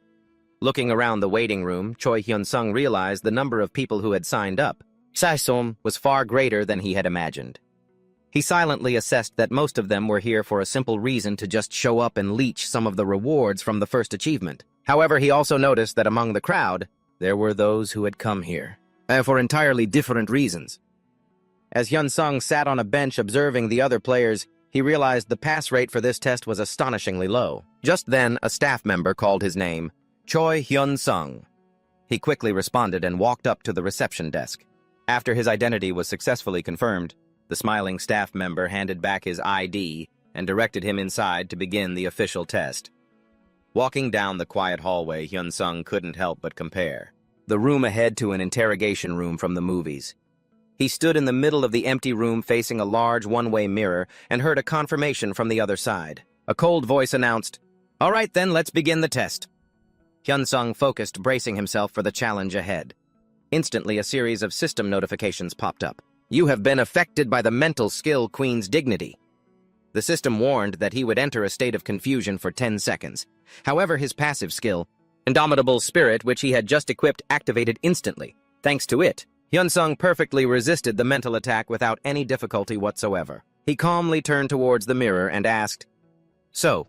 Speaker 1: Looking around the waiting room, Choi Hyun-sung realized the number of people who had signed up. Saisom was far greater than he had imagined. He silently assessed that most of them were here for a simple reason: to just show up and leech some of the rewards from the first achievement. However, he also noticed that among the crowd, there were those who had come here for entirely different reasons. As Hyun-sung sat on a bench observing the other players, he realized the pass rate for this test was astonishingly low. Just then, a staff member called his name, Choi Hyun-sung. He quickly responded and walked up to the reception desk. After his identity was successfully confirmed, the smiling staff member handed back his ID and directed him inside to begin the official test. Walking down the quiet hallway, Hyun-sung couldn't help but compare the room ahead to an interrogation room from the movies. He stood in the middle of the empty room facing a large one-way mirror and heard a confirmation from the other side. A cold voice announced, "All right then, let's begin the test." Hyun-sung focused, bracing himself for the challenge ahead. Instantly, a series of system notifications popped up. "You have been affected by the mental skill Queen's Dignity." The system warned that he would enter a state of confusion for 10 seconds. However, his passive skill, Indomitable Spirit, which he had just equipped, activated instantly. Thanks to it, Hyun-sung perfectly resisted the mental attack without any difficulty whatsoever. He calmly turned towards the mirror and asked, "So,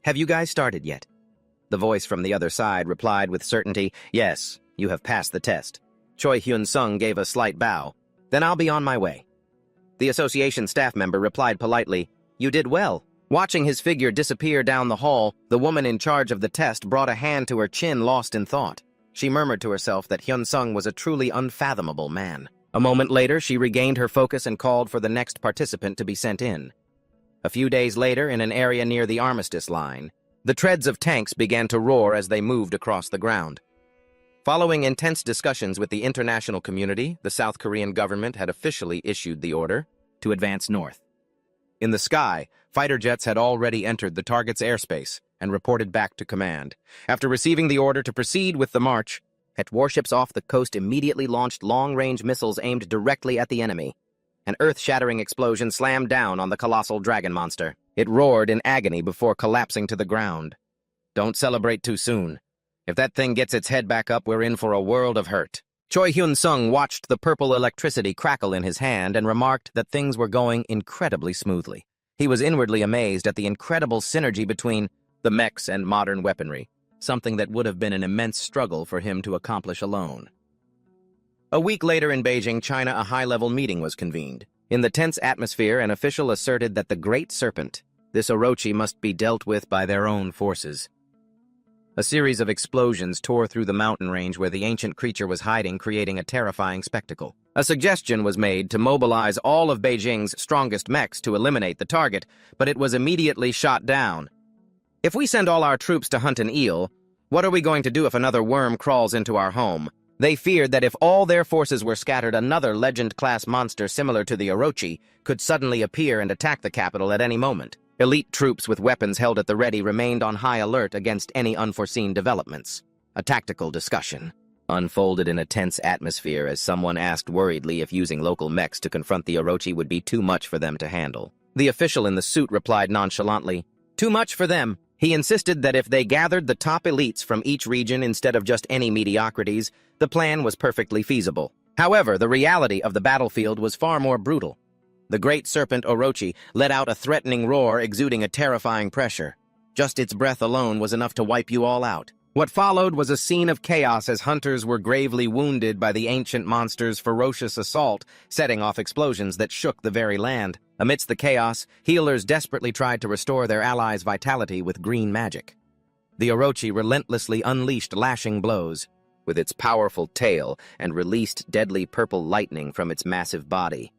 Speaker 1: have you guys started yet?" The voice from the other side replied with certainty, "Yes, you have passed the test." Choi Hyun-sung gave a slight bow. "Then I'll be on my way." The association staff member replied politely, "You did well." Watching his figure disappear down the hall, the woman in charge of the test brought a hand to her chin, lost in thought. She murmured to herself that Hyun-sung was a truly unfathomable man. A moment later, she regained her focus and called for the next participant to be sent in. A few days later, in an area near the armistice line, the treads of tanks began to roar as they moved across the ground. Following intense discussions with the international community, the South Korean government had officially issued the order to advance north. In the sky, fighter jets had already entered the target's airspace and reported back to command. After receiving the order to proceed with the march, warships off the coast immediately launched long-range missiles aimed directly at the enemy. An earth-shattering explosion slammed down on the colossal dragon monster. It roared in agony before collapsing to the ground. Don't celebrate too soon. If that thing gets its head back up, we're in for a world of hurt. Choi Hyun-sung watched the purple electricity crackle in his hand and remarked that things were going incredibly smoothly. He was inwardly amazed at the incredible synergy between the mechs and modern weaponry, something that would have been an immense struggle for him to accomplish alone. A week later in Beijing, China, a high-level meeting was convened. In the tense atmosphere, an official asserted that the Great Serpent, this Orochi, must be dealt with by their own forces. A series of explosions tore through the mountain range where the ancient creature was hiding, creating a terrifying spectacle. A suggestion was made to mobilize all of Beijing's strongest mechs to eliminate the target, but it was immediately shot down. "If we send all our troops to hunt an eel, what are we going to do if another worm crawls into our home?" They feared that if all their forces were scattered, another legend-class monster similar to the Orochi could suddenly appear and attack the capital at any moment. Elite troops with weapons held at the ready remained on high alert against any unforeseen developments. A tactical discussion unfolded in a tense atmosphere as someone asked worriedly if using local mechs to confront the Orochi would be too much for them to handle. The official in the suit replied nonchalantly, "Too much for them." He insisted that if they gathered the top elites from each region instead of just any mediocrities, the plan was perfectly feasible. However, the reality of the battlefield was far more brutal. The great serpent Orochi let out a threatening roar, exuding a terrifying pressure. Just its breath alone was enough to wipe you all out. What followed was a scene of chaos as hunters were gravely wounded by the ancient monster's ferocious assault, setting off explosions that shook the very land. Amidst the chaos, healers desperately tried to restore their allies' vitality with green magic. The Orochi relentlessly unleashed lashing blows, with its powerful tail and released deadly purple lightning from its massive body.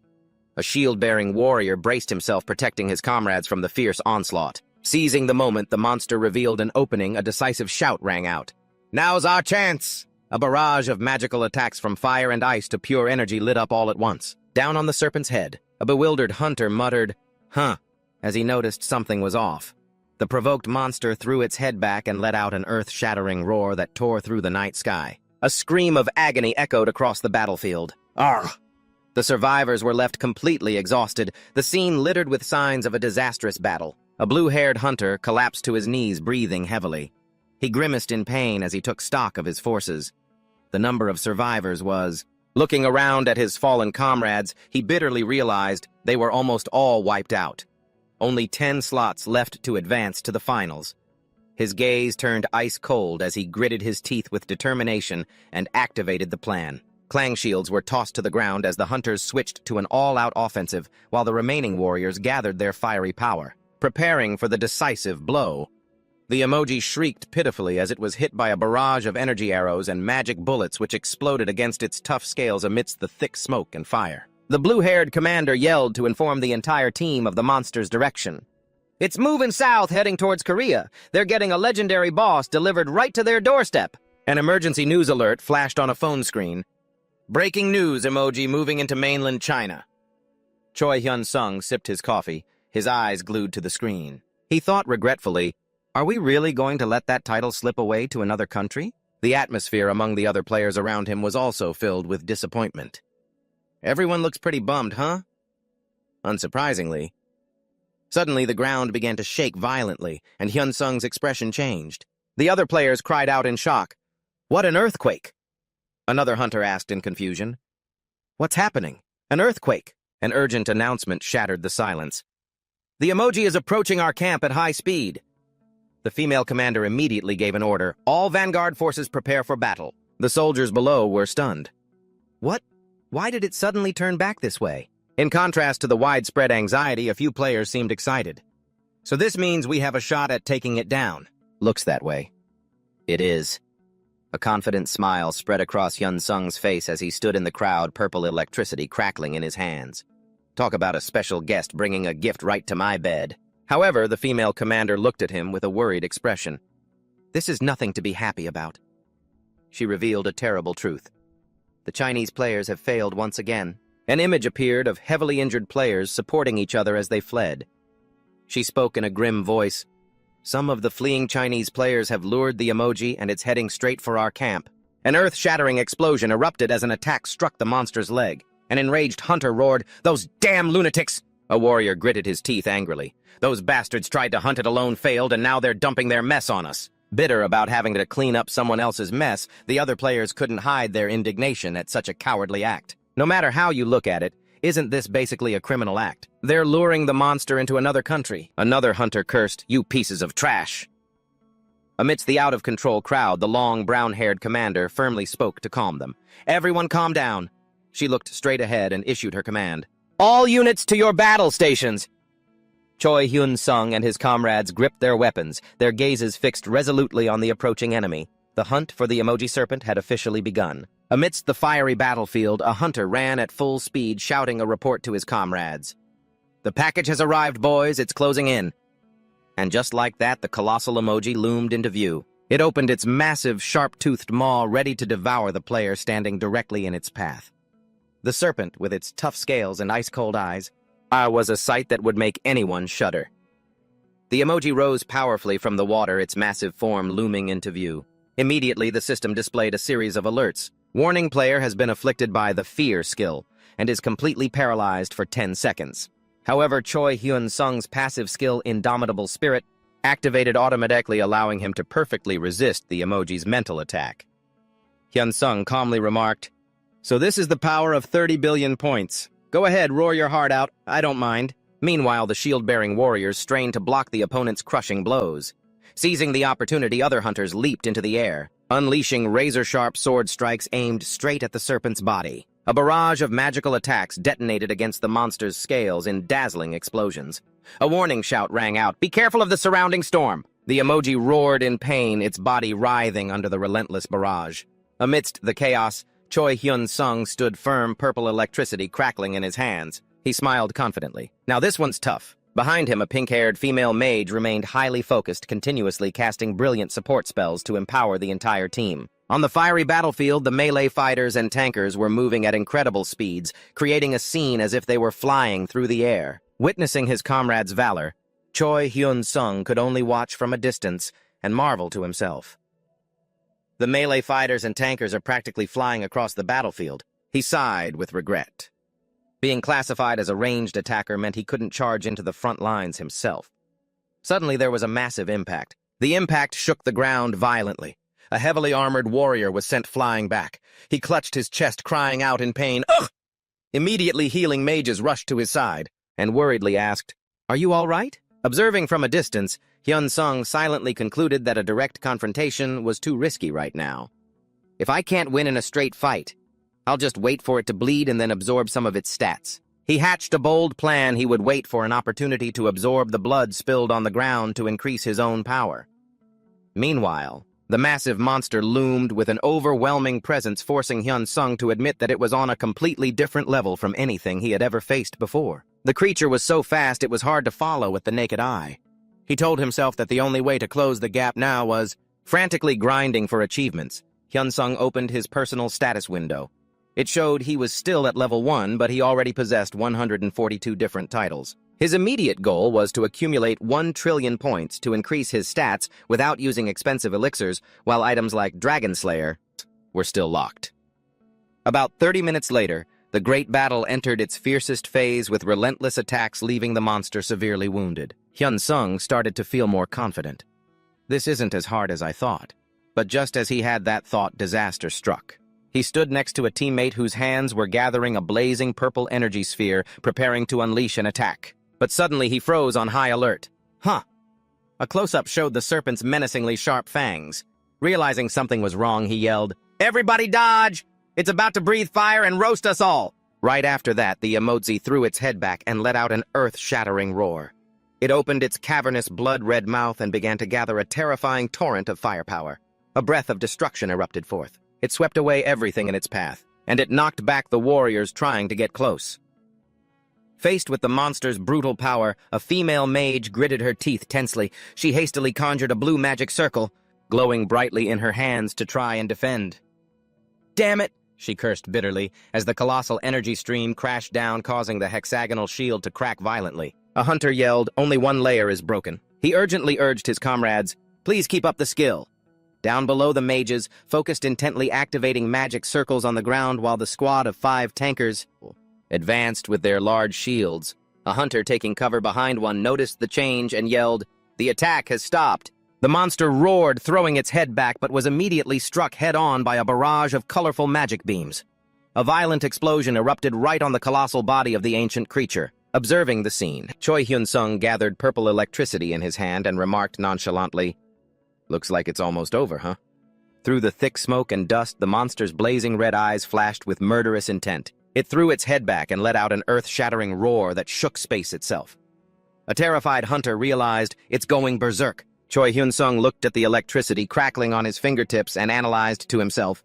Speaker 1: A shield-bearing warrior braced himself, protecting his comrades from the fierce onslaught. Seizing the moment, the monster revealed an opening. A decisive shout rang out. "Now's our chance!" A barrage of magical attacks from fire and ice to pure energy lit up all at once. Down on the serpent's head, a bewildered hunter muttered, "Huh," as he noticed something was off. The provoked monster threw its head back and let out an earth-shattering roar that tore through the night sky. A scream of agony echoed across the battlefield. Argh! The survivors were left completely exhausted, the scene littered with signs of a disastrous battle. A blue-haired hunter collapsed to his knees, breathing heavily. He grimaced in pain as he took stock of his forces. The number of survivors was... Looking around at his fallen comrades, he bitterly realized they were almost all wiped out. Only 10 slots left to advance to the finals. His gaze turned ice-cold as he gritted his teeth with determination and activated the plan. Clang shields were tossed to the ground as the hunters switched to an all-out offensive, while the remaining warriors gathered their fiery power, preparing for the decisive blow. The emoji shrieked pitifully as it was hit by a barrage of energy arrows and magic bullets which exploded against its tough scales amidst the thick smoke and fire. The blue-haired commander yelled to inform the entire team of the monster's direction. "It's moving south, heading towards Korea. They're getting a legendary boss delivered right to their doorstep." An emergency news alert flashed on a phone screen. "Breaking news emoji moving into mainland China." Choi Hyun-sung sipped his coffee, his eyes glued to the screen. He thought regretfully, are we really going to let that title slip away to another country? The atmosphere among the other players around him was also filled with disappointment. Everyone looks pretty bummed, huh? Unsurprisingly. Suddenly, the ground began to shake violently, and Hyun-sung's expression changed. The other players cried out in shock. "What an earthquake!" Another hunter asked in confusion. "What's happening? An earthquake!" An urgent announcement shattered the silence. "The emoji is approaching our camp at high speed." The female commander immediately gave an order. "All Vanguard forces prepare for battle." The soldiers below were stunned. What? Why did it suddenly turn back this way? In contrast to the widespread anxiety, a few players seemed excited. "So this means we have a shot at taking it down." "Looks that way." "It is." A confident smile spread across Hyun-sung's face as he stood in the crowd, purple electricity crackling in his hands. Talk about a special guest bringing a gift right to my bed. However, the female commander looked at him with a worried expression. "This is nothing to be happy about." She revealed a terrible truth. The Chinese players have failed once again. An image appeared of heavily injured players supporting each other as they fled. She spoke in a grim voice. "Some of the fleeing Chinese players have lured the emoji and it's heading straight for our camp." An earth-shattering explosion erupted as an attack struck the monster's leg. An enraged hunter roared, "Those damn lunatics!" A warrior gritted his teeth angrily. "Those bastards tried to hunt it alone, failed, and now they're dumping their mess on us." Bitter about having to clean up someone else's mess, the other players couldn't hide their indignation at such a cowardly act. No matter how you look at it, isn't this basically a criminal act? They're luring the monster into another country. Another hunter cursed, "You pieces of trash." Amidst the out-of-control crowd, the long, brown-haired commander firmly spoke to calm them. "Everyone calm down." She looked straight ahead and issued her command. "All units to your battle stations!" Choi Hyun-sung and his comrades gripped their weapons, their gazes fixed resolutely on the approaching enemy. The hunt for the emoji serpent had officially begun. Amidst the fiery battlefield, a hunter ran at full speed, shouting a report to his comrades. "The package has arrived, boys. It's closing in." And just like that, the colossal emoji loomed into view. It opened its massive, sharp-toothed maw, ready to devour the player standing directly in its path. The serpent, with its tough scales and ice-cold eyes, was a sight that would make anyone shudder. The emoji rose powerfully from the water, its massive form looming into view. Immediately, the system displayed a series of alerts. Warning: player has been afflicted by the Fear skill and is completely paralyzed for 10 seconds. However, Choi Hyun-sung's passive skill, Indomitable Spirit, activated automatically, allowing him to perfectly resist the emoji's mental attack. Hyun-sung calmly remarked, "So this is the power of 30 billion points. Go ahead, roar your heart out, I don't mind." Meanwhile, the shield-bearing warriors strained to block the opponent's crushing blows. Seizing the opportunity, other hunters leaped into the air, unleashing razor-sharp sword strikes aimed straight at the serpent's body. A barrage of magical attacks detonated against the monster's scales in dazzling explosions. A warning shout rang out, "Be careful of the surrounding storm!" The emoji roared in pain, its body writhing under the relentless barrage. Amidst the chaos, Choi Hyun-sung stood firm, purple electricity crackling in his hands. He smiled confidently. "Now this one's tough." Behind him, a pink-haired female mage remained highly focused, continuously casting brilliant support spells to empower the entire team. On the fiery battlefield, the melee fighters and tankers were moving at incredible speeds, creating a scene as if they were flying through the air. Witnessing his comrades' valor, Choi Hyun-sung could only watch from a distance and marvel to himself. The melee fighters and tankers are practically flying across the battlefield. He sighed with regret. Being classified as a ranged attacker meant he couldn't charge into the front lines himself. Suddenly, there was a massive impact. The impact shook the ground violently. A heavily armored warrior was sent flying back. He clutched his chest, crying out in pain, "Ugh!" Immediately, healing mages rushed to his side and worriedly asked, "Are you all right?" Observing from a distance, Hyun-sung silently concluded that a direct confrontation was too risky right now. "If I can't win in a straight fight, I'll just wait for it to bleed and then absorb some of its stats." He hatched a bold plan. He would wait for an opportunity to absorb the blood spilled on the ground to increase his own power. Meanwhile, the massive monster loomed with an overwhelming presence, forcing Hyun-sung to admit that it was on a completely different level from anything he had ever faced before. The creature was so fast it was hard to follow with the naked eye. He told himself that the only way to close the gap now was frantically grinding for achievements. Hyun-sung opened his personal status window. It showed he was still at level 1, but he already possessed 142 different titles. His immediate goal was to accumulate 1 trillion points to increase his stats without using expensive elixirs, while items like Dragon Slayer were still locked. About 30 minutes later, the great battle entered its fiercest phase, with relentless attacks leaving the monster severely wounded. Hyun-sung started to feel more confident. This isn't as hard as I thought. But just as he had that thought, disaster struck. He stood next to a teammate whose hands were gathering a blazing purple energy sphere, preparing to unleash an attack. But suddenly he froze on high alert. Huh. A close-up showed the serpent's menacingly sharp fangs. Realizing something was wrong, he yelled, "Everybody dodge! It's about to breathe fire and roast us all!" Right after that, the emoji threw its head back and let out an earth-shattering roar. It opened its cavernous blood-red mouth and began to gather a terrifying torrent of firepower. A breath of destruction erupted forth. It swept away everything in its path, and it knocked back the warriors trying to get close. Faced with the monster's brutal power, a female mage gritted her teeth tensely. She hastily conjured a blue magic circle, glowing brightly in her hands, to try and defend. "Damn it!" she cursed bitterly, as the colossal energy stream crashed down, causing the hexagonal shield to crack violently. A hunter yelled, "Only one layer is broken." He urgently urged his comrades, "Please keep up the skill." Down below, the mages focused intently, activating magic circles on the ground, while the squad of 5 tankers advanced with their large shields. A hunter taking cover behind one noticed the change and yelled, "The attack has stopped." The monster roared, throwing its head back, but was immediately struck head-on by a barrage of colorful magic beams. A violent explosion erupted right on the colossal body of the ancient creature. Observing the scene, Choi Hyun-sung gathered purple electricity in his hand and remarked nonchalantly, "Looks like it's almost over, huh?" Through the thick smoke and dust, the monster's blazing red eyes flashed with murderous intent. It threw its head back and let out an earth-shattering roar that shook space itself. A terrified hunter realized, "It's going berserk." Choi Hyun-sung looked at the electricity crackling on his fingertips and analyzed to himself.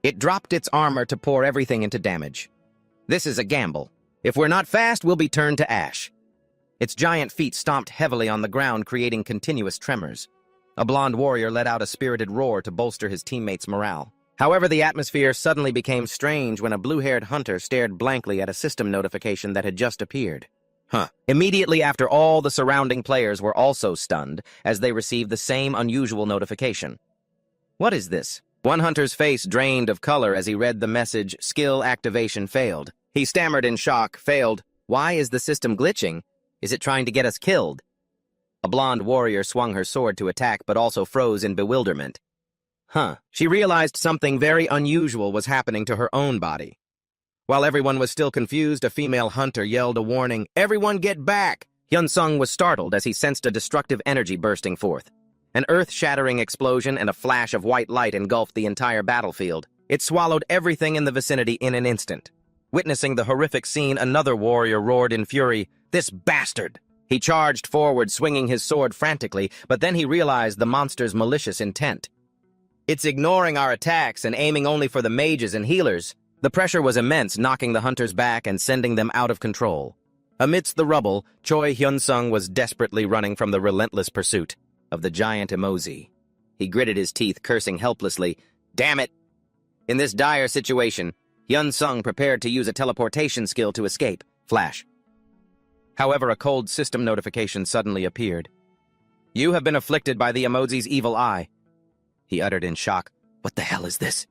Speaker 1: It dropped its armor to pour everything into damage. This is a gamble. If we're not fast, we'll be turned to ash. Its giant feet stomped heavily on the ground, creating continuous tremors. A blonde warrior let out a spirited roar to bolster his teammates' morale. However, the atmosphere suddenly became strange when a blue-haired hunter stared blankly at a system notification that had just appeared. Immediately after, all the surrounding players were also stunned as they received the same unusual notification. What is this? One hunter's face drained of color as he read the message, "Skill activation failed." He stammered in shock, "Failed? Why is the system glitching? Is it trying to get us killed?" A blonde warrior swung her sword to attack but also froze in bewilderment. She realized something very unusual was happening to her own body. While everyone was still confused, a female hunter yelled a warning, "Everyone get back!" Hyun-sung was startled as he sensed a destructive energy bursting forth. An earth-shattering explosion and a flash of white light engulfed the entire battlefield. It swallowed everything in the vicinity in an instant. Witnessing the horrific scene, another warrior roared in fury, "This bastard!" He charged forward, swinging his sword frantically, but then he realized the monster's malicious intent. "It's ignoring our attacks and aiming only for the mages and healers." The pressure was immense, knocking the hunters back and sending them out of control. Amidst the rubble, Choi Hyun-sung was desperately running from the relentless pursuit of the giant emoji. He gritted his teeth, cursing helplessly, "Damn it!" In this dire situation, Hyun-sung prepared to use a teleportation skill to escape. Flash. However, a cold system notification suddenly appeared. "You have been afflicted by the emoji's evil eye." He uttered in shock, "What the hell is this?"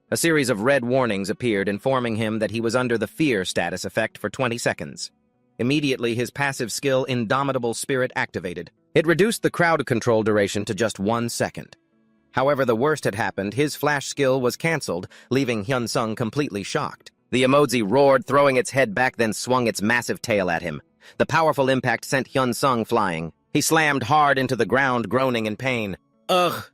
Speaker 1: A series of red warnings appeared, informing him that he was under the fear status effect for 20 seconds. Immediately, his passive skill, Indomitable Spirit, activated. It reduced the crowd control duration to just 1 second. However, the worst had happened. His flash skill was cancelled, leaving Hyun-sung completely shocked. The emoji roared, throwing its head back, then swung its massive tail at him. The powerful impact sent Hyun-sung flying. He slammed hard into the ground, groaning in pain. "Ugh!"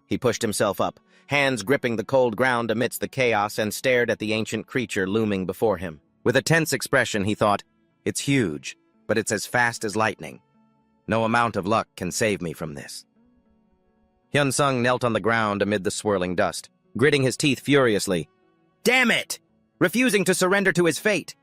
Speaker 1: He pushed himself up, hands gripping the cold ground amidst the chaos, and stared at the ancient creature looming before him. With a tense expression, he thought, "It's huge, but it's as fast as lightning. No amount of luck can save me from this." Hyun-sung knelt on the ground amid the swirling dust, gritting his teeth furiously. "Damn it!" Refusing to surrender to his fate.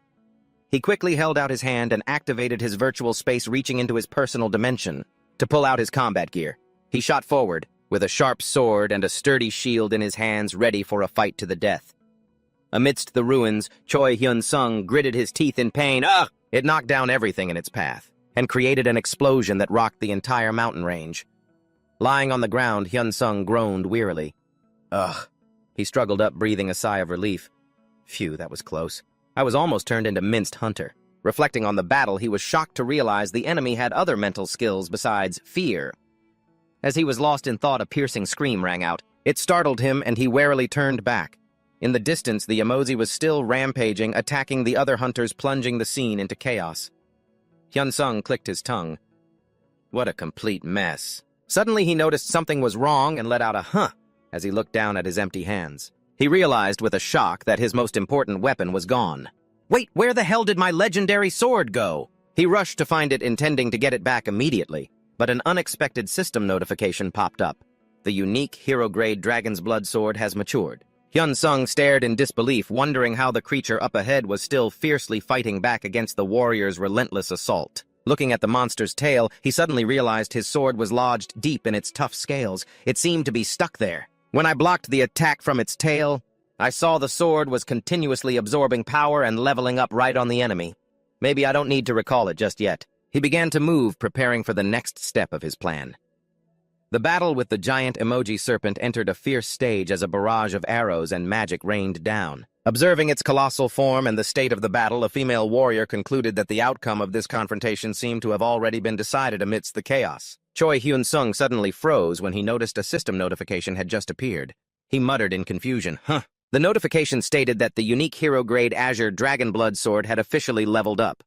Speaker 1: He quickly held out his hand and activated his virtual space, reaching into his personal dimension to pull out his combat gear. He shot forward, with a sharp sword and a sturdy shield in his hands, ready for a fight to the death. Amidst the ruins, Choi Hyun-sung gritted his teeth in pain. It knocked down everything in its path, and created an explosion that rocked the entire mountain range. Lying on the ground, Hyun-sung groaned wearily. He struggled up, breathing a sigh of relief. Phew, that was close. I was almost turned into minced hunter. Reflecting on the battle, he was shocked to realize the enemy had other mental skills besides fear. As he was lost in thought, a piercing scream rang out. It startled him, and he warily turned back. In the distance, the emoji was still rampaging, attacking the other hunters, plunging the scene into chaos. Hyun-sung clicked his tongue. What a complete mess. Suddenly, he noticed something was wrong and let out a "huh" as he looked down at his empty hands. He realized with a shock that his most important weapon was gone. Wait, where the hell did my legendary sword go? He rushed to find it, intending to get it back immediately. But an unexpected system notification popped up. The unique hero-grade Dragon's Blood sword has matured. Hyun-sung stared in disbelief, wondering how the creature up ahead was still fiercely fighting back against the warrior's relentless assault. Looking at the monster's tail, he suddenly realized his sword was lodged deep in its tough scales. It seemed to be stuck there. When I blocked the attack from its tail, I saw the sword was continuously absorbing power and leveling up right on the enemy. Maybe I don't need to recall it just yet. He began to move, preparing for the next step of his plan. The battle with the giant emoji serpent entered a fierce stage as a barrage of arrows and magic rained down. Observing its colossal form and the state of the battle, a female warrior concluded that the outcome of this confrontation seemed to have already been decided amidst the chaos. Choi Hyun-sung suddenly froze when he noticed a system notification had just appeared. He muttered in confusion, The notification stated that the unique hero-grade Azure Dragon Blood sword had officially leveled up.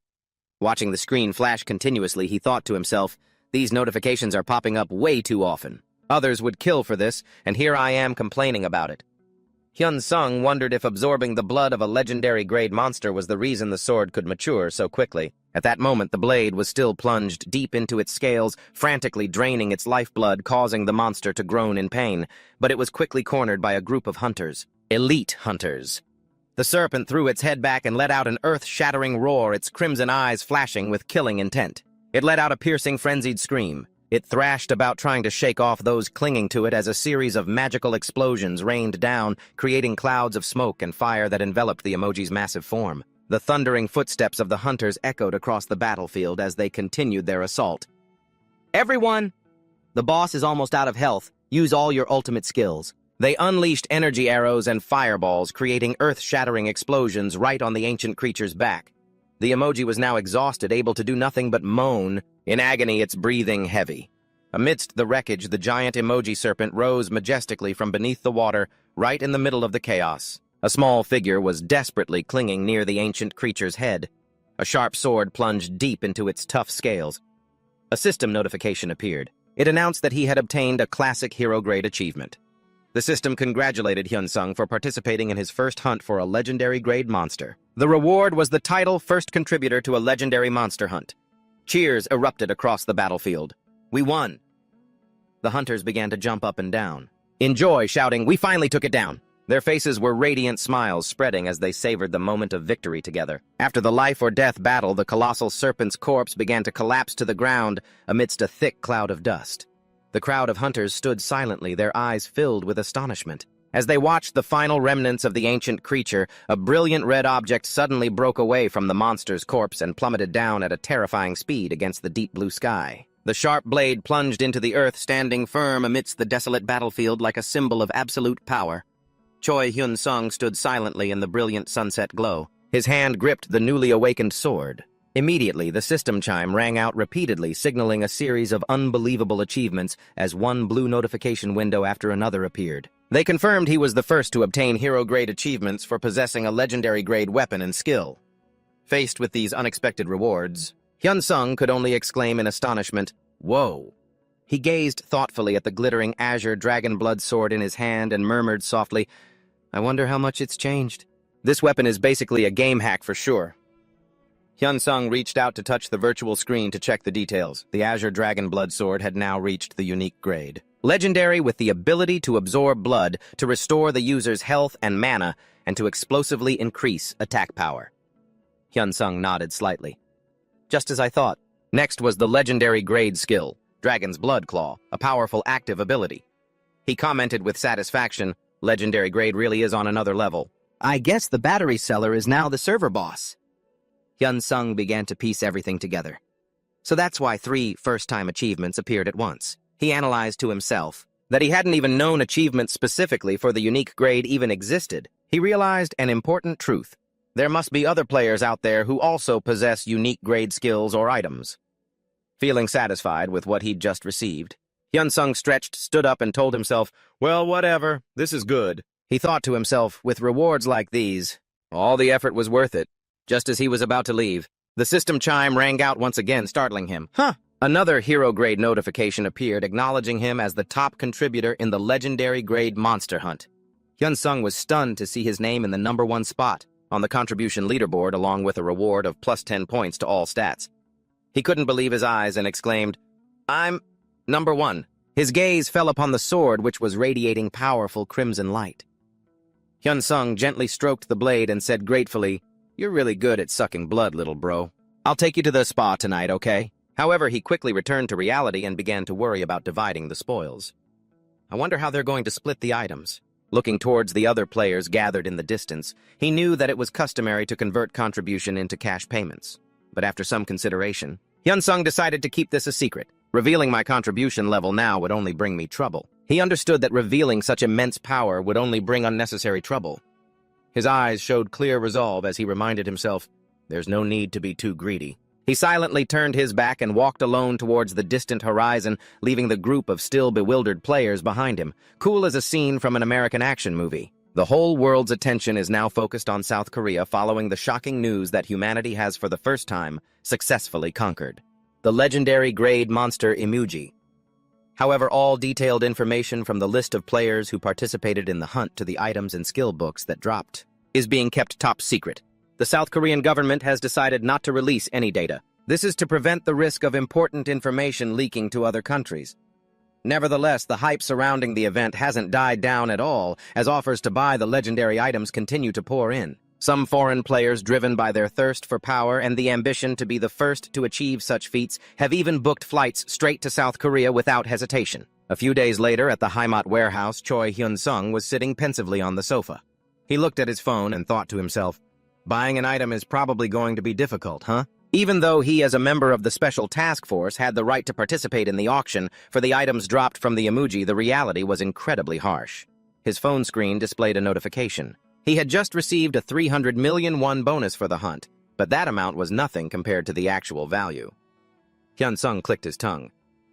Speaker 1: Watching the screen flash continuously, he thought to himself, these notifications are popping up way too often. Others would kill for this, and here I am complaining about it. Hyun-sung wondered if absorbing the blood of a legendary grade monster was the reason the sword could mature so quickly. At that moment, the blade was still plunged deep into its scales, frantically draining its lifeblood, causing the monster to groan in pain. But it was quickly cornered by a group of hunters. Elite hunters. The serpent threw its head back and let out an earth-shattering roar, its crimson eyes flashing with killing intent. It let out a piercing, frenzied scream. It thrashed about trying to shake off those clinging to it as a series of magical explosions rained down, creating clouds of smoke and fire that enveloped the emoji's massive form. The thundering footsteps of the hunters echoed across the battlefield as they continued their assault. "Everyone! The boss is almost out of health. Use all your ultimate skills." They unleashed energy arrows and fireballs, creating earth-shattering explosions right on the ancient creature's back. The emoji was now exhausted, able to do nothing but moan. In agony, its breathing heavy. Amidst the wreckage, the giant emoji serpent rose majestically from beneath the water, right in the middle of the chaos. A small figure was desperately clinging near the ancient creature's head. A sharp sword plunged deep into its tough scales. A system notification appeared. It announced that he had obtained a classic hero-grade achievement. The system congratulated Hyun-sung for participating in his first hunt for a legendary-grade monster. The reward was the title First Contributor to a Legendary Monster Hunt. Cheers erupted across the battlefield. "We won!" The hunters began to jump up and down, in joy, shouting, "We finally took it down!" Their faces were radiant smiles spreading as they savored the moment of victory together. After the life-or-death battle, the colossal serpent's corpse began to collapse to the ground amidst a thick cloud of dust. The crowd of hunters stood silently, their eyes filled with astonishment. As they watched the final remnants of the ancient creature, a brilliant red object suddenly broke away from the monster's corpse and plummeted down at a terrifying speed against the deep blue sky. The sharp blade plunged into the earth, standing firm amidst the desolate battlefield like a symbol of absolute power. Choi Hyun-sung stood silently in the brilliant sunset glow. His hand gripped the newly awakened sword. Immediately, the system chime rang out repeatedly, signaling a series of unbelievable achievements as one blue notification window after another appeared. They confirmed he was the first to obtain hero-grade achievements for possessing a legendary-grade weapon and skill. Faced with these unexpected rewards, Hyun-sung could only exclaim in astonishment, "Whoa!" He gazed thoughtfully at the glittering azure dragon blood sword in his hand and murmured softly, "I wonder how much it's changed. This weapon is basically a game hack for sure." Hyun-sung reached out to touch the virtual screen to check the details. The Azure Dragon Blood Sword had now reached the unique grade. Legendary with the ability to absorb blood, to restore the user's health and mana, and to explosively increase attack power. Hyun-sung nodded slightly. "Just as I thought." Next was the legendary grade skill, Dragon's Blood Claw, a powerful active ability. He commented with satisfaction, "Legendary grade really is on another level. I guess the battery seller is now the server boss." Hyun-sung began to piece everything together. So that's why 3 first-time achievements appeared at once. He analyzed to himself that he hadn't even known achievements specifically for the unique grade even existed. He realized an important truth. There must be other players out there who also possess unique grade skills or items. Feeling satisfied with what he'd just received, Hyun-sung stretched, stood up, and told himself, "Well, whatever, this is good." He thought to himself, with rewards like these, all the effort was worth it. Just as he was about to leave, the system chime rang out once again, startling him. Another hero-grade notification appeared, acknowledging him as the top contributor in the legendary-grade monster hunt. Hyun-sung was stunned to see his name in the #1 spot on the contribution leaderboard, along with a reward of plus 10 points to all stats. He couldn't believe his eyes and exclaimed, "I'm #1. His gaze fell upon the sword, which was radiating powerful crimson light. Hyun-sung gently stroked the blade and said gratefully, "You're really good at sucking blood, little bro. I'll take you to the spa tonight, okay?" However, he quickly returned to reality and began to worry about dividing the spoils. I wonder how they're going to split the items. Looking towards the other players gathered in the distance, he knew that it was customary to convert contribution into cash payments. But after some consideration, Hyun-sung decided to keep this a secret. Revealing my contribution level now would only bring me trouble. He understood that revealing such immense power would only bring unnecessary trouble. His eyes showed clear resolve as he reminded himself, there's no need to be too greedy. He silently turned his back and walked alone towards the distant horizon, leaving the group of still bewildered players behind him, cool as a scene from an American action movie. The whole world's attention is now focused on South Korea following the shocking news that humanity has for the first time successfully conquered the legendary grade monster emoji. However, all detailed information from the list of players who participated in the hunt to the items and skill books that dropped is being kept top secret. The South Korean government has decided not to release any data. This is to prevent the risk of important information leaking to other countries. Nevertheless, the hype surrounding the event hasn't died down at all, as offers to buy the legendary items continue to pour in. Some foreign players, driven by their thirst for power and the ambition to be the first to achieve such feats, have even booked flights straight to South Korea without hesitation. A few days later, at the Heimat warehouse, Choi Hyun-sung was sitting pensively on the sofa. He looked at his phone and thought to himself, buying an item is probably going to be difficult, huh? Even though he, as a member of the Special Task Force, had the right to participate in the auction for the items dropped from the emoji, the reality was incredibly harsh. His phone screen displayed a notification. He had just received a 300 million won bonus for the hunt, but that amount was nothing compared to the actual value. Hyun-sung clicked his tongue.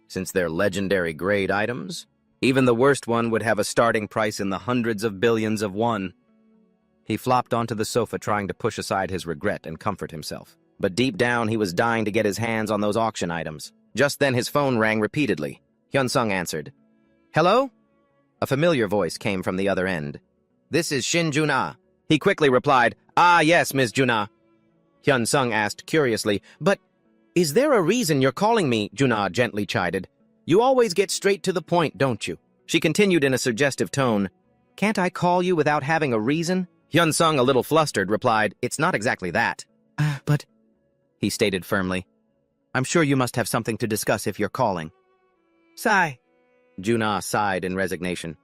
Speaker 1: Since they're legendary grade items, even the worst one would have a starting price in the hundreds of billions of won. He flopped onto the sofa trying to push aside his regret and comfort himself. But deep down, he was dying to get his hands on those auction items. Just then, his phone rang repeatedly. Hyun-sung answered. "Hello?" A familiar voice came from the other end. "This is Shin Juna." He quickly replied, "Ah, yes, Ms. Juna." Hyun-sung asked curiously, "But is there a reason you're calling me?" Juna gently chided. "You always get straight to the point, don't you?" She continued in a suggestive tone, "Can't I call you without having a reason?" Hyun-sung, a little flustered, replied, "It's not exactly that." But, he stated firmly, "I'm sure you must have something to discuss if you're calling." "Sigh." Juna sighed in resignation.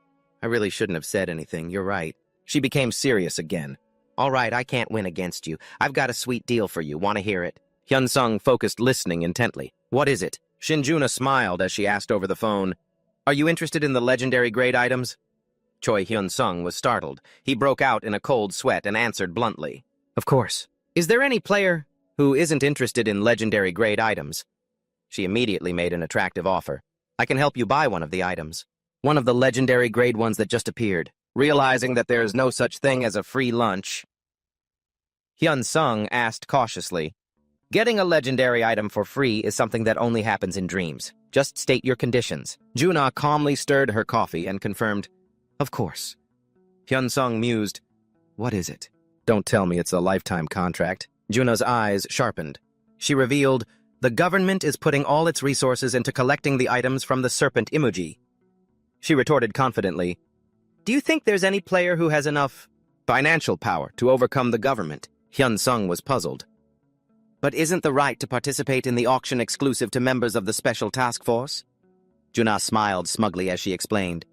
Speaker 1: "I really shouldn't have said anything, you're right." She became serious again. "All right, I can't win against you. I've got a sweet deal for you. Want to hear it?" Hyun-sung focused, listening intently. "What is it?" Shin-juna smiled as she asked over the phone, "Are you interested in the legendary grade items?" Choi Hyun-sung was startled. He broke out in a cold sweat and answered bluntly, "Of course. Is there any player who isn't interested in legendary grade items?" She immediately made an attractive offer. "I can help you buy one of the items. One of the legendary grade ones that just appeared." Realizing that there is no such thing as a free lunch, Hyun-sung asked cautiously, "Getting a legendary item for free is something that only happens in dreams. Just state your conditions." Juna calmly stirred her coffee and confirmed, "Of course." Hyun-sung mused, "What is it?" "Don't tell me it's a lifetime contract." Juna's eyes sharpened. She revealed, "The government is putting all its resources into collecting the items from the serpent emoji." She retorted confidently, "Do you think there's any player who has enough financial power to overcome the government?" Hyun-sung was puzzled. "But isn't the right to participate in the auction exclusive to members of the Special Task Force?" Juna smiled smugly as she explained,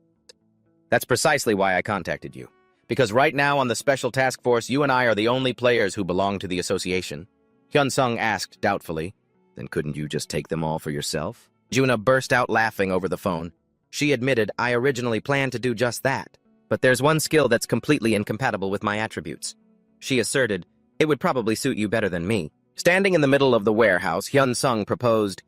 Speaker 1: "That's precisely why I contacted you. Because right now on the Special Task Force, you and I are the only players who belong to the association." Hyun-sung asked doubtfully, "Then couldn't you just take them all for yourself?" Juna burst out laughing over the phone. She admitted, "I originally planned to do just that. But there's one skill that's completely incompatible with my attributes." She asserted, "It would probably suit you better than me." Standing in the middle of the warehouse, Hyun-sung proposed,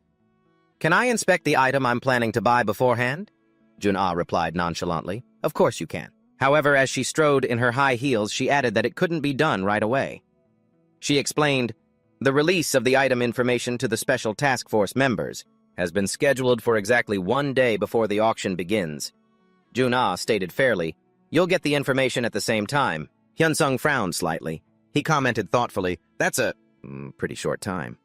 Speaker 1: "Can I inspect the item I'm planning to buy beforehand?" Jun-ah replied nonchalantly, "Of course you can." However, as she strode in her high heels, she added that it couldn't be done right away. She explained, "The release of the item information to the Special Task Force members has been scheduled for exactly 1 day before the auction begins." Jun-ah stated fairly, "You'll get the information at the same time." Hyun-sung frowned slightly. He commented thoughtfully, "That's a pretty short time.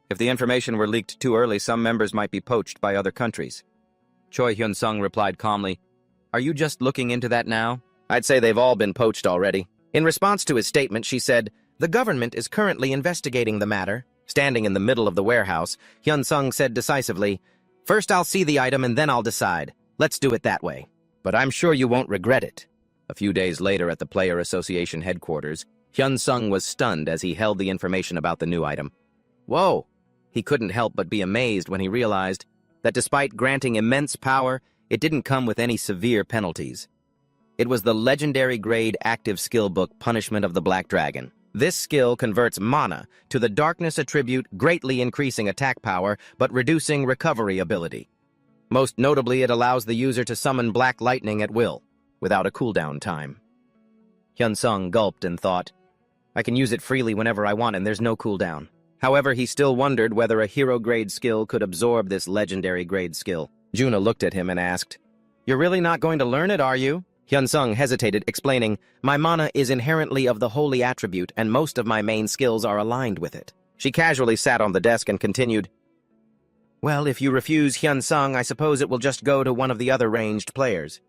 Speaker 1: If the information were leaked too early, some members might be poached by other countries." Choi Hyun-sung replied calmly, "Are you just looking into that now?" "I'd say they've all been poached already." In response to his statement, she said, "The government is currently investigating the matter." Standing in the middle of the warehouse, Hyun-sung said decisively, "First I'll see the item and then I'll decide. Let's do it that way. But I'm sure you won't regret it." A few days later at the Player Association headquarters, Hyun-sung was stunned as he held the information about the new item. Whoa! He couldn't help but be amazed when he realized that despite granting immense power, it didn't come with any severe penalties. It was the legendary grade active skill book Punishment of the Black Dragon. This skill converts mana to the darkness attribute, greatly increasing attack power but reducing recovery ability. Most notably, it allows the user to summon black lightning at will, without a cooldown time. Hyun-sung gulped and thought, "I can use it freely whenever I want and there's no cooldown." However, he still wondered whether a hero-grade skill could absorb this legendary grade skill. Juna looked at him and asked, "You're really not going to learn it, are you?" Hyun-sung hesitated, explaining, "My mana is inherently of the holy attribute, and most of my main skills are aligned with it." She casually sat on the desk and continued, "Well, if you refuse Hyun-sung, I suppose it will just go to one of the other ranged players."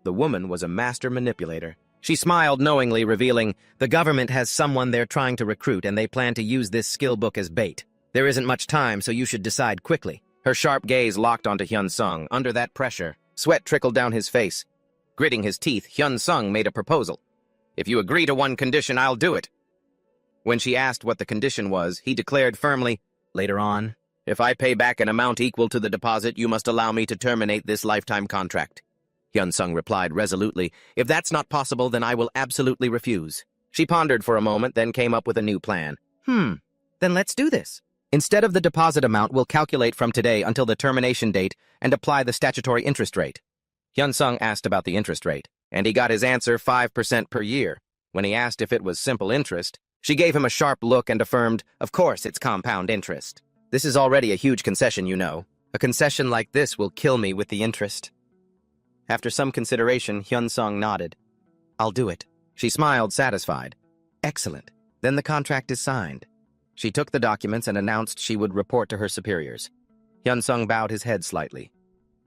Speaker 1: The woman was a master manipulator. She smiled knowingly, revealing, "The government has someone they're trying to recruit, and they plan to use this skill book as bait. There isn't much time, so you should decide quickly." Her sharp gaze locked onto Hyun-sung. Under that pressure, sweat trickled down his face. Gritting his teeth, Hyun-sung made a proposal. "If you agree to one condition, I'll do it." When she asked what the condition was, he declared firmly, "Later on, if I pay back an amount equal to the deposit, you must allow me to terminate this lifetime contract." Hyun-sung replied resolutely, "If that's not possible, then I will absolutely refuse." She pondered for a moment, then came up with a new plan. Then let's do this. Instead of the deposit amount, we'll calculate from today until the termination date and apply the statutory interest rate." Hyun-sung asked about the interest rate, and he got his answer 5% per year. When he asked if it was simple interest, she gave him a sharp look and affirmed, "Of course it's compound interest. This is already a huge concession, you know. A concession like this will kill me with the interest." After some consideration, Hyun-sung nodded. "I'll do it." She smiled, satisfied. "Excellent. Then the contract is signed." She took the documents and announced she would report to her superiors. Hyun-sung bowed his head slightly.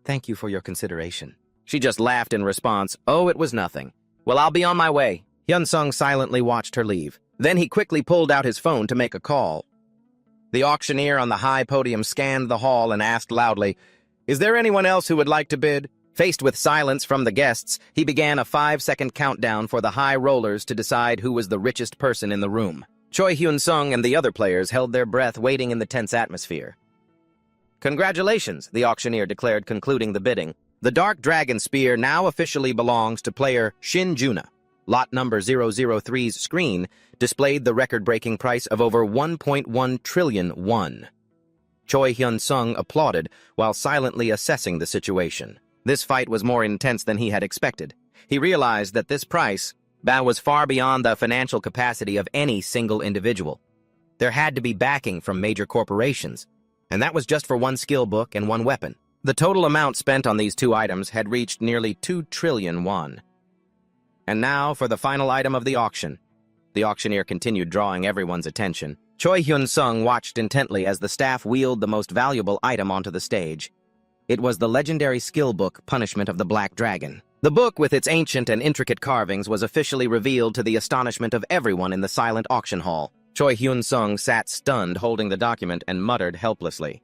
Speaker 1: "Thank you for your consideration." She just laughed in response. "Oh, it was nothing. Well, I'll be on my way." Hyun-sung silently watched her leave. Then he quickly pulled out his phone to make a call. The auctioneer on the high podium scanned the hall and asked loudly, "Is there anyone else who would like to bid?" Faced with silence from the guests, he began a 5-second countdown for the high rollers to decide who was the richest person in the room. Choi Hyun-sung and the other players held their breath, waiting in the tense atmosphere. "Congratulations," the auctioneer declared, concluding the bidding. "The Dark Dragon Spear now officially belongs to player Shin Juna." Lot number 003's screen displayed the record-breaking price of over 1.1 trillion won. Choi Hyun-sung applauded while silently assessing the situation. This fight was more intense than he had expected. He realized that this price was far beyond the financial capacity of any single individual. There had to be backing from major corporations, and that was just for one skill book and one weapon. The total amount spent on these two items had reached nearly 2 trillion won. And now for the final item of the auction. The auctioneer continued, drawing everyone's attention. Choi Hyun-sung watched intently as the staff wheeled the most valuable item onto the stage. It was the legendary skill book, Punishment of the Black Dragon. The book, with its ancient and intricate carvings, was officially revealed to the astonishment of everyone in the silent auction hall. Choi Hyun-sung sat stunned, holding the document, and muttered helplessly.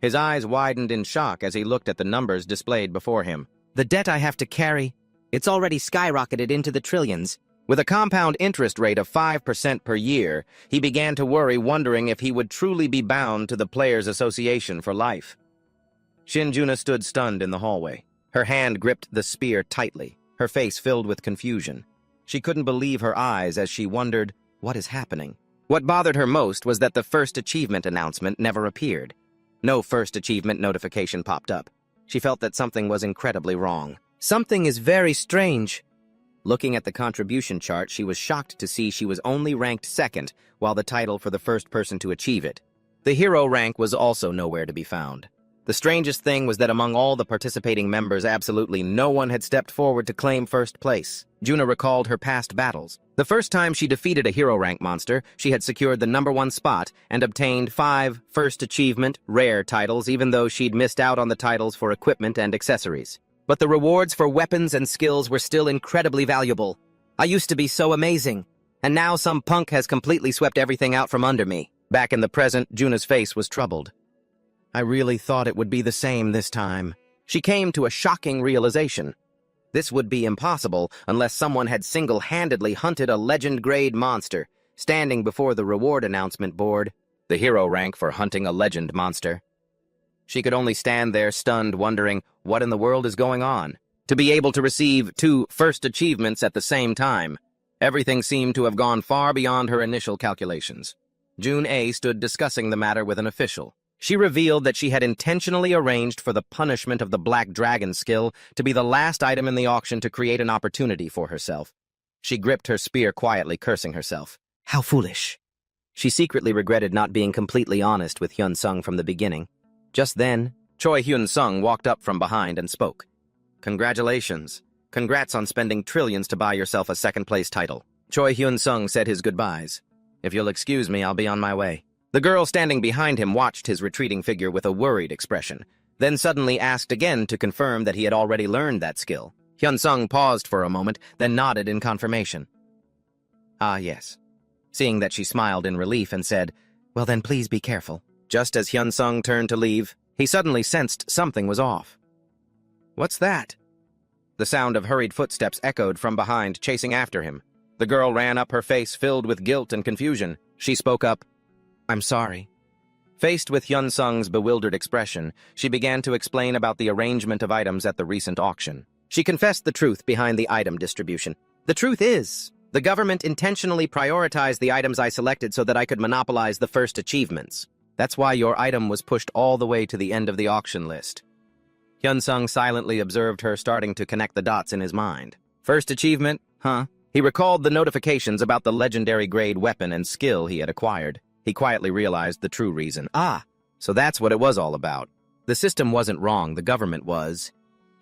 Speaker 1: His eyes widened in shock as he looked at the numbers displayed before him. "The debt I have to carry, it's already skyrocketed into the trillions." With a compound interest rate of 5% per year, he began to worry, wondering if he would truly be bound to the Players' Association for life. Shin Juna stood stunned in the hallway. Her hand gripped the spear tightly, her face filled with confusion. She couldn't believe her eyes as she wondered, what is happening? What bothered her most was that the first achievement announcement never appeared. No first achievement notification popped up. She felt that something was incredibly wrong. "Something is very strange." Looking at the contribution chart, she was shocked to see she was only ranked second, while the title for the first person to achieve it. The hero rank was also nowhere to be found. The strangest thing was that among all the participating members, absolutely no one had stepped forward to claim first place. Juna recalled her past battles. The first time she defeated a hero rank monster, she had secured the #1 spot and obtained 5 first achievement, rare titles, even though she'd missed out on the titles for equipment and accessories. But the rewards for weapons and skills were still incredibly valuable. "I used to be so amazing, and now some punk has completely swept everything out from under me." Back in the present, Juna's face was troubled. "I really thought it would be the same this time." She came to a shocking realization. This would be impossible unless someone had single-handedly hunted a legend-grade monster, standing before the reward announcement board, the hero rank for hunting a legend monster. She could only stand there stunned, wondering what in the world is going on. To be able to receive 2 first achievements at the same time, everything seemed to have gone far beyond her initial calculations. June A stood discussing the matter with an official. She revealed that she had intentionally arranged for the Punishment of the Black Dragon skill to be the last item in the auction to create an opportunity for herself. She gripped her spear quietly, cursing herself. How foolish. She secretly regretted not being completely honest with Hyun-sung from the beginning. Just then, Choi Hyun-sung walked up from behind and spoke. "Congratulations. Congrats on spending trillions to buy yourself a second-place title." Choi Hyun-sung said his goodbyes. "If you'll excuse me, I'll be on my way." The girl standing behind him watched his retreating figure with a worried expression, then suddenly asked again to confirm that he had already learned that skill. Hyun-sung paused for a moment, then nodded in confirmation. Ah, yes. Seeing that she smiled in relief and said, "Well then please be careful." Just as Hyun-sung turned to leave, he suddenly sensed something was off. "What's that?" The sound of hurried footsteps echoed from behind, chasing after him. The girl ran up, her face filled with guilt and confusion. She spoke up, "I'm sorry." Faced with Hyun-sung's bewildered expression, she began to explain about the arrangement of items at the recent auction. She confessed the truth behind the item distribution. "The truth is, the government intentionally prioritized the items I selected so that I could monopolize the first achievements. That's why your item was pushed all the way to the end of the auction list." Hyun-sung silently observed her, starting to connect the dots in his mind. First achievement, huh? He recalled the notifications about the legendary grade weapon and skill he had acquired. He quietly realized the true reason. Ah, so that's what it was all about. The system wasn't wrong, the government was.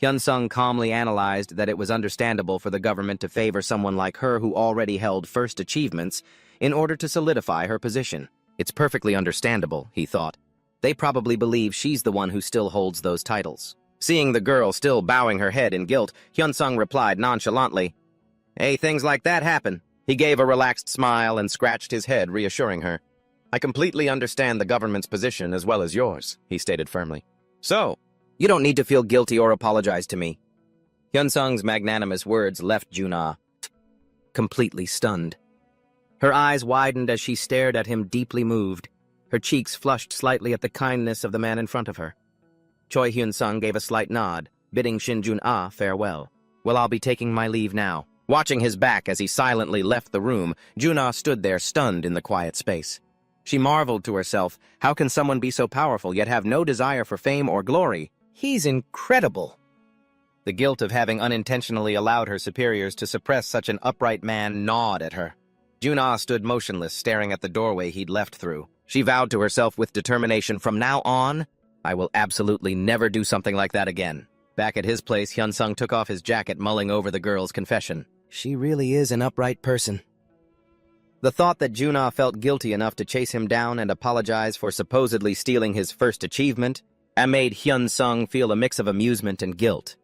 Speaker 1: Hyun-sung calmly analyzed that it was understandable for the government to favor someone like her who already held first achievements in order to solidify her position. It's perfectly understandable, he thought. They probably believe she's the one who still holds those titles. Seeing the girl still bowing her head in guilt, Hyun-sung replied nonchalantly, "Hey, things like that happen." He gave a relaxed smile and scratched his head, reassuring her. "I completely understand the government's position as well as yours," he stated firmly. "So, you don't need to feel guilty or apologize to me." Hyun-sung's magnanimous words left Juna completely stunned. Her eyes widened as she stared at him, deeply moved. Her cheeks flushed slightly at the kindness of the man in front of her. Choi Hyun-sung gave a slight nod, bidding Shin Jun-ah farewell. "Well, I'll be taking my leave now." Watching his back as he silently left the room, Jun-ah stood there stunned in the quiet space. She marveled to herself, how can someone be so powerful yet have no desire for fame or glory? He's incredible. The guilt of having unintentionally allowed her superiors to suppress such an upright man gnawed at her. Jun-ah stood motionless, staring at the doorway he'd left through. She vowed to herself with determination, from now on, I will absolutely never do something like that again. Back at his place, Hyun-sung took off his jacket, mulling over the girl's confession. She really is an upright person. The thought that Jun-ah felt guilty enough to chase him down and apologize for supposedly stealing his first achievement made Hyun-sung feel a mix of amusement and guilt.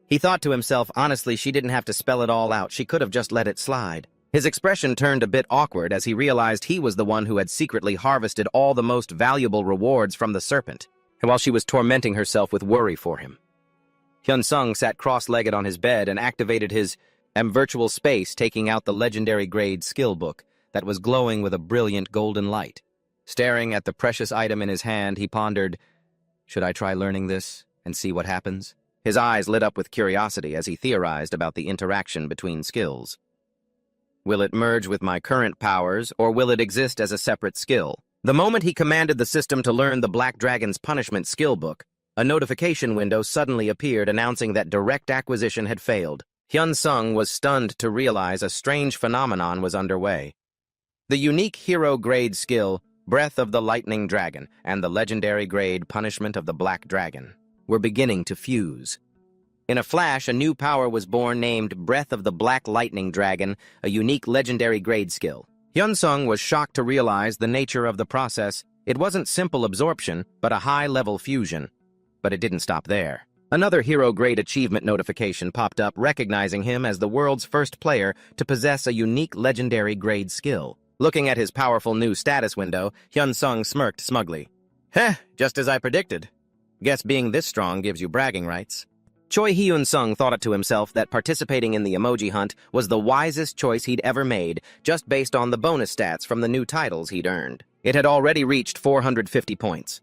Speaker 1: He thought to himself, honestly, she didn't have to spell it all out. She could have just let it slide. His expression turned a bit awkward as he realized he was the one who had secretly harvested all the most valuable rewards from the serpent, and while she was tormenting herself with worry for him. Hyun-sung sat cross-legged on his bed and activated his virtual space, taking out the legendary grade skill book that was glowing with a brilliant golden light. Staring at the precious item in his hand, he pondered, should I try learning this and see what happens? His eyes lit up with curiosity as he theorized about the interaction between skills. Will it merge with my current powers, or will it exist as a separate skill? The moment he commanded the system to learn the Black Dragon's punishment skill book, a notification window suddenly appeared announcing that direct acquisition had failed. Hyun-sung was stunned to realize a strange phenomenon was underway. The unique hero grade skill, Breath of the Lightning Dragon, and the legendary grade Punishment of the Black Dragon were beginning to fuse. In a flash, a new power was born named Breath of the Black Lightning Dragon, a unique legendary grade skill. Hyun-sung was shocked to realize the nature of the process. It wasn't simple absorption, but a high-level fusion. But it didn't stop there. Another hero-grade achievement notification popped up, recognizing him as the world's first player to possess a unique legendary grade skill. Looking at his powerful new status window, Hyun-sung smirked smugly. Heh, just as I predicted. Guess being this strong gives you bragging rights. Choi Hyun-sung thought it to himself that participating in the emoji hunt was the wisest choice he'd ever made, just based on the bonus stats from the new titles he'd earned. It had already reached 450 points.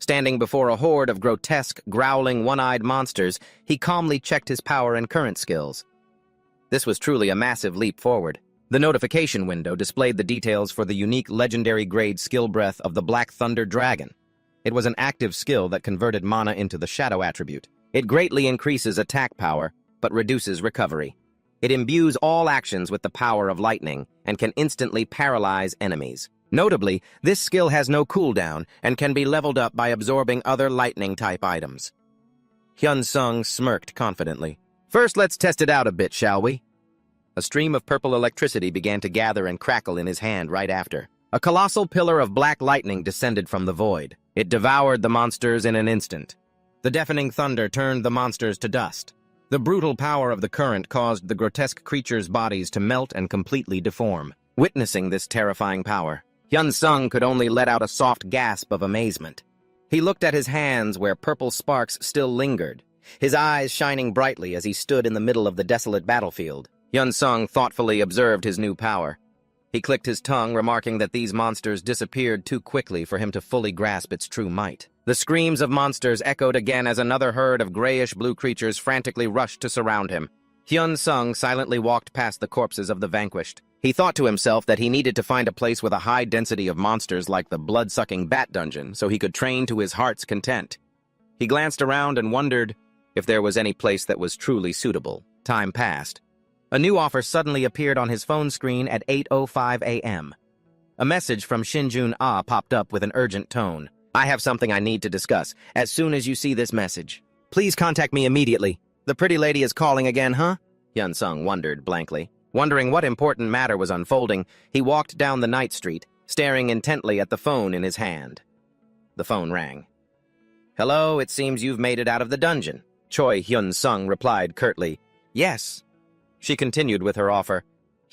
Speaker 1: Standing before a horde of grotesque, growling, one-eyed monsters, he calmly checked his power and current skills. This was truly a massive leap forward. The notification window displayed the details for the unique legendary grade skill Breath of the Black Thunder Dragon. It was an active skill that converted mana into the shadow attribute. It greatly increases attack power, but reduces recovery. It imbues all actions with the power of lightning and can instantly paralyze enemies. Notably, this skill has no cooldown and can be leveled up by absorbing other lightning-type items. Hyun-sung smirked confidently. First, let's test it out a bit, shall we? A stream of purple electricity began to gather and crackle in his hand right after. A colossal pillar of black lightning descended from the void. It devoured the monsters in an instant. The deafening thunder turned the monsters to dust. The brutal power of the current caused the grotesque creatures' bodies to melt and completely deform. Witnessing this terrifying power, Hyun-sung could only let out a soft gasp of amazement. He looked at his hands where purple sparks still lingered, his eyes shining brightly as he stood in the middle of the desolate battlefield. Hyun-sung thoughtfully observed his new power. He clicked his tongue, remarking that these monsters disappeared too quickly for him to fully grasp its true might. The screams of monsters echoed again as another herd of grayish-blue creatures frantically rushed to surround him. Hyun-sung silently walked past the corpses of the vanquished. He thought to himself that he needed to find a place with a high density of monsters like the blood-sucking bat dungeon so he could train to his heart's content. He glanced around and wondered if there was any place that was truly suitable. Time passed. A new offer suddenly appeared on his phone screen at 8:05 a.m. A message from Shinjun Ah popped up with an urgent tone. "I have something I need to discuss. As soon as you see this message, please contact me immediately." "The pretty lady is calling again, huh?" Hyun-sung wondered blankly. Wondering what important matter was unfolding, he walked down the night street, staring intently at the phone in his hand. The phone rang. "Hello, it seems you've made it out of the dungeon." Choi Hyun-sung replied curtly. "Yes." She continued with her offer.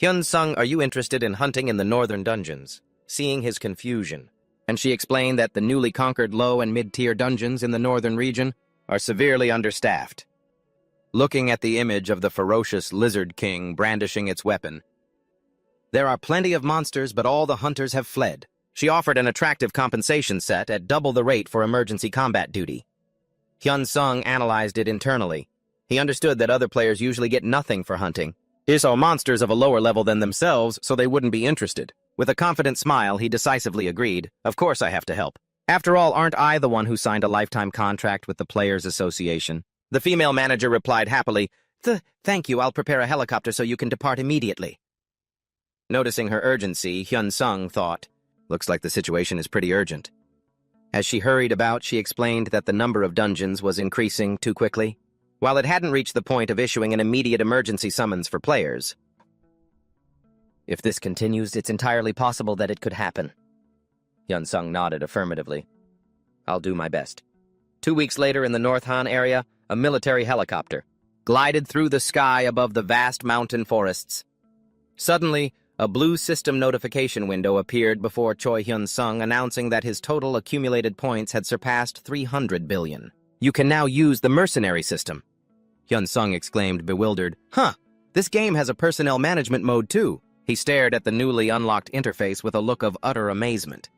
Speaker 1: "Hyun-sung, are you interested in hunting in the northern dungeons?" Seeing his confusion, and she explained that the newly conquered low and mid-tier dungeons in the northern region are severely understaffed. Looking at the image of the ferocious Lizard King brandishing its weapon, "There are plenty of monsters, but all the hunters have fled." She offered an attractive compensation set at double the rate for emergency combat duty. Hyun-sung analyzed it internally. He understood that other players usually get nothing for hunting. He saw monsters of a lower level than themselves, so they wouldn't be interested. With a confident smile, he decisively agreed. "Of course I have to help. After all, aren't I the one who signed a lifetime contract with the Players Association?" The female manager replied happily, Thank you, I'll prepare a helicopter so you can depart immediately." Noticing her urgency, Hyun-sung thought, "Looks like the situation is pretty urgent." As she hurried about, she explained that the number of dungeons was increasing too quickly, while it hadn't reached the point of issuing an immediate emergency summons for players. "If this continues, it's entirely possible that it could happen." Hyun-sung nodded affirmatively. "I'll do my best." 2 weeks later, in the North Han area, a military helicopter glided through the sky above the vast mountain forests. Suddenly, a blue system notification window appeared before Choi Hyun-sung, announcing that his total accumulated points had surpassed 300 billion. "You can now use the mercenary system." Hyun-sung exclaimed, bewildered. "Huh, this game has a personnel management mode too." He stared at the newly unlocked interface with a look of utter amazement.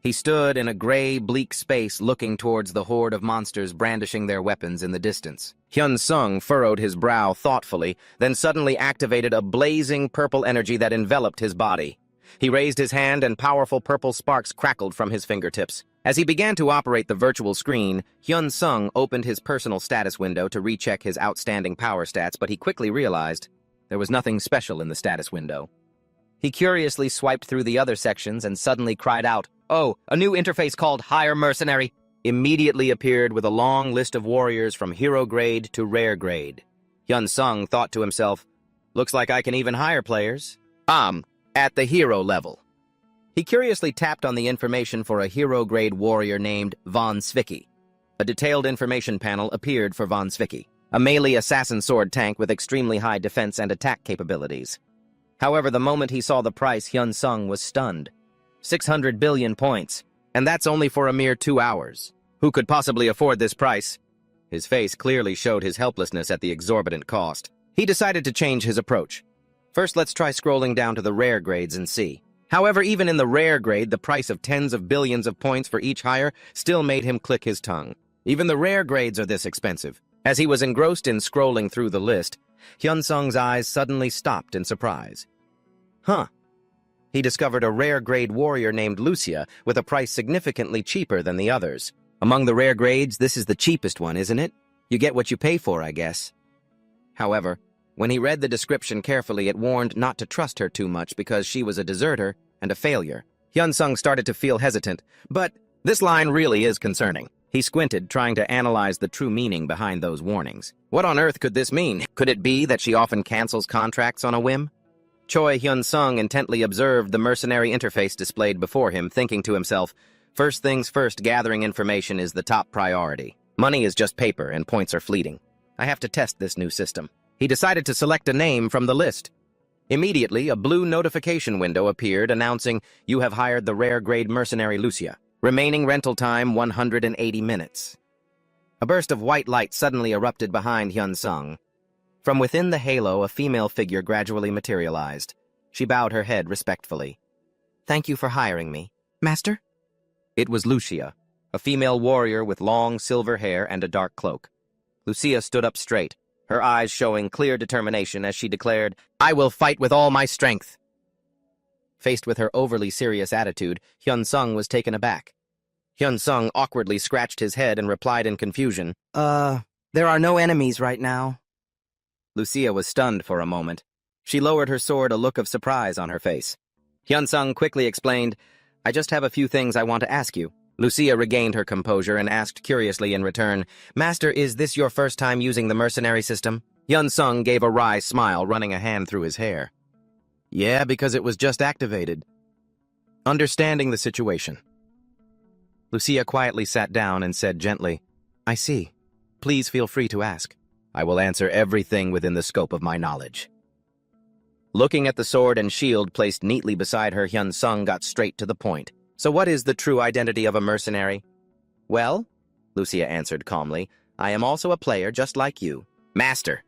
Speaker 1: He stood in a gray, bleak space looking towards the horde of monsters brandishing their weapons in the distance. Hyun-sung furrowed his brow thoughtfully, then suddenly activated a blazing purple energy that enveloped his body. He raised his hand and powerful purple sparks crackled from his fingertips. As he began to operate the virtual screen, Hyun-sung opened his personal status window to recheck his outstanding power stats, but he quickly realized there was nothing special in the status window. He curiously swiped through the other sections and suddenly cried out, "Oh, a new interface called Higher Mercenary!" Immediately appeared with a long list of warriors from hero grade to rare grade. Hyun-sung thought to himself, "Looks like I can even hire players. At the hero level." He curiously tapped on the information for a hero-grade warrior named Von Svicki. A detailed information panel appeared for Von Svicki, a melee assassin sword tank with extremely high defense and attack capabilities. However, the moment he saw the price, Hyun-sung was stunned. 600 billion points, and that's only for a mere 2 hours. Who could possibly afford this price? His face clearly showed his helplessness at the exorbitant cost. He decided to change his approach. First, let's try scrolling down to the rare grades and see. However, even in the rare grade, the price of tens of billions of points for each hire still made him click his tongue. Even the rare grades are this expensive. As he was engrossed in scrolling through the list, Hyun-sung's eyes suddenly stopped in surprise. He discovered a rare grade warrior named Lucia with a price significantly cheaper than the others. Among the rare grades, this is the cheapest one, isn't it? You get what you pay for, I guess. However, when he read the description carefully, it warned not to trust her too much because she was a deserter and a failure. Hyun-sung started to feel hesitant, but this line really is concerning. He squinted, trying to analyze the true meaning behind those warnings. What on earth could this mean? Could it be that she often cancels contracts on a whim? Choi Hyun-sung intently observed the mercenary interface displayed before him, thinking to himself, first things first, gathering information is the top priority. Money is just paper, and points are fleeting. I have to test this new system. He decided to select a name from the list. Immediately, a blue notification window appeared announcing you have hired the rare-grade mercenary Lucia. Remaining rental time 180 minutes. A burst of white light suddenly erupted behind Hyun-sung. From within the halo, a female figure gradually materialized. She bowed her head respectfully. Thank you for hiring me. Master? It was Lucia, a female warrior with long silver hair and a dark cloak. Lucia stood up straight, her eyes showing clear determination as she declared, I will fight with all my strength. Faced with her overly serious attitude, Hyun-sung was taken aback. Hyun-sung awkwardly scratched his head and replied in confusion, there are no enemies right now. Lucia was stunned for a moment. She lowered her sword, a look of surprise on her face. Hyun-sung quickly explained, I just have a few things I want to ask you. Lucia regained her composure and asked curiously in return, Master, is this your first time using the mercenary system? Hyun-sung gave a wry smile, running a hand through his hair. Yeah, because it was just activated. Understanding the situation. Lucia quietly sat down and said gently, I see. Please feel free to ask. I will answer everything within the scope of my knowledge. Looking at the sword and shield placed neatly beside her, Hyun-sung got straight to the point. So what is the true identity of a mercenary? Well, Lucia answered calmly, I am also a player just like you. Master.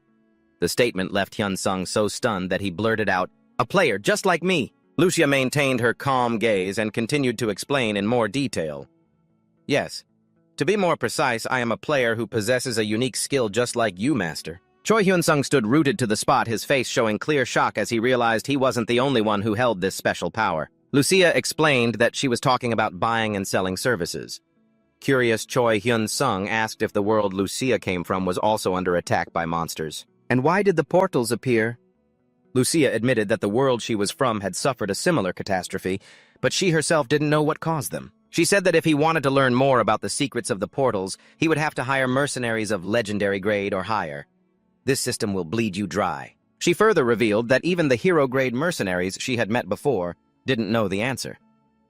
Speaker 1: The statement left Hyun-sung so stunned that he blurted out, a player just like me. Lucia maintained her calm gaze and continued to explain in more detail. Yes. To be more precise, I am a player who possesses a unique skill just like you, Master. Choi Hyun-sung stood rooted to the spot, his face showing clear shock as he realized he wasn't the only one who held this special power. Lucia explained that she was talking about buying and selling services. Curious, Choi Hyun-sung asked if the world Lucia came from was also under attack by monsters. And why did the portals appear? Lucia admitted that the world she was from had suffered a similar catastrophe, but she herself didn't know what caused them. She said that if he wanted to learn more about the secrets of the portals, he would have to hire mercenaries of legendary grade or higher. This system will bleed you dry. She further revealed that even the hero-grade mercenaries she had met before didn't know the answer.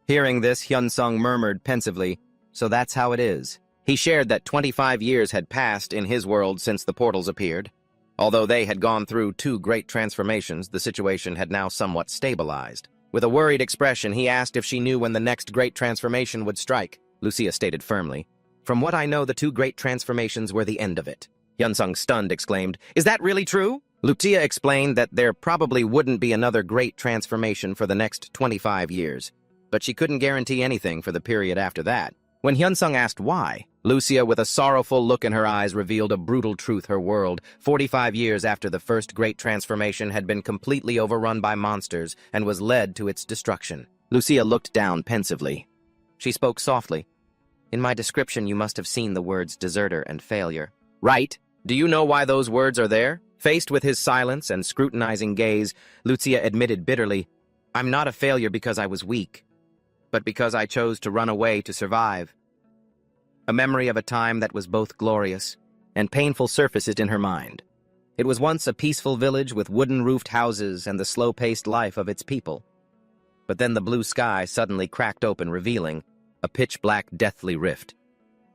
Speaker 1: Hearing this, Hyun-sung murmured pensively, so that's how it is. He shared that 25 years had passed in his world since the portals appeared. Although they had gone through 2 great transformations, the situation had now somewhat stabilized. With a worried expression, he asked if she knew when the next great transformation would strike. Lucia stated firmly, From what I know, the 2 great transformations were the end of it. Hyun-sung, stunned, exclaimed, Is that really true? Lucia explained that there probably wouldn't be another great transformation for the next 25 years, but she couldn't guarantee anything for the period after that. When Hyun-sung asked why, Lucia, with a sorrowful look in her eyes, revealed a brutal truth. Her world, 45 years after the first great transformation, had been completely overrun by monsters and was led to its destruction. Lucia looked down pensively. She spoke softly. In my description, you must have seen the words deserter and failure. Right. Do you know why those words are there? Faced with his silence and scrutinizing gaze, Lucia admitted bitterly, I'm not a failure because I was weak, but because I chose to run away to survive. A memory of a time that was both glorious and painful surfaced in her mind. It was once a peaceful village with wooden-roofed houses and the slow-paced life of its people. But then the blue sky suddenly cracked open, revealing a pitch-black, deathly rift.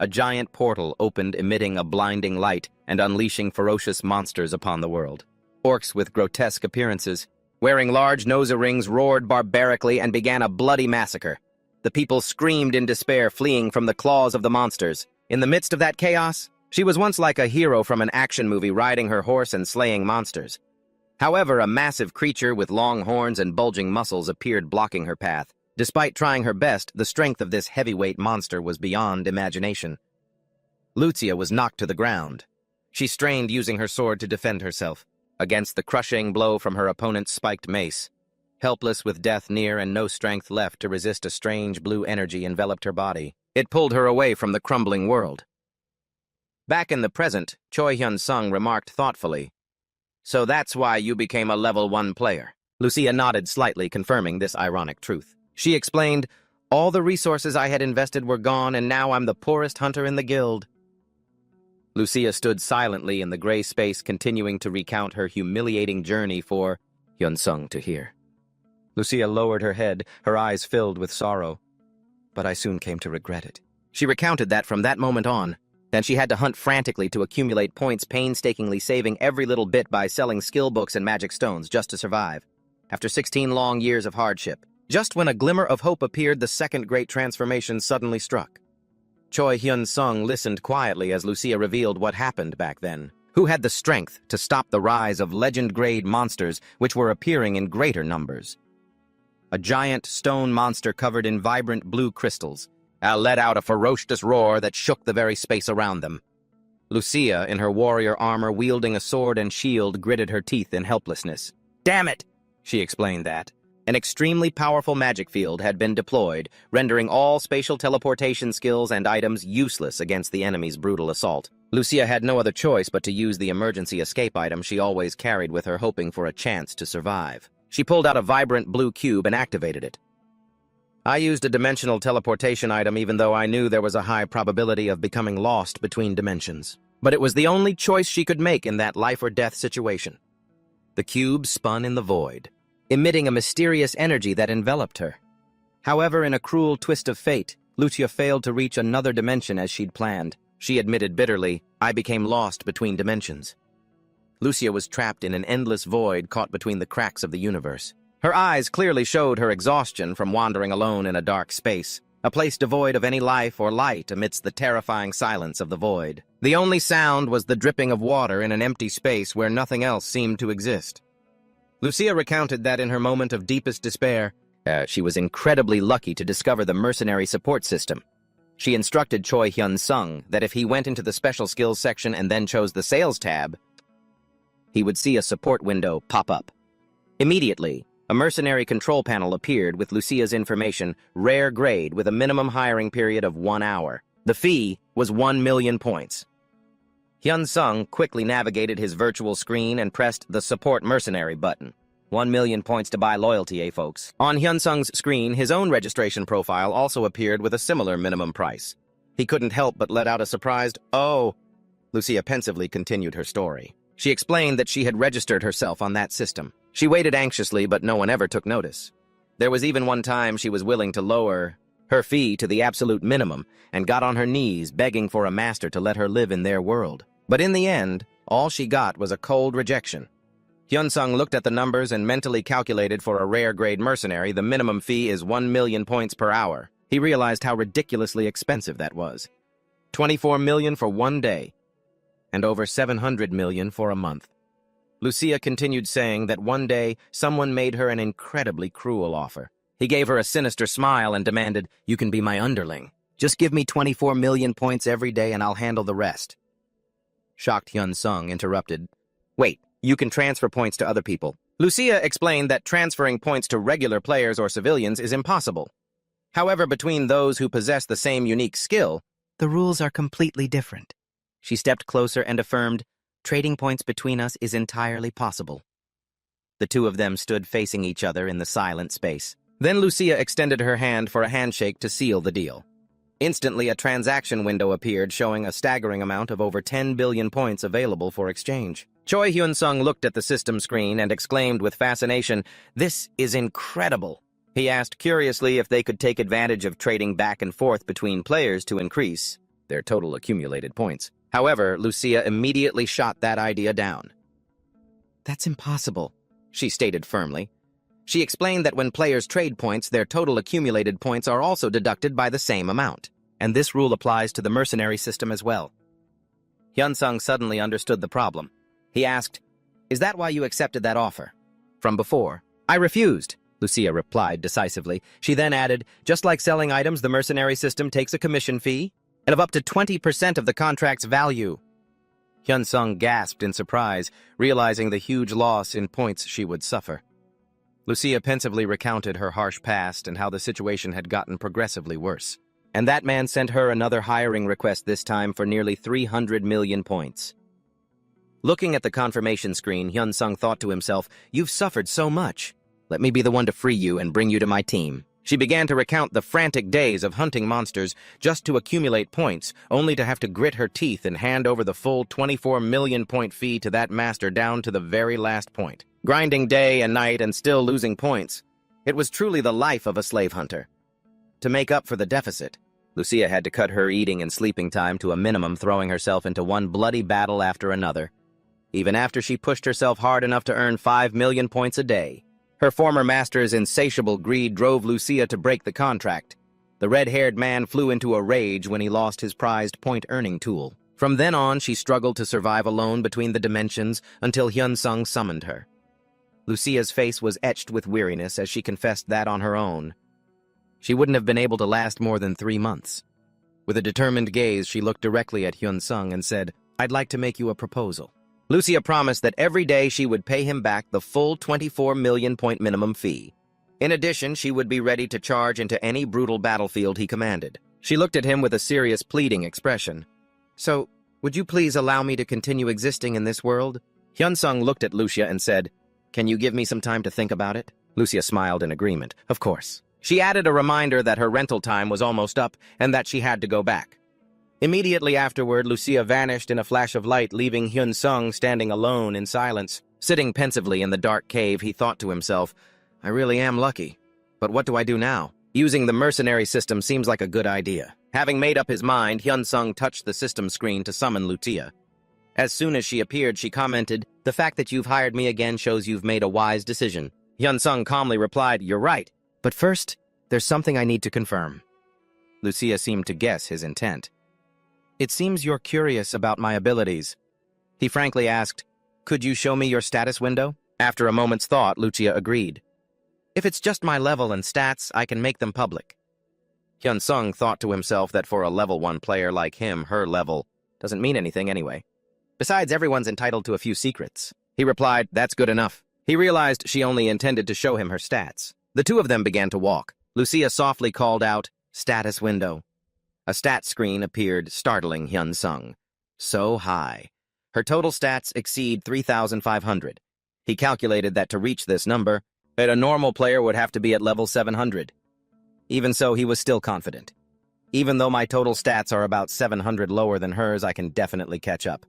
Speaker 1: A giant portal opened, emitting a blinding light and unleashing ferocious monsters upon the world. Orcs with grotesque appearances, wearing large nose rings, roared barbarically and began a bloody massacre. The people screamed in despair, fleeing from the claws of the monsters. In the midst of that chaos, she was once like a hero from an action movie, riding her horse and slaying monsters. However, a massive creature with long horns and bulging muscles appeared, blocking her path. Despite trying her best, the strength of this heavyweight monster was beyond imagination. Lucia was knocked to the ground. She strained, using her sword to defend herself against the crushing blow from her opponent's spiked mace. Helpless, with death near and no strength left to resist, a strange blue energy enveloped her body. It pulled her away from the crumbling world. Back in the present, Choi Hyun-sung remarked thoughtfully, So that's why you became a level 1 player. Lucia nodded slightly, confirming this ironic truth. She explained, All the resources I had invested were gone, and now I'm the poorest hunter in the guild. Lucia stood silently in the gray space, continuing to recount her humiliating journey for Hyun-sung to hear. Lucia lowered her head, her eyes filled with sorrow. But I soon came to regret it. She recounted that from that moment on, Then she had to hunt frantically to accumulate points, painstakingly saving every little bit by selling skill books and magic stones just to survive. After 16 long years of hardship, just when a glimmer of hope appeared, the second great transformation suddenly struck. Choi Hyun-sung listened quietly as Lucia revealed what happened back then. Who had the strength to stop the rise of legend-grade monsters which were appearing in greater numbers? A giant stone monster covered in vibrant blue crystals let out a ferocious roar that shook the very space around them. Lucia, in her warrior armor, wielding a sword and shield, gritted her teeth in helplessness. "Damn it!" she explained that. An extremely powerful magic field had been deployed, rendering all spatial teleportation skills and items useless against the enemy's brutal assault. Lucia had no other choice but to use the emergency escape item she always carried with her, hoping for a chance to survive. She pulled out a vibrant blue cube and activated it. I used a dimensional teleportation item even though I knew there was a high probability of becoming lost between dimensions. But it was the only choice she could make in that life-or-death situation. The cube spun in the void, emitting a mysterious energy that enveloped her. However, in a cruel twist of fate, Lucia failed to reach another dimension as she'd planned. She admitted bitterly, "I became lost between dimensions." Lucia was trapped in an endless void caught between the cracks of the universe. Her eyes clearly showed her exhaustion from wandering alone in a dark space, a place devoid of any life or light amidst the terrifying silence of the void. The only sound was the dripping of water in an empty space where nothing else seemed to exist. Lucia recounted that in her moment of deepest despair, she was incredibly lucky to discover the mercenary support system. She instructed Choi Hyun-sung that if he went into the special skills section and then chose the sales tab, he would see a support window pop up. Immediately, a mercenary control panel appeared with Lucia's information, rare grade with a minimum hiring period of 1 hour. The fee was 1 million points. Hyun-sung quickly navigated his virtual screen and pressed the Support Mercenary button. 1 million points to buy loyalty, folks? On Hyun-sung's screen, his own registration profile also appeared with a similar minimum price. He couldn't help but let out a surprised, "Oh." Lucia pensively continued her story. She explained that she had registered herself on that system. She waited anxiously, but no one ever took notice. There was even one time she was willing to lower her fee to the absolute minimum and got on her knees begging for a master to let her live in their world. But in the end, all she got was a cold rejection. Hyun-sung looked at the numbers and mentally calculated for a rare-grade mercenary the minimum fee is 1 million points per hour. He realized how ridiculously expensive that was. 24 million for 1 day, and over 700 million for a month. Lucia continued saying that one day someone made her an incredibly cruel offer. He gave her a sinister smile and demanded, "You can be my underling. Just give me 24 million points every day and I'll handle the rest." Shocked Hyun-sung interrupted, "Wait, you can transfer points to other people." Lucia explained that transferring points to regular players or civilians is impossible. However, between those who possess the same unique skill, the rules are completely different. She stepped closer and affirmed, "Trading points between us is entirely possible." The two of them stood facing each other in the silent space. Then Lucia extended her hand for a handshake to seal the deal. Instantly, a transaction window appeared showing a staggering amount of over 10 billion points available for exchange. Choi Hyun-sung looked at the system screen and exclaimed with fascination, "This is incredible." He asked curiously if they could take advantage of trading back and forth between players to increase their total accumulated points. However, Lucia immediately shot that idea down. "That's impossible," she stated firmly. She explained that when players trade points, their total accumulated points are also deducted by the same amount, and this rule applies to the mercenary system as well. Hyun-sung suddenly understood the problem. He asked, "Is that why you accepted that offer from before?" "I refused," Lucia replied decisively. She then added, "Just like selling items, the mercenary system takes a commission fee, and of up to 20% of the contract's value." Hyun-sung gasped in surprise, realizing the huge loss in points she would suffer. Lucia pensively recounted her harsh past and how the situation had gotten progressively worse. And that man sent her another hiring request, this time for nearly 300 million points. Looking at the confirmation screen, Hyun-sung thought to himself, "You've suffered so much. Let me be the one to free you and bring you to my team." She began to recount the frantic days of hunting monsters just to accumulate points, only to have to grit her teeth and hand over the full 24 million point fee to that master down to the very last point. Grinding day and night and still losing points. It was truly the life of a slave hunter. To make up for the deficit, Lucia had to cut her eating and sleeping time to a minimum, throwing herself into one bloody battle after another. Even after she pushed herself hard enough to earn 5 million points a day, her former master's insatiable greed drove Lucia to break the contract. The red-haired man flew into a rage when he lost his prized point-earning tool. From then on, she struggled to survive alone between the dimensions until Hyun-sung summoned her. Lucia's face was etched with weariness as she confessed that on her own, she wouldn't have been able to last more than 3 months. With a determined gaze, she looked directly at Hyun-sung and said, "I'd like to make you a proposal." Lucia promised that every day she would pay him back the full 24 million point minimum fee. In addition, she would be ready to charge into any brutal battlefield he commanded. She looked at him with a serious, pleading expression. "So, would you please allow me to continue existing in this world?" Hyun-sung looked at Lucia and said, "Can you give me some time to think about it?" Lucia smiled in agreement. Of course. She added a reminder that her rental time was almost up and that she had to go back. Immediately afterward, Lucia vanished in a flash of light, leaving Hyun-sung standing alone in silence. Sitting pensively in the dark cave, he thought to himself, "I really am lucky. But what do I do now? Using the mercenary system seems like a good idea." Having made up his mind, Hyun-sung touched the system screen to summon Lucia. As soon as she appeared, she commented, "The fact that you've hired me again shows you've made a wise decision." Hyun-sung calmly replied, "You're right. But first, there's something I need to confirm." Lucia seemed to guess his intent. "It seems you're curious about my abilities." He frankly asked, "Could you show me your status window?" After a moment's thought, Lucia agreed. "If it's just my level and stats, I can make them public." Hyun-sung thought to himself that for a level 1 player like him, her level doesn't mean anything anyway. Besides, everyone's entitled to a few secrets. He replied, "That's good enough." He realized she only intended to show him her stats. The two of them began to walk. Lucia softly called out, "Status window." A stat screen appeared, startling Hyun-sung. So high. Her total stats exceed 3,500. He calculated that to reach this number, a normal player would have to be at level 700. Even so, he was still confident. "Even though my total stats are about 700 lower than hers, I can definitely catch up."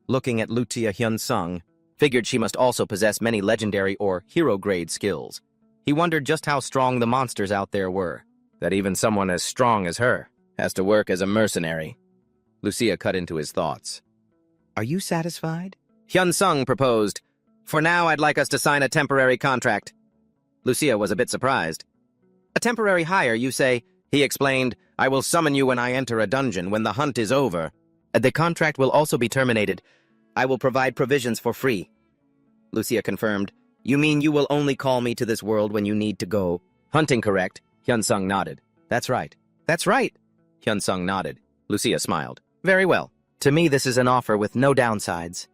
Speaker 1: Looking at Lucia, Hyun-sung figured she must also possess many legendary or hero-grade skills. He wondered just how strong the monsters out there were, that even someone as strong as her has to work as a mercenary. Lucia cut into his thoughts. "Are you satisfied?" Hyun-sung proposed, "For now, I'd like us to sign a temporary contract." Lucia was a bit surprised. "A temporary hire, you say?" He explained, "I will summon you when I enter a dungeon, when the hunt is over. The contract will also be terminated. I will provide provisions for free." Lucia confirmed, "You mean you will only call me to this world when you need to go hunting, correct?" Hyun-sung nodded. "That's right." "That's right." Hyun-sung nodded. Lucia smiled. "Very well. To me, this is an offer with no downsides."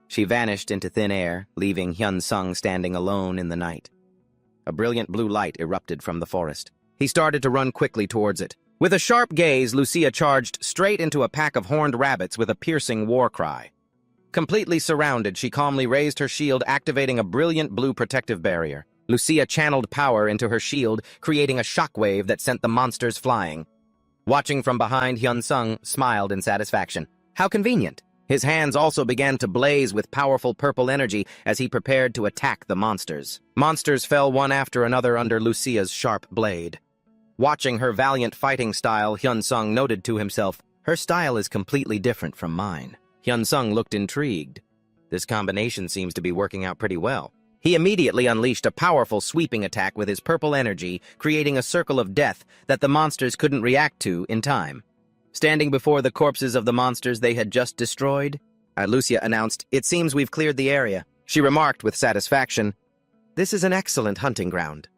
Speaker 1: She vanished into thin air, leaving Hyun-sung standing alone in the night. A brilliant blue light erupted from the forest. He started to run quickly towards it. With a sharp gaze, Lucia charged straight into a pack of horned rabbits with a piercing war cry. Completely surrounded, she calmly raised her shield, activating a brilliant blue protective barrier. Lucia channeled power into her shield, creating a shockwave that sent the monsters flying. Watching from behind, Hyun-sung smiled in satisfaction. How convenient. His hands also began to blaze with powerful purple energy as he prepared to attack the monsters. Monsters fell one after another under Lucia's sharp blade. Watching her valiant fighting style, Hyun-sung noted to himself, "Her style is completely different from mine." Hyun-sung looked intrigued. This combination seems to be working out pretty well. He immediately unleashed a powerful sweeping attack with his purple energy, creating a circle of death that the monsters couldn't react to in time. Standing before the corpses of the monsters they had just destroyed, Lucia announced, "It seems we've cleared the area." She remarked with satisfaction, "This is an excellent hunting ground."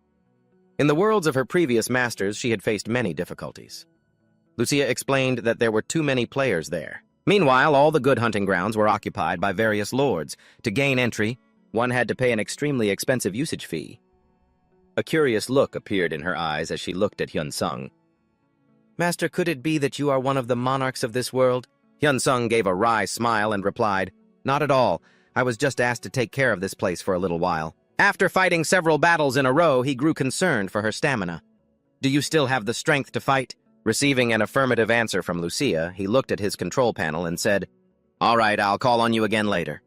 Speaker 1: In the worlds of her previous masters, she had faced many difficulties. Lucia explained that there were too many players there. Meanwhile, all the good hunting grounds were occupied by various lords. To gain entry, one had to pay an extremely expensive usage fee. A curious look appeared in her eyes as she looked at Hyun-sung. "Master, could it be that you are one of the monarchs of this world?" Hyun-sung gave a wry smile and replied, "Not at all. I was just asked to take care of this place for a little while." After fighting several battles in a row, he grew concerned for her stamina. "Do you still have the strength to fight?" Receiving an affirmative answer from Lucia, he looked at his control panel and said, "All right, I'll call on you again later."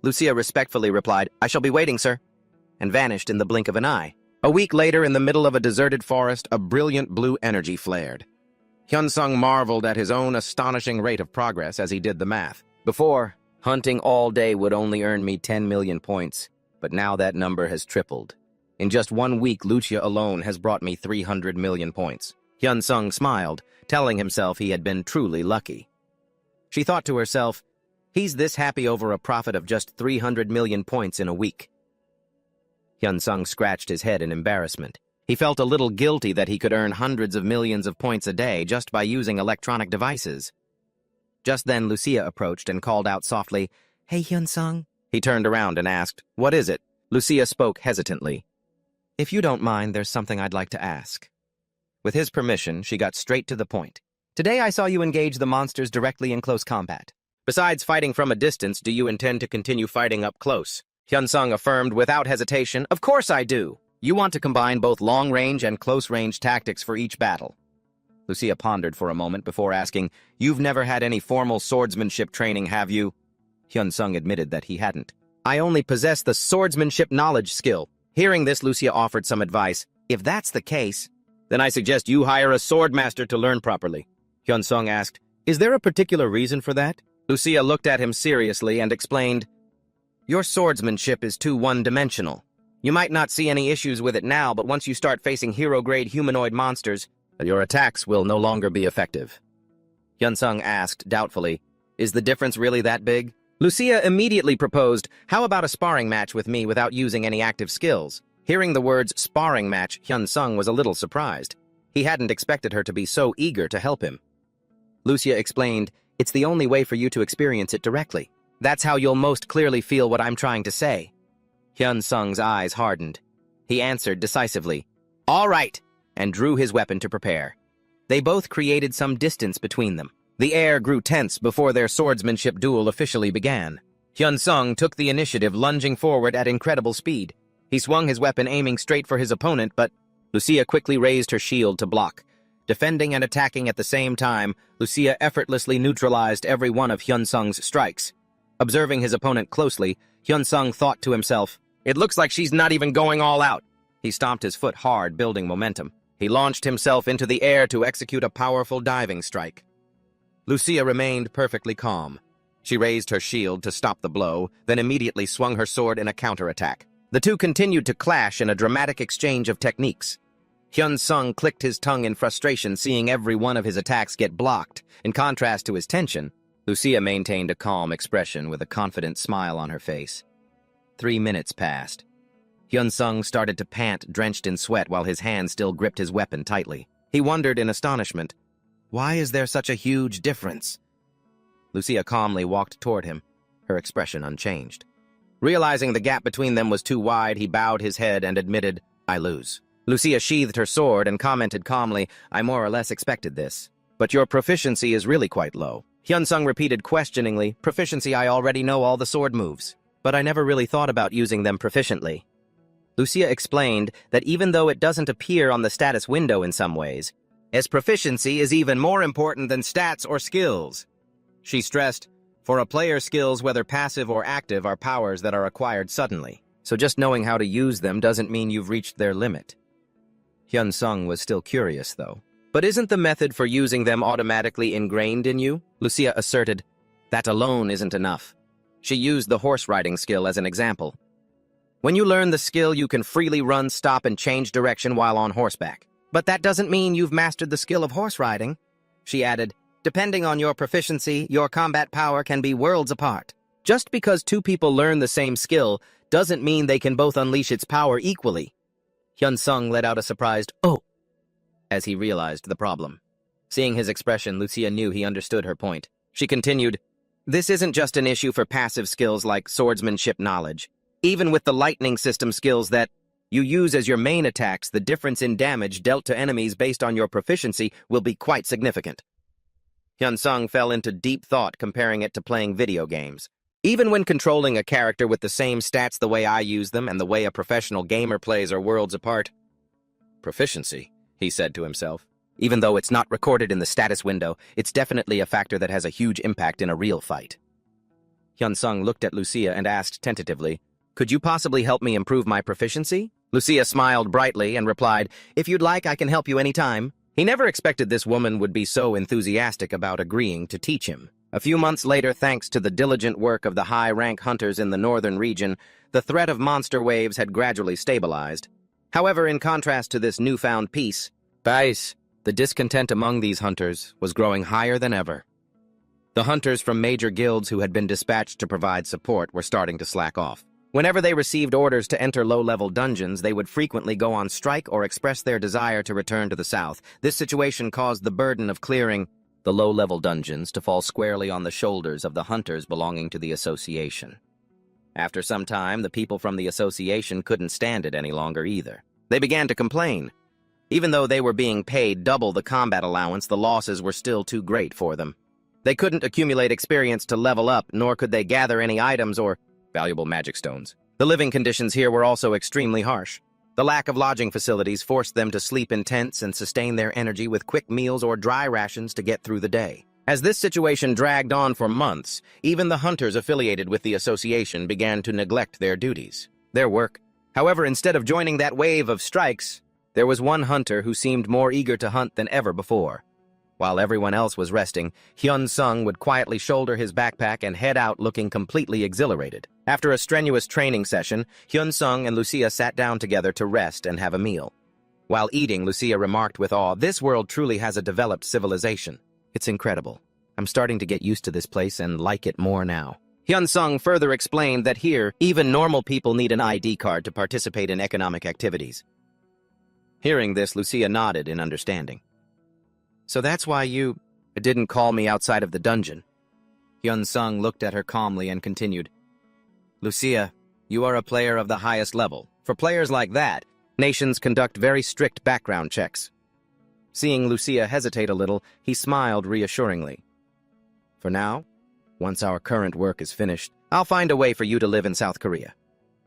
Speaker 1: Lucia respectfully replied, "I shall be waiting, sir," and vanished in the blink of an eye. A week later, in the middle of a deserted forest, a brilliant blue energy flared. Hyun-sung marveled at his own astonishing rate of progress as he did the math. Before, hunting all day would only earn me 10 million points, but now that number has tripled. In just 1 week, Lucia alone has brought me 300 million points. Hyun-sung smiled, telling himself he had been truly lucky. She thought to herself, he's this happy over a profit of just 300 million points in a week. Hyun-sung scratched his head in embarrassment. He felt a little guilty that he could earn hundreds of millions of points a day just by using electronic devices. Just then, Lucia approached and called out softly, "Hey, Hyun-sung." He turned around and asked, "What is it?" Lucia spoke hesitantly. "If you don't mind, there's something I'd like to ask." With his permission, she got straight to the point. "Today I saw you engage the monsters directly in close combat. Besides fighting from a distance, do you intend to continue fighting up close?" Hyun-sung affirmed without hesitation, "Of course I do. You want to combine both long-range and close-range tactics for each battle." Lucia pondered for a moment before asking, "You've never had any formal swordsmanship training, have you?" Hyun-sung admitted that he hadn't. "I only possess the swordsmanship knowledge skill." Hearing this, Lucia offered some advice. "If that's the case, then I suggest you hire a swordmaster to learn properly." Hyun-sung asked, "Is there a particular reason for that?" Lucia looked at him seriously and explained, "Your swordsmanship is too one-dimensional. You might not see any issues with it now, but once you start facing hero-grade humanoid monsters, your attacks will no longer be effective." Hyun-sung asked doubtfully, "Is the difference really that big?" Lucia immediately proposed, "How about a sparring match with me without using any active skills?" Hearing the words sparring match, Hyun-sung was a little surprised. He hadn't expected her to be so eager to help him. Lucia explained, "It's the only way for you to experience it directly. That's how you'll most clearly feel what I'm trying to say." Hyun-sung's eyes hardened. He answered decisively, "All right," and drew his weapon to prepare. They both created some distance between them. The air grew tense before their swordsmanship duel officially began. Hyun-sung took the initiative, lunging forward at incredible speed. He swung his weapon, aiming straight for his opponent, but Lucia quickly raised her shield to block. Defending and attacking at the same time, Lucia effortlessly neutralized every one of Hyun-sung's strikes. Observing his opponent closely, Hyun-sung thought to himself, "It looks like she's not even going all out." He stomped his foot hard, building momentum. He launched himself into the air to execute a powerful diving strike. Lucia remained perfectly calm. She raised her shield to stop the blow, then immediately swung her sword in a counterattack. The two continued to clash in a dramatic exchange of techniques. Hyun-sung clicked his tongue in frustration, seeing every one of his attacks get blocked. In contrast to his tension, Lucia maintained a calm expression with a confident smile on her face. 3 minutes passed. Hyun-sung started to pant, drenched in sweat, while his hand still gripped his weapon tightly. He wondered in astonishment, "Why is there such a huge difference?" Lucia calmly walked toward him, her expression unchanged. Realizing the gap between them was too wide, he bowed his head and admitted, "I lose." Lucia sheathed her sword and commented calmly, "I more or less expected this. But your proficiency is really quite low." Hyun-sung repeated questioningly, "Proficiency, I already know all the sword moves, but I never really thought about using them proficiently." Lucia explained that even though it doesn't appear on the status window in some ways, as proficiency is even more important than stats or skills. She stressed, "For a player's skills, whether passive or active, are powers that are acquired suddenly. So just knowing how to use them doesn't mean you've reached their limit." Hyun-sung was still curious, though. "But isn't the method for using them automatically ingrained in you?" Lucia asserted. "That alone isn't enough." She used the horse-riding skill as an example. "When you learn the skill, you can freely run, stop, and change direction while on horseback. But that doesn't mean you've mastered the skill of horse riding," she added. "Depending on your proficiency, your combat power can be worlds apart. Just because two people learn the same skill doesn't mean they can both unleash its power equally." Hyun-sung let out a surprised, "Oh," as he realized the problem. Seeing his expression, Lucia knew he understood her point. She continued, "This isn't just an issue for passive skills like swordsmanship knowledge. Even with the lightning system skills that you use as your main attacks, the difference in damage dealt to enemies based on your proficiency will be quite significant." Hyun-sung fell into deep thought, comparing it to playing video games. "Even when controlling a character with the same stats the way I use them and the way a professional gamer plays are worlds apart." "Proficiency," he said to himself. "Even though it's not recorded in the status window, it's definitely a factor that has a huge impact in a real fight." Hyun-sung looked at Lucia and asked tentatively, "Could you possibly help me improve my proficiency?" Lucia smiled brightly and replied, "If you'd like, I can help you anytime. He never expected this woman would be so enthusiastic about agreeing to teach him. A few months later, thanks to the diligent work of the high-rank hunters in the northern region, the threat of monster waves had gradually stabilized. However, in contrast to this newfound peace, the discontent among these hunters was growing higher than ever. The hunters from major guilds who had been dispatched to provide support were starting to slack off. Whenever they received orders to enter low-level dungeons, they would frequently go on strike or express their desire to return to the south. This situation caused the burden of clearing the low-level dungeons to fall squarely on the shoulders of the hunters belonging to the association. After some time, the people from the association couldn't stand it any longer either. They began to complain. Even though they were being paid double the combat allowance, the losses were still too great for them. They couldn't accumulate experience to level up, nor could they gather any items or valuable magic stones. The living conditions here were also extremely harsh. The lack of lodging facilities forced them to sleep in tents and sustain their energy with quick meals or dry rations to get through the day. As this situation dragged on for months, even the hunters affiliated with the association began to neglect their duties, their work. However, instead of joining that wave of strikes, there was one hunter who seemed more eager to hunt than ever before. While everyone else was resting, Hyun-sung would quietly shoulder his backpack and head out looking completely exhilarated. After a strenuous training session, Hyun-sung and Lucia sat down together to rest and have a meal. While eating, Lucia remarked with awe, "This world truly has a developed civilization. It's incredible. I'm starting to get used to this place and like it more now." Hyun-sung further explained that here, even normal people need an ID card to participate in economic activities. Hearing this, Lucia nodded in understanding. "So that's why you didn't call me outside of the dungeon." Hyun-sung looked at her calmly and continued, "Lucia, you are a player of the highest level. For players like that, nations conduct very strict background checks." Seeing Lucia hesitate a little, he smiled reassuringly. "For now, once our current work is finished, I'll find a way for you to live in South Korea.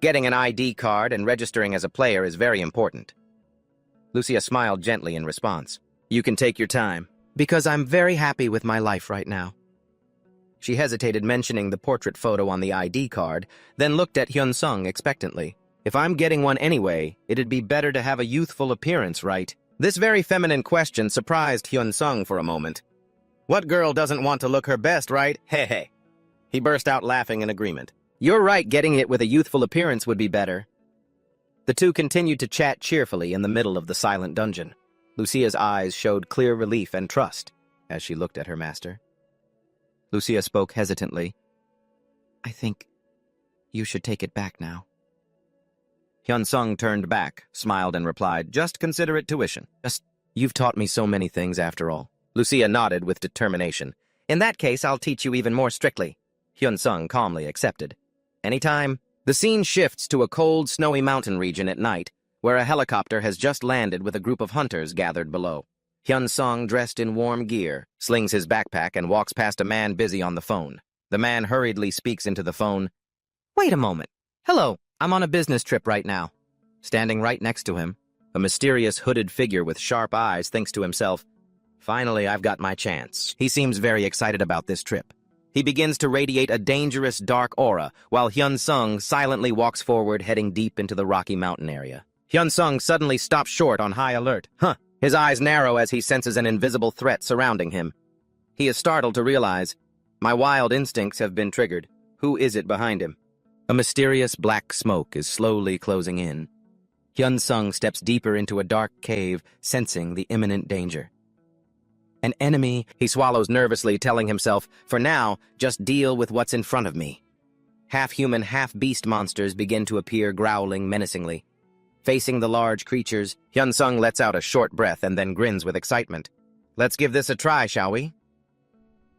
Speaker 1: Getting an ID card and registering as a player is very important." Lucia smiled gently in response. "You can take your time, because I'm very happy with my life right now." She hesitated mentioning the portrait photo on the ID card, then looked at Hyun-sung expectantly. "If I'm getting one anyway, it'd be better to have a youthful appearance, right?" This very feminine question surprised Hyun-sung for a moment. What girl doesn't want to look her best, right? Hey. He burst out laughing in agreement. "You're right, getting it with a youthful appearance would be better." The two continued to chat cheerfully in the middle of the silent dungeon. Lucia's eyes showed clear relief and trust as she looked at her master. Lucia spoke hesitantly. "I think you should take it back now." Hyun-sung turned back, smiled and replied, "Just consider it tuition. You've taught me so many things after all." Lucia nodded with determination. "In that case, I'll teach you even more strictly." Hyun-sung calmly accepted. Anytime. The scene shifts to a cold, snowy mountain region at night, where a helicopter has just landed with a group of hunters gathered below. Hyun-sung, dressed in warm gear, slings his backpack and walks past a man busy on the phone. The man hurriedly speaks into the phone. "Wait a moment. Hello, I'm on a business trip right now." Standing right next to him, a mysterious hooded figure with sharp eyes thinks to himself, "Finally, I've got my chance." He seems very excited about this trip. He begins to radiate a dangerous, dark aura, while Hyun-sung silently walks forward, heading deep into the Rocky Mountain area. Hyun-sung suddenly stops short on high alert. His eyes narrow as he senses an invisible threat surrounding him. He is startled to realize, my wild instincts have been triggered. Who is it behind him? A mysterious black smoke is slowly closing in. Hyun-sung steps deeper into a dark cave, sensing the imminent danger. An enemy, he swallows nervously, telling himself, "For now, just deal with what's in front of me." Half-human, half-beast monsters begin to appear, growling menacingly. Facing the large creatures, Hyun-sung lets out a short breath and then grins with excitement. "Let's give this a try, shall we?"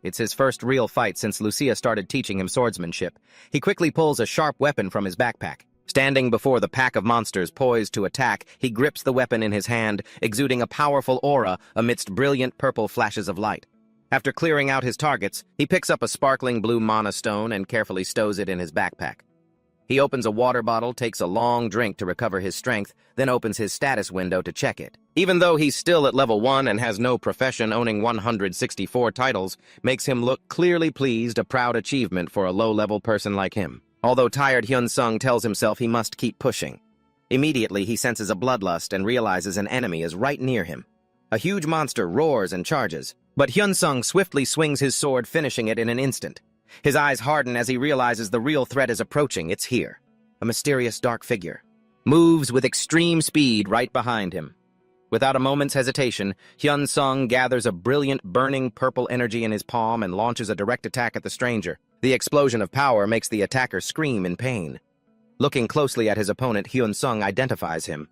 Speaker 1: It's his first real fight since Lucia started teaching him swordsmanship. He quickly pulls a sharp weapon from his backpack. Standing before the pack of monsters poised to attack, he grips the weapon in his hand, exuding a powerful aura amidst brilliant purple flashes of light. After clearing out his targets, he picks up a sparkling blue mana stone and carefully stows it in his backpack. He opens a water bottle, takes a long drink to recover his strength, then opens his status window to check it. Even though he's still at level 1 and has no profession, owning 164 titles makes him look clearly pleased, a proud achievement for a low-level person like him. Although tired, Hyun-sung tells himself he must keep pushing. Immediately, he senses a bloodlust and realizes an enemy is right near him. A huge monster roars and charges, but Hyun-sung swiftly swings his sword, finishing it in an instant. His eyes harden as he realizes the real threat is approaching. It's here. A mysterious dark figure moves with extreme speed right behind him. Without a moment's hesitation, Hyun-sung gathers a brilliant burning purple energy in his palm and launches a direct attack at the stranger. The explosion of power makes the attacker scream in pain. Looking closely at his opponent, Hyun-sung identifies him.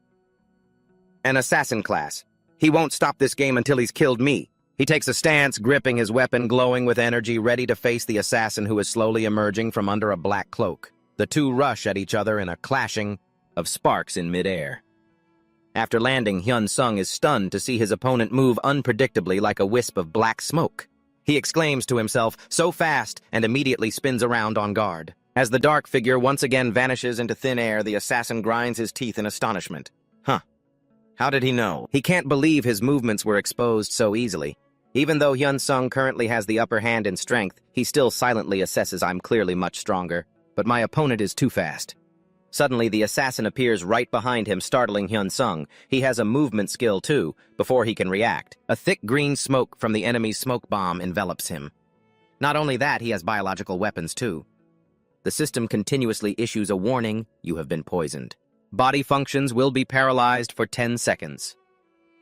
Speaker 1: An assassin class. He won't stop this game until he's killed me. He takes a stance, gripping his weapon, glowing with energy, ready to face the assassin who is slowly emerging from under a black cloak. The two rush at each other in a clashing of sparks in midair. After landing, Hyun-sung is stunned to see his opponent move unpredictably like a wisp of black smoke. He exclaims to himself, so fast, and immediately spins around on guard. As the dark figure once again vanishes into thin air, the assassin grinds his teeth in astonishment. How did he know? He can't believe his movements were exposed so easily. Even though Hyun-sung currently has the upper hand in strength, he still silently assesses, I'm clearly much stronger, but my opponent is too fast. Suddenly, the assassin appears right behind him, startling Hyun-sung. He has a movement skill, too, before he can react. A thick green smoke from the enemy's smoke bomb envelops him. Not only that, he has biological weapons, too. The system continuously issues a warning, you have been poisoned. Body functions will be paralyzed for 10 seconds.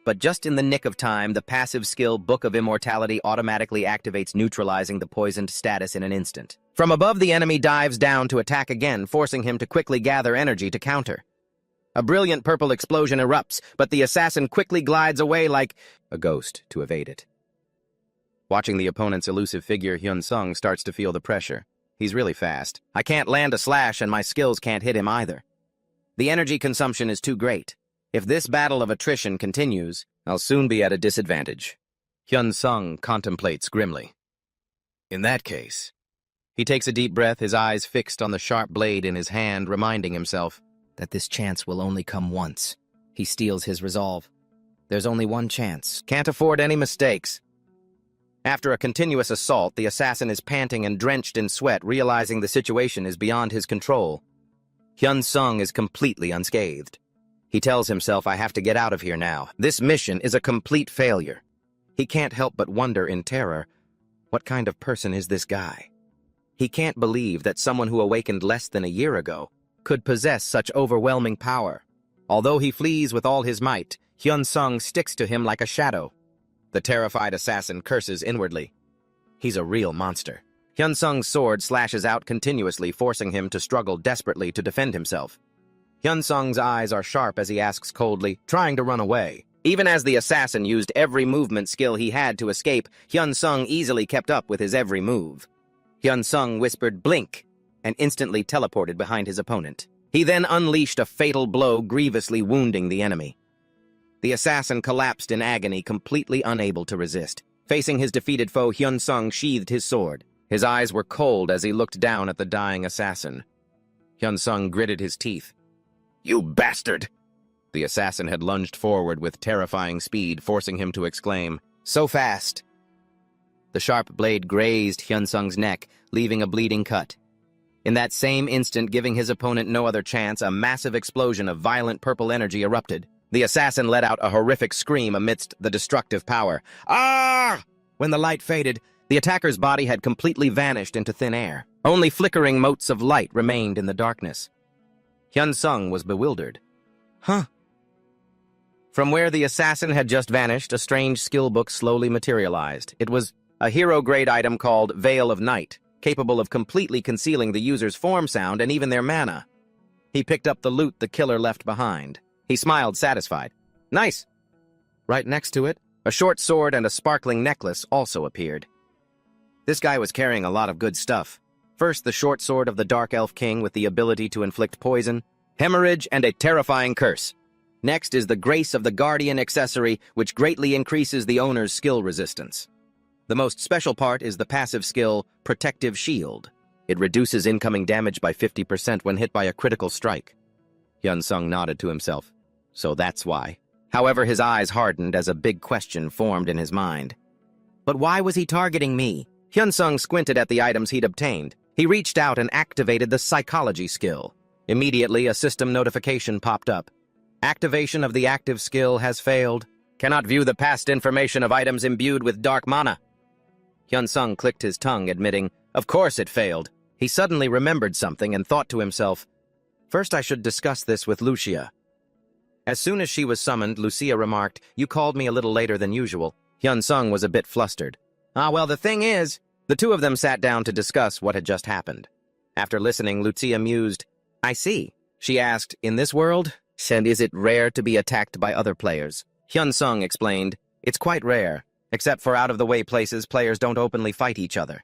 Speaker 1: But just in the nick of time, the passive skill Book of Immortality automatically activates, neutralizing the poisoned status in an instant. From above, the enemy dives down to attack again, forcing him to quickly gather energy to counter. A brilliant purple explosion erupts, but the assassin quickly glides away like a ghost to evade it. Watching the opponent's elusive figure, Hyun-sung starts to feel the pressure. He's really fast. I can't land a slash, and my skills can't hit him either. The energy consumption is too great. If this battle of attrition continues, I'll soon be at a disadvantage. Hyun-sung contemplates grimly. In that case, he takes a deep breath, his eyes fixed on the sharp blade in his hand, reminding himself that this chance will only come once. He steels his resolve. There's only one chance. Can't afford any mistakes. After a continuous assault, the assassin is panting and drenched in sweat, realizing the situation is beyond his control. Hyun-sung is completely unscathed. He tells himself, I have to get out of here now. This mission is a complete failure. He can't help but wonder in terror, what kind of person is this guy? He can't believe that someone who awakened less than a year ago could possess such overwhelming power. Although he flees with all his might, Hyun-sung sticks to him like a shadow. The terrified assassin curses inwardly. He's a real monster. Hyun-sung's sword slashes out continuously, forcing him to struggle desperately to defend himself. Hyun-sung's eyes are sharp as he asks coldly, trying to run away. Even as the assassin used every movement skill he had to escape, Hyun-sung easily kept up with his every move. Hyun-sung whispered, blink, and instantly teleported behind his opponent. He then unleashed a fatal blow, grievously wounding the enemy. The assassin collapsed in agony, completely unable to resist. Facing his defeated foe, Hyun-sung sheathed his sword. His eyes were cold as he looked down at the dying assassin. Hyun-sung gritted his teeth. You bastard! The assassin had lunged forward with terrifying speed, forcing him to exclaim, so fast! The sharp blade grazed Hyun-sung's neck, leaving a bleeding cut. In that same instant, giving his opponent no other chance, a massive explosion of violent purple energy erupted. The assassin let out a horrific scream amidst the destructive power. Ah! When the light faded, the attacker's body had completely vanished into thin air. Only flickering motes of light remained in the darkness. Hyun-sung was bewildered. From where the assassin had just vanished, a strange skill book slowly materialized. It was a hero-grade item called Veil of Night, capable of completely concealing the user's form sound and even their mana. He picked up the loot the killer left behind. He smiled, satisfied. Nice! Right next to it, a short sword and a sparkling necklace also appeared. This guy was carrying a lot of good stuff. First, the short sword of the Dark Elf King with the ability to inflict poison, hemorrhage, and a terrifying curse. Next is the Grace of the Guardian accessory, which greatly increases the owner's skill resistance. The most special part is the passive skill, Protective Shield. It reduces incoming damage by 50% when hit by a critical strike. Hyun-sung nodded to himself. So that's why. However, his eyes hardened as a big question formed in his mind. But why was he targeting me? Hyun-sung squinted at the items he'd obtained. He reached out and activated the Psychology skill. Immediately, a system notification popped up. Activation of the active skill has failed. Cannot view the past information of items imbued with dark mana. Hyun-sung clicked his tongue, admitting, of course it failed. He suddenly remembered something and thought to himself, first I should discuss this with Lucia. As soon as she was summoned, Lucia remarked, you called me a little later than usual. Hyun-sung was a bit flustered. Well, the thing is, the two of them sat down to discuss what had just happened. After listening, Lucia mused, I see. She asked, in this world, and is it rare to be attacked by other players? Hyun-sung explained, it's quite rare. Except for out-of-the-way places, players don't openly fight each other.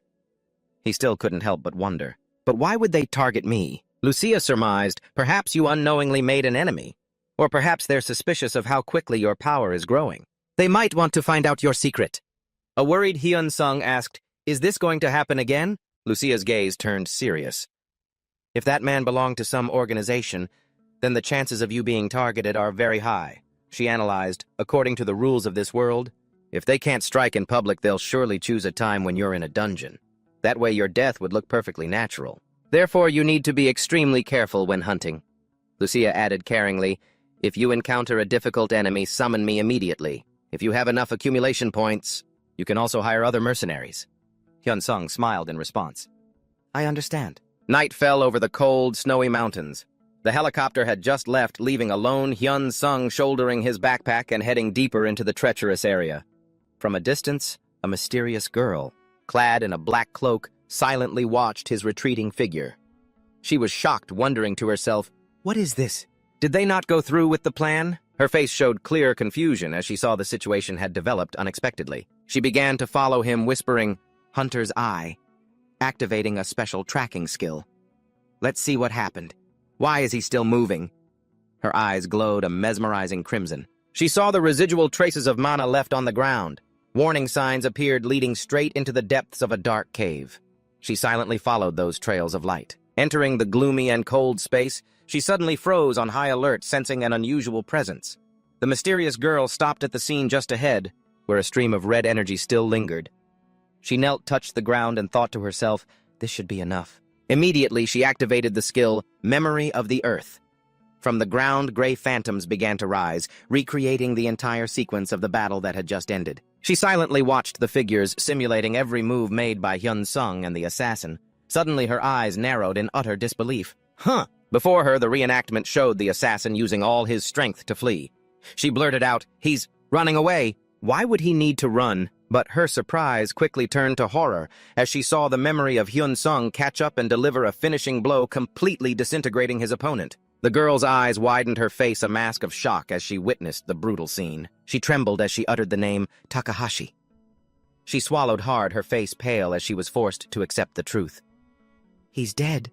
Speaker 1: He still couldn't help but wonder. But why would they target me? Lucia surmised, perhaps you unknowingly made an enemy. Or perhaps they're suspicious of how quickly your power is growing. They might want to find out your secret. A worried Hyun-sung asked, is this going to happen again? Lucia's gaze turned serious. If that man belonged to some organization, then the chances of you being targeted are very high. She analyzed, according to the rules of this world, if they can't strike in public, they'll surely choose a time when you're in a dungeon. That way your death would look perfectly natural. Therefore, you need to be extremely careful when hunting. Lucia added caringly, if you encounter a difficult enemy, summon me immediately. If you have enough accumulation points, you can also hire other mercenaries. Hyun-sung smiled in response. I understand. Night fell over the cold, snowy mountains. The helicopter had just left, leaving alone Hyun-sung shouldering his backpack and heading deeper into the treacherous area. From a distance, a mysterious girl, clad in a black cloak, silently watched his retreating figure. She was shocked, wondering to herself, what is this? Did they not go through with the plan? Her face showed clear confusion as she saw the situation had developed unexpectedly. She began to follow him, whispering, Hunter's Eye, activating a special tracking skill. Let's see what happened. Why is he still moving? Her eyes glowed a mesmerizing crimson. She saw the residual traces of mana left on the ground. Warning signs appeared leading straight into the depths of a dark cave. She silently followed those trails of light. Entering the gloomy and cold space, she suddenly froze on high alert, sensing an unusual presence. The mysterious girl stopped at the scene just ahead, where a stream of red energy still lingered. She knelt, touched the ground, and thought to herself, this should be enough. Immediately, she activated the skill, Memory of the Earth. From the ground, gray phantoms began to rise, recreating the entire sequence of the battle that had just ended. She silently watched the figures, simulating every move made by Hyun-sung and the assassin. Suddenly, her eyes narrowed in utter disbelief. Before her, the reenactment showed the assassin using all his strength to flee. She blurted out, he's running away. Why would he need to run? But her surprise quickly turned to horror as she saw the memory of Hyun-sung catch up and deliver a finishing blow, completely disintegrating his opponent. The girl's eyes widened, her face a mask of shock as she witnessed the brutal scene. She trembled as she uttered the name Takahashi. She swallowed hard, her face pale as she was forced to accept the truth. He's dead.